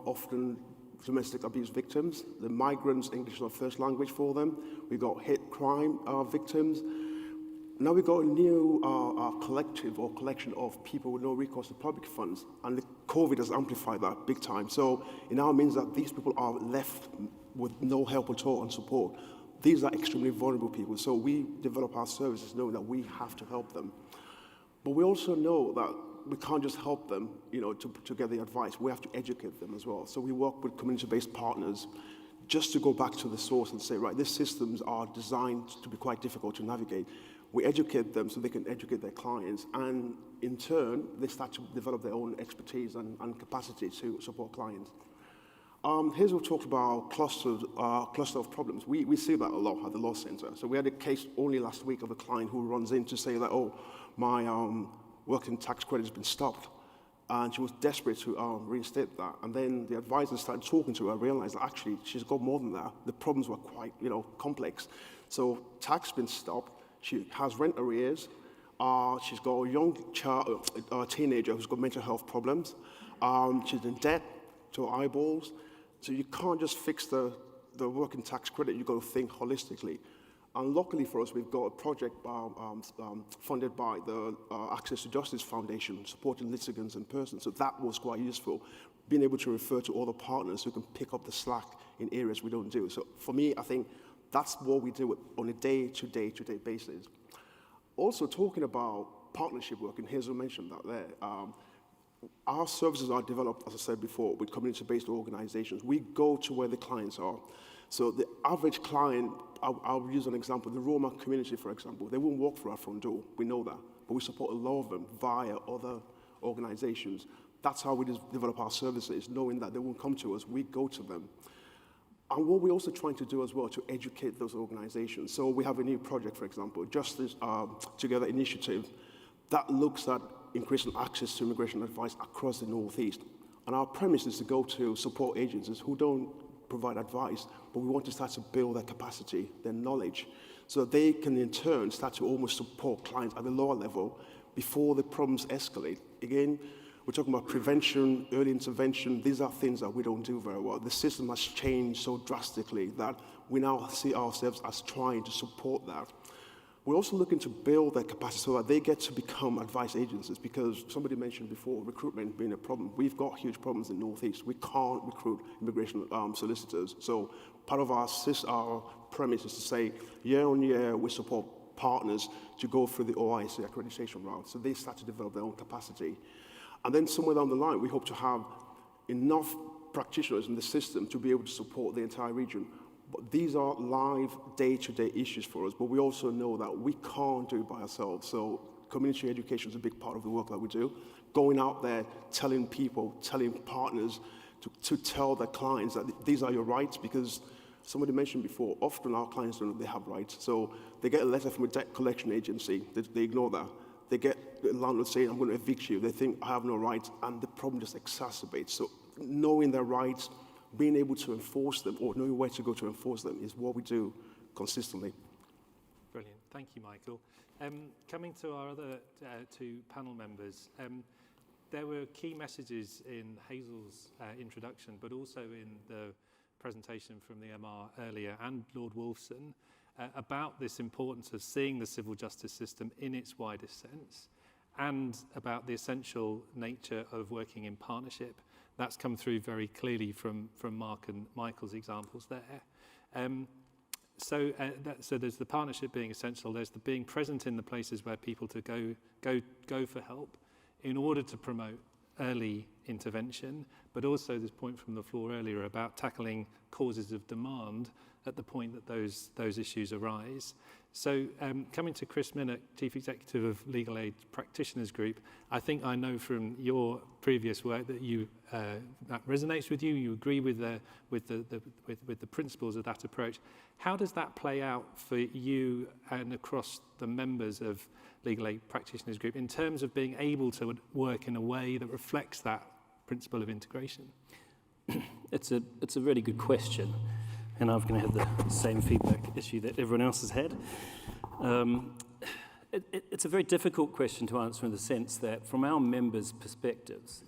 often domestic abuse victims, the migrants, English is not first language for them. We've got hate crime victims. Now we've got a new collective or collection of people with no recourse to public funds, and the COVID has amplified that big time. So it now means that these people are left with no help at all and support. These are extremely vulnerable people, so we develop our services knowing that we have to help them. But we also know that we can't just help them, to get the advice. We have to educate them as well. So we work with community-based partners just to go back to the source and say, right, these systems are designed to be quite difficult to navigate. We educate them so they can educate their clients, and in turn, they start to develop their own expertise and capacity to support clients. Hazel talked about cluster of problems. We see that a lot at the law centre. So we had a case only last week of a client who runs in to say that, oh, my working tax credit has been stopped. And she was desperate to reinstate that. And then the advisor started talking to her, realized that actually she's got more than that. The problems were quite, complex. So tax has been stopped. She has rent arrears. She's got a young child, teenager who's got mental health problems. She's in debt to her eyeballs. So you can't just fix the working tax credit. You've got to think holistically. And luckily for us, we've got a project funded by the Access to Justice Foundation, supporting litigants in person. So that was quite useful, being able to refer to other partners who can pick up the slack in areas we don't do. So for me, I think that's what we do on a day-to-day basis. Also talking about partnership work, and Hazel mentioned that there, our services are developed, as I said before, with community-based organizations. We go to where the clients are. So the average client, I'll use an example, the Roma community, for example, they won't walk through our front door. We know that. But we support a lot of them via other organizations. That's how we develop our services, knowing that they won't come to us. We go to them. And what we're also trying to do as well to educate those organizations. So we have a new project, for example, Justice Together initiative, that looks at increasing access to immigration advice across the Northeast. And our premise is to go to support agencies who don't provide advice, but we want to start to build their capacity, their knowledge, so that they can in turn start to almost support clients at the lower level before the problems escalate. Again, we're talking about prevention, early intervention. These are things that we don't do very well. The system has changed so drastically that we now see ourselves as trying to support that. We're also looking to build their capacity so that they get to become advice agencies, because somebody mentioned before recruitment being a problem. We've got huge problems in the Northeast. We can't recruit immigration solicitors. So part of our premise is to say, year on year, we support partners to go through the OIC accreditation route. So they start to develop their own capacity. And then somewhere down the line, we hope to have enough practitioners in the system to be able to support the entire region. But these are live day-to-day issues for us, but we also know that we can't do it by ourselves. So community education is a big part of the work that we do. Going out there, telling people, telling partners to tell their clients that these are your rights, because somebody mentioned before, often our clients don't know they have rights. So they get a letter from a debt collection agency, they ignore that. they get the landlord saying, I'm going to evict you. They think I have no rights, and the problem just exacerbates. So knowing their rights, being able to enforce them, or knowing where to go to enforce them, is what we do consistently. Brilliant. Thank you, Michael. Coming to our other two panel members, there were key messages in Hazel's introduction, but also in the presentation from the MR earlier and Lord Wolfson about this importance of seeing the civil justice system in its widest sense, and about the essential nature of working in partnership. That's come through very clearly from Mark and Michael's examples there. So there's the partnership being essential, there's the being present in the places where people to go for help in order to promote early intervention, but also this point from the floor earlier about tackling causes of demand at the point that those issues arise. So coming to Chris Minnock, Chief Executive of Legal Aid Practitioners Group, I think I know from your previous work that that resonates with you. You agree with the principles of that approach. How does that play out for you and across the members of Legal Aid Practitioners Group in terms of being able to work in a way that reflects that principle of integration? It's a really good question. And I'm going to have the same feedback issue that everyone else has had. It's a very difficult question to answer in the sense that from our members' perspectives,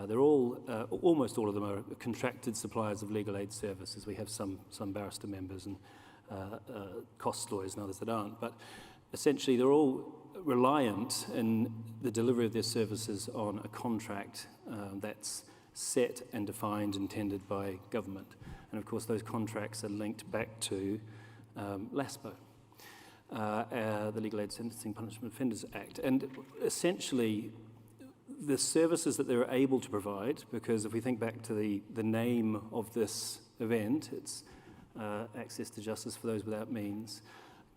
they're all, almost all of them are contracted suppliers of legal aid services. We have some barrister members and cost lawyers and others that aren't. But essentially, they're all reliant in the delivery of their services on a contract that's set and defined and tended by government. And of course, those contracts are linked back to LASPO, the Legal Aid Sentencing Punishment Offenders Act. And essentially, the services that they're able to provide, because if we think back to the name of this event, it's access to justice for those without means,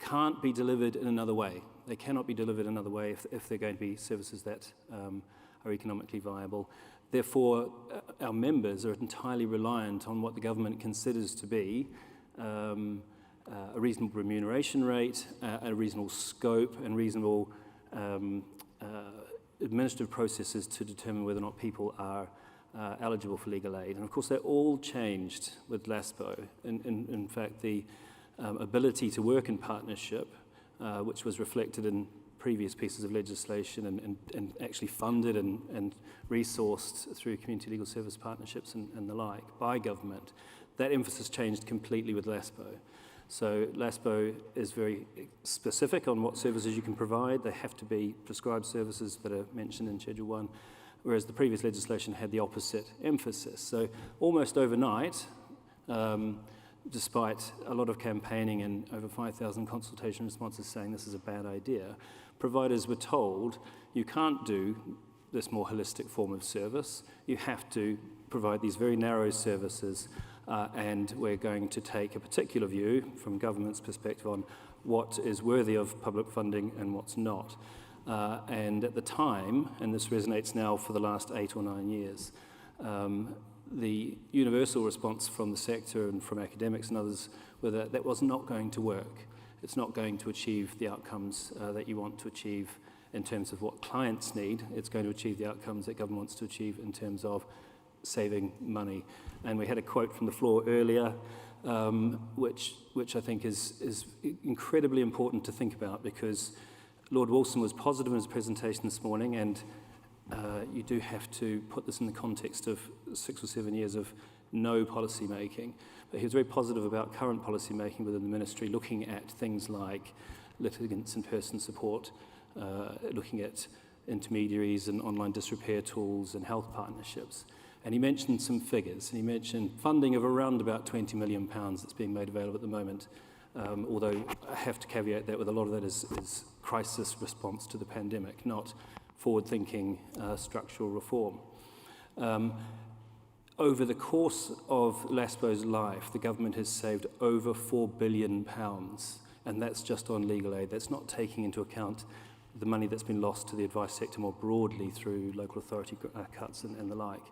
can't be delivered in another way. They cannot be delivered in another way if they're going to be services that are economically viable. Therefore, our members are entirely reliant on what the government considers to be a reasonable remuneration rate, a reasonable scope, and reasonable administrative processes to determine whether or not people are eligible for legal aid. And of course, they're all changed with LASPO. In fact, the ability to work in partnership, which was reflected in previous pieces of legislation and actually funded and resourced through community legal service partnerships and the like by government, that emphasis changed completely with LASPO. So LASPO is very specific on what services you can provide. They have to be prescribed services that are mentioned in Schedule 1, whereas the previous legislation had the opposite emphasis. So almost overnight, despite a lot of campaigning and over 5,000 consultation responses saying this is a bad idea, providers were told you can't do this more holistic form of service. You have to provide these very narrow services, and we're going to take a particular view from government's perspective on what is worthy of public funding and what's not. And at the time, and this resonates now for the last 8 or 9 years, the universal response from the sector and from academics and others were that that was not going to work. It's not going to achieve the outcomes that you want to achieve in terms of what clients need. It's going to achieve the outcomes that government wants to achieve in terms of saving money. And we had a quote from the floor earlier, which I think is incredibly important to think about, because Lord Wolfson was positive in his presentation this morning, and you do have to put this in the context of 6 or 7 years of no policy making. But he was very positive about current policy making within the ministry, looking at things like litigants and person support, looking at intermediaries and online disrepair tools and health partnerships. And he mentioned some figures, and he mentioned funding of around about £20 million that's being made available at the moment, although I have to caveat that with a lot of that is crisis response to the pandemic, not forward-thinking structural reform. Over the course of LASPO's life, the government has saved over £4 billion, and that's just on legal aid. That's not taking into account the money that's been lost to the advice sector more broadly through local authority cuts and the like.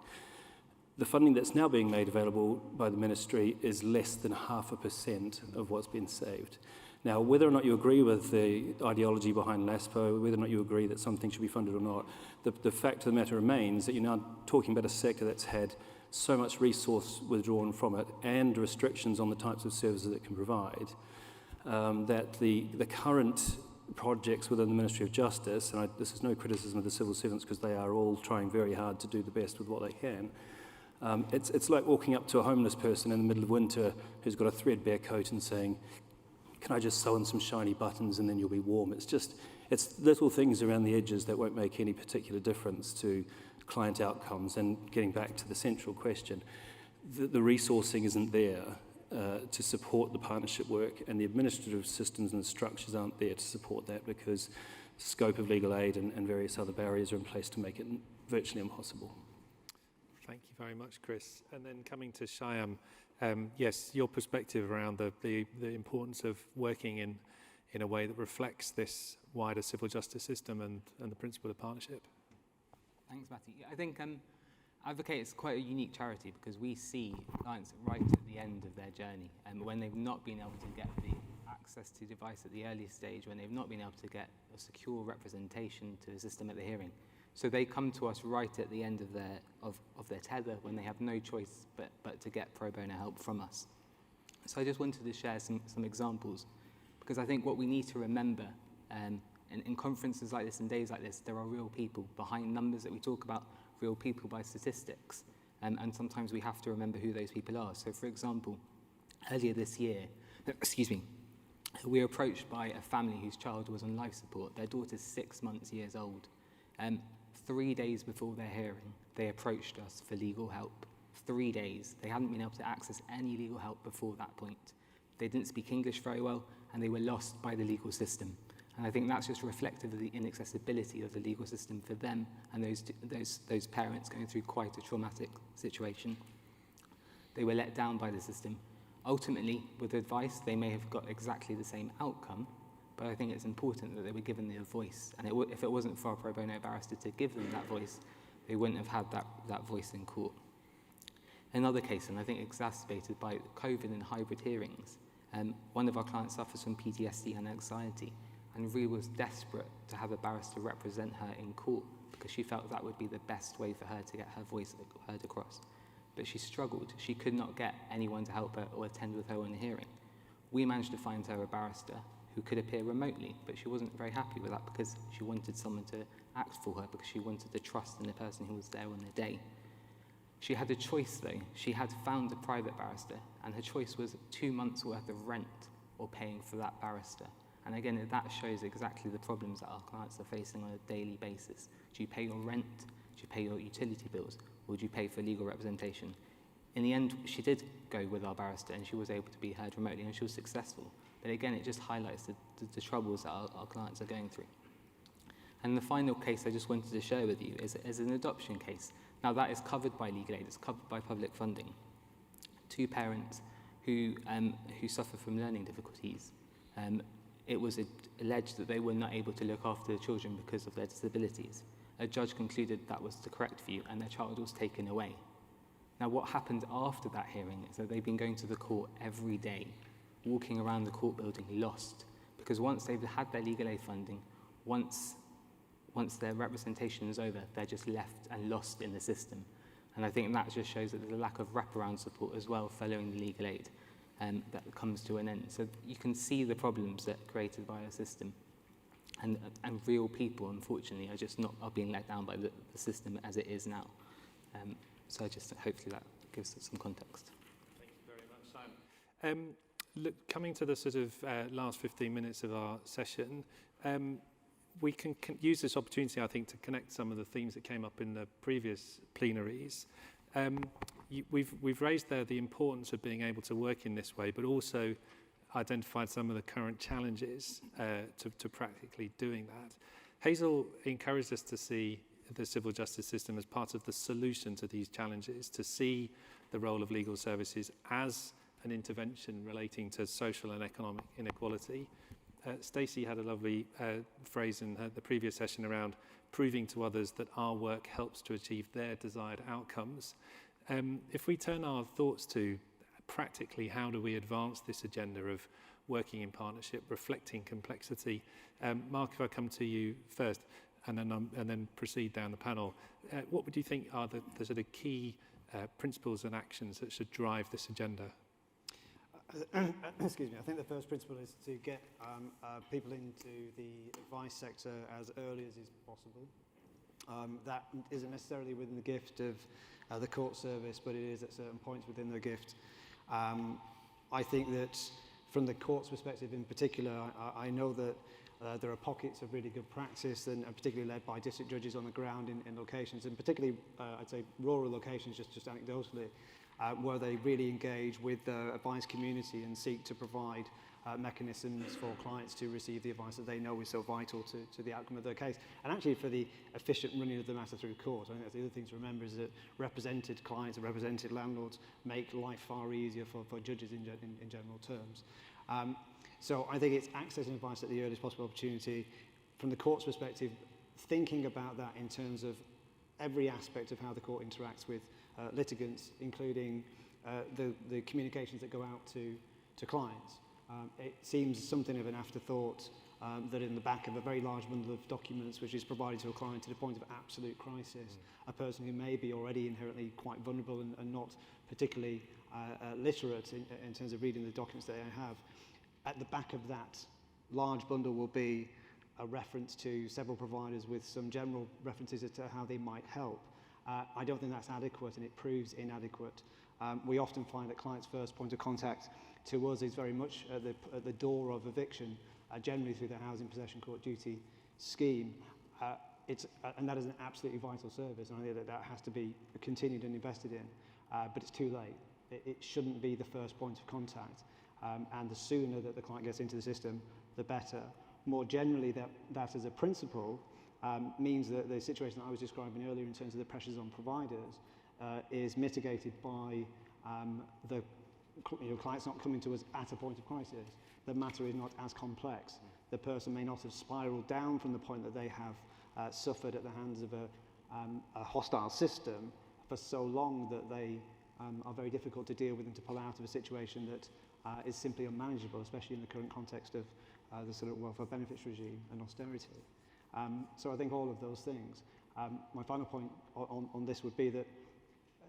The funding that's now being made available by the ministry is less than 0.5% of what's been saved. Now, whether or not you agree with the ideology behind LASPO, whether or not you agree that something should be funded or not, the fact of the matter remains that you're now talking about a sector that's had so much resource withdrawn from it and restrictions on the types of services it can provide, that the current projects within the Ministry of Justice, and this is no criticism of the civil servants because they are all trying very hard to do the best with what they can, it's like walking up to a homeless person in the middle of winter who's got a threadbare coat and saying, can I just sew in some shiny buttons and then you'll be warm? It's little things around the edges that won't make any particular difference to client outcomes. And getting back to the central question, the resourcing isn't there to support the partnership work, and the administrative systems and the structures aren't there to support that because scope of legal aid and various other barriers are in place to make it virtually impossible. Thank you very much, Chris. And then coming to Shyam, yes, your perspective around the importance of working in a way that reflects this wider civil justice system and the principle of partnership. Thanks, Matty. I think Advocate is quite a unique charity because we see clients right at the end of their journey, and when they've not been able to get the access to device at the early stage, when they've not been able to get a secure representation to the system at the hearing. So they come to us right at the end of their tether when they have no choice but to get pro bono help from us. So I just wanted to share some examples, because I think what we need to remember in conferences like this and days like this, there are real people behind numbers that we talk about, real people by statistics, and sometimes we have to remember who those people are. So for example, earlier this year, we were approached by a family whose child was on life support. Their daughter's 6 years old. 3 days before their hearing, they approached us for legal help. 3 days. They hadn't been able to access any legal help before that point. They didn't speak English very well, and they were lost by the legal system. And I think that's just reflective of the inaccessibility of the legal system for them and those parents going through quite a traumatic situation. They were let down by the system. Ultimately, with advice, they may have got exactly the same outcome, but I think it's important that they were given their voice. And if it wasn't for a pro bono barrister to give them that voice, they wouldn't have had that voice in court. Another case, and I think exacerbated by COVID and hybrid hearings, one of our clients suffers from PTSD and anxiety, and really was desperate to have a barrister represent her in court because she felt that would be the best way for her to get her voice heard across. But she struggled. She could not get anyone to help her or attend with her in a hearing. We managed to find her a barrister who could appear remotely, but she wasn't very happy with that because she wanted someone to act for her, because she wanted to trust in the person who was there on the day. She had a choice though. She had found a private barrister, and her choice was 2 months worth of rent or paying for that barrister. And again, that shows exactly the problems that our clients are facing on a daily basis. Do you pay your rent? Do you pay your utility bills? Or do you pay for legal representation? In the end, she did go with our barrister and she was able to be heard remotely and she was successful. But again, it just highlights the troubles that our clients are going through. And the final case I just wanted to share with you is an adoption case. Now that is covered by legal aid, it's covered by public funding. 2 parents who suffer from learning difficulties. It was alleged that they were not able to look after the children because of their disabilities. A judge concluded that was the correct view and their child was taken away. Now what happened after that hearing is that they've been going to the court every day, walking around the court building lost, because once they've had their legal aid funding, once their representation is over, they're just left and lost in the system. And I think that just shows that there's a lack of wraparound support as well following the legal aid. That comes to an end. So you can see the problems that are created by a system. And real people, unfortunately, are being let down by the system as it is now. So hopefully that gives us some context. Thank you very much, Simon. Coming to the sort of last 15 minutes of our session, we can use this opportunity, I think, to connect some of the themes that came up in the previous plenaries. We've raised there the importance of being able to work in this way, but also identified some of the current challenges to practically doing that. Hazel encouraged us to see the civil justice system as part of the solution to these challenges, to see the role of legal services as an intervention relating to social and economic inequality. Stacey had a lovely phrase in the previous session around proving to others that our work helps to achieve their desired outcomes. If we turn our thoughts to practically how do we advance this agenda of working in partnership, reflecting complexity. Mark, if I come to you first, and then proceed down the panel, what would you think are the sort of key principles and actions that should drive this agenda? Excuse me. I think the first principle is to get people into the advice sector as early as is possible. That isn't necessarily within the gift of the court service, but it is at certain points within the gift. I think that from the court's perspective in particular, I know that there are pockets of really good practice, and particularly led by district judges on the ground in locations, and particularly, I'd say, rural locations, just anecdotally, where they really engage with the advice community and seek to provide mechanisms for clients to receive the advice that they know is so vital to the outcome of their case, and actually for the efficient running of the matter through court. I think that's the other thing to remember, is that represented clients and represented landlords make life far easier for judges in general terms. So I think it's accessing advice at the earliest possible opportunity. From the court's perspective, thinking about that in terms of every aspect of how the court interacts with litigants, including the communications that go out to clients. It seems something of an afterthought that in the back of a very large bundle of documents which is provided to a client to the point of absolute crisis, a person who may be already inherently quite vulnerable and not particularly literate in terms of reading the documents that they have, at the back of that large bundle will be a reference to several providers with some general references as to how they might help. I don't think that's adequate, and it proves inadequate. We often find that clients' first point of contact to us is very much at the door of eviction, generally through the Housing Possession Court Duty scheme. And that is an absolutely vital service, and I think that has to be continued and invested in, but it's too late. It shouldn't be the first point of contact, and the sooner that the client gets into the system, the better. More generally, that as a principle means that the situation that I was describing earlier in terms of the pressures on providers is mitigated by the clients not coming to us at a point of crisis. The matter is not as complex. The person may not have spiraled down from the point that they have suffered at the hands of a hostile system for so long that they are very difficult to deal with and to pull out of a situation that is simply unmanageable, especially in the current context of the sort of welfare benefits regime and austerity. So I think all of those things. My final point on this would be that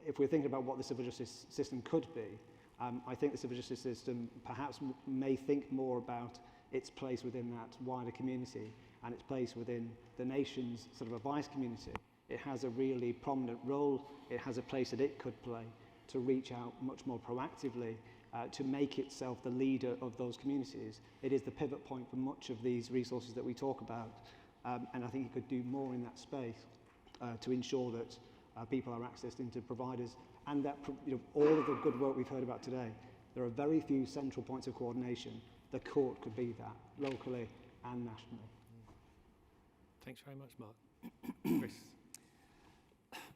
if we're thinking about what the civil justice system could be, I think the civil justice system perhaps may think more about its place within that wider community and its place within the nation's sort of advice community. It has a really prominent role. It has a place that it could play to reach out much more proactively, to make itself the leader of those communities. It is the pivot point for much of these resources that we talk about, and I think it could do more in that space to ensure that people are accessed into providers, and that all of the good work we've heard about today, there are very few central points of coordination. The court could be that, locally and nationally. Thanks very much, Mark. Chris?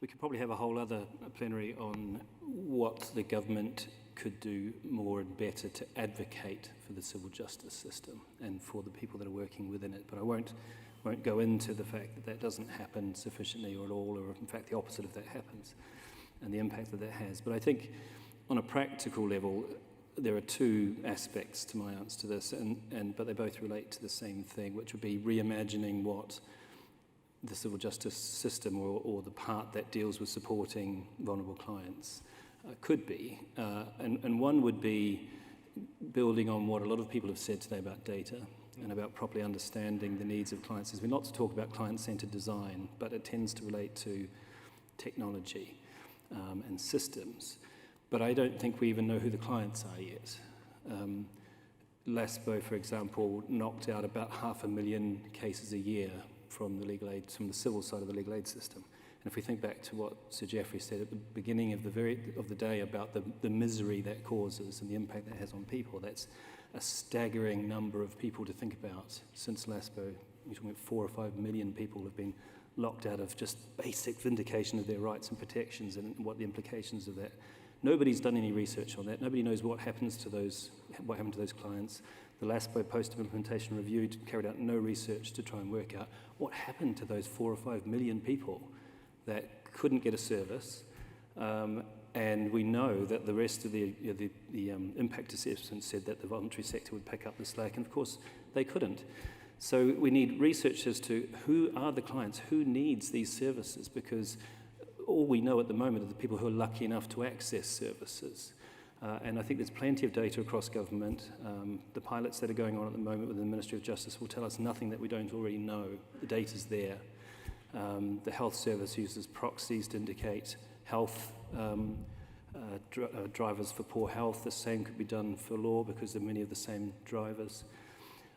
We could probably have a whole other plenary on what the government could do more and better to advocate for the civil justice system and for the people that are working within it. But I won't go into the fact that that doesn't happen sufficiently or at all, or in fact the opposite of that happens, and the impact that has. But I think on a practical level, there are two aspects to my answer to this, but they both relate to the same thing, which would be reimagining what the civil justice system or the part that deals with supporting vulnerable clients could be. And one would be building on what a lot of people have said today about data and about properly understanding the needs of clients. We're not to talk about client-centered design, but it tends to relate to technology and systems. But I don't think we even know who the clients are yet. LASPO, for example, knocked out about 500,000 cases a year from the legal aid, from the civil side of the legal aid system. And if we think back to what Sir Geoffrey said at the beginning of the day about the misery that causes and the impact that has on people, that's a staggering number of people to think about. Since LASPO, we're talking about 4 or 5 million people have been locked out of just basic vindication of their rights and protections, and what the implications of that. Nobody's done any research on that. Nobody knows what happened to those clients. The LASPO post-implementation review carried out no research to try and work out what happened to those 4 or 5 million people that couldn't get a service, And we know that the rest of the impact assessment said that the voluntary sector would pick up the slack, and of course they couldn't. So we need research as to who are the clients, who needs these services, because all we know at the moment are the people who are lucky enough to access services. And I think there's plenty of data across government. The pilots that are going on at the moment with the Ministry of Justice will tell us nothing that we don't already know. The data's there. The health service uses proxies to indicate health drivers for poor health. The same could be done for law because there are many of the same drivers.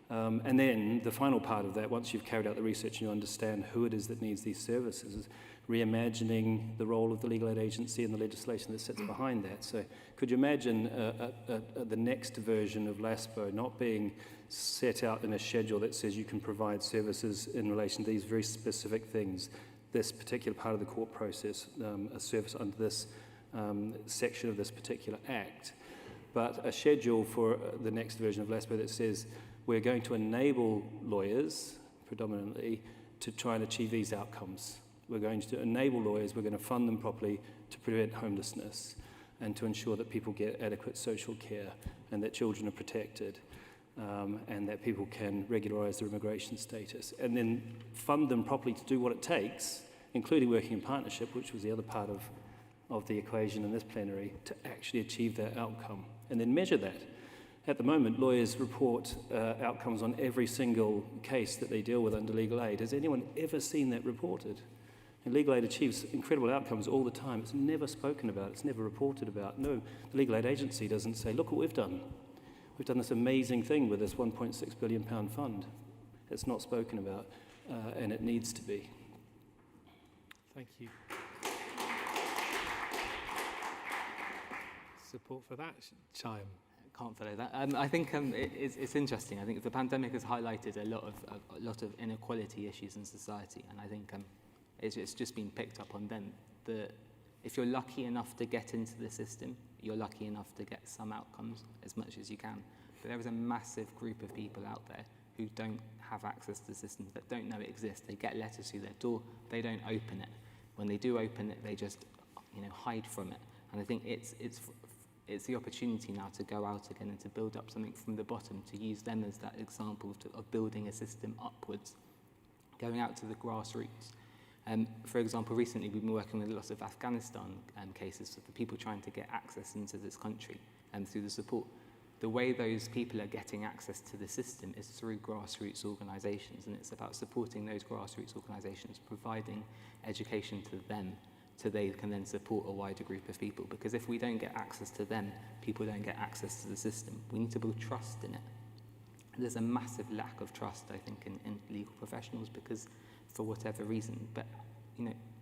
And then the final part of that, once you've carried out the research and you understand who it is that needs these services, is reimagining the role of the legal aid agency and the legislation that sits behind that. So could you imagine the next version of LASPO not being set out in a schedule that says you can provide services in relation to these very specific things, this particular part of the court process, a service under this section of this particular act, but a schedule for the next version of LASPO that says we're going to enable lawyers, predominantly, to try and achieve these outcomes. We're going to enable lawyers, we're going to fund them properly to prevent homelessness and to ensure that people get adequate social care and that children are protected and that people can regularise their immigration status, and then fund them properly to do what it takes, including working in partnership, which was the other part of the equation in this plenary, to actually achieve that outcome, and then measure that. At the moment, lawyers report outcomes on every single case that they deal with under legal aid. Has anyone ever seen that reported? And legal aid achieves incredible outcomes all the time. It's never spoken about. It's never reported about. No, the legal aid agency doesn't say, look what we've done. We've done this amazing thing with this £1.6 billion fund. It's not spoken about, and it needs to be. Thank you. Support for that, Chaim? Can't follow that. I think it's interesting. I think the pandemic has highlighted a lot of inequality issues in society, and I think it's just been picked up on then. If you're lucky enough to get into the system, you're lucky enough to get some outcomes as much as you can. But there is a massive group of people out there who don't have access to the system, that don't know it exists. They get letters through their door, they don't open it. When they do open it, they just hide from it. And I think it's the opportunity now to go out again and to build up something from the bottom, to use them as that example of building a system upwards, going out to the grassroots. For example, recently we've been working with lots of Afghanistan cases for people trying to get access into this country and through the support. The way those people are getting access to the system is through grassroots organisations, and it's about supporting those grassroots organisations, providing education to them, so they can then support a wider group of people. Because if we don't get access to them, people don't get access to the system. We need to build trust in it. There's a massive lack of trust, I think, in legal professionals, because for whatever reason, but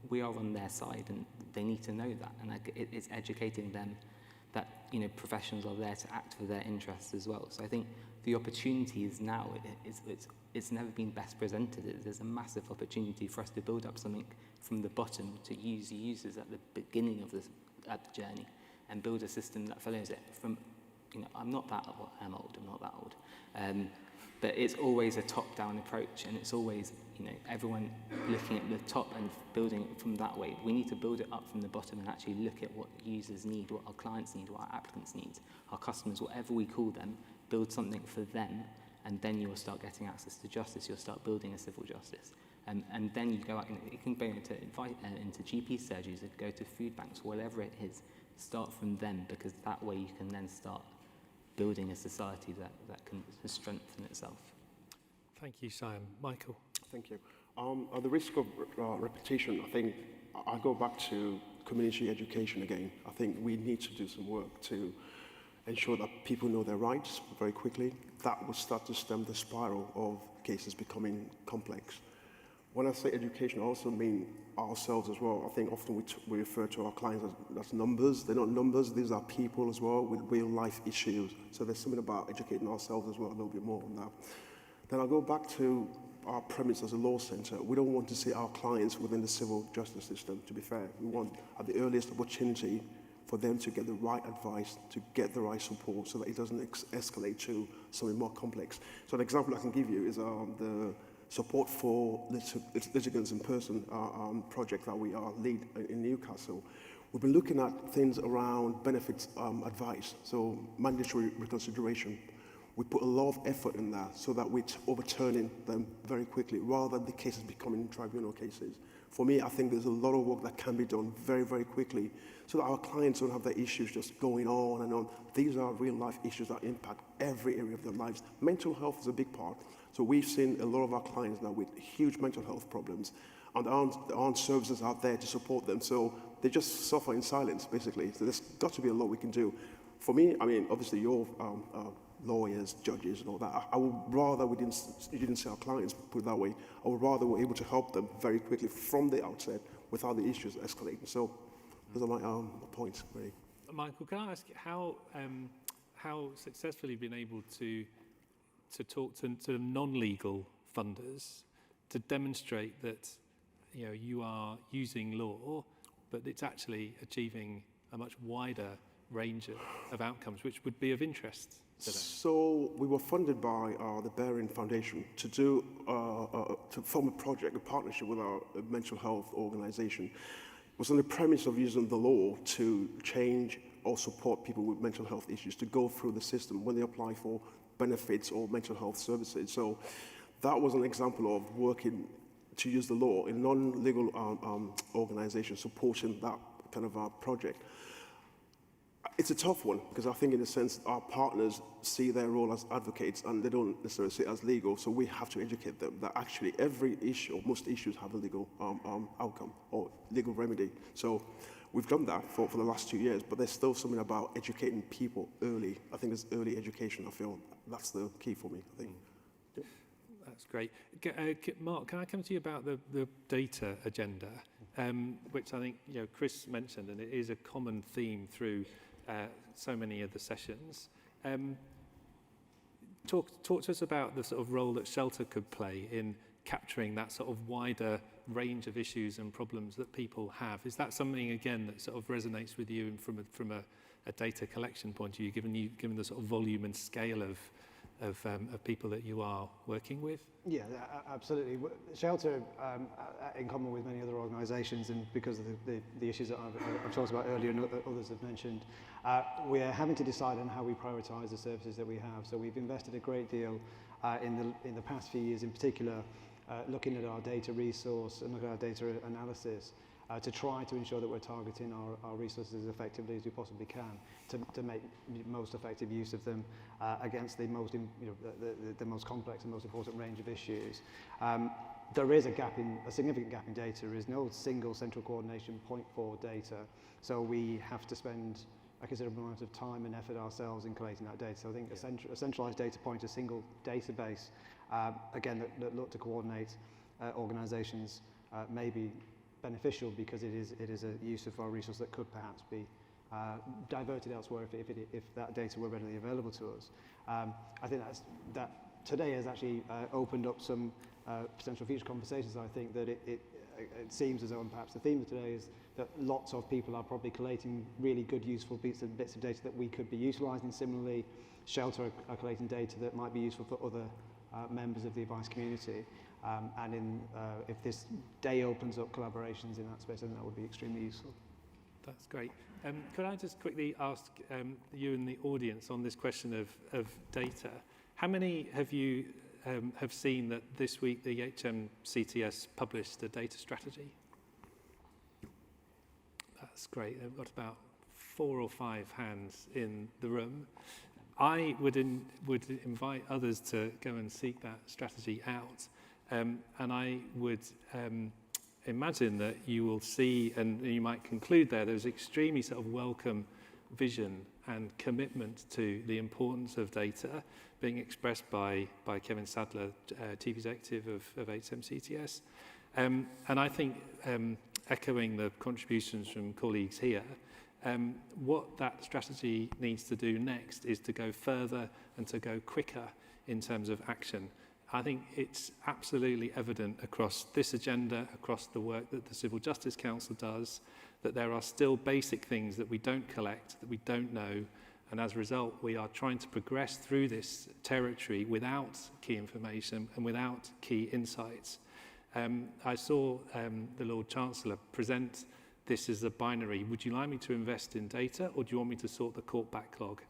we are on their side, and they need to know that, and it's educating them that professionals are there to act for their interests as well. So I think the opportunity is now, it's never been best presented. There's a massive opportunity for us to build up something from the bottom, to use users at the beginning of the journey, and build a system that follows it. I'm not that old, I'm not that old. But it's always a top-down approach, and it's always everyone looking at the top and building it from that way. We need to build it up from the bottom and actually look at what users need, what our clients need, what our applicants need, our customers, whatever we call them, build something for them, and then you'll start getting access to justice. You'll start building a civil justice. And then you go out, it can go into GP surgeries, it can go to food banks, whatever it is. Start from them, because that way you can then start building a society that can strengthen itself. Thank you, Chaim. Michael. Thank you. At the risk of repetition, I think I go back to community education again. I think we need to do some work to ensure that people know their rights very quickly. That will start to stem the spiral of cases becoming complex. When I say education, I also mean ourselves as well. I think often we refer to our clients as numbers. They're not numbers, these are people as well with real life issues. So there's something about educating ourselves as well, a little bit more on that. Then I'll go back to our premise as a law centre. We don't want to see our clients within the civil justice system, to be fair. We want, at the earliest opportunity, for them to get the right advice, to get the right support, so that it doesn't escalate to something more complex. So an example I can give you is the support for litigants in person project that we are lead in Newcastle. We've been looking at things around benefits advice, so mandatory reconsideration. We put a lot of effort in that so that we're overturning them very quickly rather than the cases becoming tribunal cases. For me, I think there's a lot of work that can be done very, very quickly so that our clients don't have their issues just going on and on. These are real life issues that impact every area of their lives. Mental health is a big part. So we've seen a lot of our clients now with huge mental health problems, and there aren't services out there to support them. So they just suffer in silence, basically. So there's got to be a lot we can do. For me, I mean, obviously you're lawyers, judges, and all that. I would rather you didn't say our clients, put it that way. I would rather we're able to help them very quickly from the outset without the issues escalating. So those are my points, really. Michael, can I ask how successfully you've been able to talk to non-legal funders to demonstrate that you are using law, but it's actually achieving a much wider range of outcomes, which would be of interest to them? So we were funded by the Bearing Foundation to do to form a project, a partnership with our mental health organization. It was on the premise of using the law to change or support people with mental health issues to go through the system when they apply for benefits or mental health services. So that was an example of working to use the law in non-legal organizations supporting that kind of project. It's a tough one because I think in a sense our partners see their role as advocates and they don't necessarily see it as legal, so we have to educate them that actually every issue, or most issues, have a legal outcome or legal remedy. So we've done that for the last 2 years, but there's still something about educating people early. I think it's early education. I feel that's the key for me, I think. Yeah. That's great. Mark, can I come to you about the data agenda, which I think Chris mentioned, and it is a common theme through so many of the sessions. Talk to us about the sort of role that Shelter could play in capturing that sort of wider range of issues and problems that people have. Is that something, again, that sort of resonates with you from a data collection point of view, given the sort of volume and scale of people that you are working with? Yeah, absolutely. Shelter, in common with many other organisations, and because of the issues that I've talked about earlier and others have mentioned, we are having to decide on how we prioritise the services that we have. So we've invested a great deal in the past few years, in particular, looking at our data resource and looking at our data analysis to try to ensure that we're targeting our resources as effectively as we possibly can to make most effective use of them against the most the most complex and most important range of issues. There is a significant gap in data. There is no single central coordination point for data, so we have to spend a considerable amount of time and effort ourselves in collating that data. So I think a centralised data point, a single database, again, that look to coordinate organisations may be beneficial because it is a use of our resource that could perhaps be diverted elsewhere if that data were readily available to us. I think that today has actually opened up some potential future conversations. I think that it seems as though, and perhaps the theme of today is that lots of people are probably collating really good, useful bits of data that we could be utilising. Similarly, Shelter are collating data that might be useful for other members of the advice community. And if this day opens up collaborations in that space, then that would be extremely useful. That's great. Could I just quickly ask you and the audience on this question of data? How many of you have seen that this week the HMCTS published a data strategy? That's great. They've got about 4 or 5 hands in the room. I would invite others to go and seek that strategy out. And I would imagine that you will see, and you might conclude there's extremely sort of welcome vision and commitment to the importance of data being expressed by Kevin Sadler, Chief Executive of HMCTS. And I think, echoing the contributions from colleagues here, what that strategy needs to do next is to go further and to go quicker in terms of action. I think it's absolutely evident across this agenda, across the work that the Civil Justice Council does, that there are still basic things that we don't collect, that we don't know, and as a result, we are trying to progress through this territory without key information and without key insights. I saw the Lord Chancellor present this is a binary. Would you like me to invest in data, or do you want me to sort the court backlog?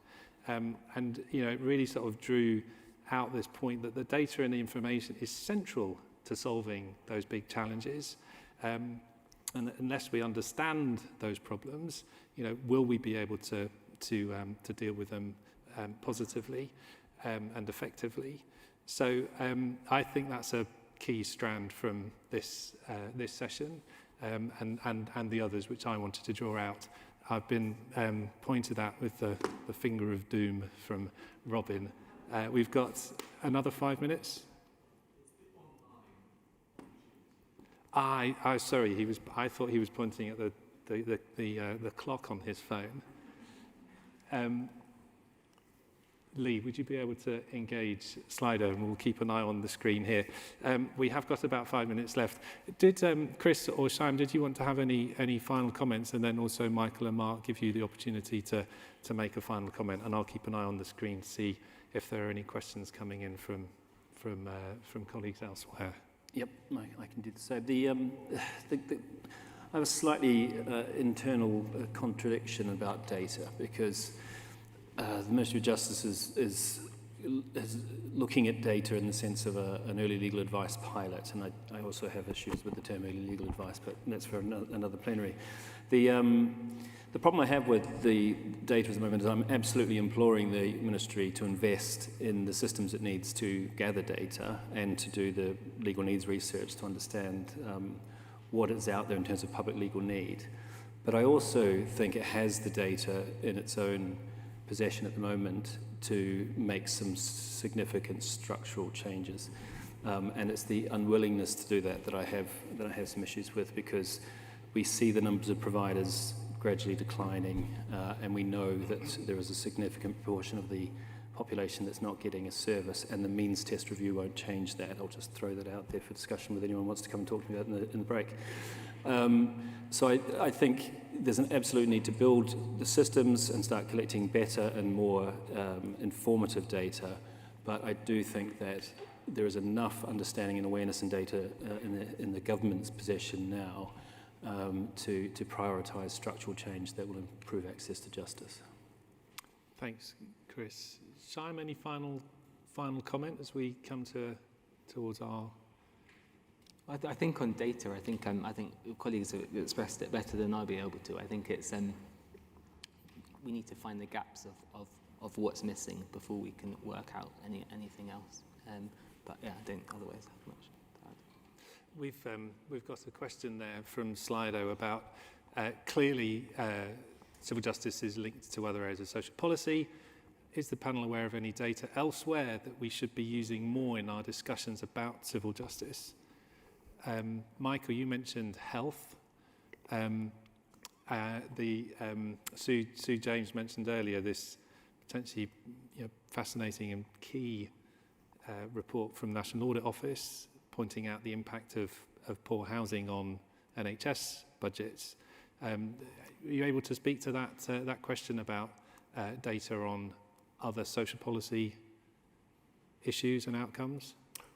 And it really sort of drew out this point that the data and the information is central to solving those big challenges. And unless we understand those problems, will we be able to deal with them positively and effectively? So I think that's a key strand from this session and the others which I wanted to draw out. I've been pointed at with the finger of doom from Robin. We've got another 5 minutes. Sorry, I thought he was pointing at the clock on his phone. Lee, would you be able to engage Slido, and we'll keep an eye on the screen here. We have got about 5 minutes left. Did Chris or Shaim, did you want to have any final comments? And then also Michael and Mark give you the opportunity to make a final comment, and I'll keep an eye on the screen to see if there are any questions coming in from colleagues elsewhere. Yep, I can do the same. I have a slightly internal contradiction about data, because the Ministry of Justice is looking at data in the sense of an early legal advice pilot, and I also have issues with the term early legal advice, but that's for another plenary. The problem I have with the data at the moment is I'm absolutely imploring the Ministry to invest in the systems it needs to gather data and to do the legal needs research to understand what is out there in terms of public legal need. But I also think it has the data in its own possession at the moment to make some significant structural changes. And it's the unwillingness to do that I have some issues with, because we see the numbers of providers gradually declining, and we know that there is a significant proportion of the population that's not getting a service, and the means test review won't change that. I'll just throw that out there for discussion with anyone who wants to come and talk to me about it in the break. So I think there's an absolute need to build the systems and start collecting better and more informative data, but I do think that there is enough understanding and awareness and data in the government's possession now to prioritise structural change that will improve access to justice. Thanks, Chris. Shaim, any final comment as we come towards our... I think on data, I think colleagues have expressed it better than I'll be able to. I think it's we need to find the gaps of what's missing before we can work out anything else. But yeah, I don't otherwise have much to add. We've got a question there from Slido about clearly civil justice is linked to other areas of social policy. Is the panel aware of any data elsewhere that we should be using more in our discussions about civil justice? Michael, you mentioned health. Sue James mentioned earlier this potentially fascinating and key report from the National Audit Office pointing out the impact of poor housing on NHS budgets. Are you able to speak to that question about data on other social policy issues and outcomes?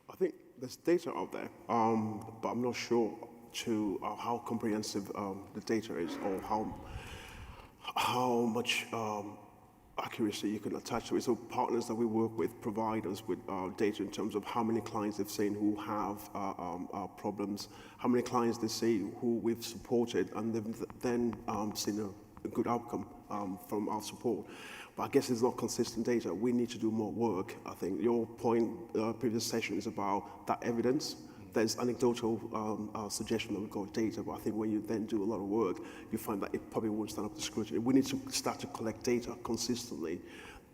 I think there's data out there, but I'm not sure how comprehensive the data is, or how much accuracy you can attach to it. So partners that we work with provide us with data in terms of how many clients they've seen who have problems, how many clients they see who we've supported, and they've then seen a good outcome from our support. But I guess it's not consistent data. We need to do more work. I think your point, previous session, is about that evidence. There's anecdotal suggestion that we've got data, but I think when you then do a lot of work, you find that it probably won't stand up to scrutiny. We need to start to collect data consistently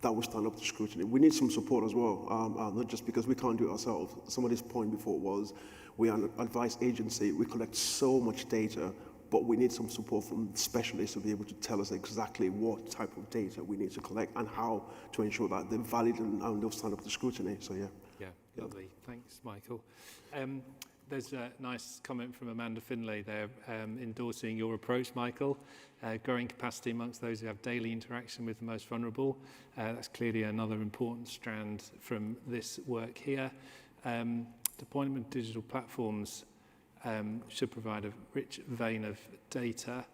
that will stand up to scrutiny. We need some support as well, not just because we can't do it ourselves. Somebody's point before was, we are an advice agency, we collect so much data, but we need some support from specialists to be able to tell us exactly what type of data we need to collect and how to ensure that they're valid and they'll stand up to scrutiny. So yeah. Yeah, lovely. Thanks, Michael. There's a nice comment from Amanda Finlay there endorsing your approach, Michael. Growing capacity amongst those who have daily interaction with the most vulnerable. That's clearly another important strand from this work here. Deployment of digital platforms should provide a rich vein of data.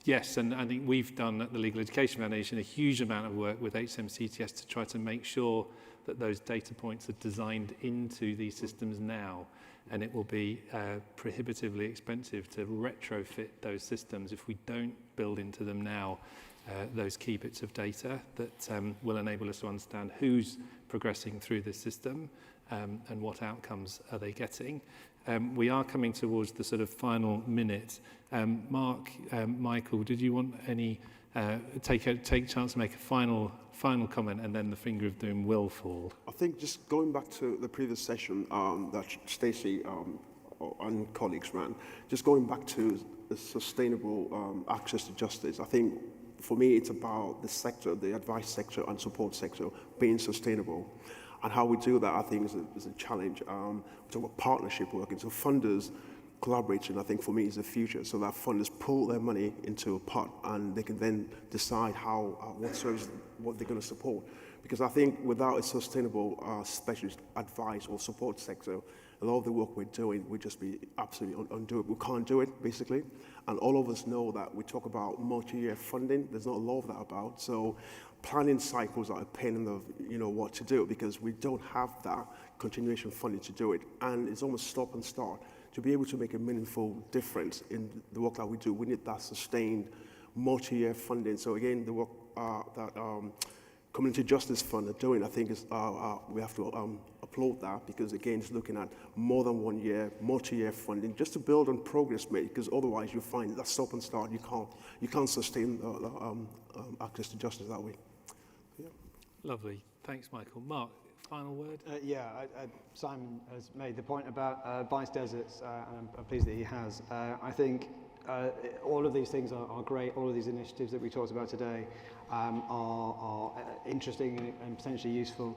Yes, and I think we've done at the Legal Education Foundation a huge amount of work with HMCTS to try to make sure that those data points are designed into these systems now. And it will be prohibitively expensive to retrofit those systems if we don't build into them now those key bits of data that will enable us to understand who's progressing through this system and what outcomes are they getting. We are coming towards the sort of final minute. Mark, Michael, did you want any take a chance to make a final comment, and then the finger of doom will fall? I think just going back to the previous session that Stacey and colleagues ran, just going back to the sustainable access to justice, I think for me it's about the sector, the advice sector and support sector being sustainable. And how we do that, I think, is a challenge. We talk about partnership working, so funders collaborating, I think, for me, is the future. So that funders pull their money into a pot and they can then decide what service, what they're going to support. Because I think without a sustainable specialist advice or support sector, a lot of the work we're doing would just be absolutely undoable. We can't do it, basically. And all of us know that we talk about multi-year funding. There's not a lot of that about. So planning cycles are a pain in the, what to do, because we don't have that continuation funding to do it. And it's almost stop and start. To be able to make a meaningful difference in the work that we do, we need that sustained multi-year funding. So again, the work that Community Justice Fund are doing, I think is we have to applaud that, because again, it's looking at more than 1 year, multi-year funding, just to build on progress made, because otherwise you find that stop and start, you can't sustain access to justice that way. Yeah. Lovely. Thanks, Michael. Mark, final word? Simon has made the point about Vice Deserts, and I'm pleased that he has. I think all of these things are great. All of these initiatives that we talked about today are interesting and potentially useful.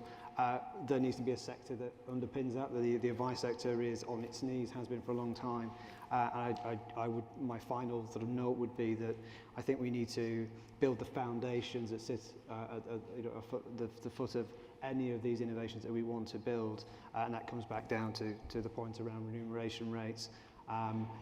There needs to be a sector that underpins that. The advice sector is on its knees, has been for a long time. My final sort of note would be that I think we need to build the foundations that sit at the foot of any of these innovations that we want to build, and that comes back down to the point around remuneration rates,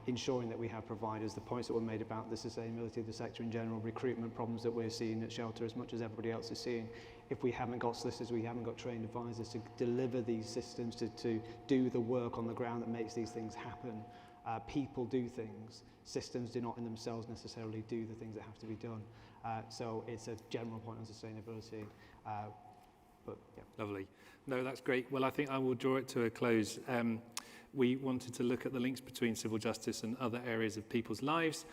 ensuring that we have providers, the points that were made about the sustainability of the sector in general, recruitment problems that we're seeing at Shelter as much as everybody else is seeing. If we haven't got solicitors, we haven't got trained advisors to deliver these systems, to do the work on the ground that makes these things happen. People do things. Systems do not in themselves necessarily do the things that have to be done. So it's a general point on sustainability. But yeah. Lovely. No, that's great. Well, I think I will draw it to a close. We wanted to look at the links between civil justice and other areas of people's lives.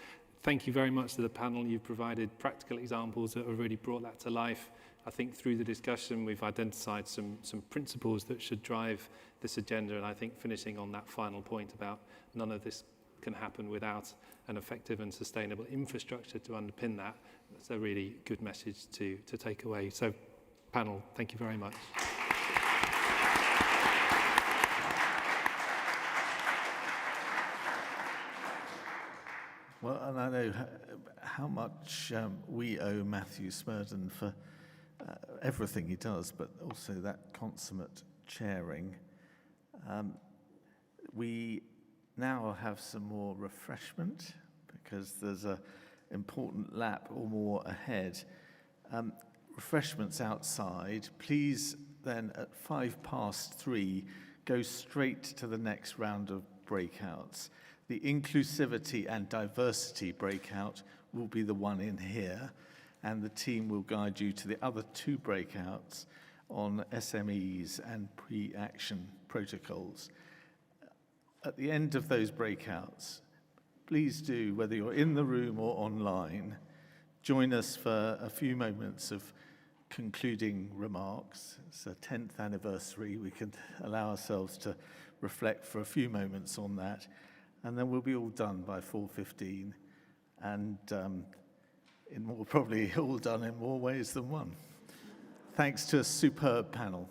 Thank you very much to the panel. You've provided practical examples that have really brought that to life. I think through the discussion, we've identified some principles that should drive this agenda. And I think finishing on that final point about none of this can happen without an effective and sustainable infrastructure to underpin that, that's a really good message to take away. So, panel, thank you very much. Well, and I know how much we owe Matthew Smurden for everything he does, but also that consummate chairing. We now have some more refreshment, because there's an important lap or more ahead. Refreshments outside. Please then at 3:05 go straight to the next round of breakouts. The inclusivity and diversity breakout will be the one in here, and the team will guide you to the other two breakouts on SMEs and pre-action protocols. At the end of those breakouts, please do, whether you're in the room or online, join us for a few moments of concluding remarks. It's the 10th anniversary. We can allow ourselves to reflect for a few moments on that. And then we'll be all done by 4:15, and probably all done in more ways than one. Thanks to a superb panel.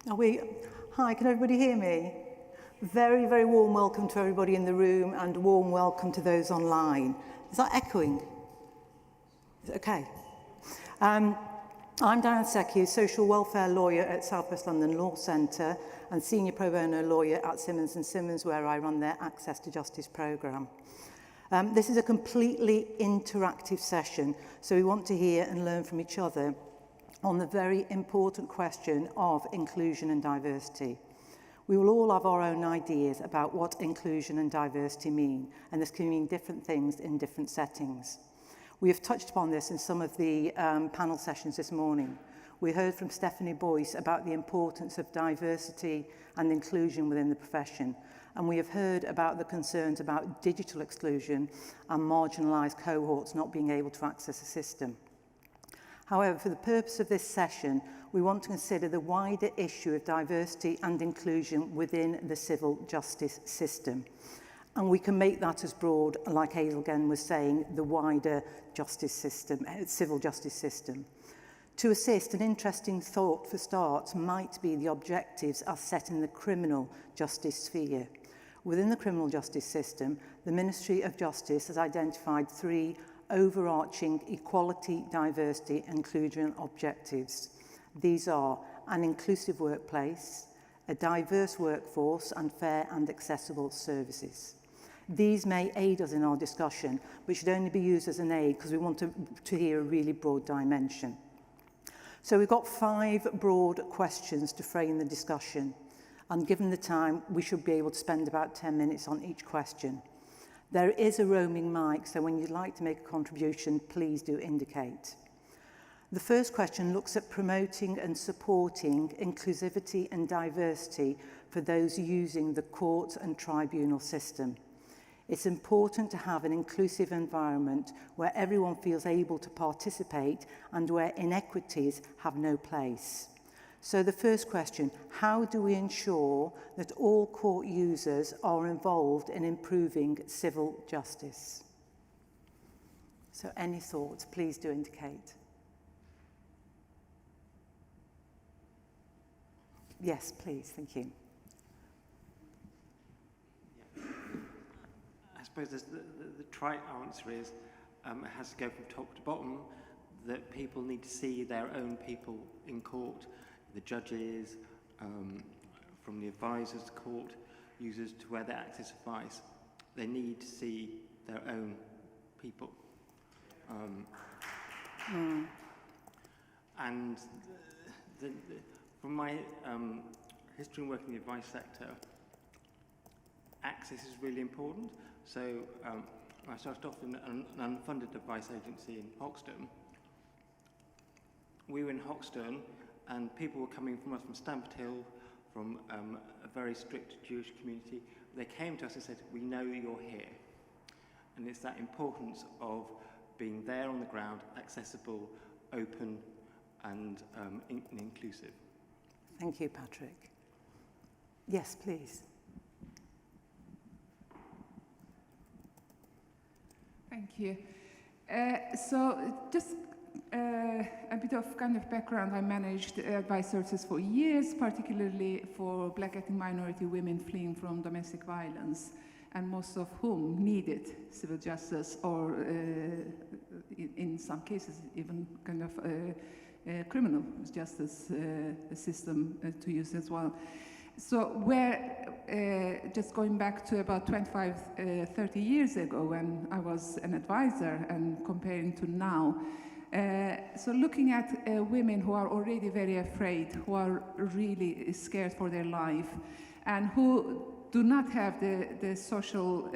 Hi, can everybody hear me? Very, very warm welcome to everybody in the room and warm welcome to those online. Is that echoing? Okay. I'm Diane Secchi, social welfare lawyer at South West London Law Centre and senior pro bono lawyer at Simmons & Simmons, where I run their Access to Justice programme. This is a completely interactive session, so we want to hear and learn from each other on the very important question of inclusion and diversity. We will all have our own ideas about what inclusion and diversity mean, and this can mean different things in different settings. We have touched upon this in some of the panel sessions this morning. We heard from Stephanie Boyce about the importance of diversity and inclusion within the profession, and we have heard about the concerns about digital exclusion and marginalised cohorts not being able to access the system. However, for the purpose of this session, we want to consider the wider issue of diversity and inclusion within the civil justice system. And we can make that as broad, like Hazel again was saying, the wider justice system, civil justice system. To assist, an interesting thought for starts might be the objectives as set in the criminal justice sphere. Within the criminal justice system, the Ministry of Justice has identified 3 overarching equality, diversity, and inclusion objectives. These are an inclusive workplace, a diverse workforce, and fair and accessible services. These may aid us in our discussion, but should only be used as an aid because we want to hear a really broad dimension. So we've got 5 broad questions to frame the discussion, and given the time, we should be able to spend about 10 minutes on each question. There is a roaming mic, so when you'd like to make a contribution, please do indicate. The first question looks at promoting and supporting inclusivity and diversity for those using the court and tribunal system. It's important to have an inclusive environment where everyone feels able to participate and where inequities have no place. So the first question, how do we ensure that all court users are involved in improving civil justice? So any thoughts, please do indicate. Yes, please, thank you. I suppose the trite answer is it has to go from top to bottom, that people need to see their own people in court, the judges, from the advisors to court users to where they access advice. They need to see their own people. And from my history and working in the advice sector, access is really important. So I started off in an unfunded advice agency in Hoxton. We were in Hoxton and people were coming from us from Stamford Hill, from a very strict Jewish community. They came to us and said, we know you're here. And it's that importance of being there on the ground, accessible, open, and inclusive. Thank you, Patrick. Yes, please. Thank you. So just a bit of kind of background. I managed advice services for years, particularly for Black ethnic minority women fleeing from domestic violence, and most of whom needed civil justice or, in some cases, even kind of criminal justice system to use as well. So where, just going back to about 25, 30 years ago when I was an advisor and comparing to now, so looking at women who are already very afraid, who are really scared for their life, and who do not have the social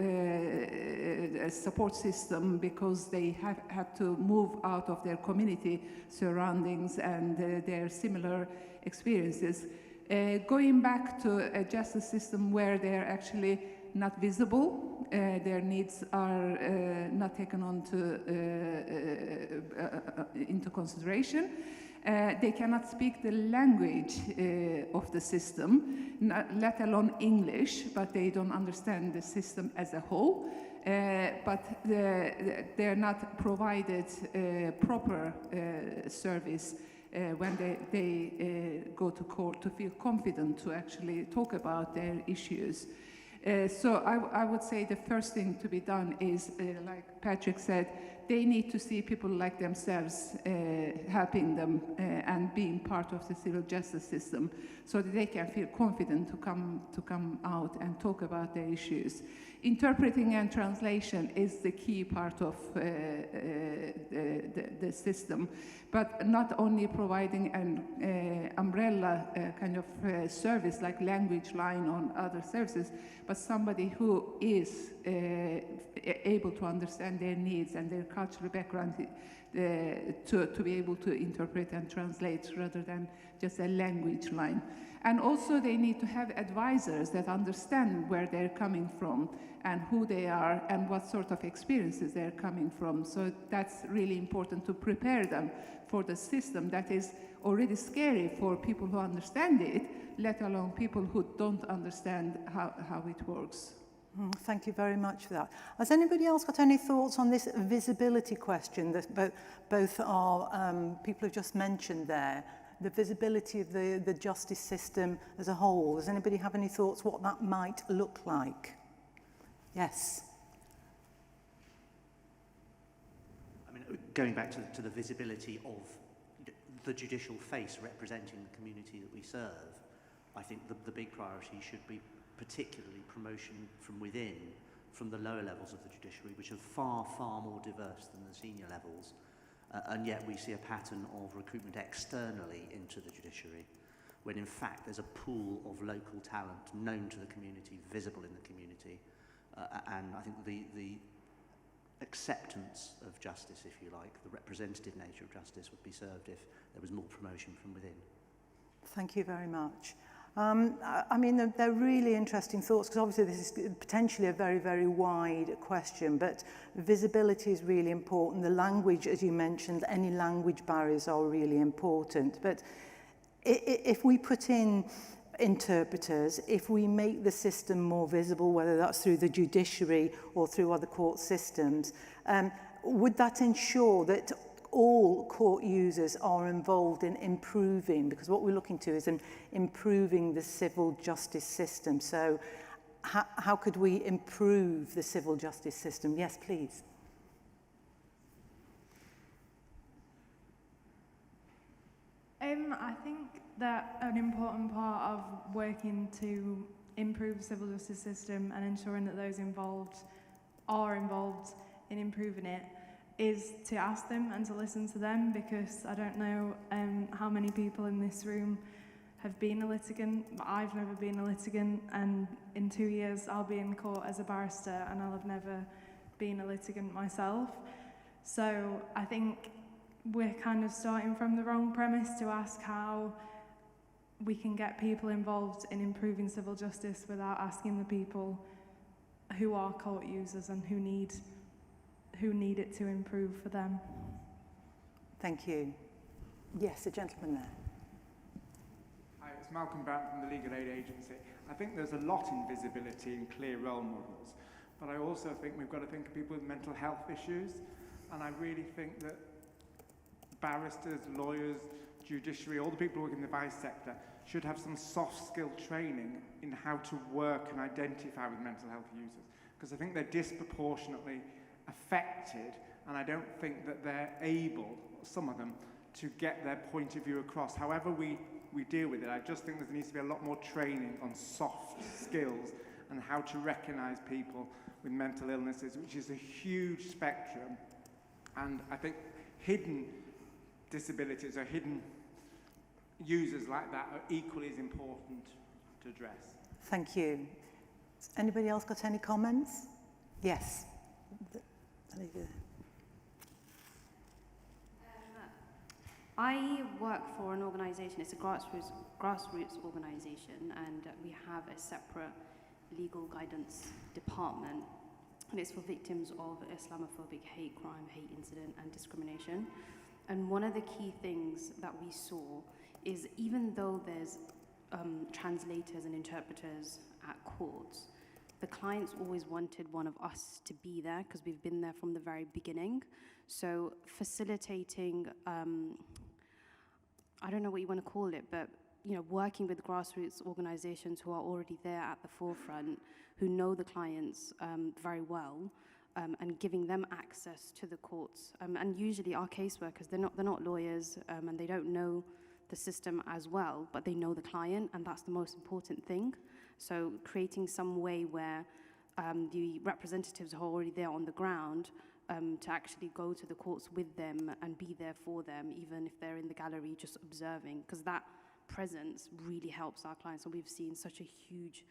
support system because they have had to move out of their community surroundings and their similar experiences. Going back to a justice system where they're actually not visible, their needs are not taken into consideration. They cannot speak the language of the system, let alone English, but they don't understand the system as a whole. But they're not provided proper service when they go to court to feel confident to actually talk about their issues. So I would say the first thing to be done is, like Patrick said, they need to see people like themselves helping them and being part of the civil justice system, so that they can feel confident to come out and talk about their issues. Interpreting and translation is the key part of the system, but not only providing an umbrella kind of service like language line on other services, but somebody who is able to understand their needs and their cultural background to be able to interpret and translate rather than just a language line. And also they need to have advisors that understand where they're coming from and who they are and what sort of experiences they're coming from. So that's really important to prepare them for the system that is already scary for people who understand it, let alone people who don't understand how it works. Thank you very much for that. Has anybody else got any thoughts on this visibility question that both our people have just mentioned there? The visibility of the justice system as a whole. Does anybody have any thoughts what that might look like? Yes. I mean, going back to the visibility of the judicial face representing the community that we serve, I think the big priority should be particularly promotion from within, from the lower levels of the judiciary, which are far, far more diverse than the senior levels. And yet we see a pattern of recruitment externally into the judiciary, when in fact there's a pool of local talent known to the community, visible in the community. And I think the acceptance of justice, if you like, the representative nature of justice would be served if there was more promotion from within. Thank you very much. I mean, they're really interesting thoughts, because obviously this is potentially a very, very wide question, but visibility is really important. The language, as you mentioned, any language barriers are really important. But if we put in interpreters, if we make the system more visible, whether that's through the judiciary or through other court systems, would that ensure that all court users are involved in improving, because what we're looking to is improving the civil justice system. So how could we improve the civil justice system? Yes, please. I think that an important part of working to improve the civil justice system and ensuring that those involved are involved in improving it is to ask them and to listen to them, because I don't know how many people in this room have been a litigant, but I've never been a litigant, and in 2 years I'll be in court as a barrister and I'll have never been a litigant myself. So I think we're kind of starting from the wrong premise to ask how we can get people involved in improving civil justice without asking the people who are court users and who need it to improve for them. Thank you. Yes, a gentleman there. Hi, it's Malcolm Brown from the Legal Aid Agency. I think there's a lot in visibility and clear role models, but I also think we've got to think of people with mental health issues, and I really think that barristers, lawyers, judiciary, all the people working in the vice sector should have some soft skill training in how to work and identify with mental health users, because I think they're disproportionately affected, and I don't think that they're able, some of them, to get their point of view across. However we deal with it, I just think there needs to be a lot more training on soft skills and how to recognise people with mental illnesses, which is a huge spectrum. And I think hidden disabilities or hidden users like that are equally as important to address. Thank you. Has anybody else got any comments? Yes. I work for an organisation, it's a grassroots organisation, and we have a separate legal guidance department, and it's for victims of Islamophobic hate crime, hate incident and discrimination. And one of the key things that we saw is, even though there's translators and interpreters at courts, the clients always wanted one of us to be there because we've been there from the very beginning. So facilitating I don't know what you want to call it, but working with grassroots organizations who are already there at the forefront, who know the clients very well, and giving them access to the courts. And usually our caseworkers, they're not lawyers, and they don't know the system as well, but they know the client, and that's the most important thing. So creating some way where the representatives are already there on the ground to actually go to the courts with them and be there for them, even if they're in the gallery just observing, because that presence really helps our clients. And we've seen such a huge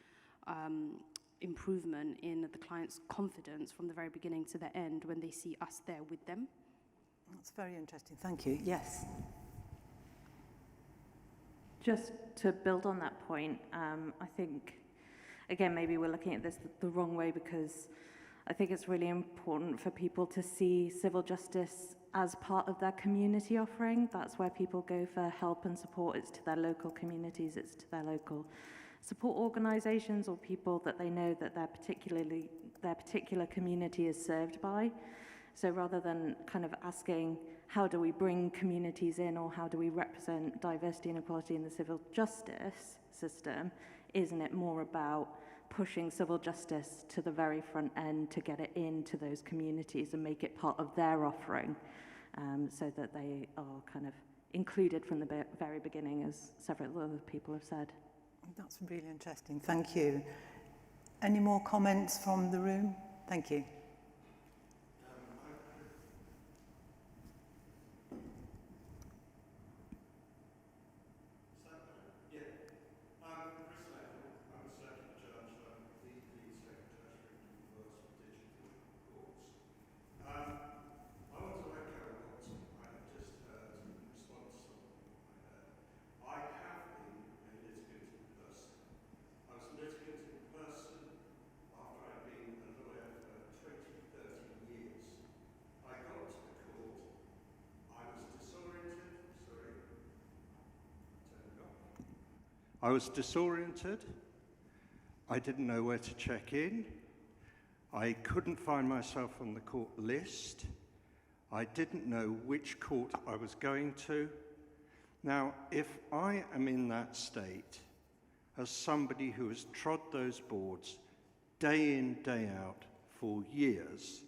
improvement in the client's confidence from the very beginning to the end when they see us there with them. That's very interesting. Thank you. Yes. Just to build on that point, I think, again, maybe we're looking at this the wrong way, because I think it's really important for people to see civil justice as part of their community offering. That's where people go for help and support. It's to their local communities, it's to their local support organisations or people that they know that their particular community is served by. So rather than kind of asking, how do we bring communities in, or how do we represent diversity and equality in the civil justice system, isn't it more about pushing civil justice to the very front end to get it into those communities and make it part of their offering, so that they are kind of included from the very beginning, as several other people have said. That's really interesting. Thank you. Any more comments from the room? Thank you. I was disoriented. I didn't know where to check in. I couldn't find myself on the court list. I didn't know which court I was going to. Now, if I am in that state as somebody who has trod those boards day in, day out for years,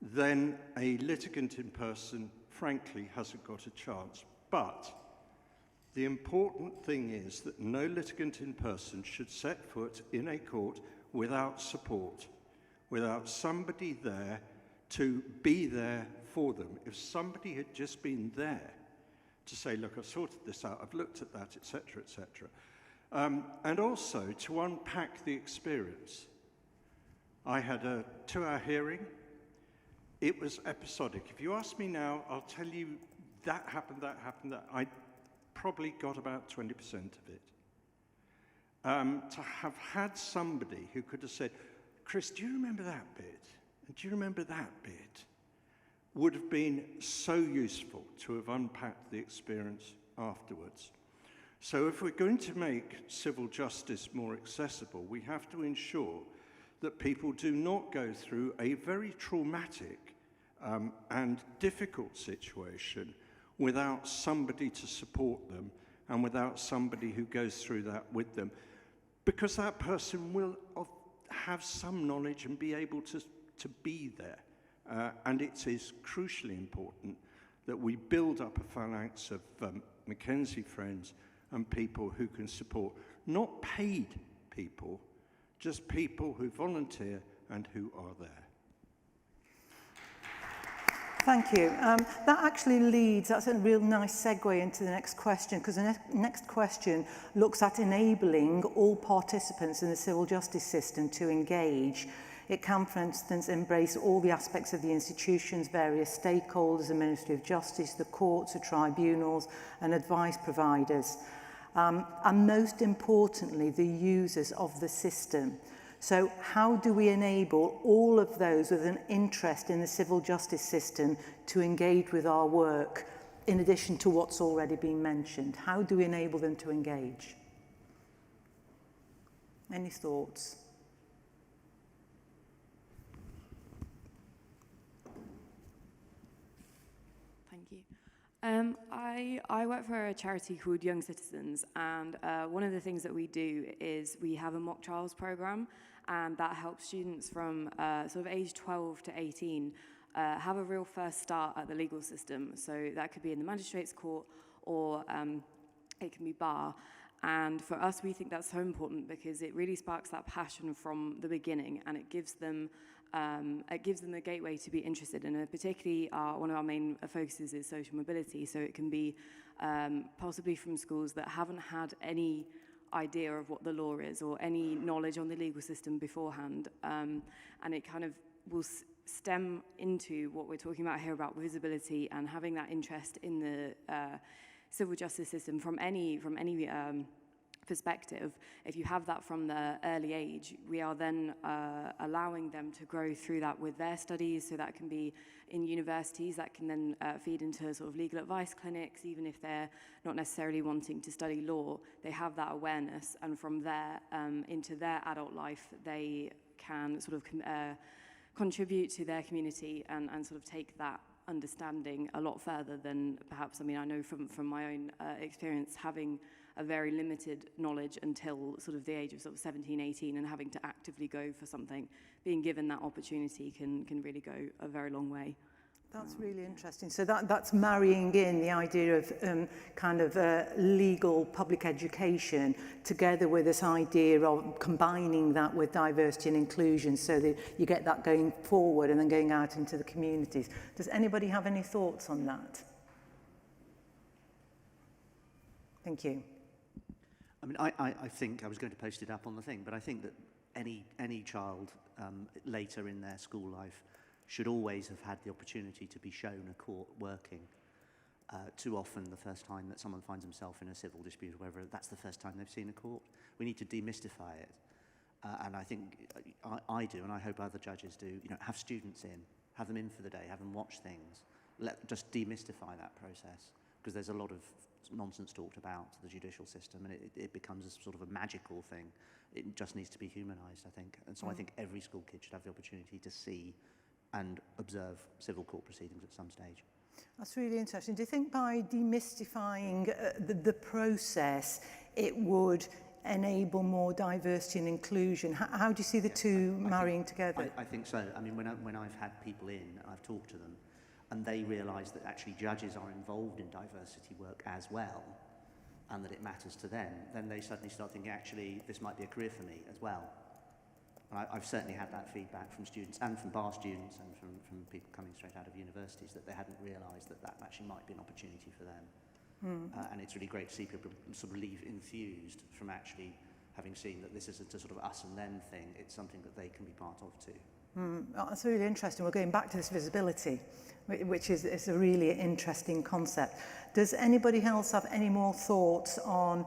then a litigant in person, frankly, hasn't got a chance. But the important thing is that no litigant in person should set foot in a court without support, without somebody there to be there for them. If somebody had just been there to say, look, I've sorted this out, I've looked at that, etc., etc. And also to unpack the experience. I had a 2-hour hearing. It was episodic. If you ask me now, I'll tell you that happened, that. I probably got about 20% of it. To have had somebody who could have said, Chris, do you remember that bit? And do you remember that bit? Would have been so useful to have unpacked the experience afterwards. So if we're going to make civil justice more accessible, we have to ensure that people do not go through a very traumatic and difficult situation without somebody to support them and without somebody who goes through that with them. Because that person will have some knowledge and be able to be there. And it is crucially important that we build up a phalanx of Mackenzie friends and people who can support, not paid people, just people who volunteer and who are there. Thank you. That actually leads, that's a real nice segue into the next question, because the next question looks at enabling all participants in the civil justice system to engage. It can, for instance, embrace all the aspects of the institutions, various stakeholders, the Ministry of Justice, the courts, the tribunals, and advice providers. And most importantly, the users of the system. So how do we enable all of those with an interest in the civil justice system to engage with our work, in addition to what's already been mentioned? How do we enable them to engage? Any thoughts? Thank you. I work for a charity called Young Citizens, and one of the things that we do is we have a mock trials program, and that helps students from sort of age 12 to 18 have a real first start at the legal system. So that could be in the magistrate's court, or it can be bar. And for us, we think that's so important because it really sparks that passion from the beginning, and it gives them a gateway to be interested in it. Particularly, one of our main focuses is social mobility, so it can be possibly from schools that haven't had any idea of what the law is or any knowledge on the legal system beforehand, and it kind of will stem into what we're talking about here about visibility and having that interest in the civil justice system from any perspective. If you have that from the early age, we are then allowing them to grow through that with their studies. So that can be in universities, that can then feed into sort of legal advice clinics. Even if they're not necessarily wanting to study law, they have that awareness, and from there into their adult life, they can sort of contribute to their community and sort of take that understanding a lot further than perhaps, I mean, I know from my own experience, having a very limited knowledge until sort of the age of sort of 17, 18, and having to actively go for something, being given that opportunity can really go a very long way. That's really interesting. So that's marrying in the idea of kind of legal public education together with this idea of combining that with diversity and inclusion, so that you get that going forward and then going out into the communities. Does anybody have any thoughts on that? Thank you. I mean, I think, I was going to post it up on the thing, but I think that any child later in their school life should always have had the opportunity to be shown a court working. Too often, the first time that someone finds himself in a civil dispute or whatever, that's the first time they've seen a court. We need to demystify it. And I think I do, and I hope other judges do, you know, have students in, have them in for the day, have them watch things. Just demystify that process, because there's a lot of nonsense talked about the judicial system, and it becomes a sort of a magical thing. It just needs to be humanised, I think. And so I think every school kid should have the opportunity to see and observe civil court proceedings at some stage. That's really interesting. Do you think by demystifying the process, it would enable more diversity and inclusion? How do you see the two marrying together? I think so. I mean, when I've had people in, I've talked to them, and they realise that actually judges are involved in diversity work as well, and that it matters to them, then they suddenly start thinking, actually, this might be a career for me as well. I've certainly had that feedback from students and from bar students and from people coming straight out of universities, that they hadn't realised that actually might be an opportunity for them. And it's really great to see people sort of leave enthused from actually having seen that this isn't a sort of us and them thing. It's something that they can be part of too. That's really interesting. We're going back to this visibility, which is a really interesting concept. Does anybody else have any more thoughts on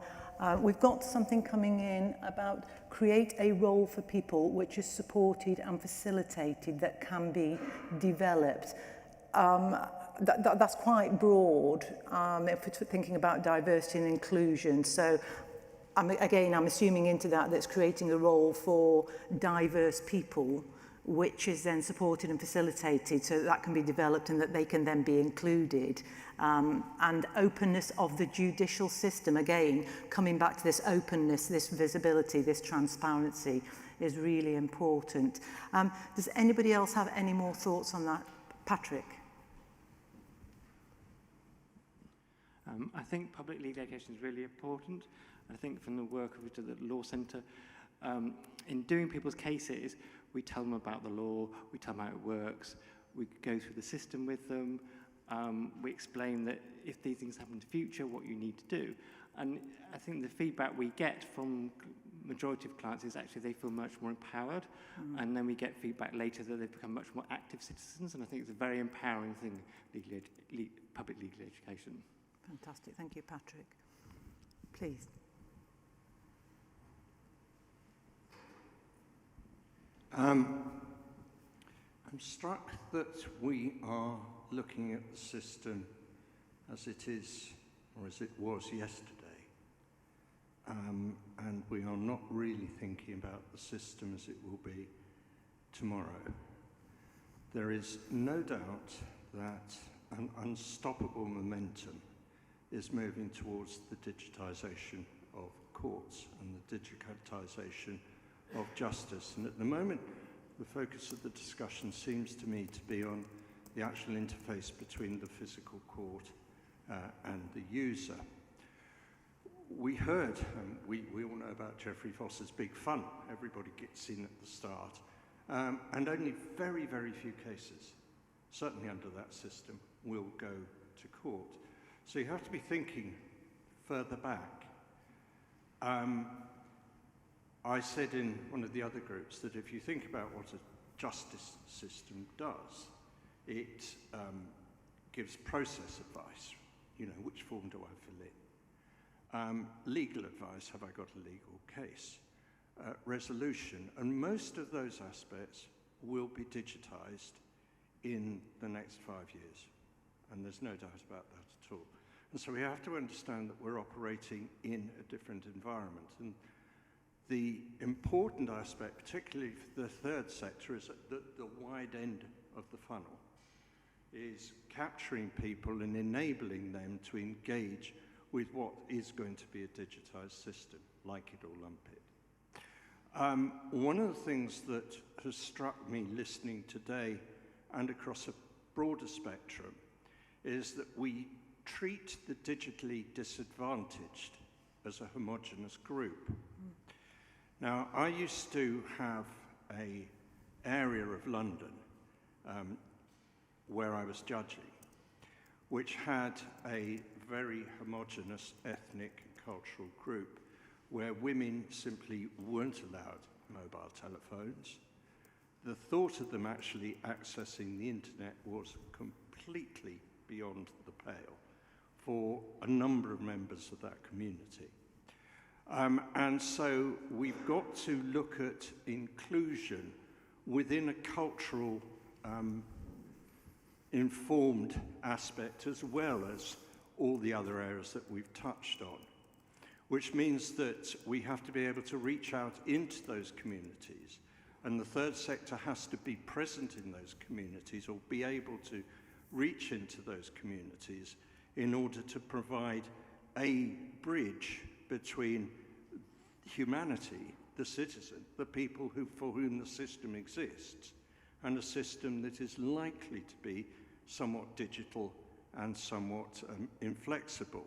we've got something coming in about create a role for people which is supported and facilitated that can be developed. That's quite broad if we're thinking about diversity and inclusion. So I'm assuming into that's creating a role for diverse people, which is then supported and facilitated so that can be developed and that they can then be included. And openness of the judicial system, again, coming back to this openness, this visibility, this transparency is really important. Does anybody else have any more thoughts on that? Patrick? I think public legal education is really important. I think from the work we did at the Law Centre, in doing people's cases, we tell them about the law, we tell them how it works, we go through the system with them, we explain that if these things happen in the future, what you need to do. And I think the feedback we get from majority of clients is actually they feel much more empowered, and then we get feedback later that they've become much more active citizens, and I think it's a very empowering thing, public legal education. Fantastic. Thank you, Patrick. Please. I'm struck that we are looking at the system as it is, or as it was yesterday, and we are not really thinking about the system as it will be tomorrow. There is no doubt that an unstoppable momentum is moving towards the digitisation of courts and the digitisation of justice. And at the moment, the focus of the discussion seems to me to be on the actual interface between the physical court and the user. We heard, we all know about Geoffrey Foster's big fund. Everybody gets in at the start. And only very, very few cases, certainly under that system, will go to court. So you have to be thinking further back. I said in one of the other groups that if you think about what a justice system does, it gives process advice. You know, which form do I fill in? Legal advice, have I got a legal case? Resolution, and most of those aspects will be digitized in the next 5 years. And there's no doubt about that at all. And so we have to understand that we're operating in a different environment. And the important aspect, particularly for the third sector, is at the wide end of the funnel, is capturing people and enabling them to engage with what is going to be a digitized system, like it or lump it. One of the things that has struck me listening today and across a broader spectrum is that we treat the digitally disadvantaged as a homogenous group. Now, I used to have an area of London where I was judging, which had a very homogenous ethnic and cultural group where women simply weren't allowed mobile telephones. The thought of them actually accessing the internet was completely beyond the pale for a number of members of that community. And so we've got to look at inclusion within a cultural informed aspect as well as all the other areas that we've touched on, which means that we have to be able to reach out into those communities, and the third sector has to be present in those communities or be able to reach into those communities in order to provide a bridge between humanity, the citizen, the people for whom the system exists, and a system that is likely to be somewhat digital and somewhat inflexible.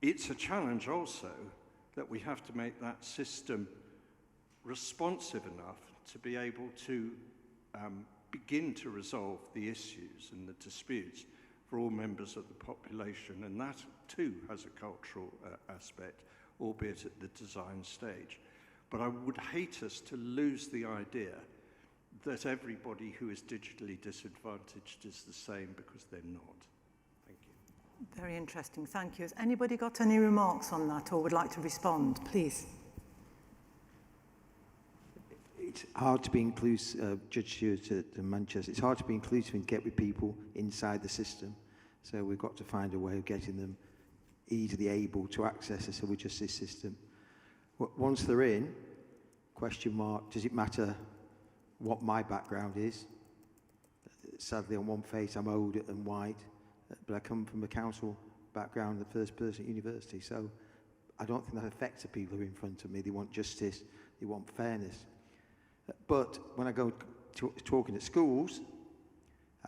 It's a challenge also that we have to make that system responsive enough to be able to begin to resolve the issues and the disputes for all members of the population, and that too has a cultural aspect, albeit at the design stage. But I would hate us to lose the idea that everybody who is digitally disadvantaged is the same, because they're not. Thank you. Very interesting, thank you. Has anybody got any remarks on that or would like to respond, please? It's hard to be inclusive, Judge Stewart at Manchester, it's hard to be inclusive and get with people inside the system. So we've got to find a way of getting them easily able to access the civil justice system. Once they're in, question mark, does it matter what my background is? Sadly, on one face, I'm old and white, but I come from a council background, the first person at university, so I don't think that affects the people who are in front of me. They want justice, they want fairness. But when I go talking at schools,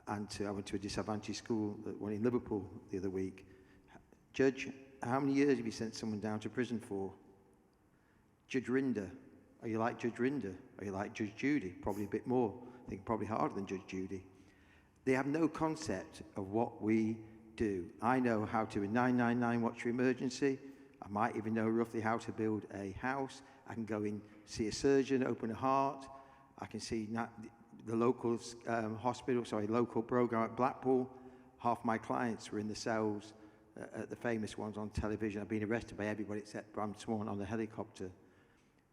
and I went to a disadvantaged school, one in Liverpool the other week, Judge, how many years have you sent someone down to prison for? Judge Rinder, are you like Judge Rinder? Are you like Judge Judy? Probably a bit more. I think probably harder than Judge Judy. They have no concept of what we do. I know how to, in 999, watch your emergency. I might even know roughly how to build a house. I can go in, see a surgeon, open a heart. I can see the local local program at Blackpool. Half my clients were in the cells, the famous ones on television. I've been arrested by everybody except I'm sworn on a helicopter.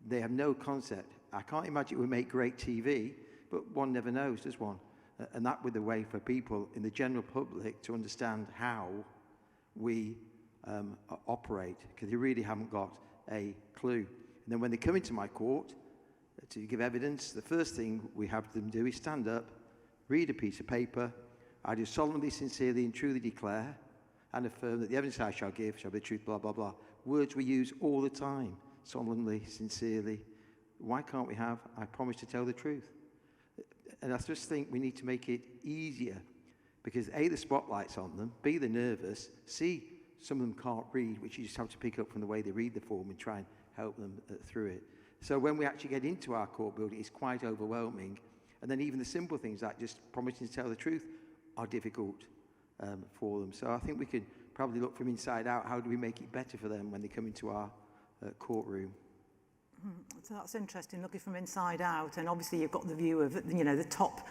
They have no concept. I can't imagine it would make great TV, but one never knows, does one? And that would be the way for people in the general public to understand how we operate, because they really haven't got a clue. And then when they come into my court to give evidence, the first thing we have them do is stand up, read a piece of paper, I do solemnly, sincerely, and truly declare and affirm that the evidence I shall give shall be the truth, blah, blah, blah. Words we use all the time. Solemnly, sincerely. Why can't we have, I promise to tell the truth? And I just think we need to make it easier because A, the spotlight's on them, B, they're nervous, C, some of them can't read, which you just have to pick up from the way they read the form and try and help them through it. So when we actually get into our court building, it's quite overwhelming. And then even the simple things like just promising to tell the truth are difficult for them. So I think we could probably look from inside out, how do we make it better for them when they come into our courtroom? So that's interesting, looking from inside out, and obviously you've got the view of, you know, the top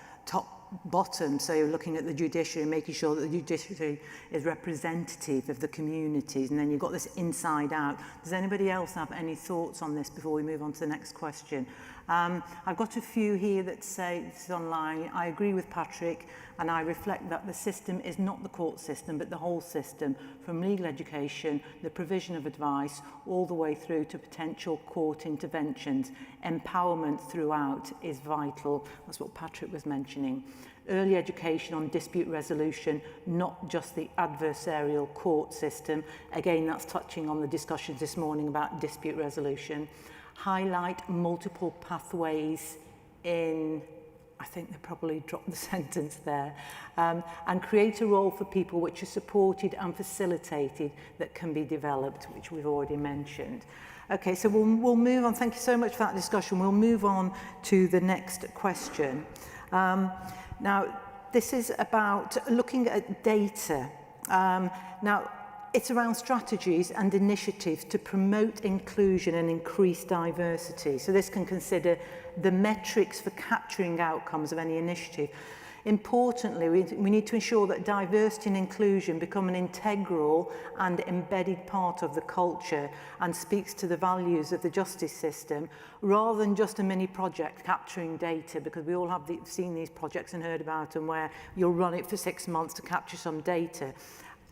bottom, so you're looking at the judiciary, making sure that the judiciary is representative of the communities, and then you've got this inside out. Does anybody else have any thoughts on this before we move on to the next question? I've got a few here that say, this is online, I agree with Patrick, and I reflect that the system is not the court system, but the whole system, from legal education, the provision of advice, all the way through to potential court interventions. Empowerment throughout is vital. That's what Patrick was mentioning. Early education on dispute resolution, not just the adversarial court system. Again, that's touching on the discussions this morning about dispute resolution. Highlight multiple pathways in, I think they probably dropped the sentence there, and create a role for people which are supported and facilitated that can be developed, which we've already mentioned. Okay, so we'll move on. Thank you so much for that discussion. We'll move on to the next question. Now, this is about looking at data. Now, it's around strategies and initiatives to promote inclusion and increase diversity. So this can consider the metrics for capturing outcomes of any initiative. Importantly, we need to ensure that diversity and inclusion become an integral and embedded part of the culture and speaks to the values of the justice system, rather than just a mini project capturing data, because we all have seen these projects and heard about them where you'll run it for 6 months to capture some data.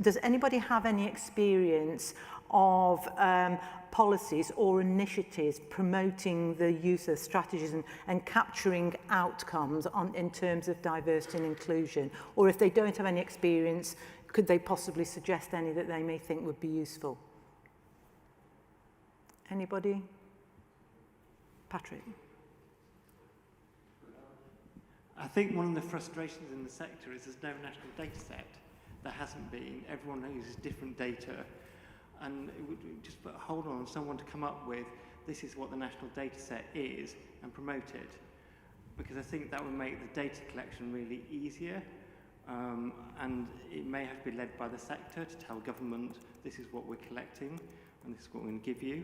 Does anybody have any experience of policies or initiatives promoting the use of strategies and capturing outcomes in terms of diversity and inclusion? Or if they don't have any experience, could they possibly suggest any that they may think would be useful? Anybody? Patrick? I think one of the frustrations in the sector is there's no national data set. There hasn't been. Everyone uses different data. And it would just put a hold on someone to come up with, this is what the national data set is, and promote it. Because I think that would make the data collection really easier. And it may have to be led by the sector to tell government, this is what we're collecting, and this is what we're going to give you.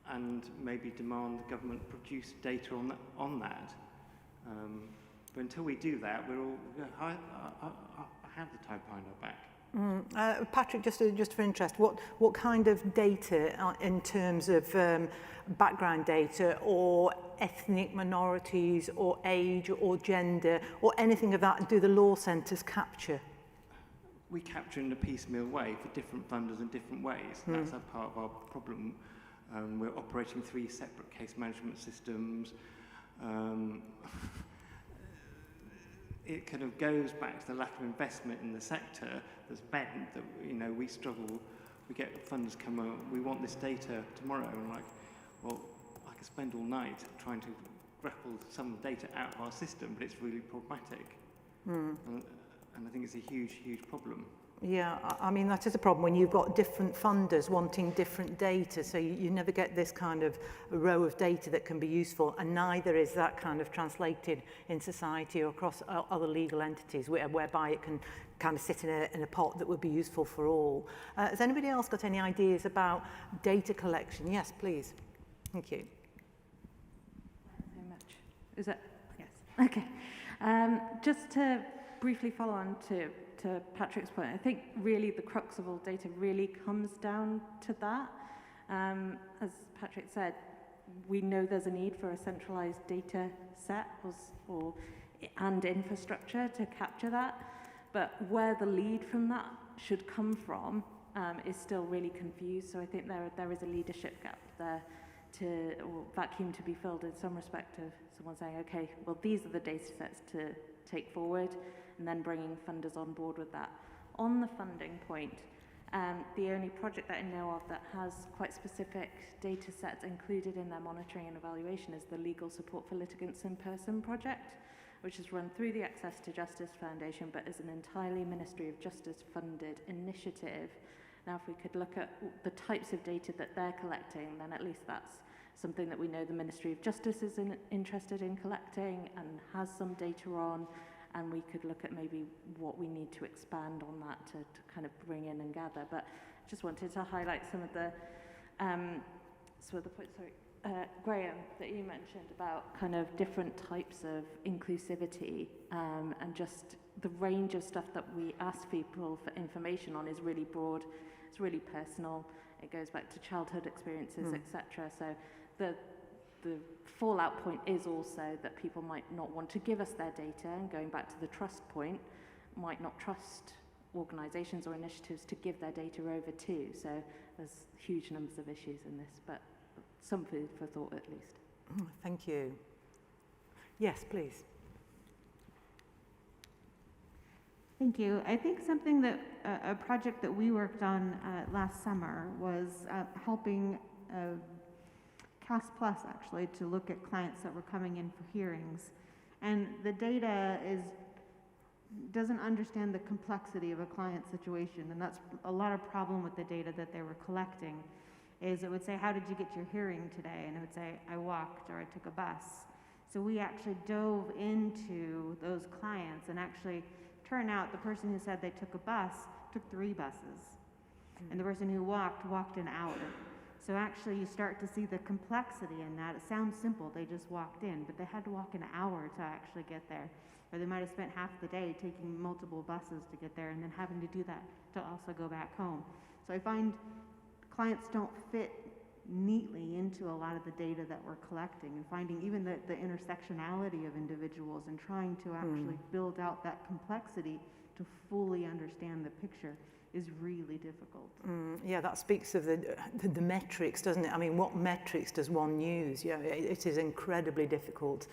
And maybe demand the government produce data on that. But until we do that, we're all, I have the time behind our back. Patrick, just for interest, what kind of data in terms of background data or ethnic minorities or age or gender or anything of that do the law centres capture? We capture in a piecemeal way for different funders in different ways. That's a part of our problem. We're operating 3 separate case management systems. It kind of goes back to the lack of investment in the sector that's meant that, you know, we struggle, we get funders come out, we want this data tomorrow, and I'm like, well, I could spend all night trying to grapple some data out of our system, but it's really problematic. And I think it's a huge, huge problem. Yeah, I mean, that is a problem when you've got different funders wanting different data, so you never get this kind of row of data that can be useful, and neither is that kind of translated in society or across other legal entities whereby it can kind of sit in a pot that would be useful for all. Has anybody else got any ideas about data collection? Yes, please. Thank you. Thanks so much. Is that? Yes. Okay. Just to briefly follow on to Patrick's point, I think really the crux of all data really comes down to that. As Patrick said, we know there's a need for a centralized data set and infrastructure to capture that, but where the lead from that should come from is still really confused. So I think there is a leadership gap there or vacuum to be filled in some respect of someone saying, okay, well, these are the data sets to take forward, and then bringing funders on board with that. On the funding point, the only project that I know of that has quite specific data sets included in their monitoring and evaluation is the Legal Support for Litigants in Person project, which is run through the Access to Justice Foundation, but is an entirely Ministry of Justice funded initiative. Now, if we could look at the types of data that they're collecting, then at least that's something that we know the Ministry of Justice is interested in collecting and has some data on, and we could look at maybe what we need to expand on that to kind of bring in and gather. But I just wanted to highlight some of the points, Graham, that you mentioned about kind of different types of inclusivity, and just the range of stuff that we ask people for information on is really broad, it's really personal, it goes back to childhood experiences, etc. So the fallout point is also that people might not want to give us their data, and going back to the trust point, might not trust organisations or initiatives to give their data over to. So there's huge numbers of issues in this, but some food for thought at least. Thank you. Yes, please. Thank you. I think something that a project that we worked on last summer was helping CAS Plus actually to look at clients that were coming in for hearings, and the data doesn't understand the complexity of a client situation, and that's a lot of problem with the data that they were collecting. Is it would say, how did you get your hearing today? And it would say, I walked or I took a bus. So we actually dove into those clients, and actually turned out the person who said they took a bus took 3 buses. And the person who walked an hour. So actually you start to see the complexity in that. It sounds simple, they just walked in, but they had to walk an hour to actually get there. Or they might have spent half the day taking multiple buses to get there and then having to do that to also go back home. So I find clients don't fit neatly into a lot of the data that we're collecting, and finding even the intersectionality of individuals and trying to actually build out that complexity to fully understand the picture is really difficult. Yeah, that speaks of the metrics, doesn't it? I mean, what metrics does one use? Yeah, it is incredibly difficult.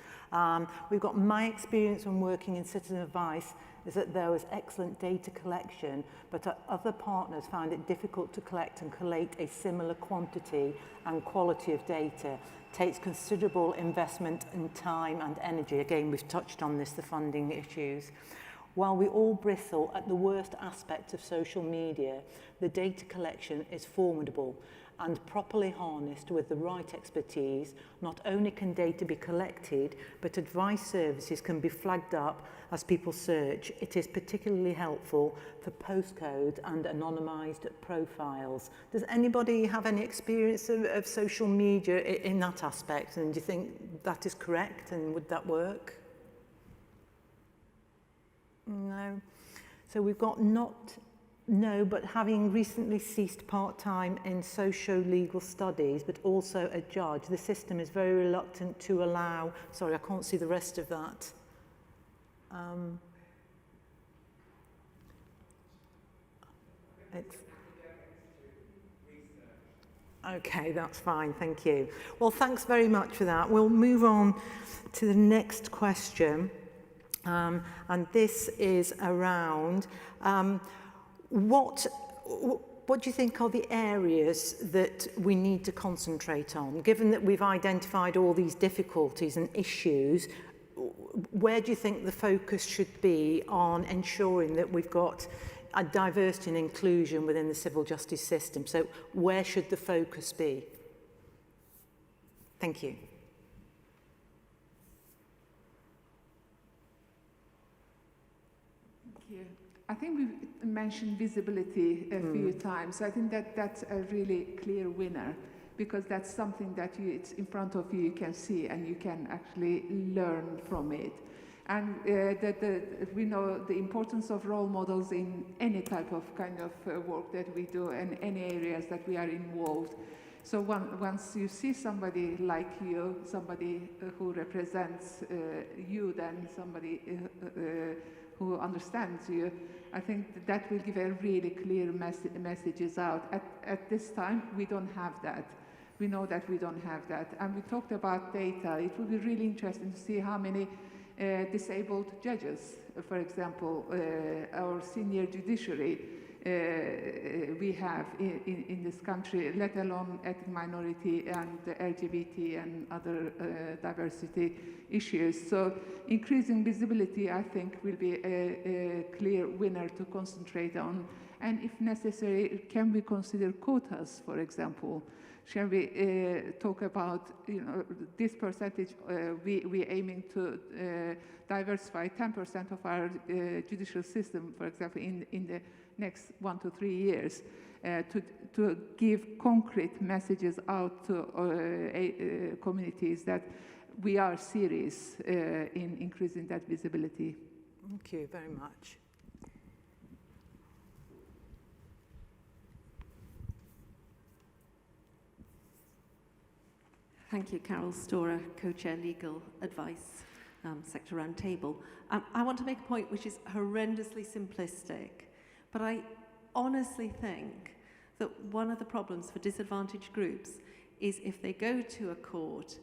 We've got my experience when working in citizen advice is that there was excellent data collection, but other partners found it difficult to collect and collate a similar quantity and quality of data. It takes considerable investment in time and energy. Again, we've touched on this, the funding issues. While we all bristle at the worst aspect of social media, the data collection is formidable, and properly harnessed with the right expertise, not only can data be collected, but advice services can be flagged up as people search. It is particularly helpful for postcode and anonymised profiles. Does anybody have any experience of social media in that aspect? And do you think that is correct, and would that work? No. So we've got no, but having recently ceased part-time in socio-legal studies, but also a judge, the system is very reluctant to allow, sorry, I can't see the rest of that. Okay, that's fine, thank you. Well, thanks very much for that. We'll move on to the next question. And this is around what do you think are the areas that we need to concentrate on? Given that we've identified all these difficulties and issues, where do you think the focus should be on ensuring that we've got a diversity and inclusion within the civil justice system? So where should the focus be? Thank you. I think we've mentioned visibility a few times. I think that that's a really clear winner, because that's something that it's in front of you, you can see, and you can actually learn from it. And we know the importance of role models in any type of kind of work that we do and any areas that we are involved. So once you see somebody like you, somebody who represents you, then somebody who understands you, I think that will give a really clear messages out. At this time, we don't have that. We know that we don't have that. And we talked about data. It will be really interesting to see how many disabled judges. For example, our senior judiciary we have in this country, let alone ethnic minority and LGBT and other diversity issues. So increasing visibility, I think, will be a clear winner to concentrate on. And if necessary, can we consider quotas, for example? Shall we talk about, this percentage, we aiming to diversify 10% of our judicial system, for example, in the next 1 to 3 years, to give concrete messages out to communities that we are serious in increasing that visibility. Thank you very much. Thank you, Carol Storer, Co-Chair Legal Advice Sector Roundtable. I want to make a point which is horrendously simplistic, but I honestly think that one of the problems for disadvantaged groups is if they go to a court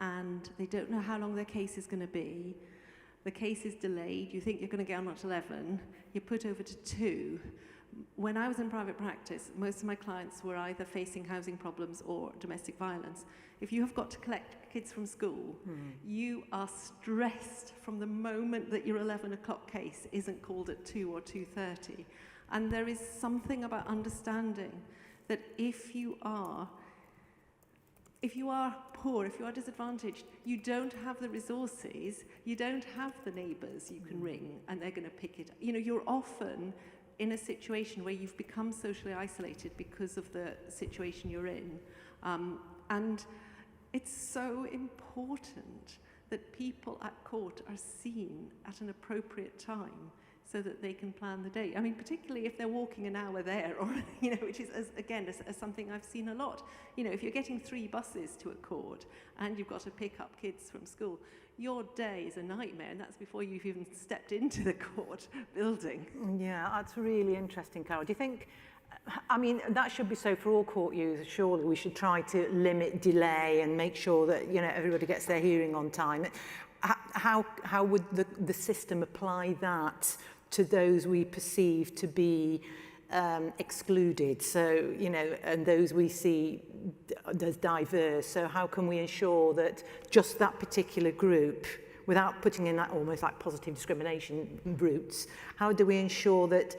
and they don't know how long their case is going to be, the case is delayed, you think you're going to get on at 11, you're put over to 2. When I was in private practice, most of my clients were either facing housing problems or domestic violence. If you have got to collect kids from school, you are stressed from the moment that your 11 o'clock case isn't called at 2 or 2:30. And there is something about understanding that if you are poor, if you are disadvantaged, you don't have the resources, you don't have the neighbours you can ring and they're going to pick it up. You're often in a situation where you've become socially isolated because of the situation you're in. And it's so important that people at court are seen at an appropriate time so that they can plan the day. I mean, particularly if they're walking an hour there, or, which is, as something I've seen a lot. If you're getting 3 buses to a court and you've got to pick up kids from school, your day is a nightmare, and that's before you've even stepped into the court building. Yeah, that's really interesting, Carol. Do you think, that should be so for all court users, surely we should try to limit delay and make sure that, everybody gets their hearing on time. How would the system apply that to those we perceive to be excluded, so, and those we see as diverse? So how can we ensure that just that particular group, without putting in that almost like positive discrimination routes, how do we ensure that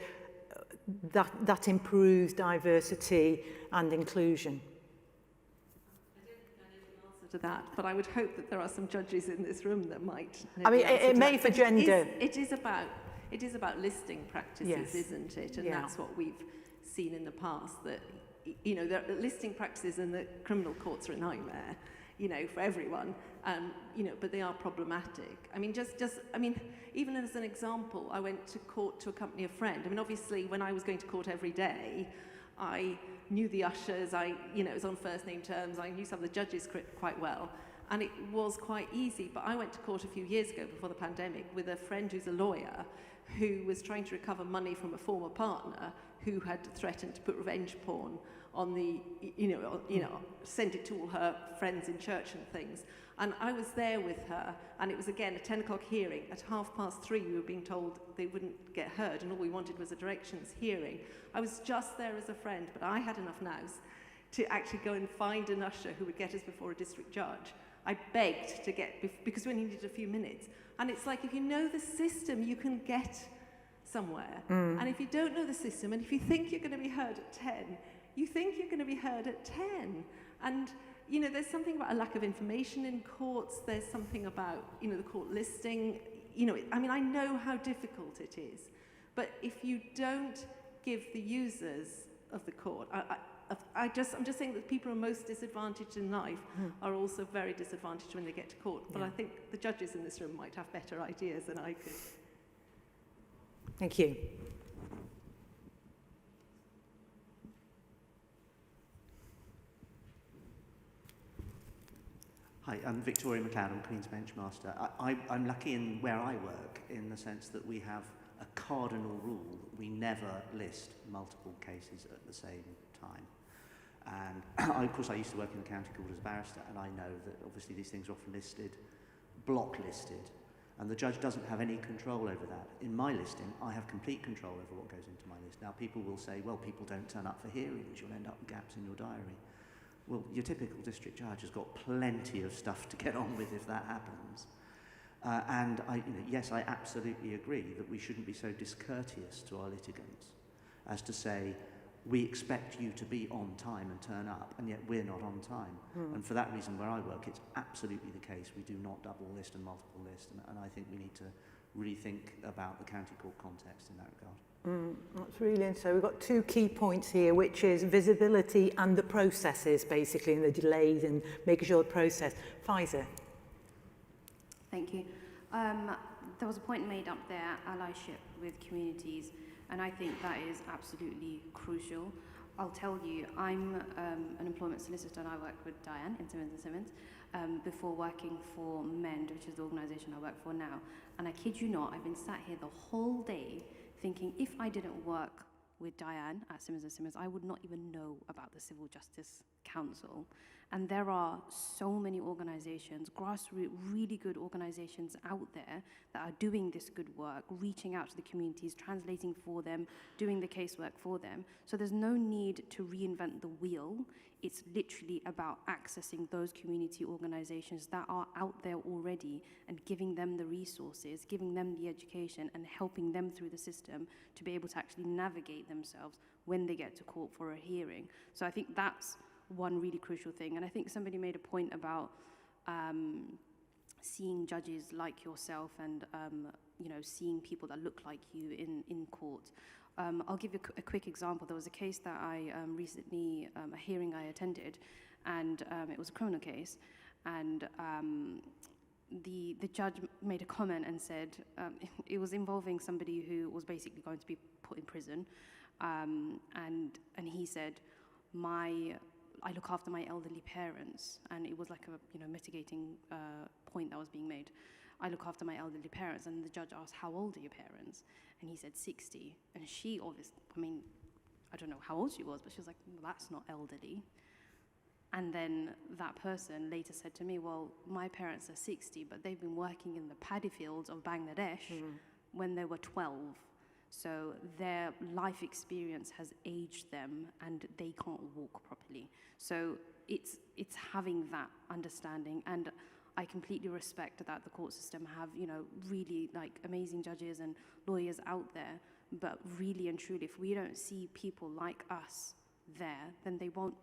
that improves diversity and inclusion? I don't know the answer to that, but I would hope that there are some judges in this room that might know. It may for gender. It is about listing practices, yes, isn't it? And that's what we've seen in the past, that, the listing practices in the criminal courts are a nightmare, for everyone, but they are problematic. Even as an example, I went to court to accompany a friend. Obviously, when I was going to court every day, I knew the ushers, it was on first name terms, I knew some of the judges quite well. And it was quite easy, but I went to court a few years ago before the pandemic with a friend who's a lawyer who was trying to recover money from a former partner who had threatened to put revenge porn on the, sent it to all her friends in church and things. And I was there with her, and it was again a 10 o'clock hearing. At 3:30, we were being told they wouldn't get heard, and all we wanted was a directions hearing. I was just there as a friend, but I had enough nous to actually go and find an usher who would get us before a district judge. I begged to get, because we needed a few minutes. And it's like, if you know the system, you can get somewhere. And if you don't know the system, and if you think you're going to be heard at 10, you think you're going to be heard at 10. And, there's something about a lack of information in courts. There's something about, the court listing. I know how difficult it is. But if you don't give the users of the court, I'm just saying that people who are most disadvantaged in life are also very disadvantaged when they get to court. But I think the judges in this room might have better ideas than I could. Thank you. Hi, I'm Victoria McLeod, I'm Queen's Benchmaster. I'm lucky in where I work in the sense that we have a cardinal rule. We never list multiple cases at the same time. And of course, I used to work in the county court as a barrister, and I know that obviously these things are often listed, block listed, And the judge doesn't have any control over that. In my listing, I have complete control over what goes into my list. Now, people will say, well, people don't turn up for hearings, you'll end up with gaps in your diary. Well, your typical district judge has got plenty of stuff to get on with if that happens. And yes, I absolutely agree that we shouldn't be so discourteous to our litigants as to say, we expect you to be on time and turn up, and yet we're not on time. And for that reason, where I work, it's absolutely the case. We do not double list and multiple list, and I think we need to really think about the county court context in that regard. That's really interesting. So we've got two key points here, which is visibility and the processes, basically, and the delays and making sure the process. Pfizer. Thank you. There was a point made up there, allyship with communities, and I think that is absolutely crucial. I'll tell you, I'm an employment solicitor and I work with Diane in Simmons & Simmons before working for MEND, which is the organisation I work for now. And I kid you not, I've been sat here the whole day thinking if I didn't work with Diane at Simmons & Simmons, I would not even know about the Civil Justice Council. And there are so many organisations, grassroots, really good organisations out there that are doing this good work, reaching out to the communities, translating for them, doing the casework for them. So there's no need to reinvent the wheel. It's literally about accessing those community organisations that are out there already and giving them the resources, giving them the education and helping them through the system to be able to actually navigate themselves when they get to court for a hearing. So I think that's one really crucial thing. And I think somebody made a point about seeing judges like yourself and seeing people that look like you in court. I'll give you a quick example. There was a case that I recently, a hearing I attended, and it was a criminal case, and the judge made a comment and said it was involving somebody who was basically going to be put in prison, and he said, I look after my elderly parents, and it was like a mitigating point that was being made. I look after my elderly parents, and the judge asked, how old are your parents? And he said 60, and she obviously, I don't know how old she was, but she was like, well, that's not elderly. And then that person later said to me, well, my parents are 60, but they've been working in the paddy fields of Bangladesh when they were 12. So their life experience has aged them and they can't walk properly. So it's having that understanding, and I completely respect that the court system have, really amazing judges and lawyers out there, but really and truly, if we don't see people like us there, then they won't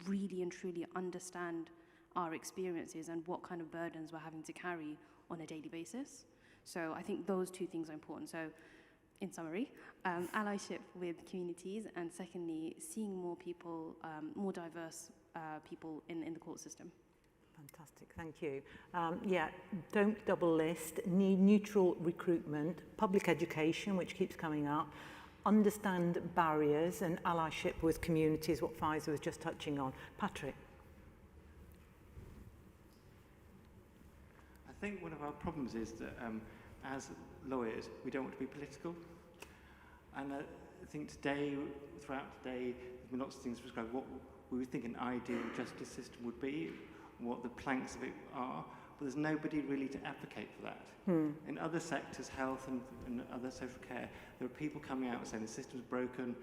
really and truly understand our experiences and what kind of burdens we're having to carry on a daily basis. So I think those two things are important. So in summary, allyship with communities, and secondly, seeing more people, more diverse people in the court system. Fantastic, thank you. Don't double list, need neutral recruitment, public education, which keeps coming up, understand barriers, and allyship with communities, what Pfizer was just touching on. Patrick. I think one of our problems is that as lawyers, we don't want to be political. And I think throughout today, there's been lots of things described what we would think an ideal justice system would be, what the planks of it are, but there's nobody really to advocate for that. In other sectors, health and other social care, there are people coming out and saying the system's broken,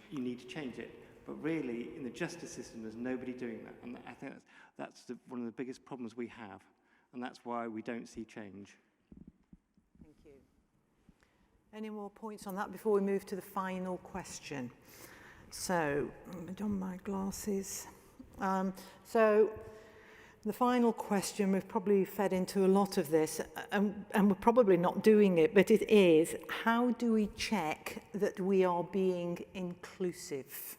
you need to change it. But really, in the justice system, there's nobody doing that. And I think that's one of the biggest problems we have, and that's why we don't see change. Thank you. Any more points on that before we move to the final question? So, I'm on my glasses. So the final question, we've probably fed into a lot of this, and we're probably not doing it, but it is, how do we check that we are being inclusive?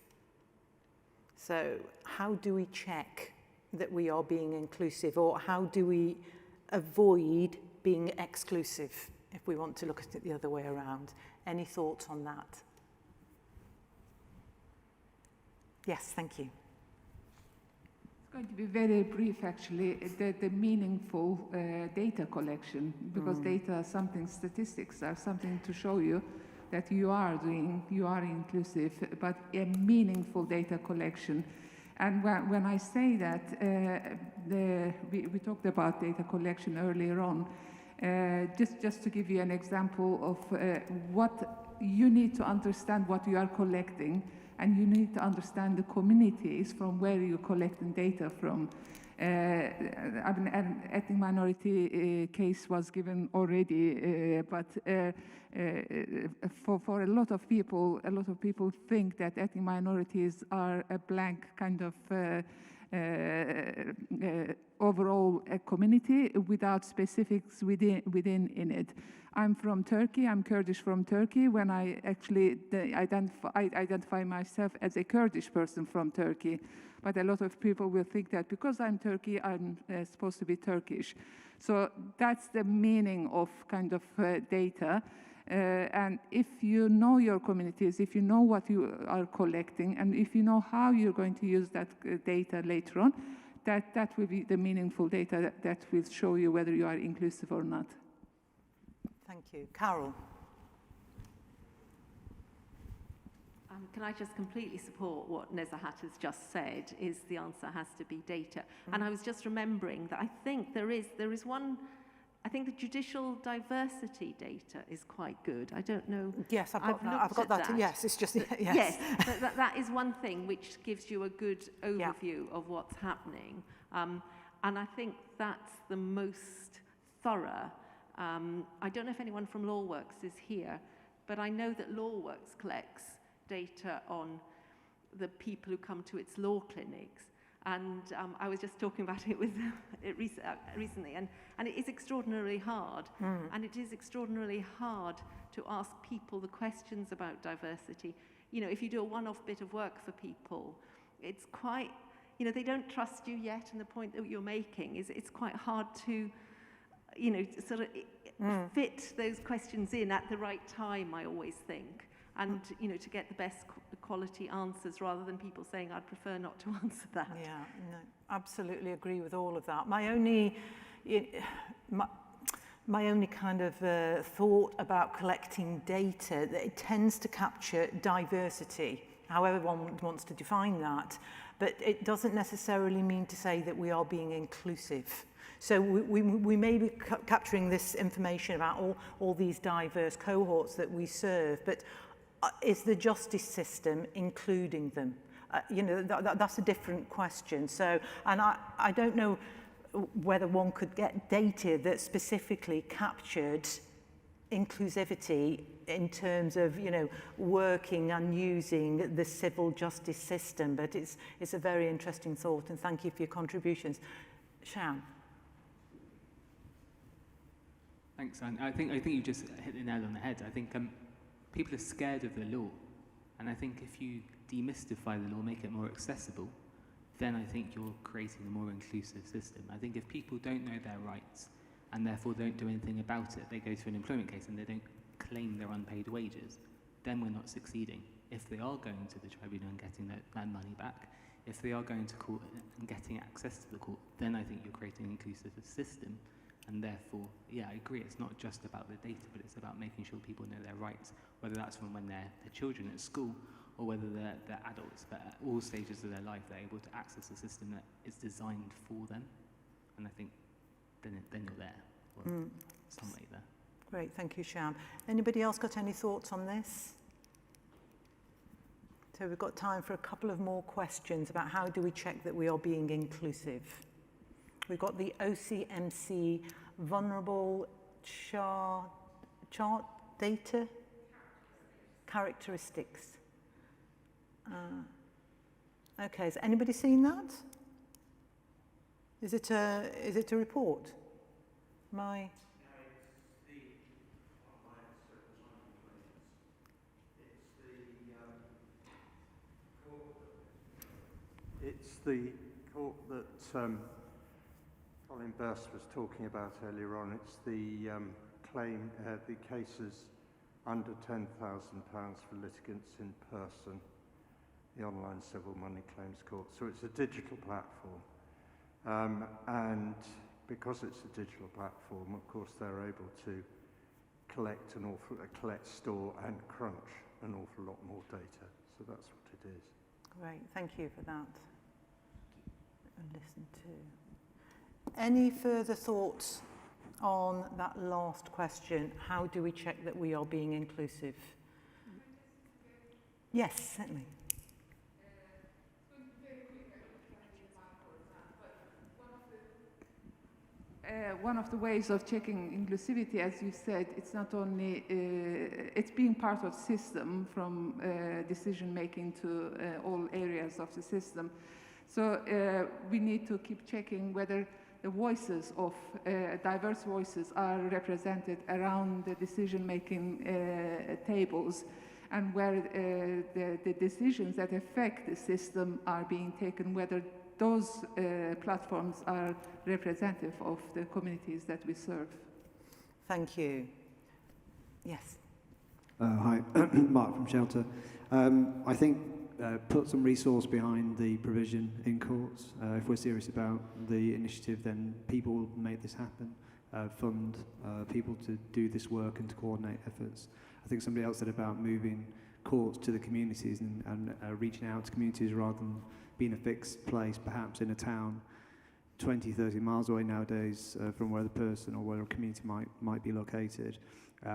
So how do we check that we are being inclusive, or how do we avoid being exclusive, if we want to look at it the other way around? Any thoughts on that? Yes, thank you. It's going to be very brief, actually, the meaningful data collection, because data, statistics are something to show you that you are inclusive, but a meaningful data collection. And when I say that, we talked about data collection earlier on. Just to give you an example of what you need to understand what you are collecting, and you need to understand the communities from where you're collecting data from. I mean, an ethnic minority case was given already, but for a lot of people think that ethnic minorities are a blank kind of overall community without specifics within in it. I'm from Turkey. I'm Kurdish from Turkey. When I actually identify myself as a Kurdish person from Turkey, but a lot of people will think that because I'm Turkey, I'm supposed to be Turkish. So that's the meaning of kind of data. And if you know your communities, if you know what you are collecting, and if you know how you're going to use that data later on, that will be the meaningful data that will show you whether you are inclusive or not. Thank you. Carol. Can I just completely support what Nezahat has just said, is the answer has to be data. And I was just remembering that I think there is one, I think the judicial diversity data is quite good. I don't know. Yes, I've got that. Yes, it's just, yes. Yes, but that is one thing which gives you a good overview of what's happening. And I think that's the most thorough. I don't know if anyone from LawWorks is here, but I know that LawWorks collects data on the people who come to its law clinics. And I was just talking about it with it recently, and it is extraordinarily hard. And it is extraordinarily hard to ask people the questions about diversity. You know, if you do a one-off bit of work for people, it's quite, you know, they don't trust you yet, and the point that you're making is it's quite hard to, you know, sort of fit those questions in at the right time, I always think. And, you know, to get the best quality answers rather than people saying, I'd prefer not to answer that. Yeah, no, absolutely agree with all of that. My only kind of thought about collecting data, that it tends to capture diversity, however one wants to define that, but it doesn't necessarily mean to say that we are being inclusive. So we may be capturing this information about all these diverse cohorts that we serve, but is the justice system including them? You know, that's a different question. So, and I don't know whether one could get data that specifically captured inclusivity in terms of, you know, working and using the civil justice system, but it's a very interesting thought, and thank you for your contributions. Shan. Thanks, Anne. I think you just hit the nail on the head. I think people are scared of the law, and I think if you demystify the law, make it more accessible, then I think you're creating a more inclusive system. I think if people don't know their rights and therefore don't do anything about it, they go through an employment case and they don't claim their unpaid wages, then we're not succeeding. If they are going to the tribunal and getting that money back, if they are going to court and getting access to the court, then I think you're creating an inclusive system. And therefore, yeah, I agree, it's not just about the data, but it's about making sure people know their rights, whether that's from when they're children at school or whether they're adults, but at all stages of their life, they're able to access a system that is designed for them. And I think then you're there, or some way there. Great, thank you, Sham. Anybody else got any thoughts on this? So we've got time for a couple of more questions about how do we check that we are being inclusive. We've got the OCMC vulnerable chart data characteristics. Okay, has anybody seen that? Is it a report? It's the court that Colin Burst was talking about earlier on. It's the the cases under £10,000 for litigants in person, the online civil money claims court. So it's a digital platform. And because it's a digital platform, of course, they're able to collect, store and crunch an awful lot more data. So that's what it is. Great, thank you for that. Listen to. Any further thoughts on that last question? How do we check that we are being inclusive? Yes, certainly. One of the ways of checking inclusivity, as you said, it's not only, it's being part of the system from decision making to all areas of the system. So we need to keep checking whether the voices of diverse voices are represented around the decision making tables, and where the decisions that affect the system are being taken, whether those platforms are representative of the communities that we serve. Thank you. Yes. Hi, Mark from Shelter. I think put some resource behind the provision in courts. If we're serious about the initiative, then people will make this happen. Fund people to do this work and to coordinate efforts. I think somebody else said about moving courts to the communities and reaching out to communities rather than being a fixed place, perhaps in a town 20, 30 miles away nowadays from where the person or where a community might be located.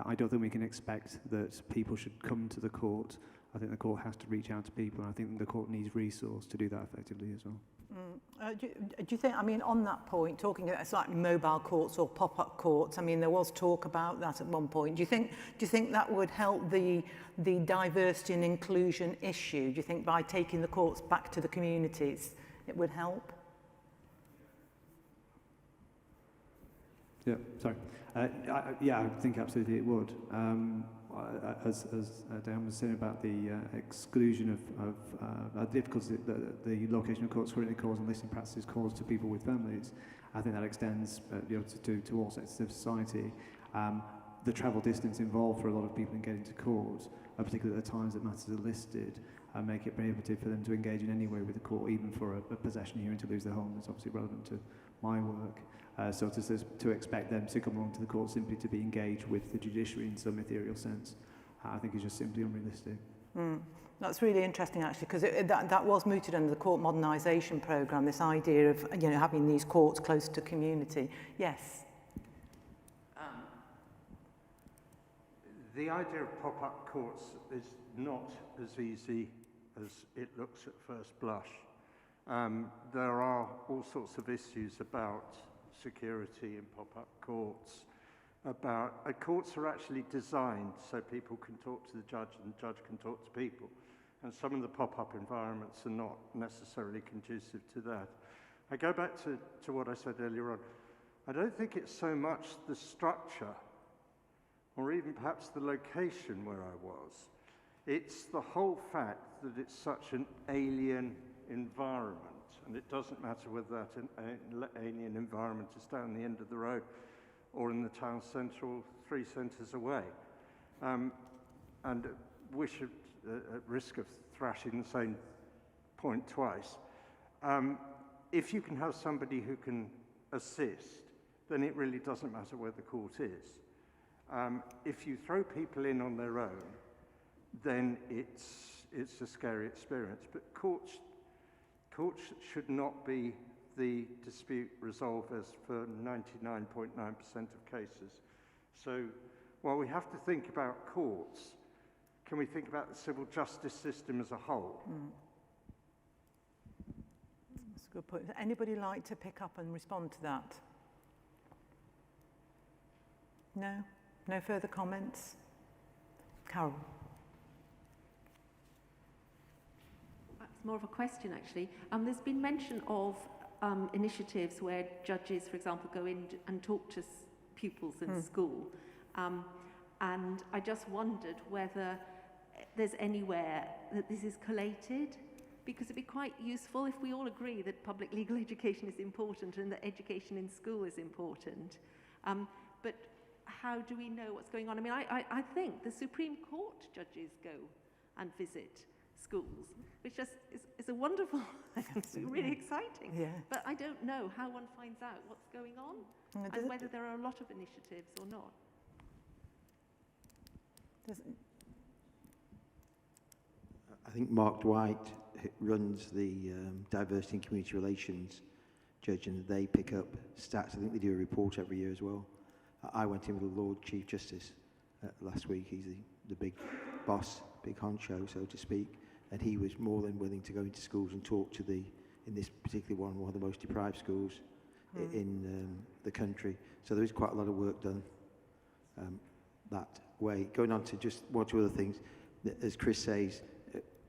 I don't think we can expect that people should come to the court. I think the court has to reach out to people, and I think the court needs resource to do that effectively as well. Do you think, I mean, on that point, talking about it's like mobile courts or pop-up courts, I mean, there was talk about that at one point. Do you think that would help the diversity and inclusion issue? Do you think by taking the courts back to the communities, it would help? Yeah, sorry. Yeah, I think absolutely it would. As Dan was saying about the exclusion of difficulties that the location of courts currently cause and listing practices cause to people with families, I think that extends to all sectors of society. The travel distance involved for a lot of people in getting to court, particularly at the times that matters are listed, make it prohibitive for them to engage in any way with the court, even for a possession hearing to lose their home. It's obviously relevant to my work. So to expect them to come along to the court simply to be engaged with the judiciary in some ethereal sense, I think is just simply unrealistic. That's really interesting, actually, because that was mooted under the court modernisation programme, this idea of having these courts close to community. Yes. The idea of pop-up courts is not as easy as it looks at first blush. There are all sorts of issues about security in pop-up courts. Courts are actually designed so people can talk to the judge and the judge can talk to people. And some of the pop-up environments are not necessarily conducive to that. I go back to what I said earlier on. I don't think it's so much the structure or even perhaps the location where I was. It's the whole fact that it's such an alien environment. And it doesn't matter whether that alien environment is down the end of the road or in the town centre or 3 centres away. And at risk of thrashing the same point twice, if you can have somebody who can assist, then it really doesn't matter where the court is. If you throw people in on their own, then it's a scary experience. But courts should not be the dispute resolvers for 99.9% of cases. So while we have to think about courts, can we think about the civil justice system as a whole? That's a good point. Would anybody like to pick up and respond to that? No? No further comments? Carol? It's more of a question, actually. There's been mention of initiatives where judges, for example, go in and talk to pupils in school. And I just wondered whether there's anywhere that this is collated, because it'd be quite useful if we all agree that public legal education is important and that education in school is important. But how do we know what's going on? I mean, I think the Supreme Court judges go and visit schools, which just is a wonderful, it's really exciting. Yeah. But I don't know how one finds out what's going on and whether there are a lot of initiatives or not. I think Mark Dwight runs the Diversity and Community Relations Judge, and they pick up stats. I think they do a report every year as well. I went in with the Lord Chief Justice last week. He's the big boss, big honcho, so to speak, and he was more than willing to go into schools and talk to in this particular one of the most deprived schools in the country. So there is quite a lot of work done that way. Going on to just one or two other things, as Chris says,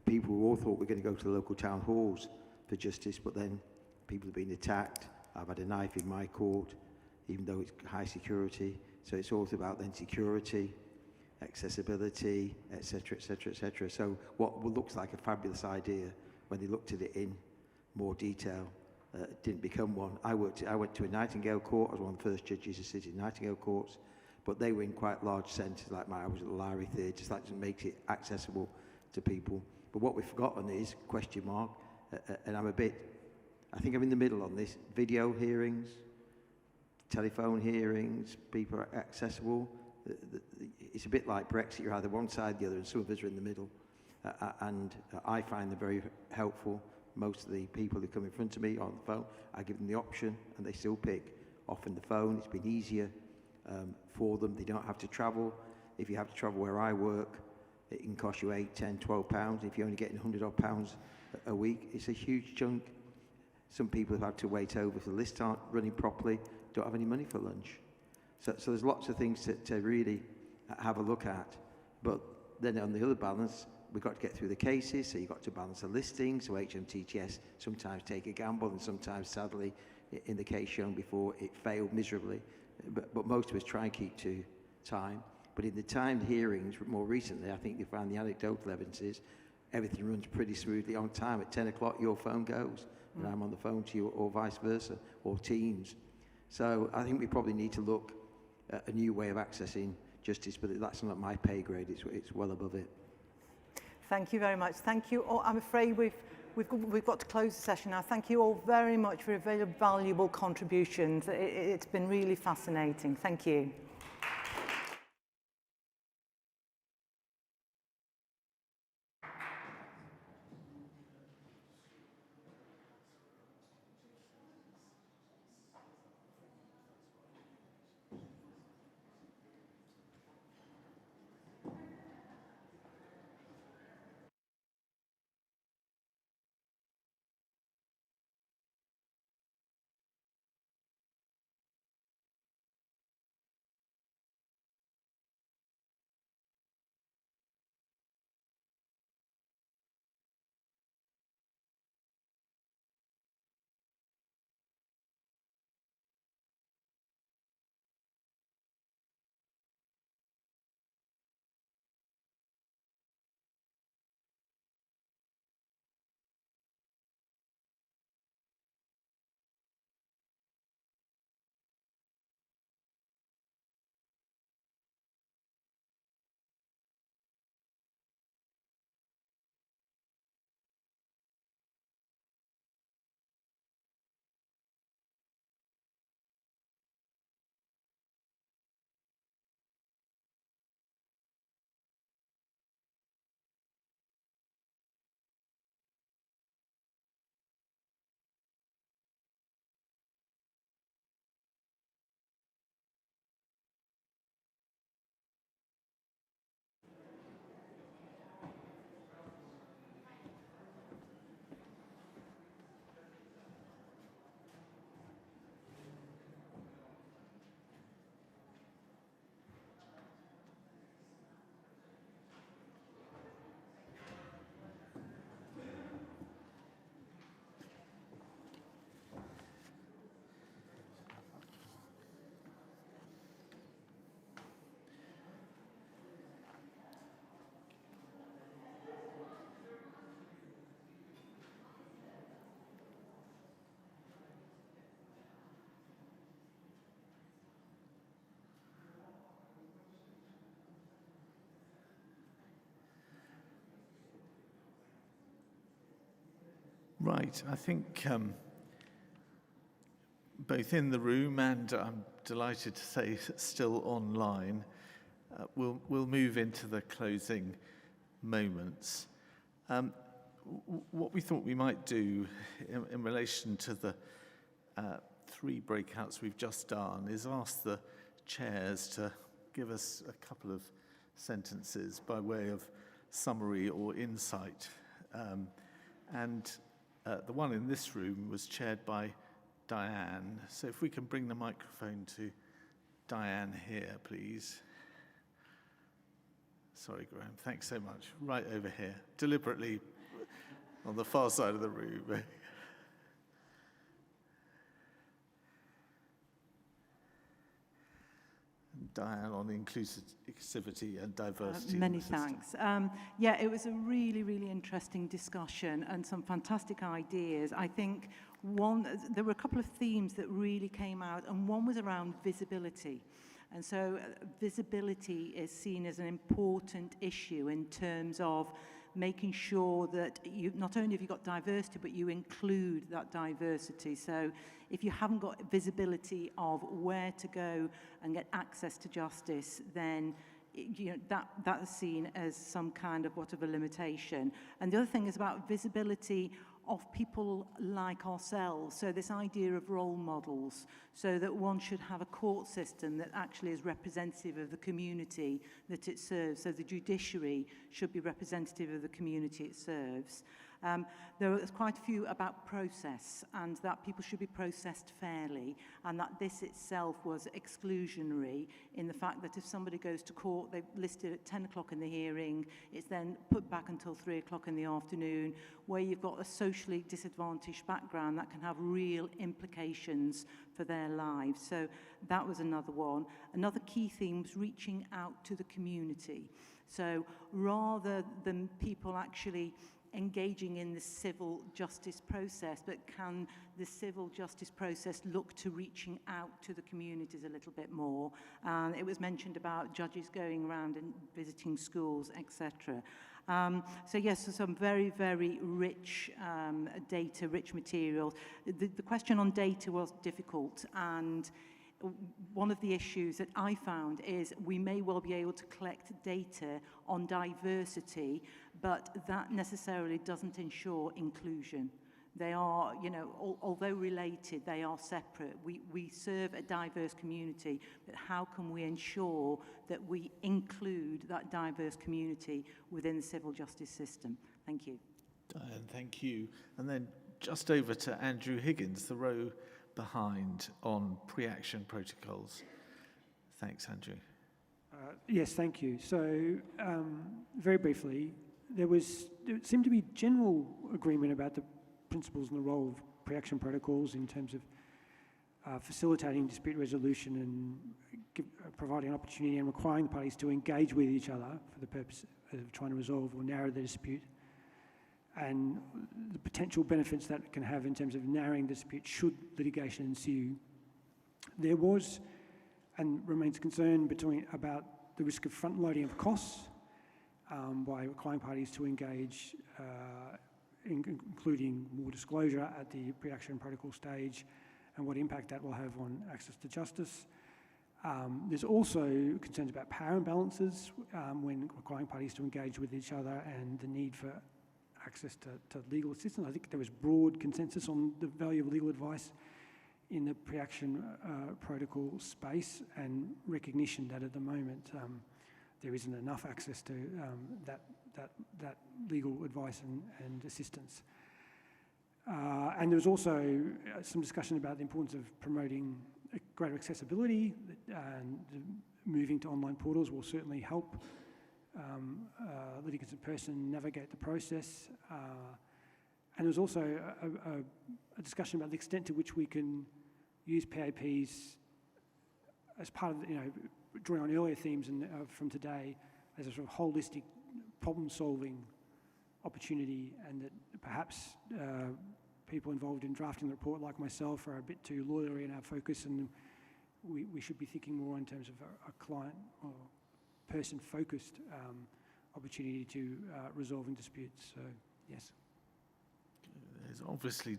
people all thought we're going to go to the local town halls for justice, but then people have been attacked. I've had a knife in my court, even though it's high security. So it's all about then security, accessibility, etc., etc., etc. So what looks like a fabulous idea, when they looked at it in more detail, didn't become one. I went to a Nightingale court. I was one of the first judges to sit in Nightingale courts, but they were in quite large centres like I was at the Lowry Theatre, just like to make it accessible to people. But what we've forgotten is, question mark, and I think I'm in the middle on this, video hearings, telephone hearings, people are accessible. It's a bit like Brexit, you're either one side or the other, and some of us are in the middle. And I find them very helpful. Most of the people who come in front of me on the phone, I give them the option, and they still pick often the phone. It's been easier for them. They don't have to travel. If you have to travel where I work, it can cost you £8, £10, £12. If you're only getting £100 pounds a week, it's a huge chunk. Some people have had to wait over if the lists aren't running properly, don't have any money for lunch. So there's lots of things to really have a look at. But then on the other balance, we've got to get through the cases, so you've got to balance the listings. So HMTTS sometimes take a gamble, and sometimes, sadly, in the case shown before, it failed miserably. But most of us try and keep to time. But in the timed hearings, more recently, I think you found the anecdotal evidence is everything runs pretty smoothly on time. At 10 o'clock, your phone goes, and I'm on the phone to you, or vice versa, or Teams. So I think we probably need to look at a new way of accessing justice, but that's not my pay grade. It's well above it. Thank you very much. Thank you all. I'm afraid we've got to close the session now. Thank you all very much for your very valuable contributions. It's been really fascinating. Thank you. Right, I think both in the room and I'm delighted to say still online, we'll move into the closing moments. What we thought we might do in relation to the 3 breakouts we've just done is ask the chairs to give us a couple of sentences by way of summary or insight. The one in this room was chaired by Diane. So if we can bring the microphone to Diane here, please. Sorry, Graham. Thanks so much. Right over here, deliberately on the far side of the room. Diane on inclusivity and diversity. Many thanks. Yeah, it was a really, really interesting discussion and some fantastic ideas. I think there were a couple of themes that really came out, and one was around visibility. And so visibility is seen as an important issue in terms of making sure that you not only have you got diversity, but you include that diversity. So if you haven't got visibility of where to go and get access to justice, then that is seen as some kind of a limitation. And the other thing is about visibility of people like ourselves. So this idea of role models, so that one should have a court system that actually is representative of the community that it serves. So the judiciary should be representative of the community it serves. There was quite a few about process, and that people should be processed fairly, and that this itself was exclusionary in the fact that if somebody goes to court, they've listed at 10 o'clock in the hearing, it's then put back until 3 o'clock in the afternoon, where you've got a socially disadvantaged background that can have real implications for their lives. So that was another one. Another key theme was reaching out to the community. So rather than people actually engaging in the civil justice process, but can the civil justice process look to reaching out to the communities a little bit more? It was mentioned about judges going around and visiting schools, etc. So yes, so some very, very rich data, rich materials. The question on data was difficult, and one of the issues that I found is we may well be able to collect data on diversity, but that necessarily doesn't ensure inclusion. They are, although related, they are separate. We serve a diverse community, but how can we ensure that we include that diverse community within the civil justice system? Thank you. Diane, thank you. And then just over to Andrew Higgins, the row behind on pre-action protocols. Thanks, Andrew. Yes, thank you. So, very briefly, there seemed to be general agreement about the principles and the role of pre-action protocols in terms of facilitating dispute resolution and providing an opportunity and requiring the parties to engage with each other for the purpose of trying to resolve or narrow the dispute, and the potential benefits that it can have in terms of narrowing the dispute should litigation ensue. There was and remains concern about the risk of front-loading of costs by requiring parties to engage, including more disclosure at the pre-action protocol stage, and what impact that will have on access to justice. There's also concerns about power imbalances when requiring parties to engage with each other, and the need for access to legal assistance. I think there was broad consensus on the value of legal advice in the pre-action protocol space, and recognition that at the moment there isn't enough access to that legal advice and assistance. And there was also some discussion about the importance of promoting greater accessibility, and moving to online portals will certainly help litigants in person navigate the process. And there's also a discussion about the extent to which we can use PAPs as part of, drawing on earlier themes from today, as a sort of holistic problem-solving opportunity, and that perhaps people involved in drafting the report, like myself, are a bit too lawyery in our focus, and we should be thinking more in terms of a client or person-focused opportunity to resolving disputes. So, yes. There's obviously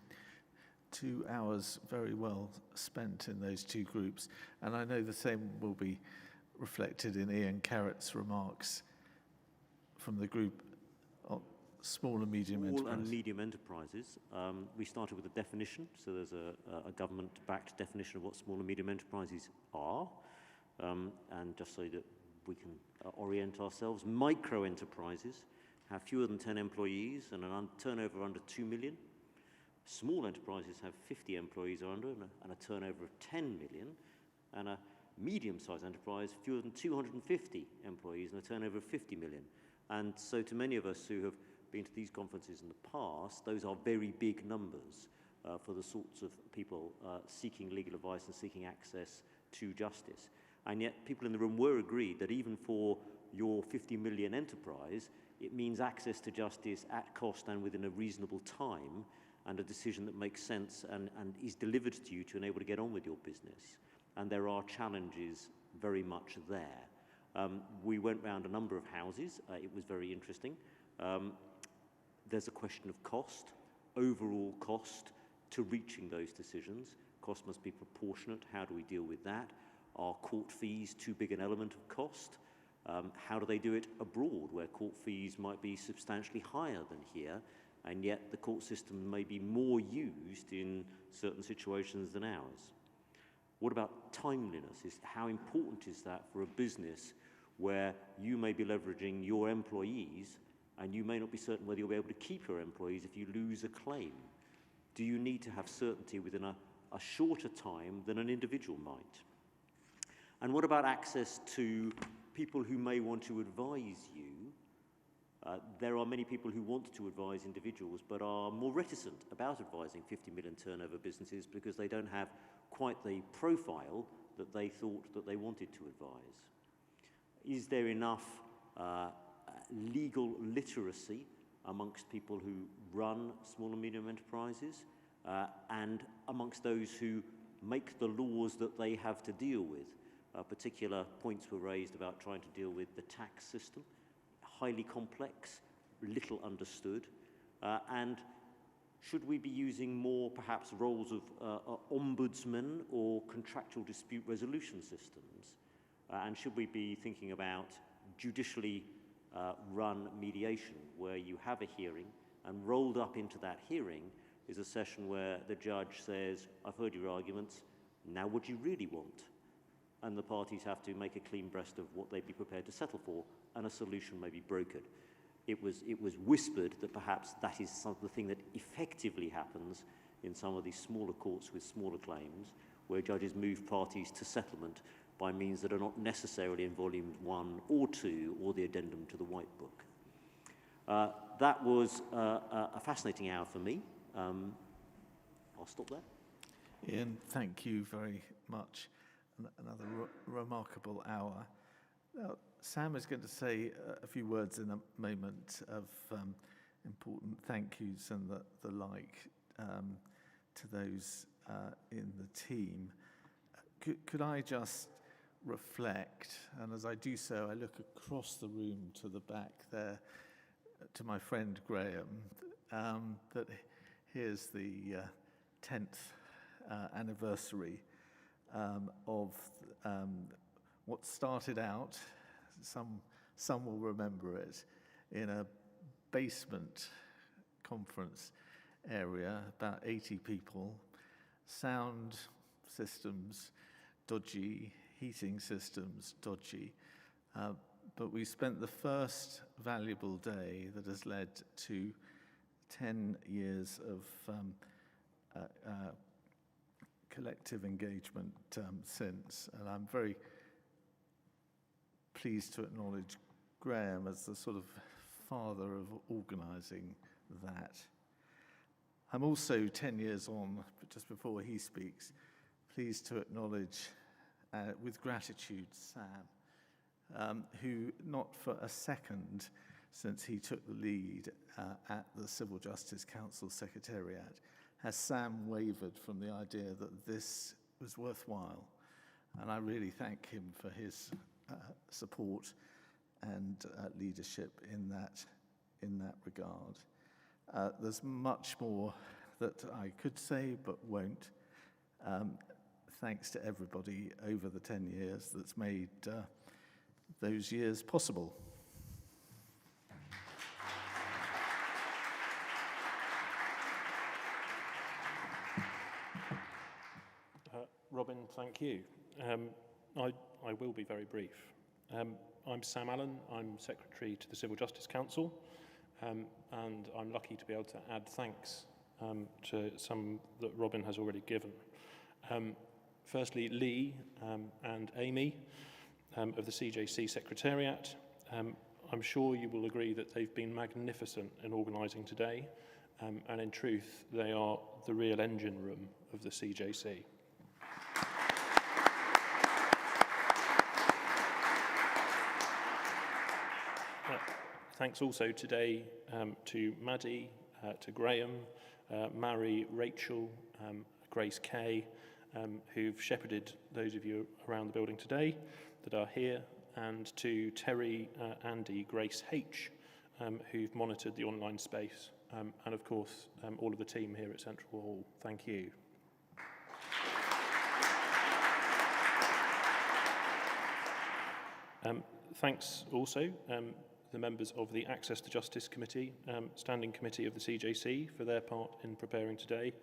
2 hours very well spent in those 2 groups, and I know the same will be reflected in Ian Carrott's remarks from the group. small and medium Small enterprises? and medium enterprises. We started with a definition, so there's a government-backed definition of what small and medium enterprises are, and just so that we can orient ourselves, micro enterprises have fewer than 10 employees and a turnover under 2 million. Small enterprises have 50 employees or under and a turnover of 10 million, and a medium-sized enterprise fewer than 250 employees and a turnover of 50 million. And so to many of us who have been to these conferences in the past, those are very big numbers for the sorts of people seeking legal advice and seeking access to justice. And yet people in the room were agreed that even for your 50 million enterprise, it means access to justice at cost and within a reasonable time, and a decision that makes sense and is delivered to you to enable to get on with your business. And there are challenges very much there. We went round a number of houses. It was very interesting. There's a question of cost, overall cost to reaching those decisions. Cost must be proportionate. How do we deal with that? Are court fees too big an element of cost? How do they do it abroad, where court fees might be substantially higher than here, and yet the court system may be more used in certain situations than ours? What about timeliness? How important is that for a business where you may be leveraging your employees and you may not be certain whether you'll be able to keep your employees if you lose a claim? Do you need to have certainty within a shorter time than an individual might? And what about access to people who may want to advise you? There are many people who want to advise individuals but are more reticent about advising 50 million turnover businesses because they don't have quite the profile that they thought that they wanted to advise. Is there enough legal literacy amongst people who run small and medium enterprises and amongst those who make the laws that they have to deal with? Particular points were raised about trying to deal with the tax system, highly complex, little understood, and should we be using more perhaps roles of ombudsman or contractual dispute resolution systems? And should we be thinking about judicially run mediation, where you have a hearing and rolled up into that hearing is a session where the judge says, I've heard your arguments, now what do you really want? And the parties have to make a clean breast of what they'd be prepared to settle for, and a solution may be brokered. It was whispered that perhaps that is the thing that effectively happens in some of these smaller courts with smaller claims, where judges move parties to settlement by means that are not necessarily in volumes 1 or 2 or the addendum to the White Book. That was a fascinating hour for me. I'll stop there. Ian, thank you very much. Another remarkable hour. Now, Sam is going to say a few words in a moment of important thank yous and the like to those in the team. Could I just reflect, and as I do so, I look across the room to the back there, to my friend Graham, that here's the 10th anniversary of what started out, some will remember it, in a basement conference area, about 80 people, sound systems dodgy, heating systems dodgy, but we spent the first valuable day that has led to 10 years of collective engagement since, and I'm very pleased to acknowledge Graham as the sort of father of organising that. I'm also 10 years on, but just before he speaks, pleased to acknowledge with gratitude Sam, who not for a second since he took the lead at the Civil Justice Council Secretariat has Sam wavered from the idea that this was worthwhile. And I really thank him for his support and leadership in that regard. There's much more that I could say but won't. Thanks to everybody over the 10 years that's made those years possible. Robin, thank you. I will be very brief. I'm Sam Allen, I'm Secretary to the Civil Justice Council, and I'm lucky to be able to add thanks to some that Robin has already given. Firstly, Lee and Amy of the CJC Secretariat. I'm sure you will agree that they've been magnificent in organising today, and in truth, they are the real engine room of the CJC. Thanks also today to Maddie, to Graham, Mary, Rachel, Grace Kay, who've shepherded those of you around the building today that are here, and to Terry, Andy, Grace H, who've monitored the online space, and of course all of the team here at Central Hall. Thank you. Thanks also the members of the Access to Justice Committee, Standing Committee of the CJC for their part in preparing today,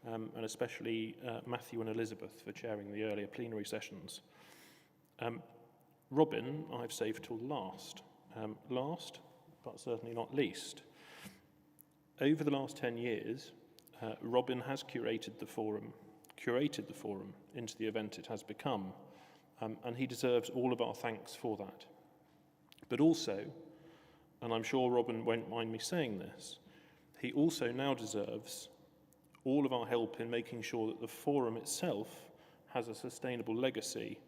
and especially Matthew and Elizabeth for chairing the earlier plenary sessions. Robin, I've saved till last. Last, but certainly not least. Over the last 10 years, Robin has curated the forum into the event it has become, and he deserves all of our thanks for that. But also, and I'm sure Robin won't mind me saying this, he also now deserves all of our help in making sure that the forum itself has a sustainable legacy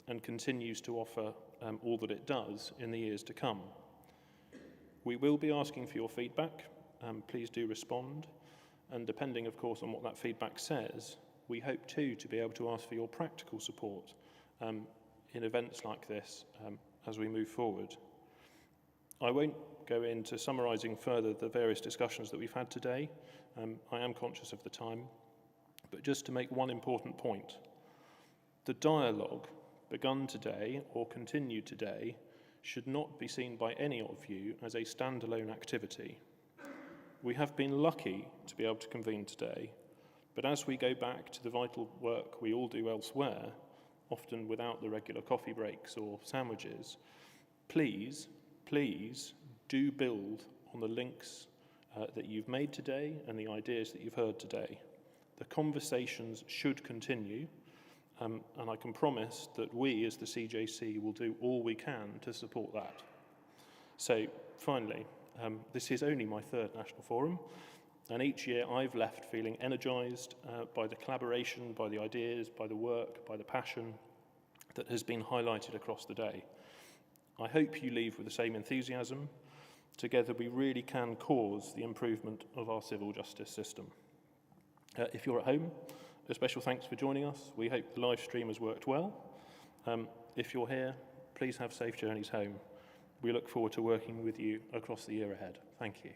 and continues to offer all that it does in the years to come. We will be asking for your feedback. Please do respond. And depending, of course, on what that feedback says, we hope too to be able to ask for your practical support in events like this as we move forward. I won't go into summarising further the various discussions that we've had today. I am conscious of the time, but just to make one important point. The dialogue begun today or continued today should not be seen by any of you as a standalone activity. We have been lucky to be able to convene today, but as we go back to the vital work we all do elsewhere, often without the regular coffee breaks or sandwiches, please do build on the links that you've made today and the ideas that you've heard today. The conversations should continue, and I can promise that we as the CJC will do all we can to support that. So finally, this is only my third National Forum, and each year I've left feeling energised by the collaboration, by the ideas, by the work, by the passion that has been highlighted across the day. I hope you leave with the same enthusiasm. Together we really can cause the improvement of our civil justice system. If you're at home, a special thanks for joining us. We hope the live stream has worked well. If you're here, please have safe journeys home. We look forward to working with you across the year ahead. Thank you.